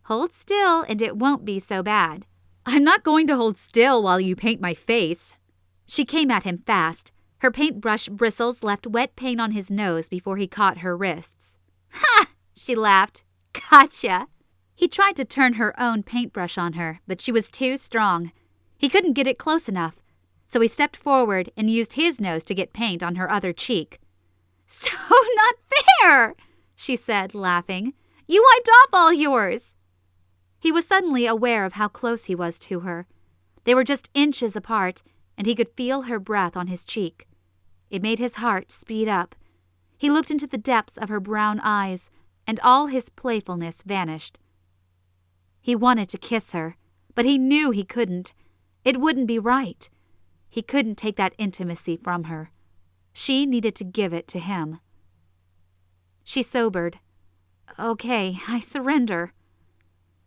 Hold still, and it won't be so bad. I'm not going to hold still while you paint my face. She came at him fast. Her paintbrush bristles left wet paint on his nose before he caught her wrists. Ha! She laughed. Gotcha. He tried to turn her own paintbrush on her, but she was too strong. He couldn't get it close enough, so he stepped forward and used his nose to get paint on her other cheek. So not fair, she said, laughing. You wiped off all yours. He was suddenly aware of how close he was to her. They were just inches apart, and he could feel her breath on his cheek. It made his heart speed up. He looked into the depths of her brown eyes, and all his playfulness vanished. He wanted to kiss her, but he knew he couldn't. It wouldn't be right. He couldn't take that intimacy from her. She needed to give it to him. She sobered. Okay, I surrender.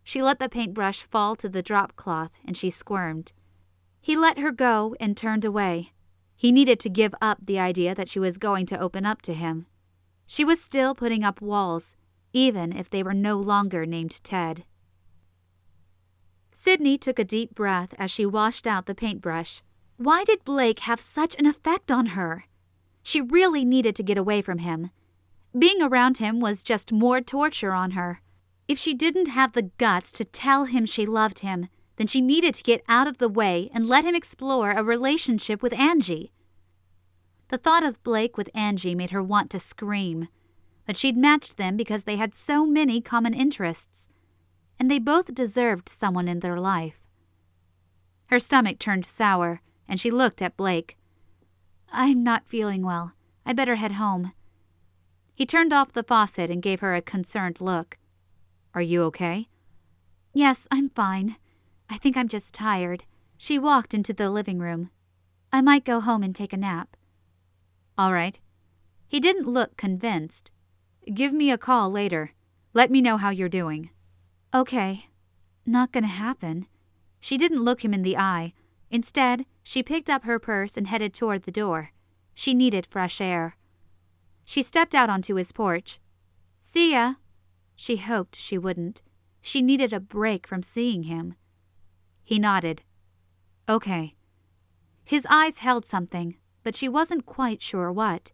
She let the paintbrush fall to the drop cloth, and she squirmed. He let her go and turned away. He needed to give up the idea that she was going to open up to him. She was still putting up walls, even if they were no longer named Ted. Sidney took a deep breath as she washed out the paintbrush. Why did Blake have such an effect on her? She really needed to get away from him. Being around him was just more torture on her. If she didn't have the guts to tell him she loved him, then she needed to get out of the way and let him explore a relationship with Angie. The thought of Blake with Angie made her want to scream, but she'd matched them because they had so many common interests, and they both deserved someone in their life. Her stomach turned sour, and she looked at Blake. I'm not feeling well. I better head home. He turned off the faucet and gave her a concerned look. Are you okay? Yes, I'm fine. I think I'm just tired. She walked into the living room. I might go home and take a nap. All right. He didn't look convinced. Give me a call later. Let me know how you're doing. Okay. Not gonna happen. She didn't look him in the eye. Instead, she picked up her purse and headed toward the door. She needed fresh air. She stepped out onto his porch. "See ya." She hoped she wouldn't. She needed a break from seeing him. He nodded. "Okay." His eyes held something, but she wasn't quite sure what.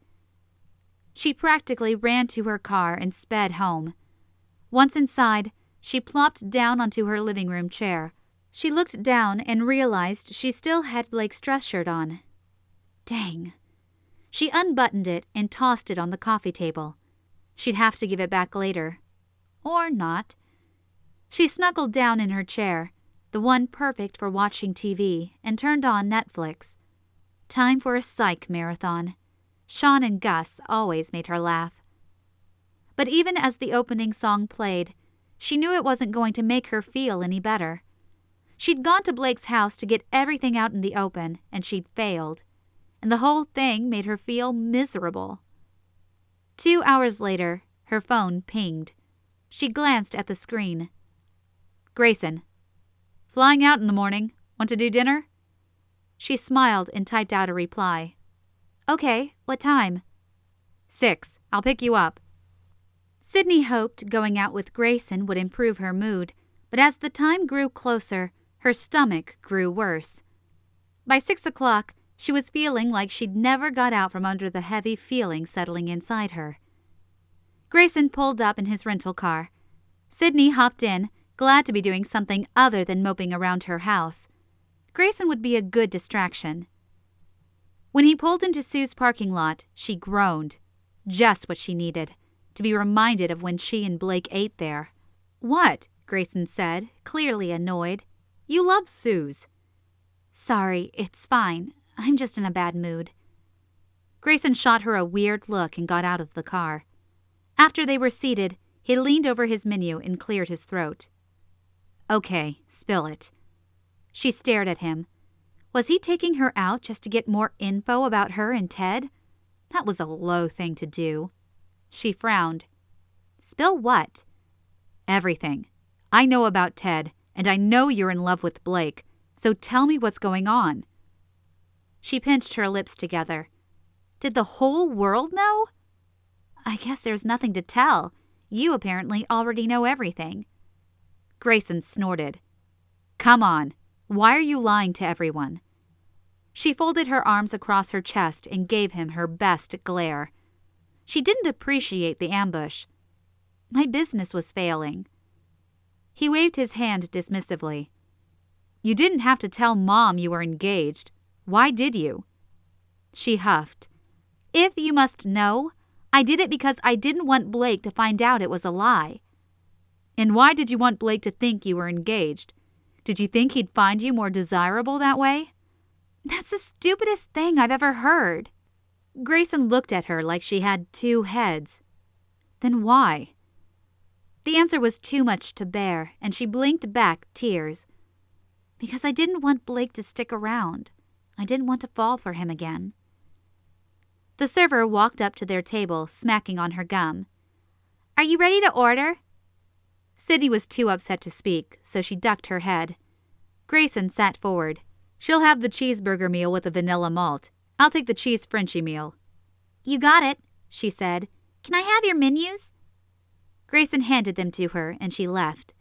She practically ran to her car and sped home. Once inside, she plopped down onto her living room chair. She looked down and realized she still had Blake's dress shirt on. Dang. She unbuttoned it and tossed it on the coffee table. She'd have to give it back later. Or not. She snuggled down in her chair, the one perfect for watching TV, and turned on Netflix. Time for a psych marathon. Sean and Gus always made her laugh. But even as the opening song played, she knew it wasn't going to make her feel any better. She'd gone to Blake's house to get everything out in the open, and she'd failed. And the whole thing made her feel miserable. 2 hours later, her phone pinged. She glanced at the screen. "Grayson. Flying out in the morning. Want to do dinner?" She smiled and typed out a reply. "Okay, what time?" 6. I'll pick you up." Sidney hoped going out with Grayson would improve her mood, but as the time grew closer, her stomach grew worse. By 6 o'clock, she was feeling like she'd never got out from under the heavy feeling settling inside her. Grayson pulled up in his rental car. Sidney hopped in, glad to be doing something other than moping around her house. Grayson would be a good distraction. When he pulled into Sue's parking lot, she groaned. Just what she needed, to be reminded of when she and Blake ate there. "What?" Grayson said, clearly annoyed. "You love Sue's." "Sorry, it's fine. I'm just in a bad mood." Grayson shot her a weird look and got out of the car. After they were seated, he leaned over his menu and cleared his throat. "Okay, spill it." She stared at him. Was he taking her out just to get more info about her and Ted? That was a low thing to do. She frowned. "Spill what?" "Everything. I know about Ted, and I know you're in love with Blake, so tell me what's going on." She pinched her lips together. Did the whole world know? "I guess there's nothing to tell. You apparently already know everything." Grayson snorted. "Come on. Why are you lying to everyone?" She folded her arms across her chest and gave him her best glare. She didn't appreciate the ambush. My business was failing. He waved his hand dismissively. "You didn't have to tell Mom you were engaged. Why did you?" She huffed. "If you must know, I did it because I didn't want Blake to find out it was a lie." "And why did you want Blake to think you were engaged? Did you think he'd find you more desirable that way?" "That's the stupidest thing I've ever heard." Grayson looked at her like she had two heads. "Then why?" The answer was too much to bear, and she blinked back tears. "Because I didn't want Blake to stick around. I didn't want to fall for him again." The server walked up to their table, smacking on her gum. "Are you ready to order?" Sidney was too upset to speak, so she ducked her head. Grayson sat forward. "She'll have the cheeseburger meal with a vanilla malt. I'll take the cheese Frenchie meal." "You got it," she said. "Can I have your menus?" Grayson handed them to her, and she left.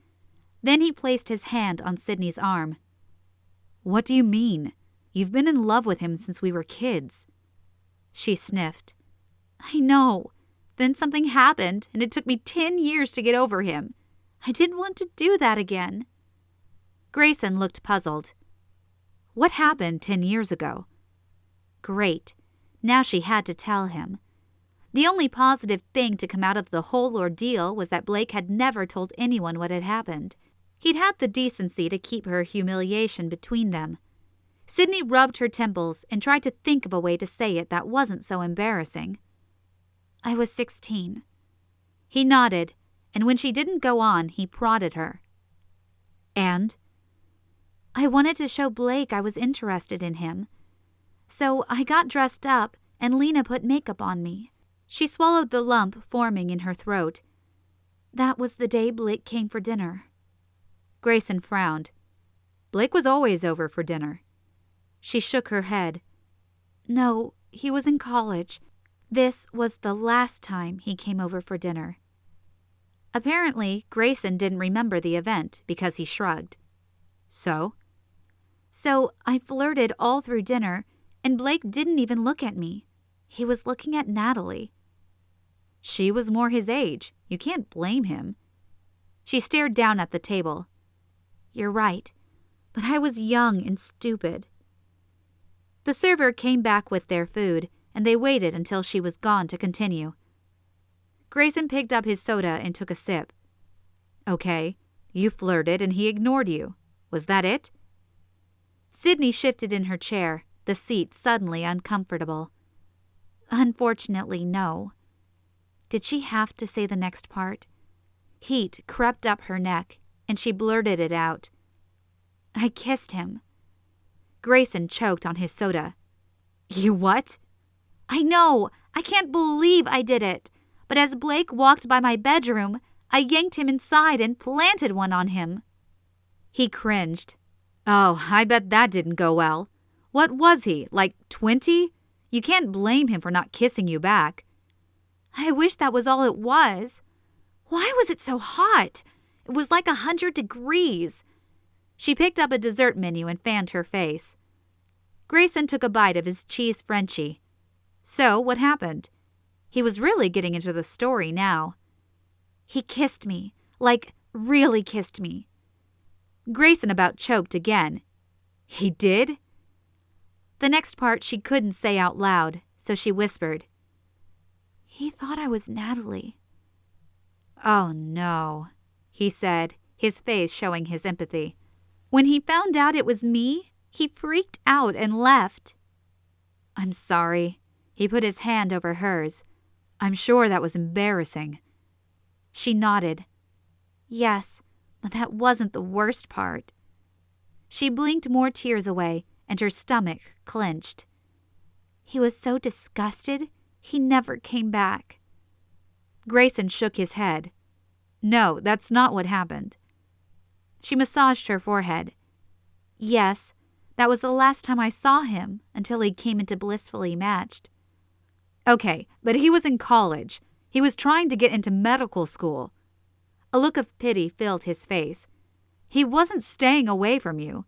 Then he placed his hand on Sidney's arm. "What do you mean? You've been in love with him since we were kids." She sniffed. "I know. Then something happened, and it took me 10 years to get over him. I didn't want to do that again." Grayson looked puzzled. "What happened 10 years ago?" Great. Now she had to tell him. The only positive thing to come out of the whole ordeal was that Blake had never told anyone what had happened. He'd had the decency to keep her humiliation between them. Sidney rubbed her temples and tried to think of a way to say it that wasn't so embarrassing. "I was 16. He nodded, and when she didn't go on, he prodded her. "And?" "I wanted to show Blake I was interested in him. So I got dressed up, and Lena put makeup on me." She swallowed the lump forming in her throat. "That was the day Blake came for dinner." Grayson frowned. "Blake was always over for dinner." She shook her head. No, he was in college. This was the last time he came over for dinner. Apparently, Grayson didn't remember the event because he shrugged. So? So I flirted all through dinner, and Blake didn't even look at me. He was looking at Natalie. She was more his age. You can't blame him. She stared down at the table. You're right, but I was young and stupid. The server came back with their food, and they waited until she was gone to continue. Grayson picked up his soda and took a sip. Okay, you flirted and he ignored you. Was that it? Sidney shifted in her chair, the seat suddenly uncomfortable. Unfortunately, no. Did she have to say the next part? Heat crept up her neck, and she blurted it out. I kissed him. Grayson choked on his soda. You what? I know! I can't believe I did it! But as Blake walked by my bedroom, I yanked him inside and planted one on him. He cringed. Oh, I bet that didn't go well. What was he, like 20? You can't blame him for not kissing you back. I wish that was all it was. Why was it so hot? It was like 100 degrees. She picked up a dessert menu and fanned her face. Grayson took a bite of his cheese Frenchie. So, what happened? He was really getting into the story now. He kissed me, like really kissed me. Grayson about choked again. He did? The next part she couldn't say out loud, so she whispered. He thought I was Natalie. Oh no, he said, his face showing his empathy. When he found out it was me, he freaked out and left. I'm sorry. He put his hand over hers. I'm sure that was embarrassing. She nodded. Yes, but that wasn't the worst part. She blinked more tears away, and her stomach clenched. He was so disgusted, he never came back. Grayson shook his head. No, that's not what happened. She massaged her forehead. Yes, that was the last time I saw him until he came into Blissfully Matched. Okay, but he was in college. He was trying to get into medical school. A look of pity filled his face. He wasn't staying away from you.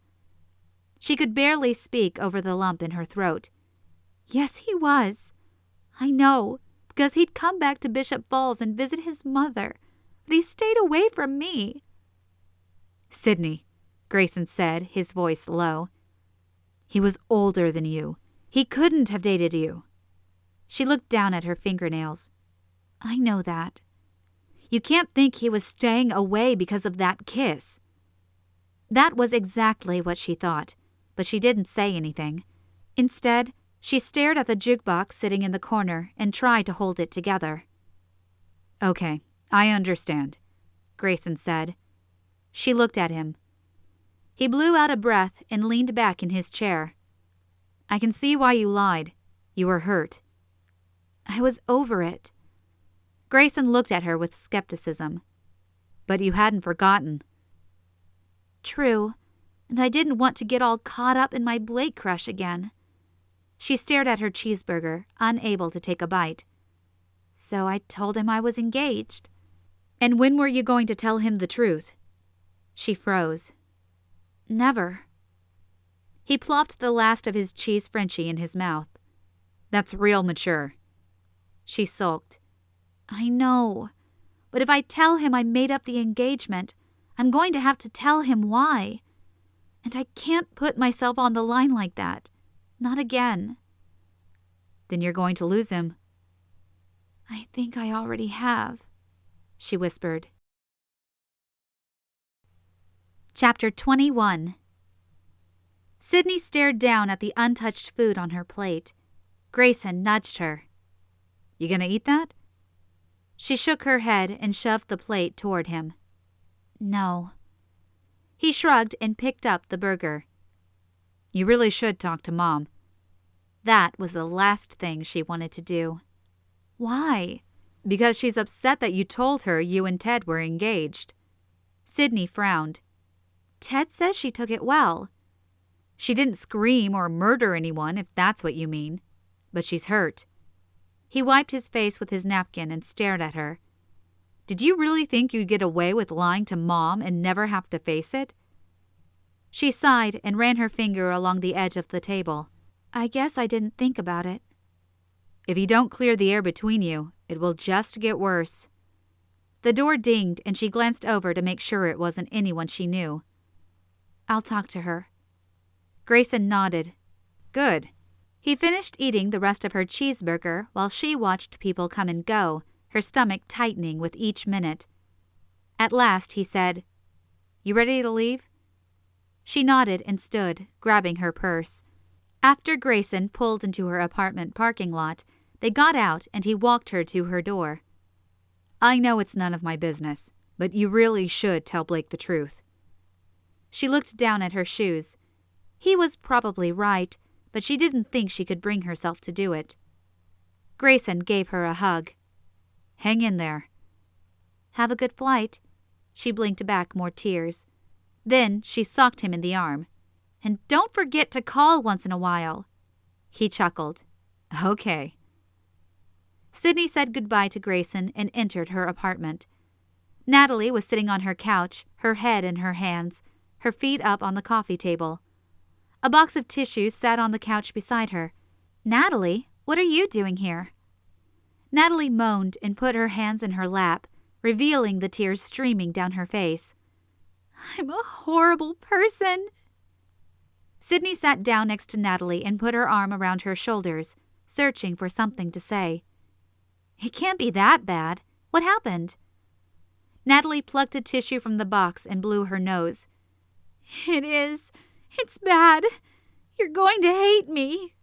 She could barely speak over the lump in her throat. Yes, he was. I know, because he'd come back to Bishop Falls and visit his mother, but he stayed away from me. Sidney, Grayson said, his voice low. He was older than you. He couldn't have dated you. She looked down at her fingernails. I know that. You can't think he was staying away because of that kiss. That was exactly what she thought, but she didn't say anything. Instead, she stared at the jukebox sitting in the corner and tried to hold it together. Okay, I understand, Grayson said. She looked at him. He blew out a breath and leaned back in his chair. I can see why you lied. You were hurt. I was over it. Grayson looked at her with skepticism. But you hadn't forgotten. True, and I didn't want to get all caught up in my Blake crush again. She stared at her cheeseburger, unable to take a bite. So I told him I was engaged. And when were you going to tell him the truth? She froze. Never. He plopped the last of his cheese Frenchie in his mouth. That's real mature. She sulked. I know, but if I tell him I made up the engagement, I'm going to have to tell him why. And I can't put myself on the line like that. Not again. Then you're going to lose him. I think I already have, she whispered. Chapter 21. Sidney stared down at the untouched food on her plate. Grayson nudged her. You gonna eat that? She shook her head and shoved the plate toward him. No. He shrugged and picked up the burger. You really should talk to Mom. That was the last thing she wanted to do. Why? Because she's upset that you told her you and Ted were engaged. Sidney frowned. Ted says she took it well. She didn't scream or murder anyone, if that's what you mean. But she's hurt. He wiped his face with his napkin and stared at her. Did you really think you'd get away with lying to Mom and never have to face it? She sighed and ran her finger along the edge of the table. I guess I didn't think about it. If you don't clear the air between you, it will just get worse. The door dinged and she glanced over to make sure it wasn't anyone she knew. I'll talk to her. Grayson nodded. Good. He finished eating the rest of her cheeseburger while she watched people come and go, her stomach tightening with each minute. At last he said, You ready to leave? She nodded and stood, grabbing her purse. After Grayson pulled into her apartment parking lot, they got out and he walked her to her door. I know it's none of my business, but you really should tell Blake the truth. She looked down at her shoes. He was probably right, but she didn't think she could bring herself to do it. Grayson gave her a hug. Hang in there. Have a good flight. She blinked back more tears. Then she socked him in the arm. And don't forget to call once in a while. He chuckled. Okay. Sidney said goodbye to Grayson and entered her apartment. Natalie was sitting on her couch, her head in her hands, her feet up on the coffee table. A box of tissues sat on the couch beside her. Natalie, what are you doing here? Natalie moaned and put her hands in her lap, revealing the tears streaming down her face. I'm a horrible person. Sidney sat down next to Natalie and put her arm around her shoulders, searching for something to say. It can't be that bad. What happened? Natalie plucked a tissue from the box and blew her nose. It is. It's bad. You're going to hate me.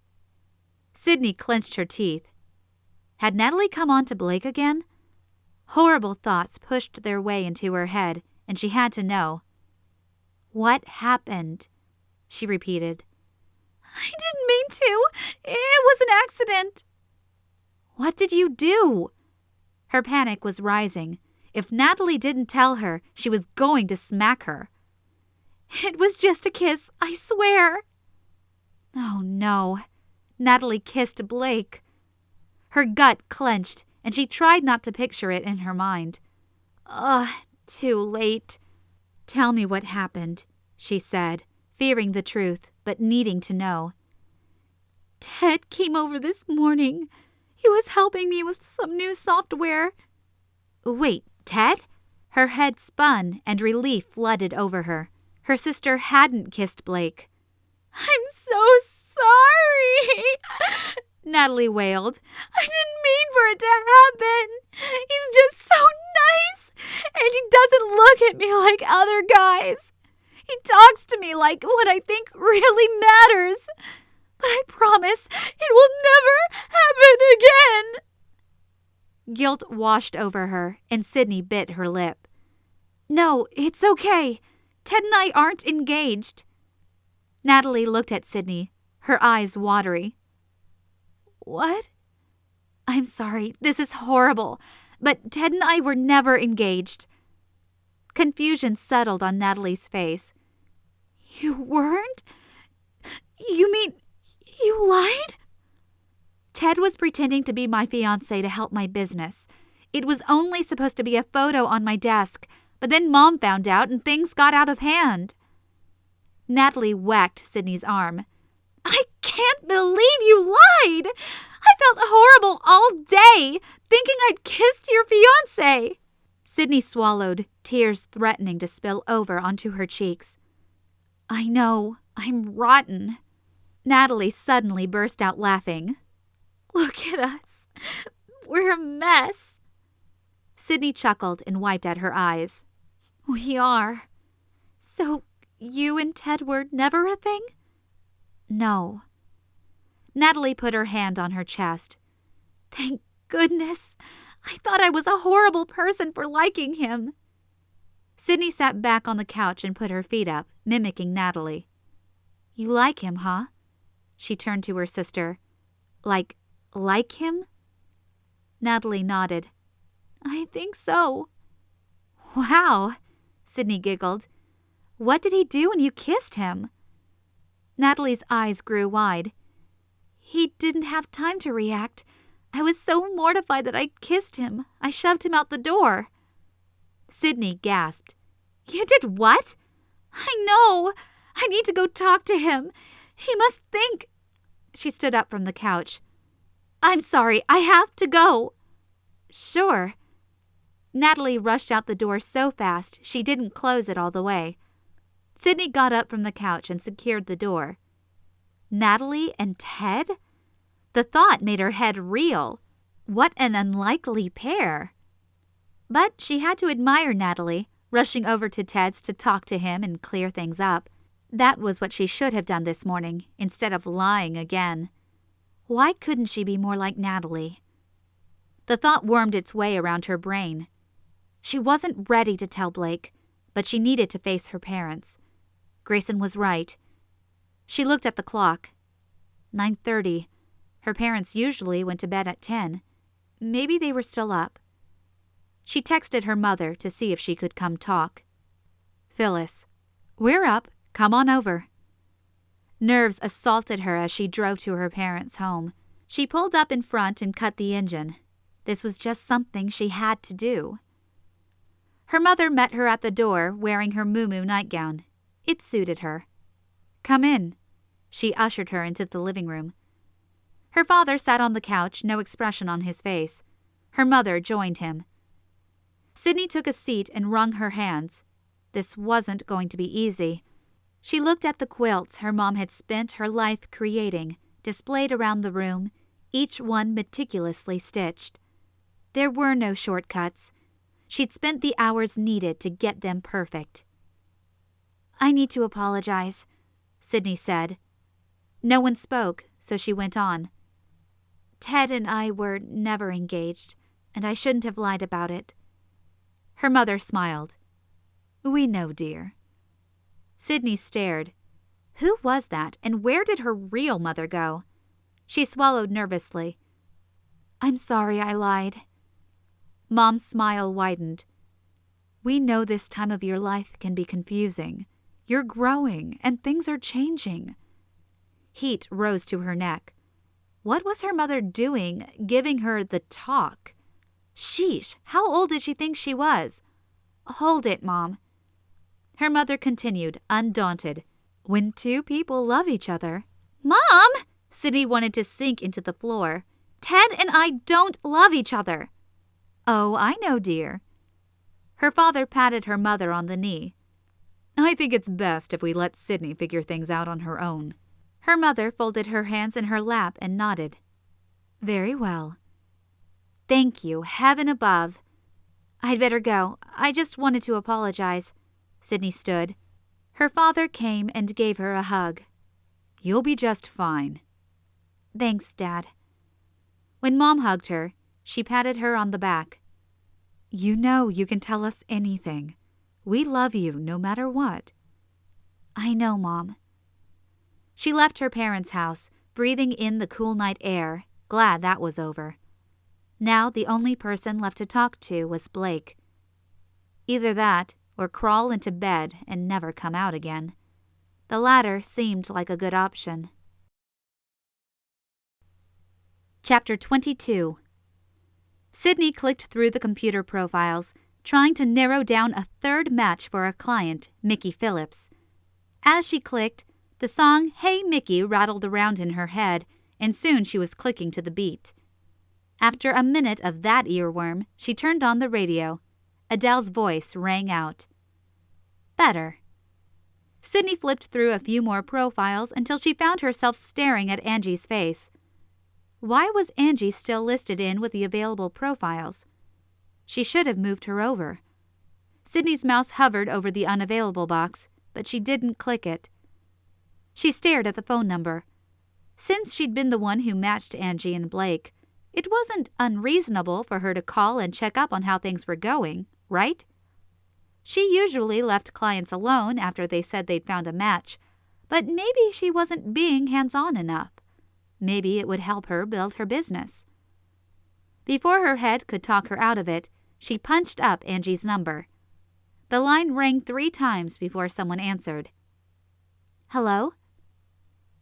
Sidney clenched her teeth. Had Natalie come on to Blake again? Horrible thoughts pushed their way into her head, and she had to know. What happened? She repeated. I didn't mean to. It was an accident. What did you do? Her panic was rising. If Natalie didn't tell her, she was going to smack her. It was just a kiss, I swear. Oh, no. Natalie kissed Blake. Her gut clenched, and she tried not to picture it in her mind. Too late. Tell me what happened, she said, fearing the truth, but needing to know. Ted came over this morning. He was helping me with some new software. Wait, Ted? Her head spun, and relief flooded over her. Her sister hadn't kissed Blake. I'm so sorry, Natalie wailed. I didn't mean for it to happen. He's just so nice, and he doesn't look at me like other guys. He talks to me like what I think really matters. But I promise it will never happen again. Guilt washed over her, and Sidney bit her lip. No, it's okay. Ted and I aren't engaged. Natalie looked at Sidney, her eyes watery. What? I'm sorry, this is horrible, but Ted and I were never engaged. Confusion settled on Natalie's face. You weren't? You mean you lied? Ted was pretending to be my fiancé to help my business. It was only supposed to be a photo on my desk, but then Mom found out and things got out of hand. Natalie whacked Sidney's arm. I can't believe you lied! I felt horrible all day, thinking I'd kissed your fiancé. Sidney swallowed, tears threatening to spill over onto her cheeks. I know, I'm rotten. Natalie suddenly burst out laughing. Look at us. We're a mess. Sidney chuckled and wiped at her eyes. We are. So you and Ted were never a thing? No. Natalie put her hand on her chest. Thank goodness. I thought I was a horrible person for liking him. Sidney sat back on the couch and put her feet up, mimicking Natalie. You like him, huh? She turned to her sister. Like him? Natalie nodded. I think so. Wow, Sidney giggled. What did he do when you kissed him? Natalie's eyes grew wide. He didn't have time to react. I was so mortified that I kissed him. I shoved him out the door. Sidney gasped. You did what? I know. I need to go talk to him. He must think. She stood up from the couch. I'm sorry. I have to go. Sure. Natalie rushed out the door so fast she didn't close it all the way. Sidney got up from the couch and secured the door. Natalie and Ted? The thought made her head reel. What an unlikely pair. But she had to admire Natalie, rushing over to Ted's to talk to him and clear things up. That was what she should have done this morning, instead of lying again. Why couldn't she be more like Natalie? The thought wormed its way around her brain. She wasn't ready to tell Blake, but she needed to face her parents. Grayson was right. She looked at the clock. 9:30. Her parents usually went to bed at 10. Maybe they were still up. She texted her mother to see if she could come talk. Phyllis, we're up. Come on over. Nerves assaulted her as she drove to her parents' home. She pulled up in front and cut the engine. This was just something she had to do. Her mother met her at the door wearing her muumuu nightgown. It suited her. Come in. She ushered her into the living room. Her father sat on the couch, no expression on his face. Her mother joined him. Sidney took a seat and wrung her hands. This wasn't going to be easy. She looked at the quilts her mom had spent her life creating, displayed around the room, each one meticulously stitched. There were no shortcuts. She'd spent the hours needed to get them perfect. I need to apologize, Sidney said. No one spoke, so she went on. Ted and I were never engaged, and I shouldn't have lied about it. Her mother smiled. We know, dear. Sidney stared. Who was that, and where did her real mother go? She swallowed nervously. I'm sorry I lied. Mom's smile widened. We know this time of your life can be confusing. You're growing, and things are changing. Heat rose to her neck. What was her mother doing, giving her the talk? Sheesh, how old did she think she was? Hold it, Mom. Her mother continued, undaunted. When two people love each other. Mom! Sidney wanted to sink into the floor. Ted and I don't love each other. Oh, I know, dear. Her father patted her mother on the knee. I think it's best if we let Sidney figure things out on her own. Her mother folded her hands in her lap and nodded. Very well. Thank you, heaven above. I'd better go. I just wanted to apologize. Sidney stood. Her father came and gave her a hug. You'll be just fine. Thanks, Dad. When Mom hugged her, she patted her on the back. You know you can tell us anything. We love you no matter what. I know, Mom. She left her parents' house, breathing in the cool night air, glad that was over. Now the only person left to talk to was Blake. Either that, or crawl into bed and never come out again. The latter seemed like a good option. Chapter 22. Sidney clicked through the computer profiles, trying to narrow down a third match for a client, Mickey Phillips. As she clicked, the song Hey Mickey rattled around in her head, and soon she was clicking to the beat. After a minute of that earworm, she turned on the radio. Adele's voice rang out. Better. Sidney flipped through a few more profiles until she found herself staring at Angie's face. Why was Angie still listed in with the available profiles? She should have moved her over. Sidney's mouse hovered over the unavailable box, but she didn't click it. She stared at the phone number. Since she'd been the one who matched Angie and Blake, it wasn't unreasonable for her to call and check up on how things were going, right? She usually left clients alone after they said they'd found a match, but maybe she wasn't being hands-on enough. Maybe it would help her build her business. Before her head could talk her out of it, she punched up Angie's number. The line rang 3 times before someone answered. Hello?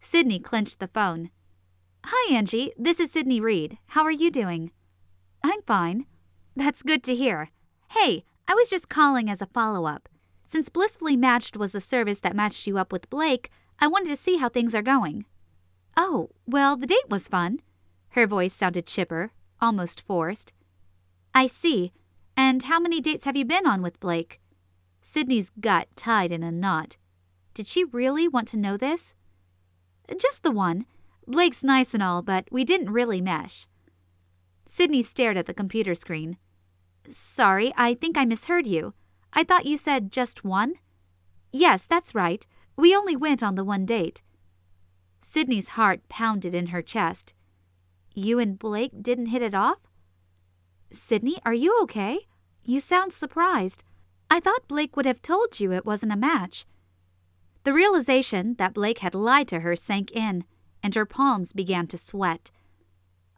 Sidney clenched the phone. Hi, Angie. This is Sidney Reed. How are you doing? I'm fine. That's good to hear. Hey, I was just calling as a follow-up. Since Blissfully Matched was the service that matched you up with Blake, I wanted to see how things are going. Oh, well, the date was fun. Her voice sounded chipper, almost forced. I see. And how many dates have you been on with Blake? Sidney's gut tied in a knot. Did she really want to know this? Just the one. Blake's nice and all, but we didn't really mesh. Sidney stared at the computer screen. Sorry, I think I misheard you. I thought you said just one? Yes, that's right. We only went on the one date. Sidney's heart pounded in her chest. You and Blake didn't hit it off? Sidney, are you okay? You sound surprised. I thought Blake would have told you it wasn't a match. The realization that Blake had lied to her sank in, and her palms began to sweat.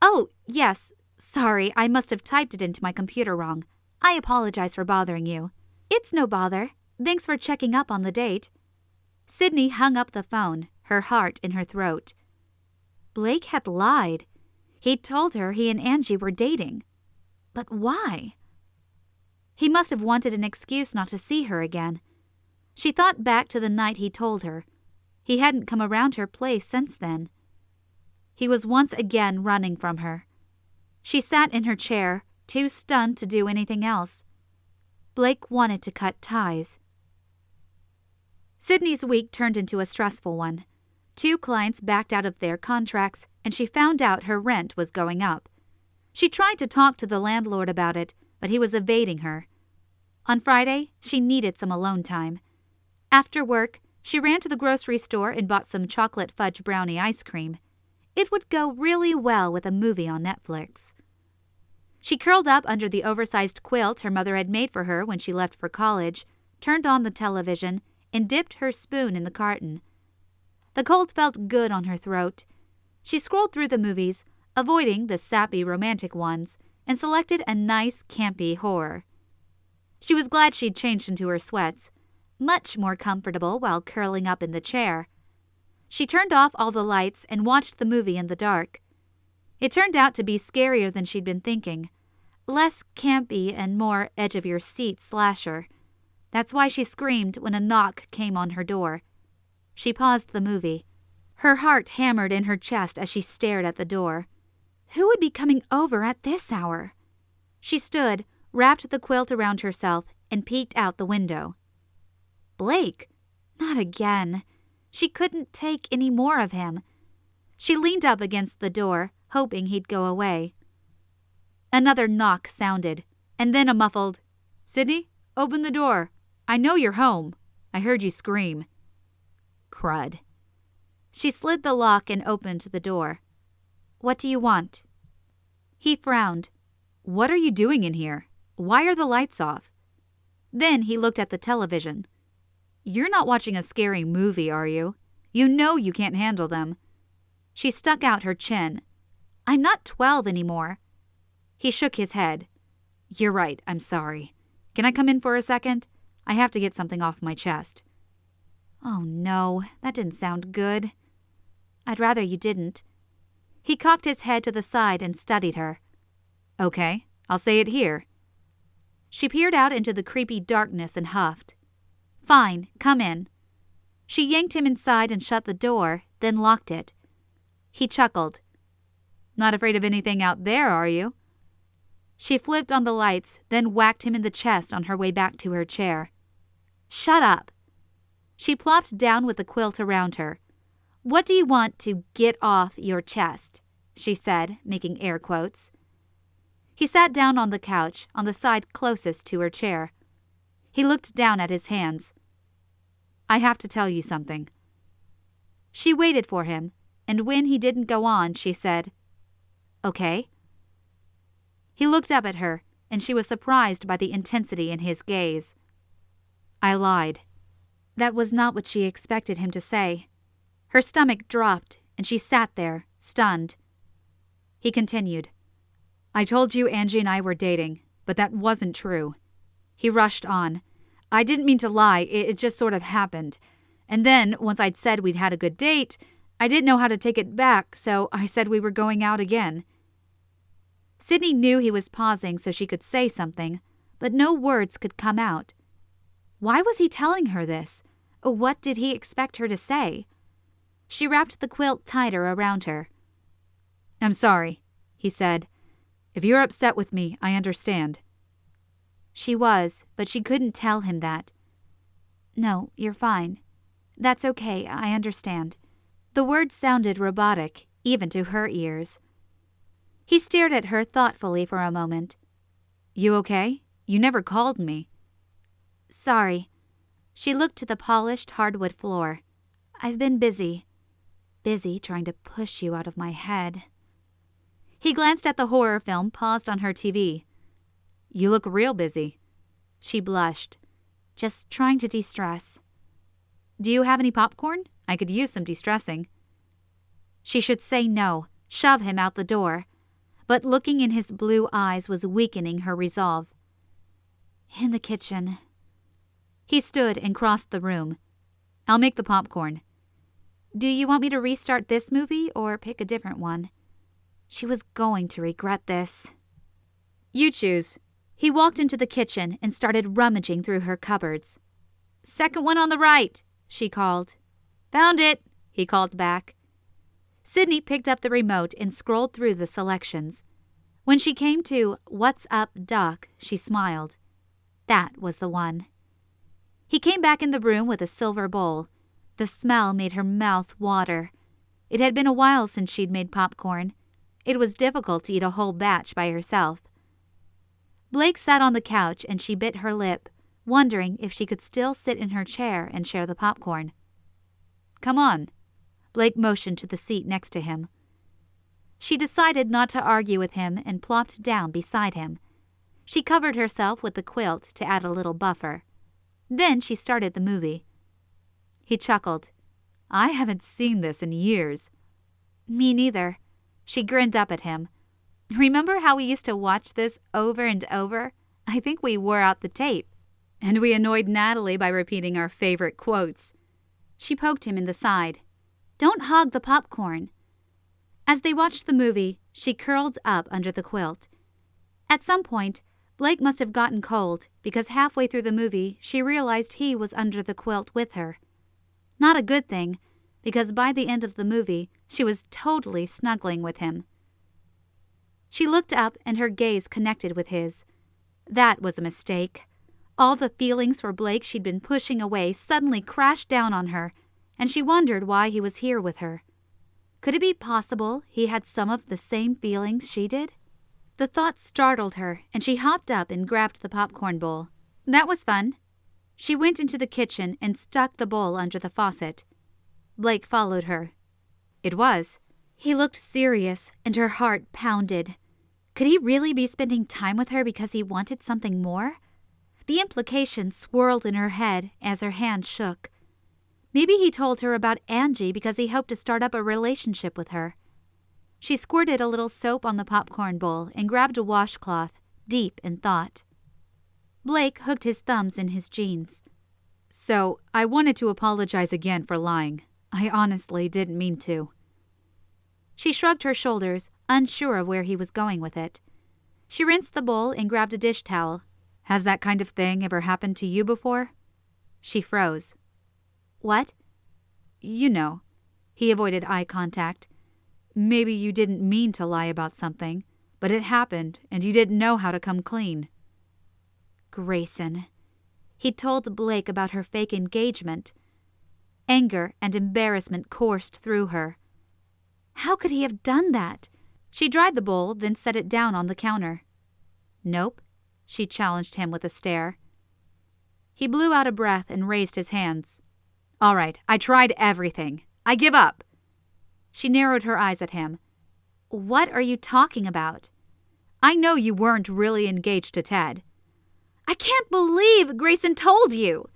Oh, yes. Sorry, I must have typed it into my computer wrong. I apologize for bothering you. It's no bother. Thanks for checking up on the date. Sidney hung up the phone, her heart in her throat. Blake had lied. He'd told her he and Angie were dating. But why? He must have wanted an excuse not to see her again. She thought back to the night he told her. He hadn't come around her place since then. He was once again running from her. She sat in her chair, too stunned to do anything else. Blake wanted to cut ties. Sidney's week turned into a stressful one. 2 clients backed out of their contracts, and she found out her rent was going up. She tried to talk to the landlord about it, but he was evading her. On Friday, she needed some alone time. After work, she ran to the grocery store and bought some chocolate fudge brownie ice cream. It would go really well with a movie on Netflix. She curled up under the oversized quilt her mother had made for her when she left for college, turned on the television, and dipped her spoon in the carton. The cold felt good on her throat. She scrolled through the movies, avoiding the sappy romantic ones, and selected a nice, campy horror. She was glad she'd changed into her sweats, much more comfortable while curling up in the chair. She turned off all the lights and watched the movie in the dark. It turned out to be scarier than she'd been thinking. Less campy and more edge-of-your-seat slasher. That's why she screamed when a knock came on her door. She paused the movie. Her heart hammered in her chest as she stared at the door. Who would be coming over at this hour? She stood, wrapped the quilt around herself, and peeked out the window. Blake? Not again. She couldn't take any more of him. She leaned up against the door, hoping he'd go away. Another knock sounded, and then a muffled, "Sidney, open the door. I know you're home. I heard you scream." Crud. She slid the lock and opened the door. "What do you want?" He frowned. "What are you doing in here? Why are the lights off?" Then he looked at the television. "You're not watching a scary movie, are you? You know you can't handle them." She stuck out her chin. "I'm not 12 anymore." He shook his head. "You're right, I'm sorry. Can I come in for a second? I have to get something off my chest." Oh no, that didn't sound good. "I'd rather you didn't." He cocked his head to the side and studied her. "Okay, I'll say it here." She peered out into the creepy darkness and huffed. "Fine, come in." She yanked him inside and shut the door, then locked it. He chuckled. "Not afraid of anything out there, are you?" She flipped on the lights, then whacked him in the chest on her way back to her chair. "Shut up." She plopped down with the quilt around her. "What do you want to get off your chest?" she said, making air quotes. He sat down on the couch, on the side closest to her chair. He looked down at his hands. "I have to tell you something." She waited for him, and when he didn't go on, she said, "Okay." He looked up at her, and she was surprised by the intensity in his gaze. "I lied." That was not what she expected him to say. Her stomach dropped, and she sat there, stunned. He continued, "I told you Angie and I were dating, but that wasn't true." He rushed on. "I didn't mean to lie, it just sort of happened. And then, once I'd said we'd had a good date, I didn't know how to take it back, so I said we were going out again." Sidney knew he was pausing so she could say something, but no words could come out. Why was he telling her this? What did he expect her to say? She wrapped the quilt tighter around her. "I'm sorry," he said. "If you're upset with me, I understand." She was, but she couldn't tell him that. "No, you're fine. That's okay, I understand." The words sounded robotic, even to her ears. He stared at her thoughtfully for a moment. "You okay? You never called me." "Sorry." She looked to the polished hardwood floor. "I've been busy. Busy trying to push you out of my head." He glanced at the horror film paused on her TV. "You look real busy." She blushed. "Just trying to de-stress." "Do you have any popcorn? I could use some de-stressing." She should say no, shove him out the door. But looking in his blue eyes was weakening her resolve. "In the kitchen." He stood and crossed the room. "I'll make the popcorn." "Do you want me to restart this movie or pick a different one?" She was going to regret this. "You choose." He walked into the kitchen and started rummaging through her cupboards. "Second one on the right," she called. "Found it," he called back. Sidney picked up the remote and scrolled through the selections. When she came to "What's Up, Doc?" she smiled. That was the one. He came back in the room with a silver bowl. The smell made her mouth water. It had been a while since she'd made popcorn. It was difficult to eat a whole batch by herself. Blake sat on the couch and she bit her lip, wondering if she could still sit in her chair and share the popcorn. "Come on." Blake motioned to the seat next to him. She decided not to argue with him and plopped down beside him. She covered herself with the quilt to add a little buffer. Then she started the movie. He chuckled. "I haven't seen this in years." "Me neither." She grinned up at him. "Remember how we used to watch this over and over? I think we wore out the tape." "And we annoyed Natalie by repeating our favorite quotes." She poked him in the side. "Don't hog the popcorn." As they watched the movie, she curled up under the quilt. At some point, Blake must have gotten cold because halfway through the movie, she realized he was under the quilt with her. Not a good thing, because by the end of the movie, she was totally snuggling with him. She looked up and her gaze connected with his. That was a mistake. All the feelings for Blake she'd been pushing away suddenly crashed down on her, and she wondered why he was here with her. Could it be possible he had some of the same feelings she did? The thought startled her, and she hopped up and grabbed the popcorn bowl. That was fun. She went into the kitchen and stuck the bowl under the faucet. Blake followed her. It was. He looked serious, and her heart pounded. Could he really be spending time with her because he wanted something more? The implication swirled in her head as her hand shook. Maybe he told her about Angie because he hoped to start up a relationship with her. She squirted a little soap on the popcorn bowl and grabbed a washcloth, deep in thought. Blake hooked his thumbs in his jeans. "So, I wanted to apologize again for lying. I honestly didn't mean to." She shrugged her shoulders, unsure of where he was going with it. She rinsed the bowl and grabbed a dish towel. "Has that kind of thing ever happened to you before?" She froze. "What?" "You know." He avoided eye contact. "Maybe you didn't mean to lie about something, but it happened and you didn't know how to come clean." Grayson. He'd told Blake about her fake engagement. Anger and embarrassment coursed through her. How could he have done that? She dried the bowl, then set it down on the counter. "Nope," she challenged him with a stare. He blew out a breath and raised his hands. "All right, I tried everything. I give up." She narrowed her eyes at him. "What are you talking about?" "I know you weren't really engaged to Ted." "I can't believe Grayson told you!"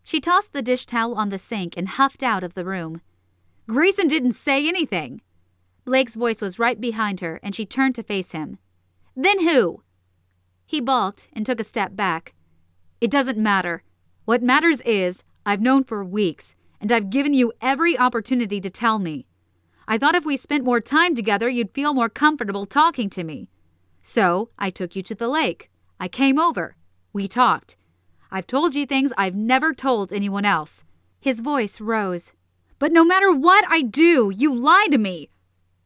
She tossed the dish towel on the sink and huffed out of the room. "Grayson didn't say anything." Blake's voice was right behind her, and she turned to face him. "Then who?" He balked and took a step back. "It doesn't matter. What matters is, I've known for weeks, and I've given you every opportunity to tell me. I thought if we spent more time together, you'd feel more comfortable talking to me. So I took you to the lake. I came over. We talked. I've told you things I've never told anyone else." His voice rose. "But no matter what I do, you lie to me."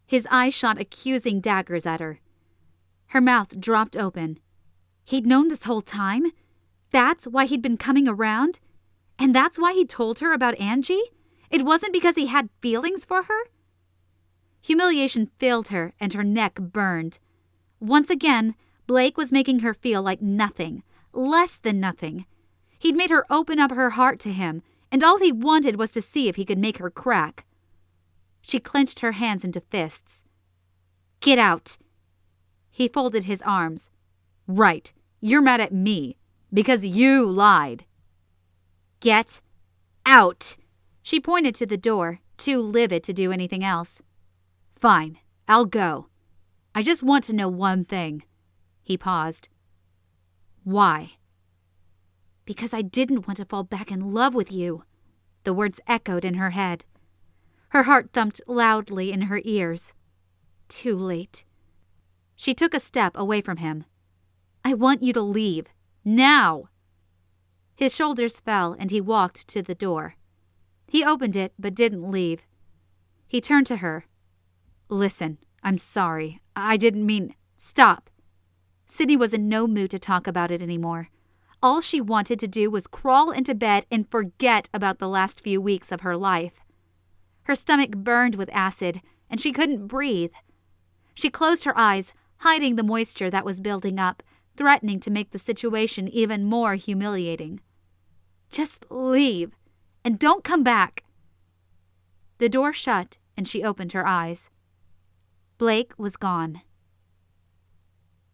His eyes shot accusing daggers at her. Her mouth dropped open. He'd known this whole time? That's why he'd been coming around? And that's why he told her about Angie? It wasn't because he had feelings for her? Humiliation filled her and her neck burned. Once again, Blake was making her feel like nothing, less than nothing. He'd made her open up her heart to him, and all he wanted was to see if he could make her crack. She clenched her hands into fists. "Get out!" He folded his arms. "Right. You're mad at me. Because you lied." "Get out!" She pointed to the door, too livid to do anything else. "Fine. I'll go. I just want to know one thing." He paused. "Why?" "Because I didn't want to fall back in love with you." The words echoed in her head. Her heart thumped loudly in her ears. Too late. She took a step away from him. "I want you to leave. Now!" His shoulders fell and he walked to the door. He opened it but didn't leave. He turned to her. "Listen, I'm sorry. I didn't mean—" "Stop." Sidney was in no mood to talk about it anymore. All she wanted to do was crawl into bed and forget about the last few weeks of her life. Her stomach burned with acid, and she couldn't breathe. She closed her eyes, hiding the moisture that was building up, threatening to make the situation even more humiliating. "Just leave, and don't come back." The door shut, and she opened her eyes. Blake was gone.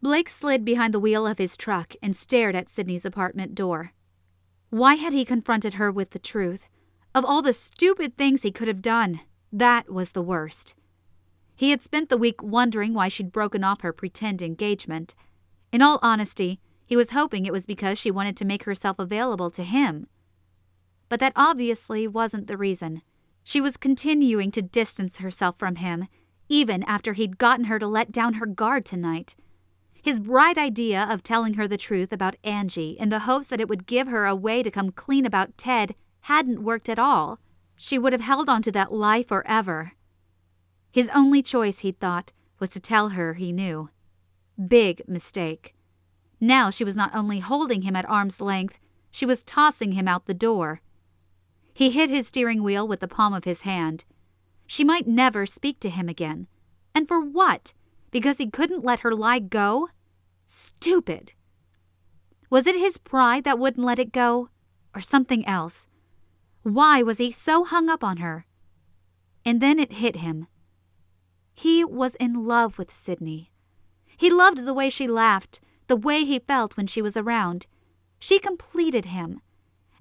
Blake slid behind the wheel of his truck and stared at Sidney's apartment door. Why had he confronted her with the truth? Of all the stupid things he could have done, that was the worst. He had spent the week wondering why she'd broken off her pretend engagement. In all honesty, he was hoping it was because she wanted to make herself available to him. But that obviously wasn't the reason. She was continuing to distance herself from him, even after he'd gotten her to let down her guard tonight. His bright idea of telling her the truth about Angie in the hopes that it would give her a way to come clean about Ted hadn't worked at all. She would have held on to that lie forever. His only choice, he'd thought, was to tell her he knew. Big mistake. Now she was not only holding him at arm's length, she was tossing him out the door. He hit his steering wheel with the palm of his hand. She might never speak to him again. And for what? Because he couldn't let her lie go? Stupid. Was it his pride that wouldn't let it go? Or something else? Why was he so hung up on her? And then it hit him. He was in love with Sidney. He loved the way she laughed, the way he felt when she was around. She completed him.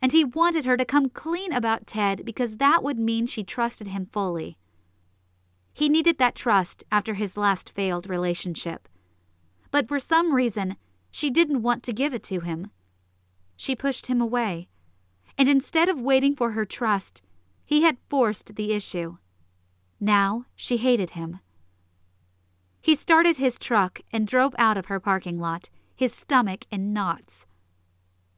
And he wanted her to come clean about Ted because that would mean she trusted him fully. He needed that trust after his last failed relationship. But for some reason, she didn't want to give it to him. She pushed him away. And instead of waiting for her trust, he had forced the issue. Now she hated him. He started his truck and drove out of her parking lot, his stomach in knots.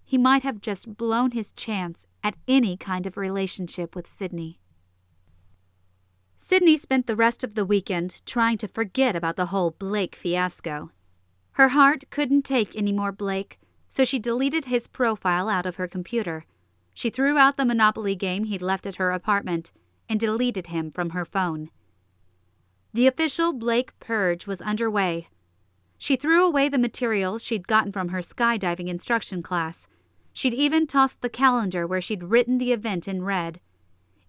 He might have just blown his chance at any kind of relationship with Sidney. Sidney spent the rest of the weekend trying to forget about the whole Blake fiasco. Her heart couldn't take any more Blake, so she deleted his profile out of her computer. She threw out the Monopoly game he'd left at her apartment and deleted him from her phone. The official Blake purge was underway. She threw away the materials she'd gotten from her skydiving instruction class. She'd even tossed the calendar where she'd written the event in red.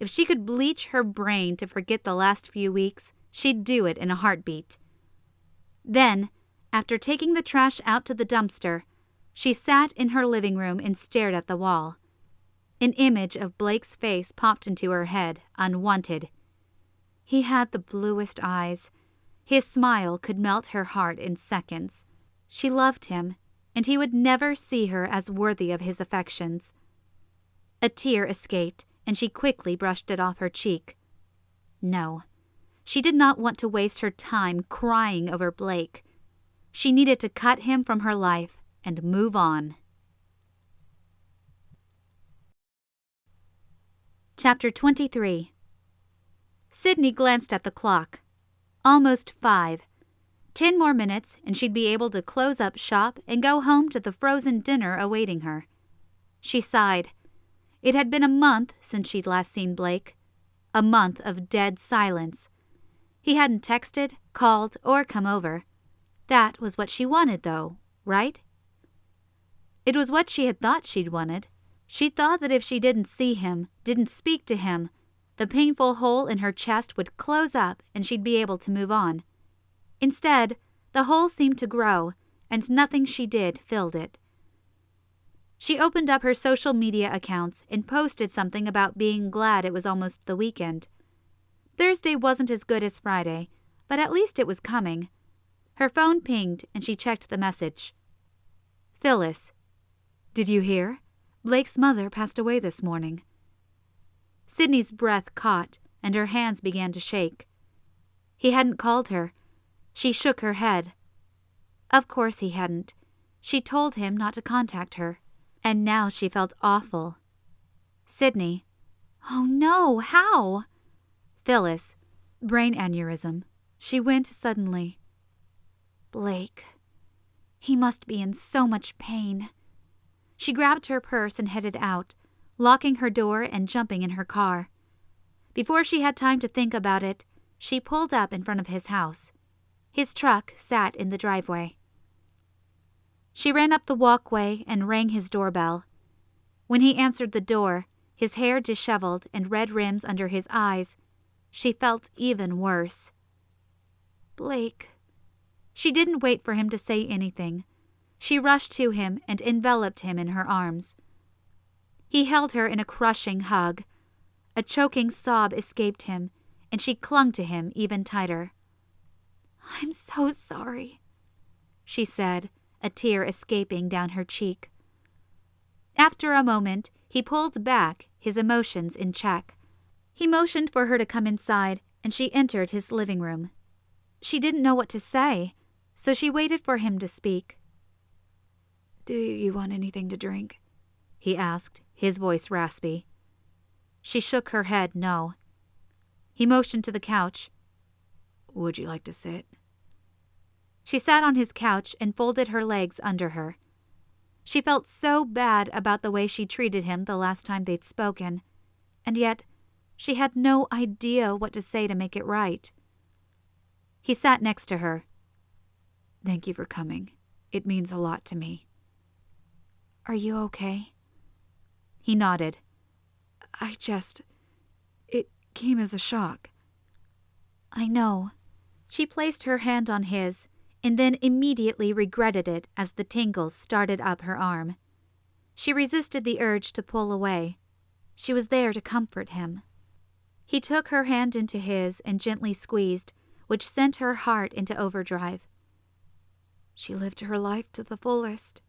If she could bleach her brain to forget the last few weeks, she'd do it in a heartbeat. Then, after taking the trash out to the dumpster, she sat in her living room and stared at the wall. An image of Blake's face popped into her head, unwanted. He had the bluest eyes. His smile could melt her heart in seconds. She loved him, and he would never see her as worthy of his affections. A tear escaped, and she quickly brushed it off her cheek. No, She did not want to waste her time crying over Blake. She needed to cut him from her life and move on. Chapter 23. Sidney glanced at the clock. Almost 5. 10 more minutes and she'd be able to close up shop and go home to the frozen dinner awaiting her. She sighed. It had been a month since she'd last seen Blake. A month of dead silence. He hadn't texted, called, or come over. That was what she wanted, though, right? It was what she had thought she'd wanted. She thought that if she didn't see him, didn't speak to him, the painful hole in her chest would close up and she'd be able to move on. Instead, the hole seemed to grow, and nothing she did filled it. She opened up her social media accounts and posted something about being glad it was almost the weekend. Thursday wasn't as good as Friday, but at least it was coming. Her phone pinged and she checked the message. Phyllis. Did you hear? Blake's mother passed away this morning. Sidney's breath caught and her hands began to shake. He hadn't called her. She shook her head. Of course he hadn't. She told him not to contact her. And now she felt awful. Sidney. Oh no, how? Phyllis. Brain aneurysm. She went suddenly. Blake. He must be in so much pain. She grabbed her purse and headed out, locking her door and jumping in her car. Before she had time to think about it, she pulled up in front of his house. His truck sat in the driveway. She ran up the walkway and rang his doorbell. When he answered the door, his hair disheveled and red rims under his eyes, she felt even worse. Blake. She didn't wait for him to say anything. She rushed to him and enveloped him in her arms. He held her in a crushing hug. A choking sob escaped him, and she clung to him even tighter. I'm so sorry, she said, a tear escaping down her cheek. After a moment, he pulled back, his emotions in check. He motioned for her to come inside, and she entered his living room. She didn't know what to say, so she waited for him to speak. Do you want anything to drink? He asked, his voice raspy. She shook her head no. He motioned to the couch. Would you like to sit? She sat on his couch and folded her legs under her. She felt so bad about the way she treated him the last time they'd spoken, and yet she had no idea what to say to make it right. He sat next to her. Thank you for coming. It means a lot to me. Are you okay? He nodded. It came as a shock. I know. She placed her hand on his, and then immediately regretted it as the tingles started up her arm. She resisted the urge to pull away. She was there to comfort him. He took her hand into his and gently squeezed, which sent her heart into overdrive. She lived her life to the fullest.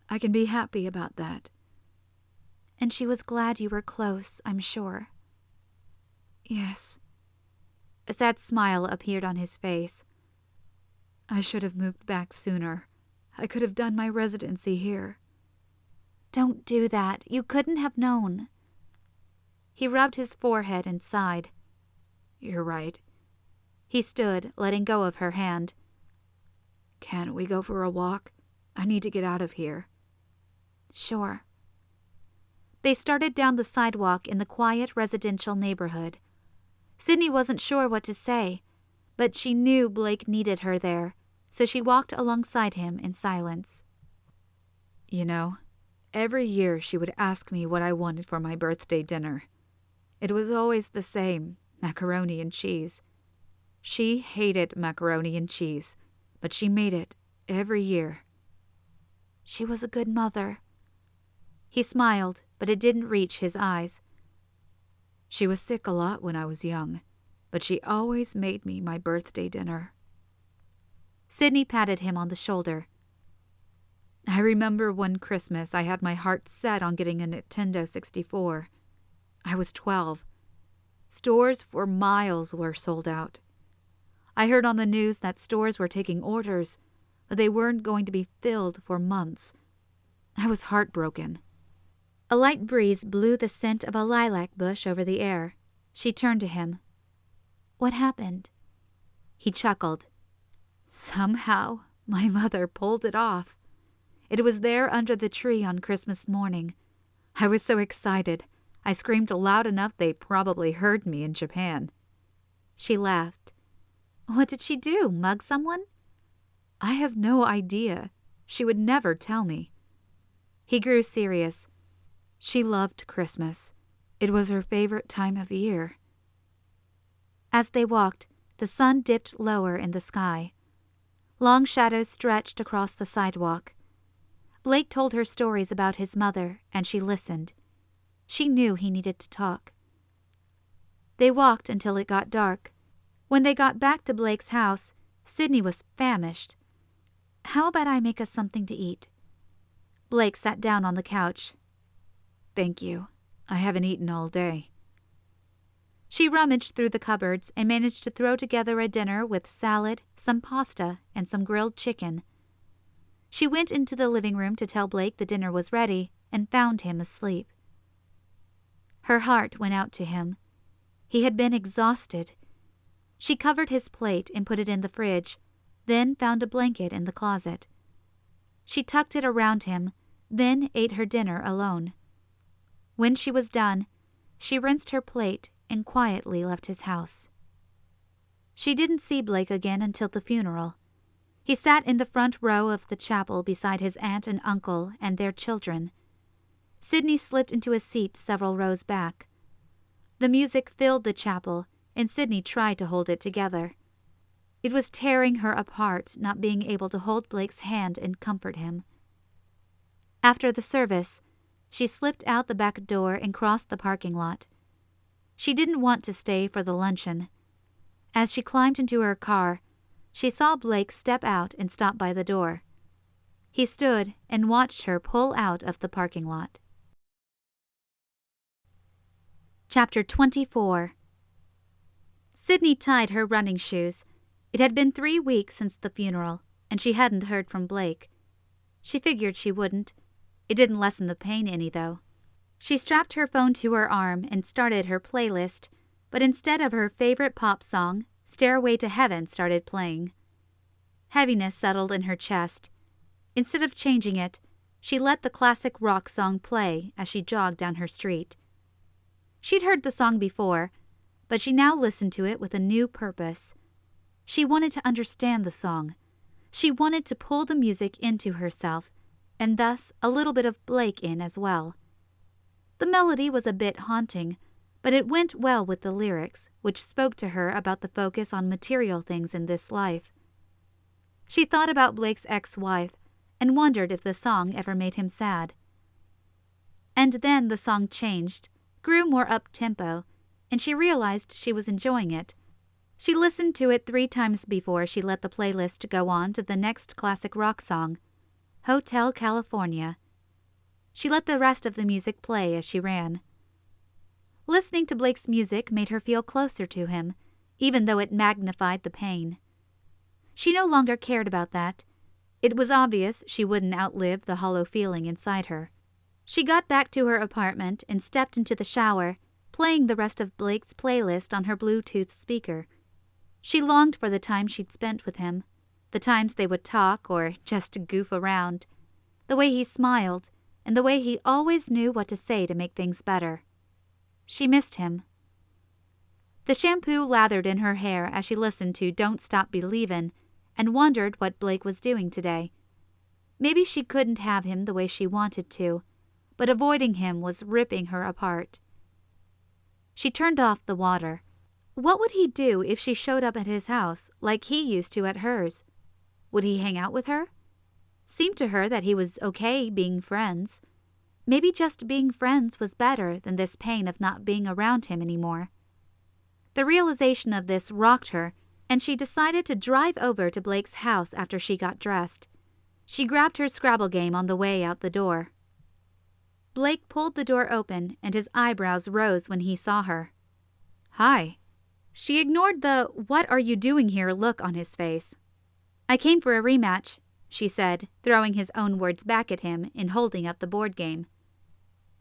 I can be happy about that. And she was glad you were close, I'm sure. Yes. A sad smile appeared on his face. I should have moved back sooner. I could have done my residency here. Don't do that. You couldn't have known. He rubbed his forehead and sighed. You're right. He stood, letting go of her hand. Can't we go for a walk? I need to get out of here. Sure. They started down the sidewalk in the quiet residential neighborhood. Sidney wasn't sure what to say, but she knew Blake needed her there, so she walked alongside him in silence. You know, every year she would ask me what I wanted for my birthday dinner. It was always the same, macaroni and cheese. She hated macaroni and cheese, but she made it every year. She was a good mother. He smiled, but it didn't reach his eyes. She was sick a lot when I was young, but she always made me my birthday dinner. Sidney patted him on the shoulder. I remember one Christmas I had my heart set on getting a Nintendo 64. I was 12. Stores for miles were sold out. I heard on the news that stores were taking orders, but they weren't going to be filled for months. I was heartbroken. A light breeze blew the scent of a lilac bush over the air. She turned to him. What happened? He chuckled. Somehow, my mother pulled it off. It was there under the tree on Christmas morning. I was so excited. I screamed loud enough they probably heard me in Japan. She laughed. What did she do, mug someone? I have no idea. She would never tell me. He grew serious. She loved Christmas. It was her favorite time of year. As they walked, the sun dipped lower in the sky. Long shadows stretched across the sidewalk. Blake told her stories about his mother, and she listened. She knew he needed to talk. They walked until it got dark. When they got back to Blake's house, Sidney was famished. How about I make us something to eat? Blake sat down on the couch. Thank you. I haven't eaten all day. She rummaged through the cupboards and managed to throw together a dinner with salad, some pasta, and some grilled chicken. She went into the living room to tell Blake the dinner was ready and found him asleep. Her heart went out to him. He had been exhausted. She covered his plate and put it in the fridge, then found a blanket in the closet. She tucked it around him, then ate her dinner alone. When she was done, she rinsed her plate and quietly left his house. She didn't see Blake again until the funeral. He sat in the front row of the chapel beside his aunt and uncle and their children. Sidney slipped into a seat several rows back. The music filled the chapel, and Sidney tried to hold it together. It was tearing her apart not being able to hold Blake's hand and comfort him. After the service, she slipped out the back door and crossed the parking lot. She didn't want to stay for the luncheon. As she climbed into her car, she saw Blake step out and stop by the door. He stood and watched her pull out of the parking lot. Chapter 24. Sidney tied her running shoes. It had been 3 weeks since the funeral, and she hadn't heard from Blake. She figured she wouldn't. It didn't lessen the pain any, though. She strapped her phone to her arm and started her playlist, but instead of her favorite pop song, Stairway to Heaven started playing. Heaviness settled in her chest. Instead of changing it, she let the classic rock song play as she jogged down her street. She'd heard the song before, but she now listened to it with a new purpose. She wanted to understand the song. She wanted to pull the music into herself, and thus a little bit of Blake in as well. The melody was a bit haunting, but it went well with the lyrics, which spoke to her about the focus on material things in this life. She thought about Blake's ex-wife and wondered if the song ever made him sad. And then the song changed, grew more up-tempo, and she realized she was enjoying it. She listened to it 3 times before she let the playlist go on to the next classic rock song, Hotel California. She let the rest of the music play as she ran. Listening to Blake's music made her feel closer to him, even though it magnified the pain. She no longer cared about that. It was obvious she wouldn't outlive the hollow feeling inside her. She got back to her apartment and stepped into the shower, playing the rest of Blake's playlist on her Bluetooth speaker. She longed for the time she'd spent with him, the times they would talk or just goof around, the way he smiled, and the way he always knew what to say to make things better. She missed him. The shampoo lathered in her hair as she listened to Don't Stop Believin' and wondered what Blake was doing today. Maybe she couldn't have him the way she wanted to, but avoiding him was ripping her apart. She turned off the water. What would he do if she showed up at his house like he used to at hers? Would he hang out with her? Seemed to her that he was okay being friends. Maybe just being friends was better than this pain of not being around him anymore. The realization of this rocked her, and she decided to drive over to Blake's house after she got dressed. She grabbed her Scrabble game on the way out the door. Blake pulled the door open, and his eyebrows rose when he saw her. Hi. She ignored the "what are you doing here" look on his face. "I came for a rematch," she said, throwing his own words back at him and holding up the board game.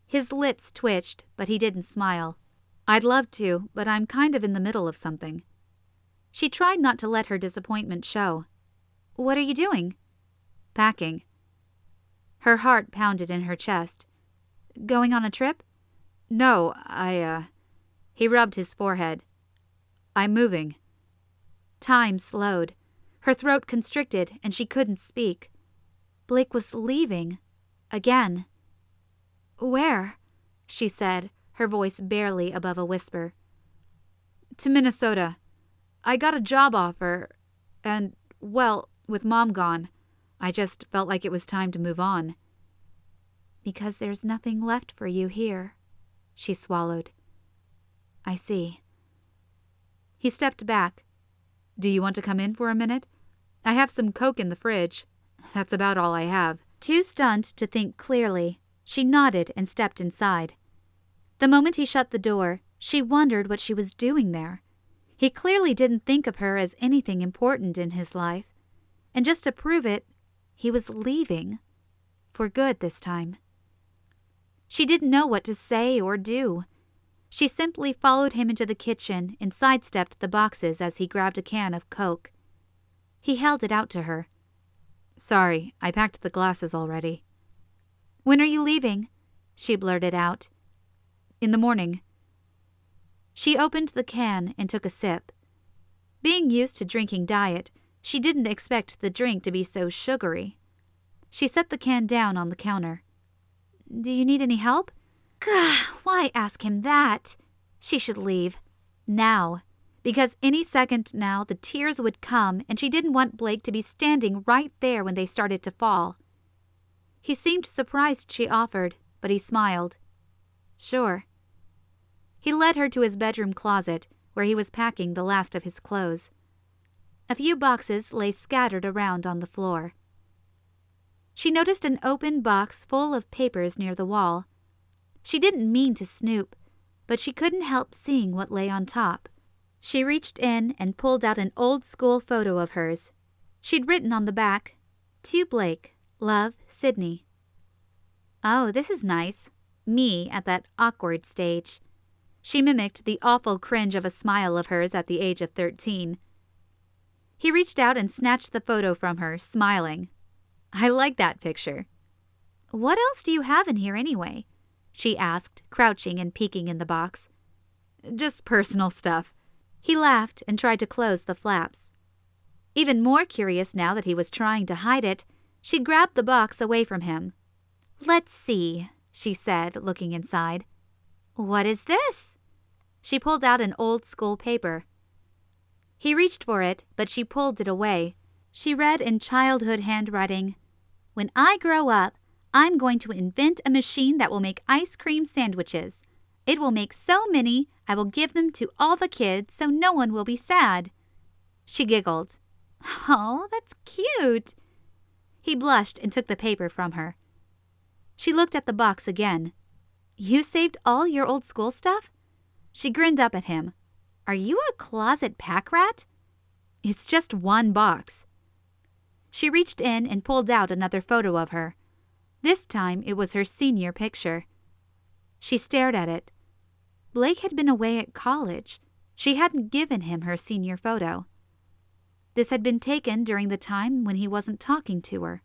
His lips twitched, but he didn't smile. "I'd love to, but I'm kind of in the middle of something." She tried not to let her disappointment show. "What are you doing?" "Packing." Her heart pounded in her chest. "Going on a trip?" "No, He rubbed his forehead. "I'm moving." Time slowed. Her throat constricted and she couldn't speak. Blake was leaving. Again. "Where?" she said, her voice barely above a whisper. "To Minnesota. I got a job offer, and, well, with Mom gone, I just felt like it was time to move on." "Because there's nothing left for you here," she swallowed. "I see." He stepped back. "Do you want to come in for a minute? I have some Coke in the fridge. That's about all I have." Too stunned to think clearly, she nodded and stepped inside. The moment he shut the door, she wondered what she was doing there. He clearly didn't think of her as anything important in his life. And just to prove it, he was leaving. For good this time. She didn't know what to say or do. She simply followed him into the kitchen and sidestepped the boxes as he grabbed a can of Coke. He held it out to her. "Sorry, I packed the glasses already." "When are you leaving?" she blurted out. "In the morning." She opened the can and took a sip. Being used to drinking diet, she didn't expect the drink to be so sugary. She set the can down on the counter. "Do you need any help?" Gah, why ask him that? She should leave. Now. Because any second now the tears would come and she didn't want Blake to be standing right there when they started to fall. He seemed surprised she offered, but he smiled. "Sure." He led her to his bedroom closet, where he was packing the last of his clothes. A few boxes lay scattered around on the floor. She noticed an open box full of papers near the wall. She didn't mean to snoop, but she couldn't help seeing what lay on top. She reached in and pulled out an old-school photo of hers. She'd written on the back, "To Blake, love, Sidney." "Oh, this is nice." Me at that awkward stage. She mimicked the awful cringe of a smile of hers at the age of 13. He reached out and snatched the photo from her, smiling. "I like that picture." "What else do you have in here anyway?" she asked, crouching and peeking in the box. "Just personal stuff." He laughed and tried to close the flaps. Even more curious now that he was trying to hide it, she grabbed the box away from him. "Let's see," she said, looking inside. "What is this?" She pulled out an old-school paper. He reached for it, but she pulled it away. She read in childhood handwriting, "When I grow up, I'm going to invent a machine that will make ice cream sandwiches. It will make so many, I will give them to all the kids so no one will be sad." She giggled. "Oh, that's cute." He blushed and took the paper from her. She looked at the box again. "You saved all your old school stuff?" She grinned up at him. "Are you a closet pack rat?" "It's just one box." She reached in and pulled out another photo of her. This time it was her senior picture. She stared at it. Blake had been away at college. She hadn't given him her senior photo. This had been taken during the time when he wasn't talking to her.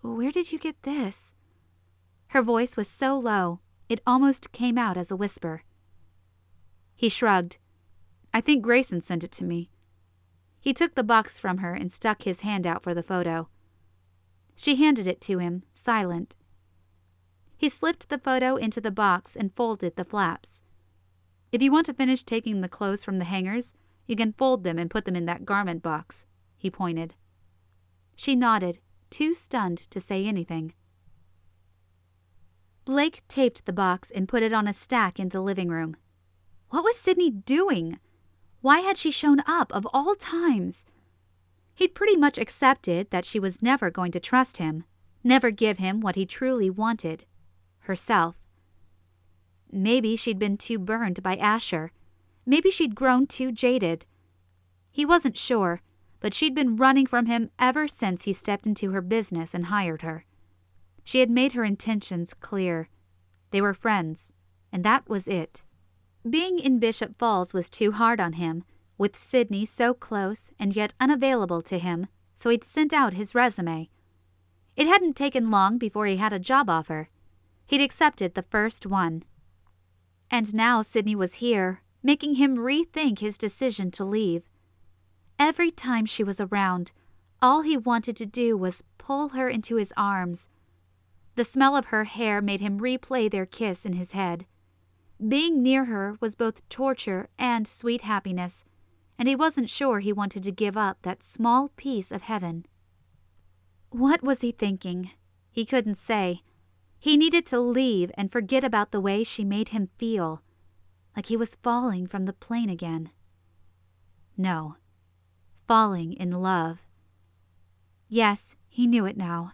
"Where did you get this?" Her voice was so low, it almost came out as a whisper. He shrugged. "I think Grayson sent it to me." He took the box from her and stuck his hand out for the photo. She handed it to him, silent. He slipped the photo into the box and folded the flaps. "If you want to finish taking the clothes from the hangers, you can fold them and put them in that garment box," he pointed. She nodded, too stunned to say anything. Blake taped the box and put it on a stack in the living room. What was Sidney doing? Why had she shown up of all times? He'd pretty much accepted that she was never going to trust him, never give him what he truly wanted, herself. Maybe she'd been too burned by Asher. maybe she'd grown too jaded. He wasn't sure, but she'd been running from him ever since he stepped into her business and hired her. She had made her intentions clear. They were friends, and that was it. Being in Bishop Falls was too hard on him, with Sidney so close and yet unavailable to him, so he'd sent out his resume. It hadn't taken long before he had a job offer. He'd accepted the first one. And now Sidney was here, making him rethink his decision to leave. Every time she was around, all he wanted to do was pull her into his arms. The smell of her hair made him replay their kiss in his head. Being near her was both torture and sweet happiness, and he wasn't sure he wanted to give up that small piece of heaven. What was he thinking? He couldn't say. He needed to leave and forget about the way she made him feel, like he was falling from the plane again. No, falling in love. Yes, he knew it now.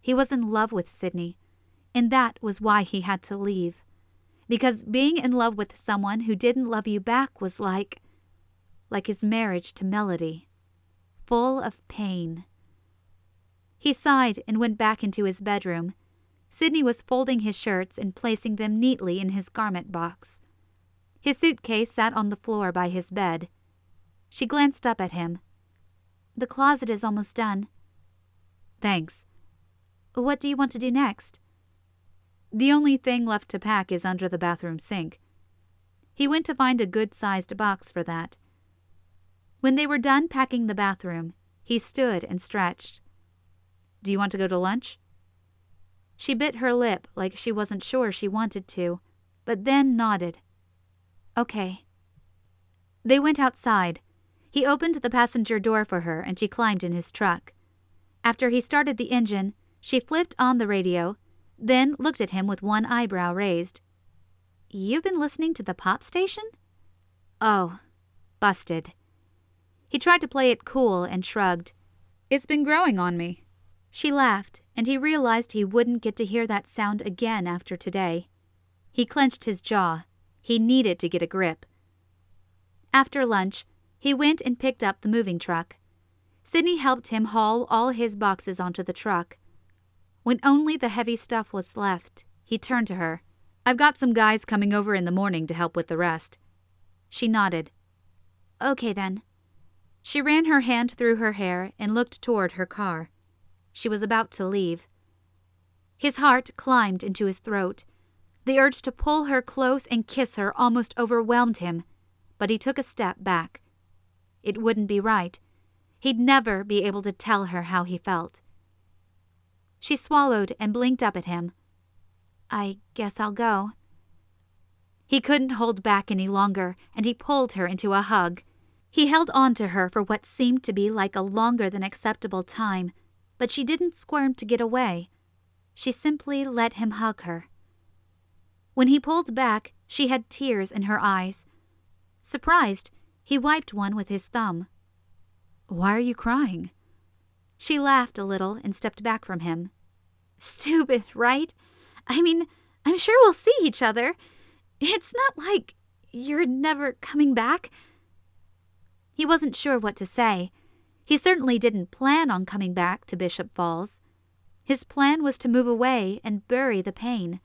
He was in love with Sidney, and that was why he had to leave. Because being in love with someone who didn't love you back was like his marriage to Melody, full of pain. He sighed and went back into his bedroom. Sidney was folding his shirts and placing them neatly in his garment box. His suitcase sat on the floor by his bed. She glanced up at him. "The closet is almost done." "Thanks. What do you want to do next?" "The only thing left to pack is under the bathroom sink." He went to find a good-sized box for that. When they were done packing the bathroom, he stood and stretched. "Do you want to go to lunch?" She bit her lip like she wasn't sure she wanted to, but then nodded. "Okay." They went outside. He opened the passenger door for her and she climbed in his truck. After he started the engine, she flipped on the radio, then looked at him with one eyebrow raised. "You've been listening to the pop station?" "Oh, busted." He tried to play it cool and shrugged. "It's been growing on me." She laughed, and he realized he wouldn't get to hear that sound again after today. He clenched his jaw. He needed to get a grip. After lunch, he went and picked up the moving truck. Sidney helped him haul all his boxes onto the truck. When only the heavy stuff was left, he turned to her. "I've got some guys coming over in the morning to help with the rest." She nodded. "Okay then." She ran her hand through her hair and looked toward her car. She was about to leave. His heart climbed into his throat. The urge to pull her close and kiss her almost overwhelmed him, but he took a step back. It wouldn't be right. He'd never be able to tell her how he felt. She swallowed and blinked up at him. "I guess I'll go." He couldn't hold back any longer, and he pulled her into a hug. He held on to her for what seemed to be like a longer than acceptable time, but she didn't squirm to get away. She simply let him hug her. When he pulled back, she had tears in her eyes. Surprised, he wiped one with his thumb. "Why are you crying?" She laughed a little and stepped back from him. "Stupid, right? I mean, I'm sure we'll see each other. It's not like you're never coming back." He wasn't sure what to say. He certainly didn't plan on coming back to Bishop Falls. His plan was to move away and bury the pain,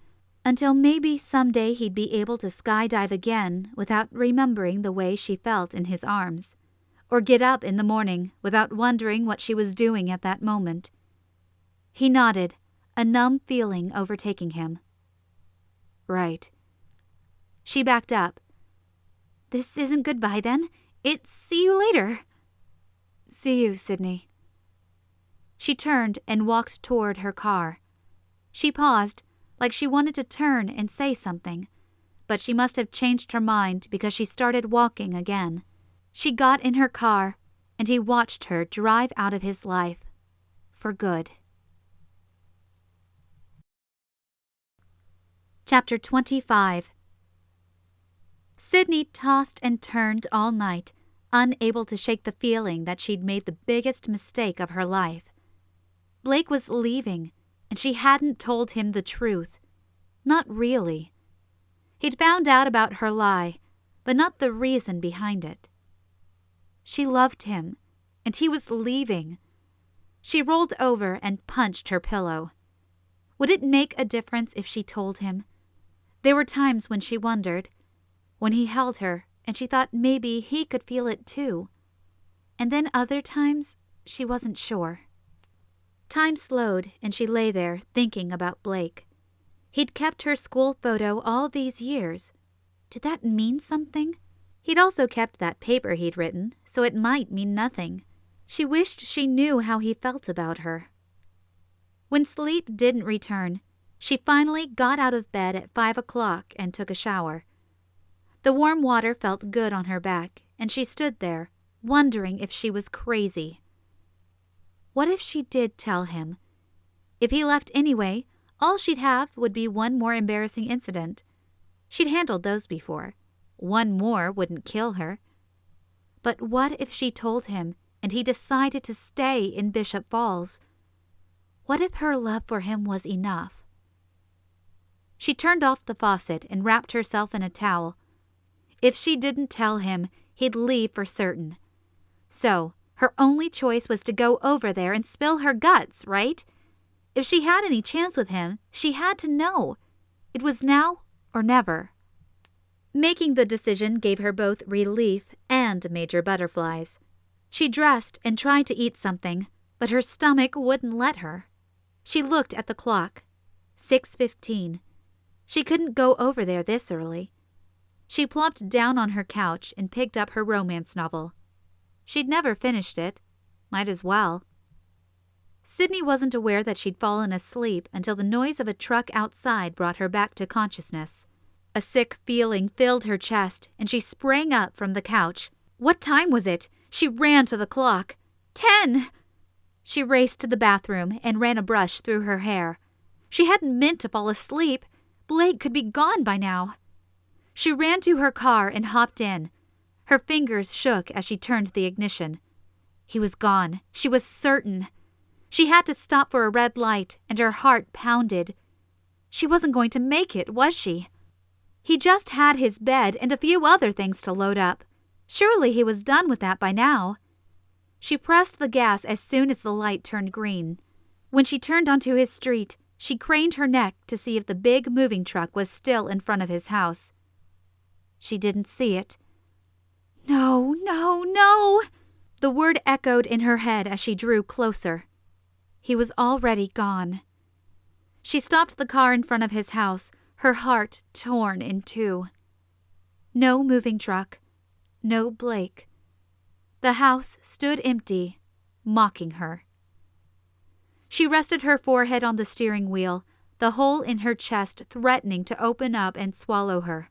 until maybe someday he'd be able to skydive again without remembering the way she felt in his arms, or get up in the morning without wondering what she was doing at that moment. He nodded, a numb feeling overtaking him. "Right." She backed up. "This isn't goodbye then. It's see you later." "See you, Sidney." She turned and walked toward her car. She paused, like she wanted to turn and say something, but she must have changed her mind because she started walking again. She got in her car, and he watched her drive out of his life, for good. Chapter 25. Sidney tossed and turned all night, unable to shake the feeling that she'd made the biggest mistake of her life. Blake was leaving, and she hadn't told him the truth. Not really. He'd found out about her lie, but not the reason behind it. She loved him, and he was leaving. She rolled over and punched her pillow. Would it make a difference if she told him? There were times when she wondered, when he held her and she thought maybe he could feel it too. And then other times she wasn't sure. Time slowed and she lay there thinking about Blake. He'd kept her school photo all these years. Did that mean something? He'd also kept that paper he'd written, so it might mean nothing. She wished she knew how he felt about her. When sleep didn't return, she finally got out of bed at 5 o'clock and took a shower. The warm water felt good on her back, and she stood there, wondering if she was crazy. What if she did tell him? If he left anyway, all she'd have would be one more embarrassing incident. She'd handled those before. One more wouldn't kill her. But what if she told him and he decided to stay in Bishop Falls? What if her love for him was enough? She turned off the faucet and wrapped herself in a towel. If she didn't tell him, he'd leave for certain. So, her only choice was to go over there and spill her guts, right? If she had any chance with him, she had to know. It was now or never. Making the decision gave her both relief and major butterflies. She dressed and tried to eat something, but her stomach wouldn't let her. She looked at the clock. 6:15. She couldn't go over there this early. She plopped down on her couch and picked up her romance novel. She'd never finished it. Might as well. Sidney wasn't aware that she'd fallen asleep until the noise of a truck outside brought her back to consciousness. A sick feeling filled her chest, and she sprang up from the couch. What time was it? She ran to the clock. 10! She raced to the bathroom and ran a brush through her hair. She hadn't meant to fall asleep. Blake could be gone by now. She ran to her car and hopped in. Her fingers shook as she turned the ignition. He was gone. She was certain. She had to stop for a red light, and her heart pounded. She wasn't going to make it, was she? He just had his bed and a few other things to load up. Surely he was done with that by now. She pressed the gas as soon as the light turned green. When she turned onto his street, she craned her neck to see if the big moving truck was still in front of his house. She didn't see it. No, no, no! The word echoed in her head as she drew closer. He was already gone. She stopped the car in front of his house, her heart torn in two. No moving truck. No Blake. The house stood empty, mocking her. She rested her forehead on the steering wheel, the hole in her chest threatening to open up and swallow her.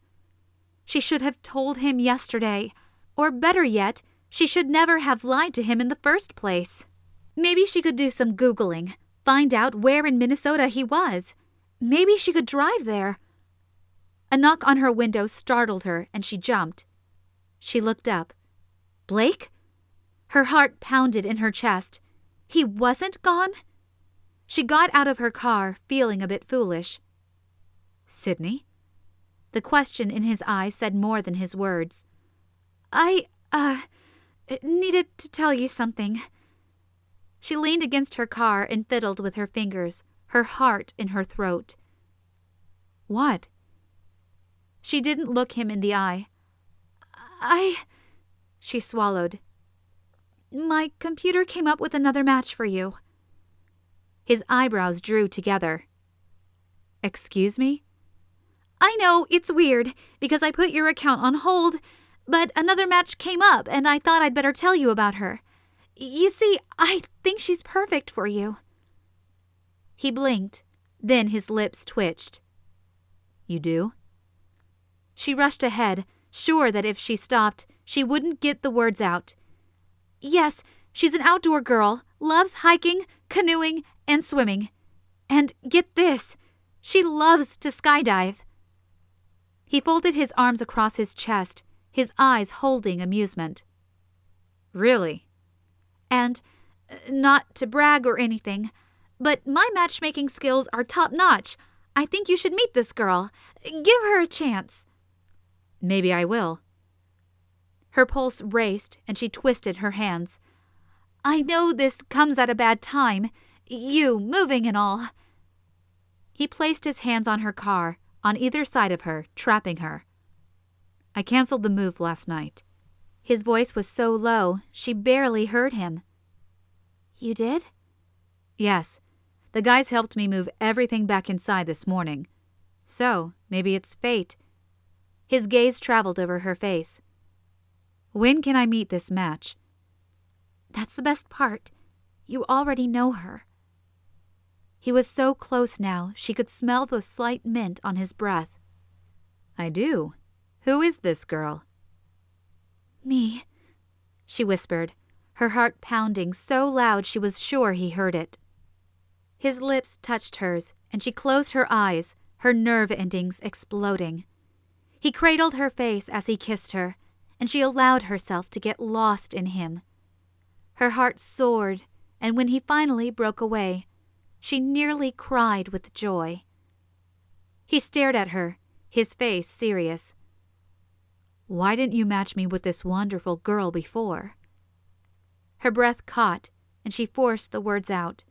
She should have told him yesterday, or better yet, she should never have lied to him in the first place. Maybe she could do some Googling, find out where in Minnesota he was. Maybe she could drive there. A knock on her window startled her, and she jumped. She looked up. Blake? Her heart pounded in her chest. He wasn't gone? She got out of her car, feeling a bit foolish. Sidney? The question in his eyes said more than his words. I needed to tell you something. She leaned against her car and fiddled with her fingers, her heart in her throat. What? She didn't look him in the eye. She swallowed. My computer came up with another match for you. His eyebrows drew together. Excuse me? I know, it's weird, because I put your account on hold, but another match came up, and I thought I'd better tell you about her. You see, I think she's perfect for you. He blinked, then his lips twitched. You do? She rushed ahead, sure that if she stopped, she wouldn't get the words out. Yes, she's an outdoor girl, loves hiking, canoeing, and swimming. And get this, she loves to skydive. He folded his arms across his chest, his eyes holding amusement. Really? And, not to brag or anything, but my matchmaking skills are top-notch. I think you should meet this girl. Give her a chance. Maybe I will. Her pulse raced and she twisted her hands. "I know this comes at a bad time. You moving and all." He placed his hands on her car, on either side of her, trapping her. "I canceled the move last night." His voice was so low, she barely heard him. "You did?" "Yes. The guys helped me move everything back inside this morning. So, maybe it's fate." His gaze traveled over her face. "When can I meet this match?" "That's the best part. You already know her." He was so close now, she could smell the slight mint on his breath. "I do. Who is this girl?" "Me," she whispered, her heart pounding so loud she was sure he heard it. His lips touched hers, and she closed her eyes, her nerve endings exploding. He cradled her face as he kissed her, and she allowed herself to get lost in him. Her heart soared, and when he finally broke away, she nearly cried with joy. He stared at her, his face serious. "Why didn't you match me with this wonderful girl before?" Her breath caught, and she forced the words out.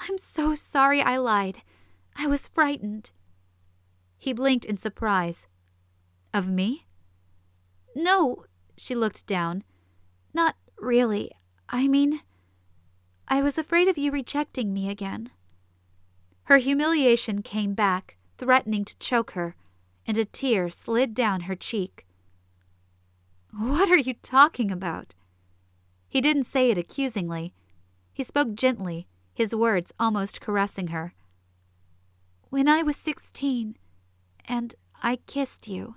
"I'm so sorry I lied. I was frightened." He blinked in surprise. "Of me?" "No," she looked down. "Not really. I mean, I was afraid of you rejecting me again." Her humiliation came back, threatening to choke her, and a tear slid down her cheek. "What are you talking about?" He didn't say it accusingly. He spoke gently, his words almost caressing her. "When I was 16, and I kissed you."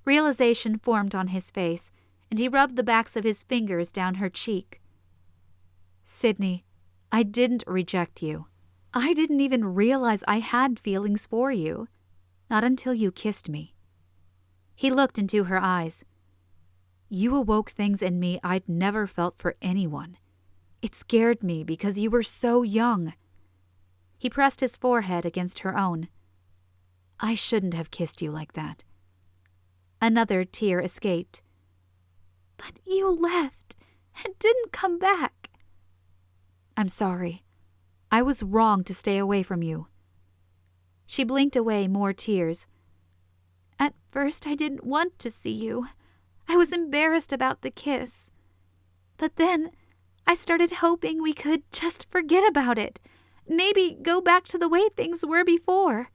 Realization formed on his face, and he rubbed the backs of his fingers down her cheek. "Sidney, I didn't reject you. I didn't even realize I had feelings for you. Not until you kissed me." He looked into her eyes. "You awoke things in me I'd never felt for anyone. It scared me because you were so young." He pressed his forehead against her own. "I shouldn't have kissed you like that." Another tear escaped. "But you left and didn't come back." "I'm sorry. I was wrong to stay away from you." She blinked away more tears. "At first I didn't want to see you. I was embarrassed about the kiss. But then I started hoping we could just forget about it. Maybe go back to the way things were before.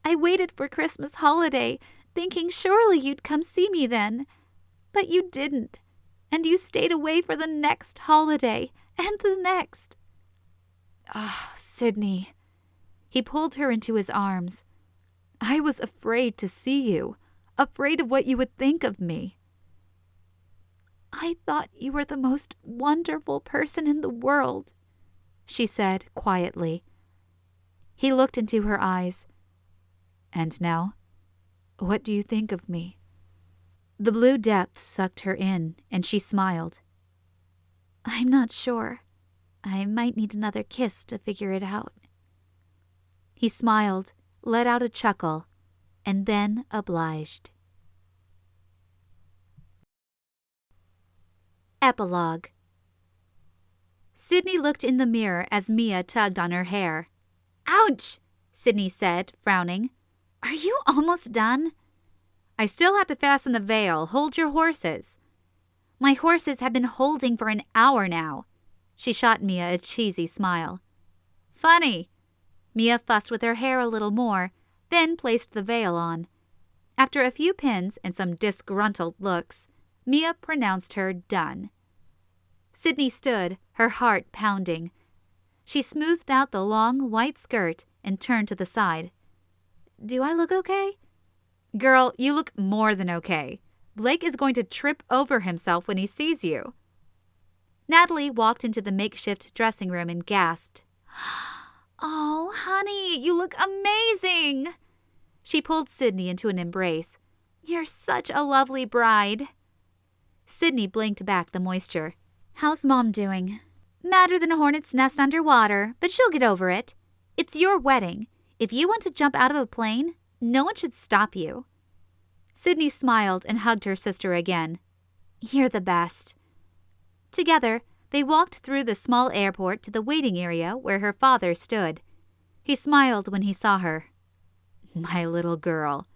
I waited for Christmas holiday, thinking surely you'd come see me then. But you didn't, and you stayed away for the next holiday, and the next." "Ah, Sidney." He pulled her into his arms. "I was afraid to see you, afraid of what you would think of me." "I thought you were the most wonderful person in the world," she said quietly. He looked into her eyes. "And now, what do you think of me?" The blue depths sucked her in, and she smiled. "I'm not sure. I might need another kiss to figure it out." He smiled, let out a chuckle, and then obliged. Epilogue. Sidney looked in the mirror as Mia tugged on her hair. "Ouch!" Sidney said, frowning. "Are you almost done?" "I still have to fasten the veil. Hold your horses." "My horses have been holding for an hour now." She shot Mia a cheesy smile. "Funny." Mia fussed with her hair a little more, then placed the veil on. After a few pins and some disgruntled looks, Mia pronounced her done. Sidney stood, her heart pounding. She smoothed out the long white skirt and turned to the side. "Do I look okay?" "Girl, you look more than okay. Blake is going to trip over himself when he sees you." Natalie walked into the makeshift dressing room and gasped. "Oh, honey, you look amazing!" She pulled Sidney into an embrace. "You're such a lovely bride." Sidney blinked back the moisture. "How's Mom doing?" "Madder than a hornet's nest underwater, but she'll get over it. It's your wedding. If you want to jump out of a plane, no one should stop you." Sidney smiled and hugged her sister again. "You're the best." Together, they walked through the small airport to the waiting area where her father stood. He smiled when he saw her. "My little girl."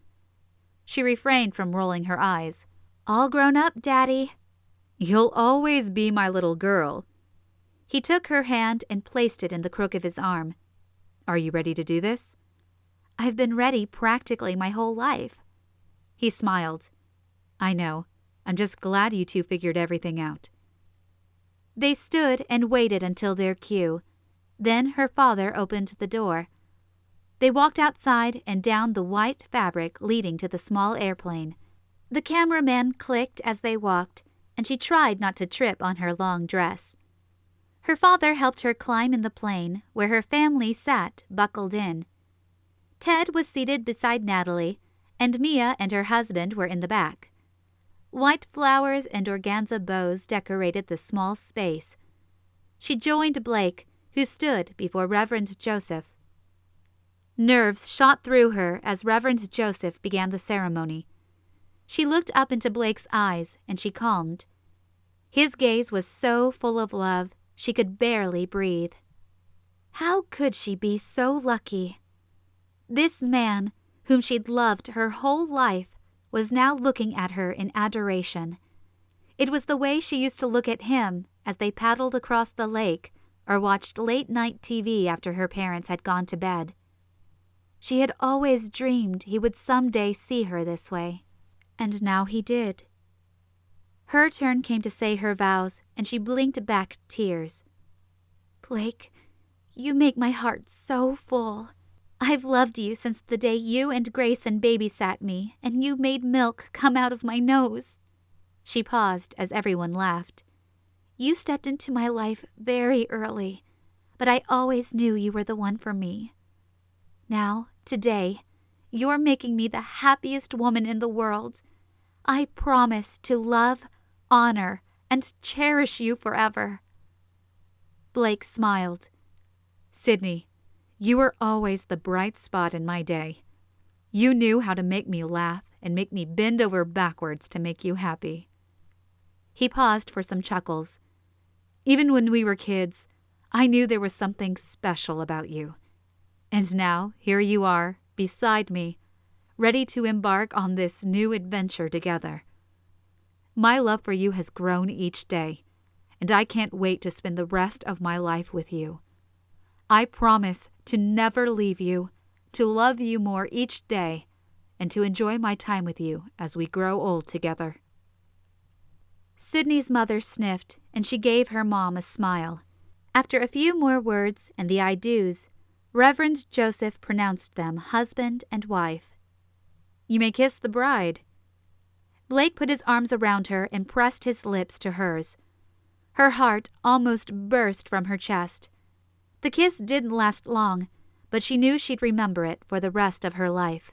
She refrained from rolling her eyes. "All grown up, Daddy." "You'll always be my little girl." He took her hand and placed it in the crook of his arm. "Are you ready to do this?" "I've been ready practically my whole life." He smiled. "I know. I'm just glad you two figured everything out." They stood and waited until their cue. Then her father opened the door. They walked outside and down the white fabric leading to the small airplane. The cameraman clicked as they walked, and she tried not to trip on her long dress. Her father helped her climb in the plane, where her family sat, buckled in. Ted was seated beside Natalie, and Mia and her husband were in the back. White flowers and organza bows decorated the small space. She joined Blake, who stood before Reverend Joseph. Nerves shot through her as Reverend Joseph began the ceremony. She looked up into Blake's eyes, and she calmed. His gaze was so full of love, she could barely breathe. How could she be so lucky? This man, whom she'd loved her whole life, was now looking at her in adoration. It was the way she used to look at him as they paddled across the lake or watched late-night TV after her parents had gone to bed. She had always dreamed he would someday see her this way, and now he did. Her turn came to say her vows, and she blinked back tears. "Blake, you make my heart so full. I've loved you since the day you and Grayson babysat me, and you made milk come out of my nose." She paused as everyone laughed. "You stepped into my life very early, but I always knew you were the one for me. Now, today, you're making me the happiest woman in the world. I promise to love, honor, and cherish you forever." Blake smiled. "Sidney, you were always the bright spot in my day. You knew how to make me laugh and make me bend over backwards to make you happy." He paused for some chuckles. "Even when we were kids, I knew there was something special about you. And now, here you are, beside me, ready to embark on this new adventure together. My love for you has grown each day, and I can't wait to spend the rest of my life with you. I promise to never leave you, to love you more each day, and to enjoy my time with you as we grow old together." Sidney's mother sniffed, and she gave her mom a smile. After a few more words and the I do's, Reverend Joseph pronounced them husband and wife. "You may kiss the bride." Blake put his arms around her and pressed his lips to hers. Her heart almost burst from her chest. The kiss didn't last long, but she knew she'd remember it for the rest of her life.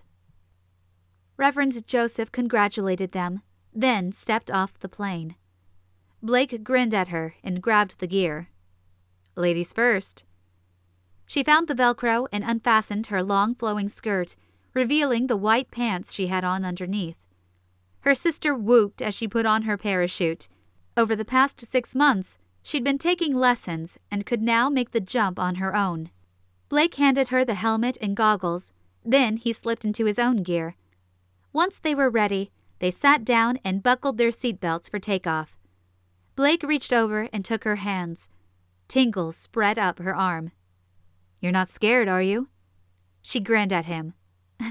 Reverend Joseph congratulated them, then stepped off the plane. Blake grinned at her and grabbed the gear. "Ladies first." She found the Velcro and unfastened her long flowing skirt, revealing the white pants she had on underneath. Her sister whooped as she put on her parachute. Over the past 6 months, she'd been taking lessons and could now make the jump on her own. Blake handed her the helmet and goggles, then he slipped into his own gear. Once they were ready, they sat down and buckled their seatbelts for takeoff. Blake reached over and took her hands. Tingles spread up her arm. "You're not scared, are you?" She grinned at him.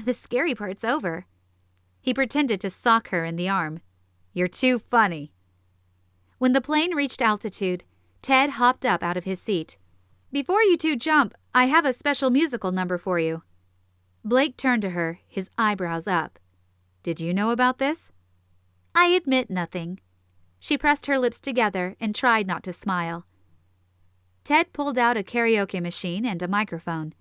"The scary part's over." He pretended to sock her in the arm. "You're too funny." When the plane reached altitude, Ted hopped up out of his seat. "Before you two jump, I have a special musical number for you." Blake turned to her, his eyebrows up. "Did you know about this?" "I admit nothing." She pressed her lips together and tried not to smile. Ted pulled out a karaoke machine and a microphone.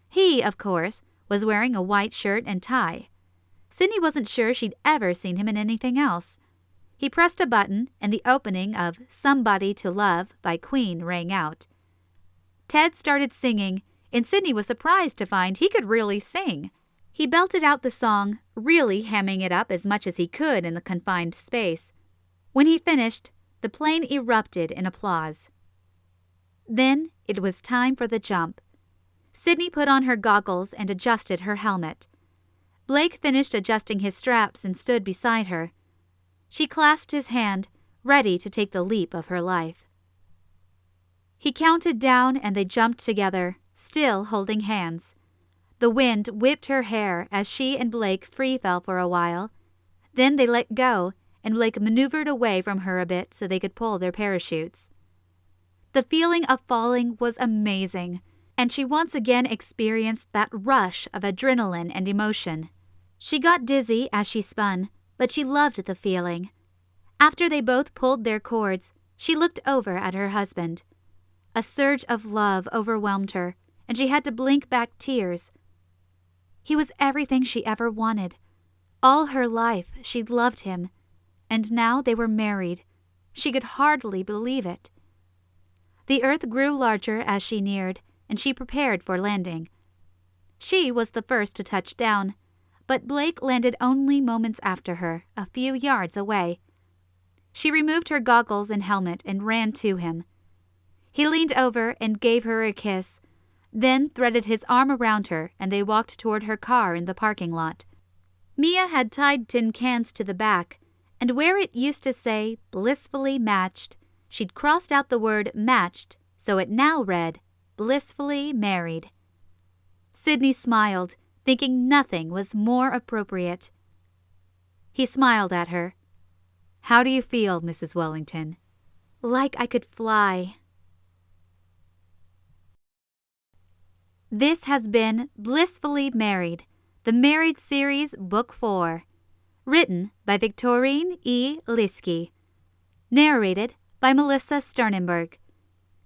He, of course, was wearing a white shirt and tie. Sidney wasn't sure she'd ever seen him in anything else. He pressed a button, and the opening of "Somebody to Love" by Queen rang out. Ted started singing, and Sidney was surprised to find he could really sing. He belted out the song, really hamming it up as much as he could in the confined space. When he finished, the plane erupted in applause. Then it was time for the jump. Sidney put on her goggles and adjusted her helmet. Blake finished adjusting his straps and stood beside her. She clasped his hand, ready to take the leap of her life. He counted down and they jumped together, still holding hands. The wind whipped her hair as she and Blake free fell for a while. Then they let go, and Blake maneuvered away from her a bit so they could pull their parachutes. The feeling of falling was amazing, and she once again experienced that rush of adrenaline and emotion. She got dizzy as she spun, but she loved the feeling. After they both pulled their cords, she looked over at her husband. A surge of love overwhelmed her, and she had to blink back tears. He was everything she ever wanted. All her life she'd loved him, and now they were married. She could hardly believe it. The earth grew larger as she neared, and she prepared for landing. She was the first to touch down, but Blake landed only moments after her, a few yards away. She removed her goggles and helmet and ran to him. He leaned over and gave her a kiss, then threaded his arm around her, and they walked toward her car in the parking lot. Mia had tied tin cans to the back, and where it used to say "Blissfully Matched," she'd crossed out the word "matched," so it now read "Blissfully Married." Sidney smiled, thinking nothing was more appropriate. He smiled at her. "How do you feel, Mrs. Wellington?" "Like I could fly." This has been Blissfully Married, the Married Series, Book 4. Written by Victorine E. Liskey. Narrated by Melissa Sternenberg.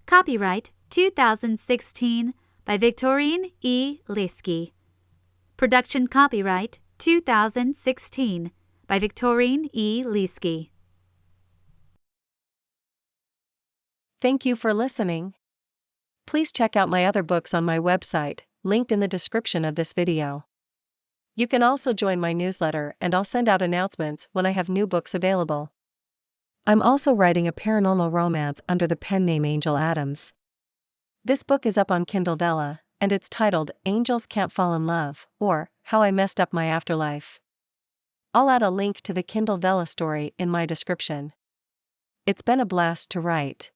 Copyright 2016 by Victorine E. Liskey. Production copyright 2016 by Victorine E. Liskey. Thank you for listening. Please check out my other books on my website, linked in the description of this video. You can also join my newsletter and I'll send out announcements when I have new books available. I'm also writing a paranormal romance under the pen name Angel Adams. This book is up on Kindle Vella, and it's titled Angels Can't Fall in Love, or How I Messed Up My Afterlife. I'll add a link to the Kindle Vella story in my description. It's been a blast to write.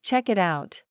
Check it out.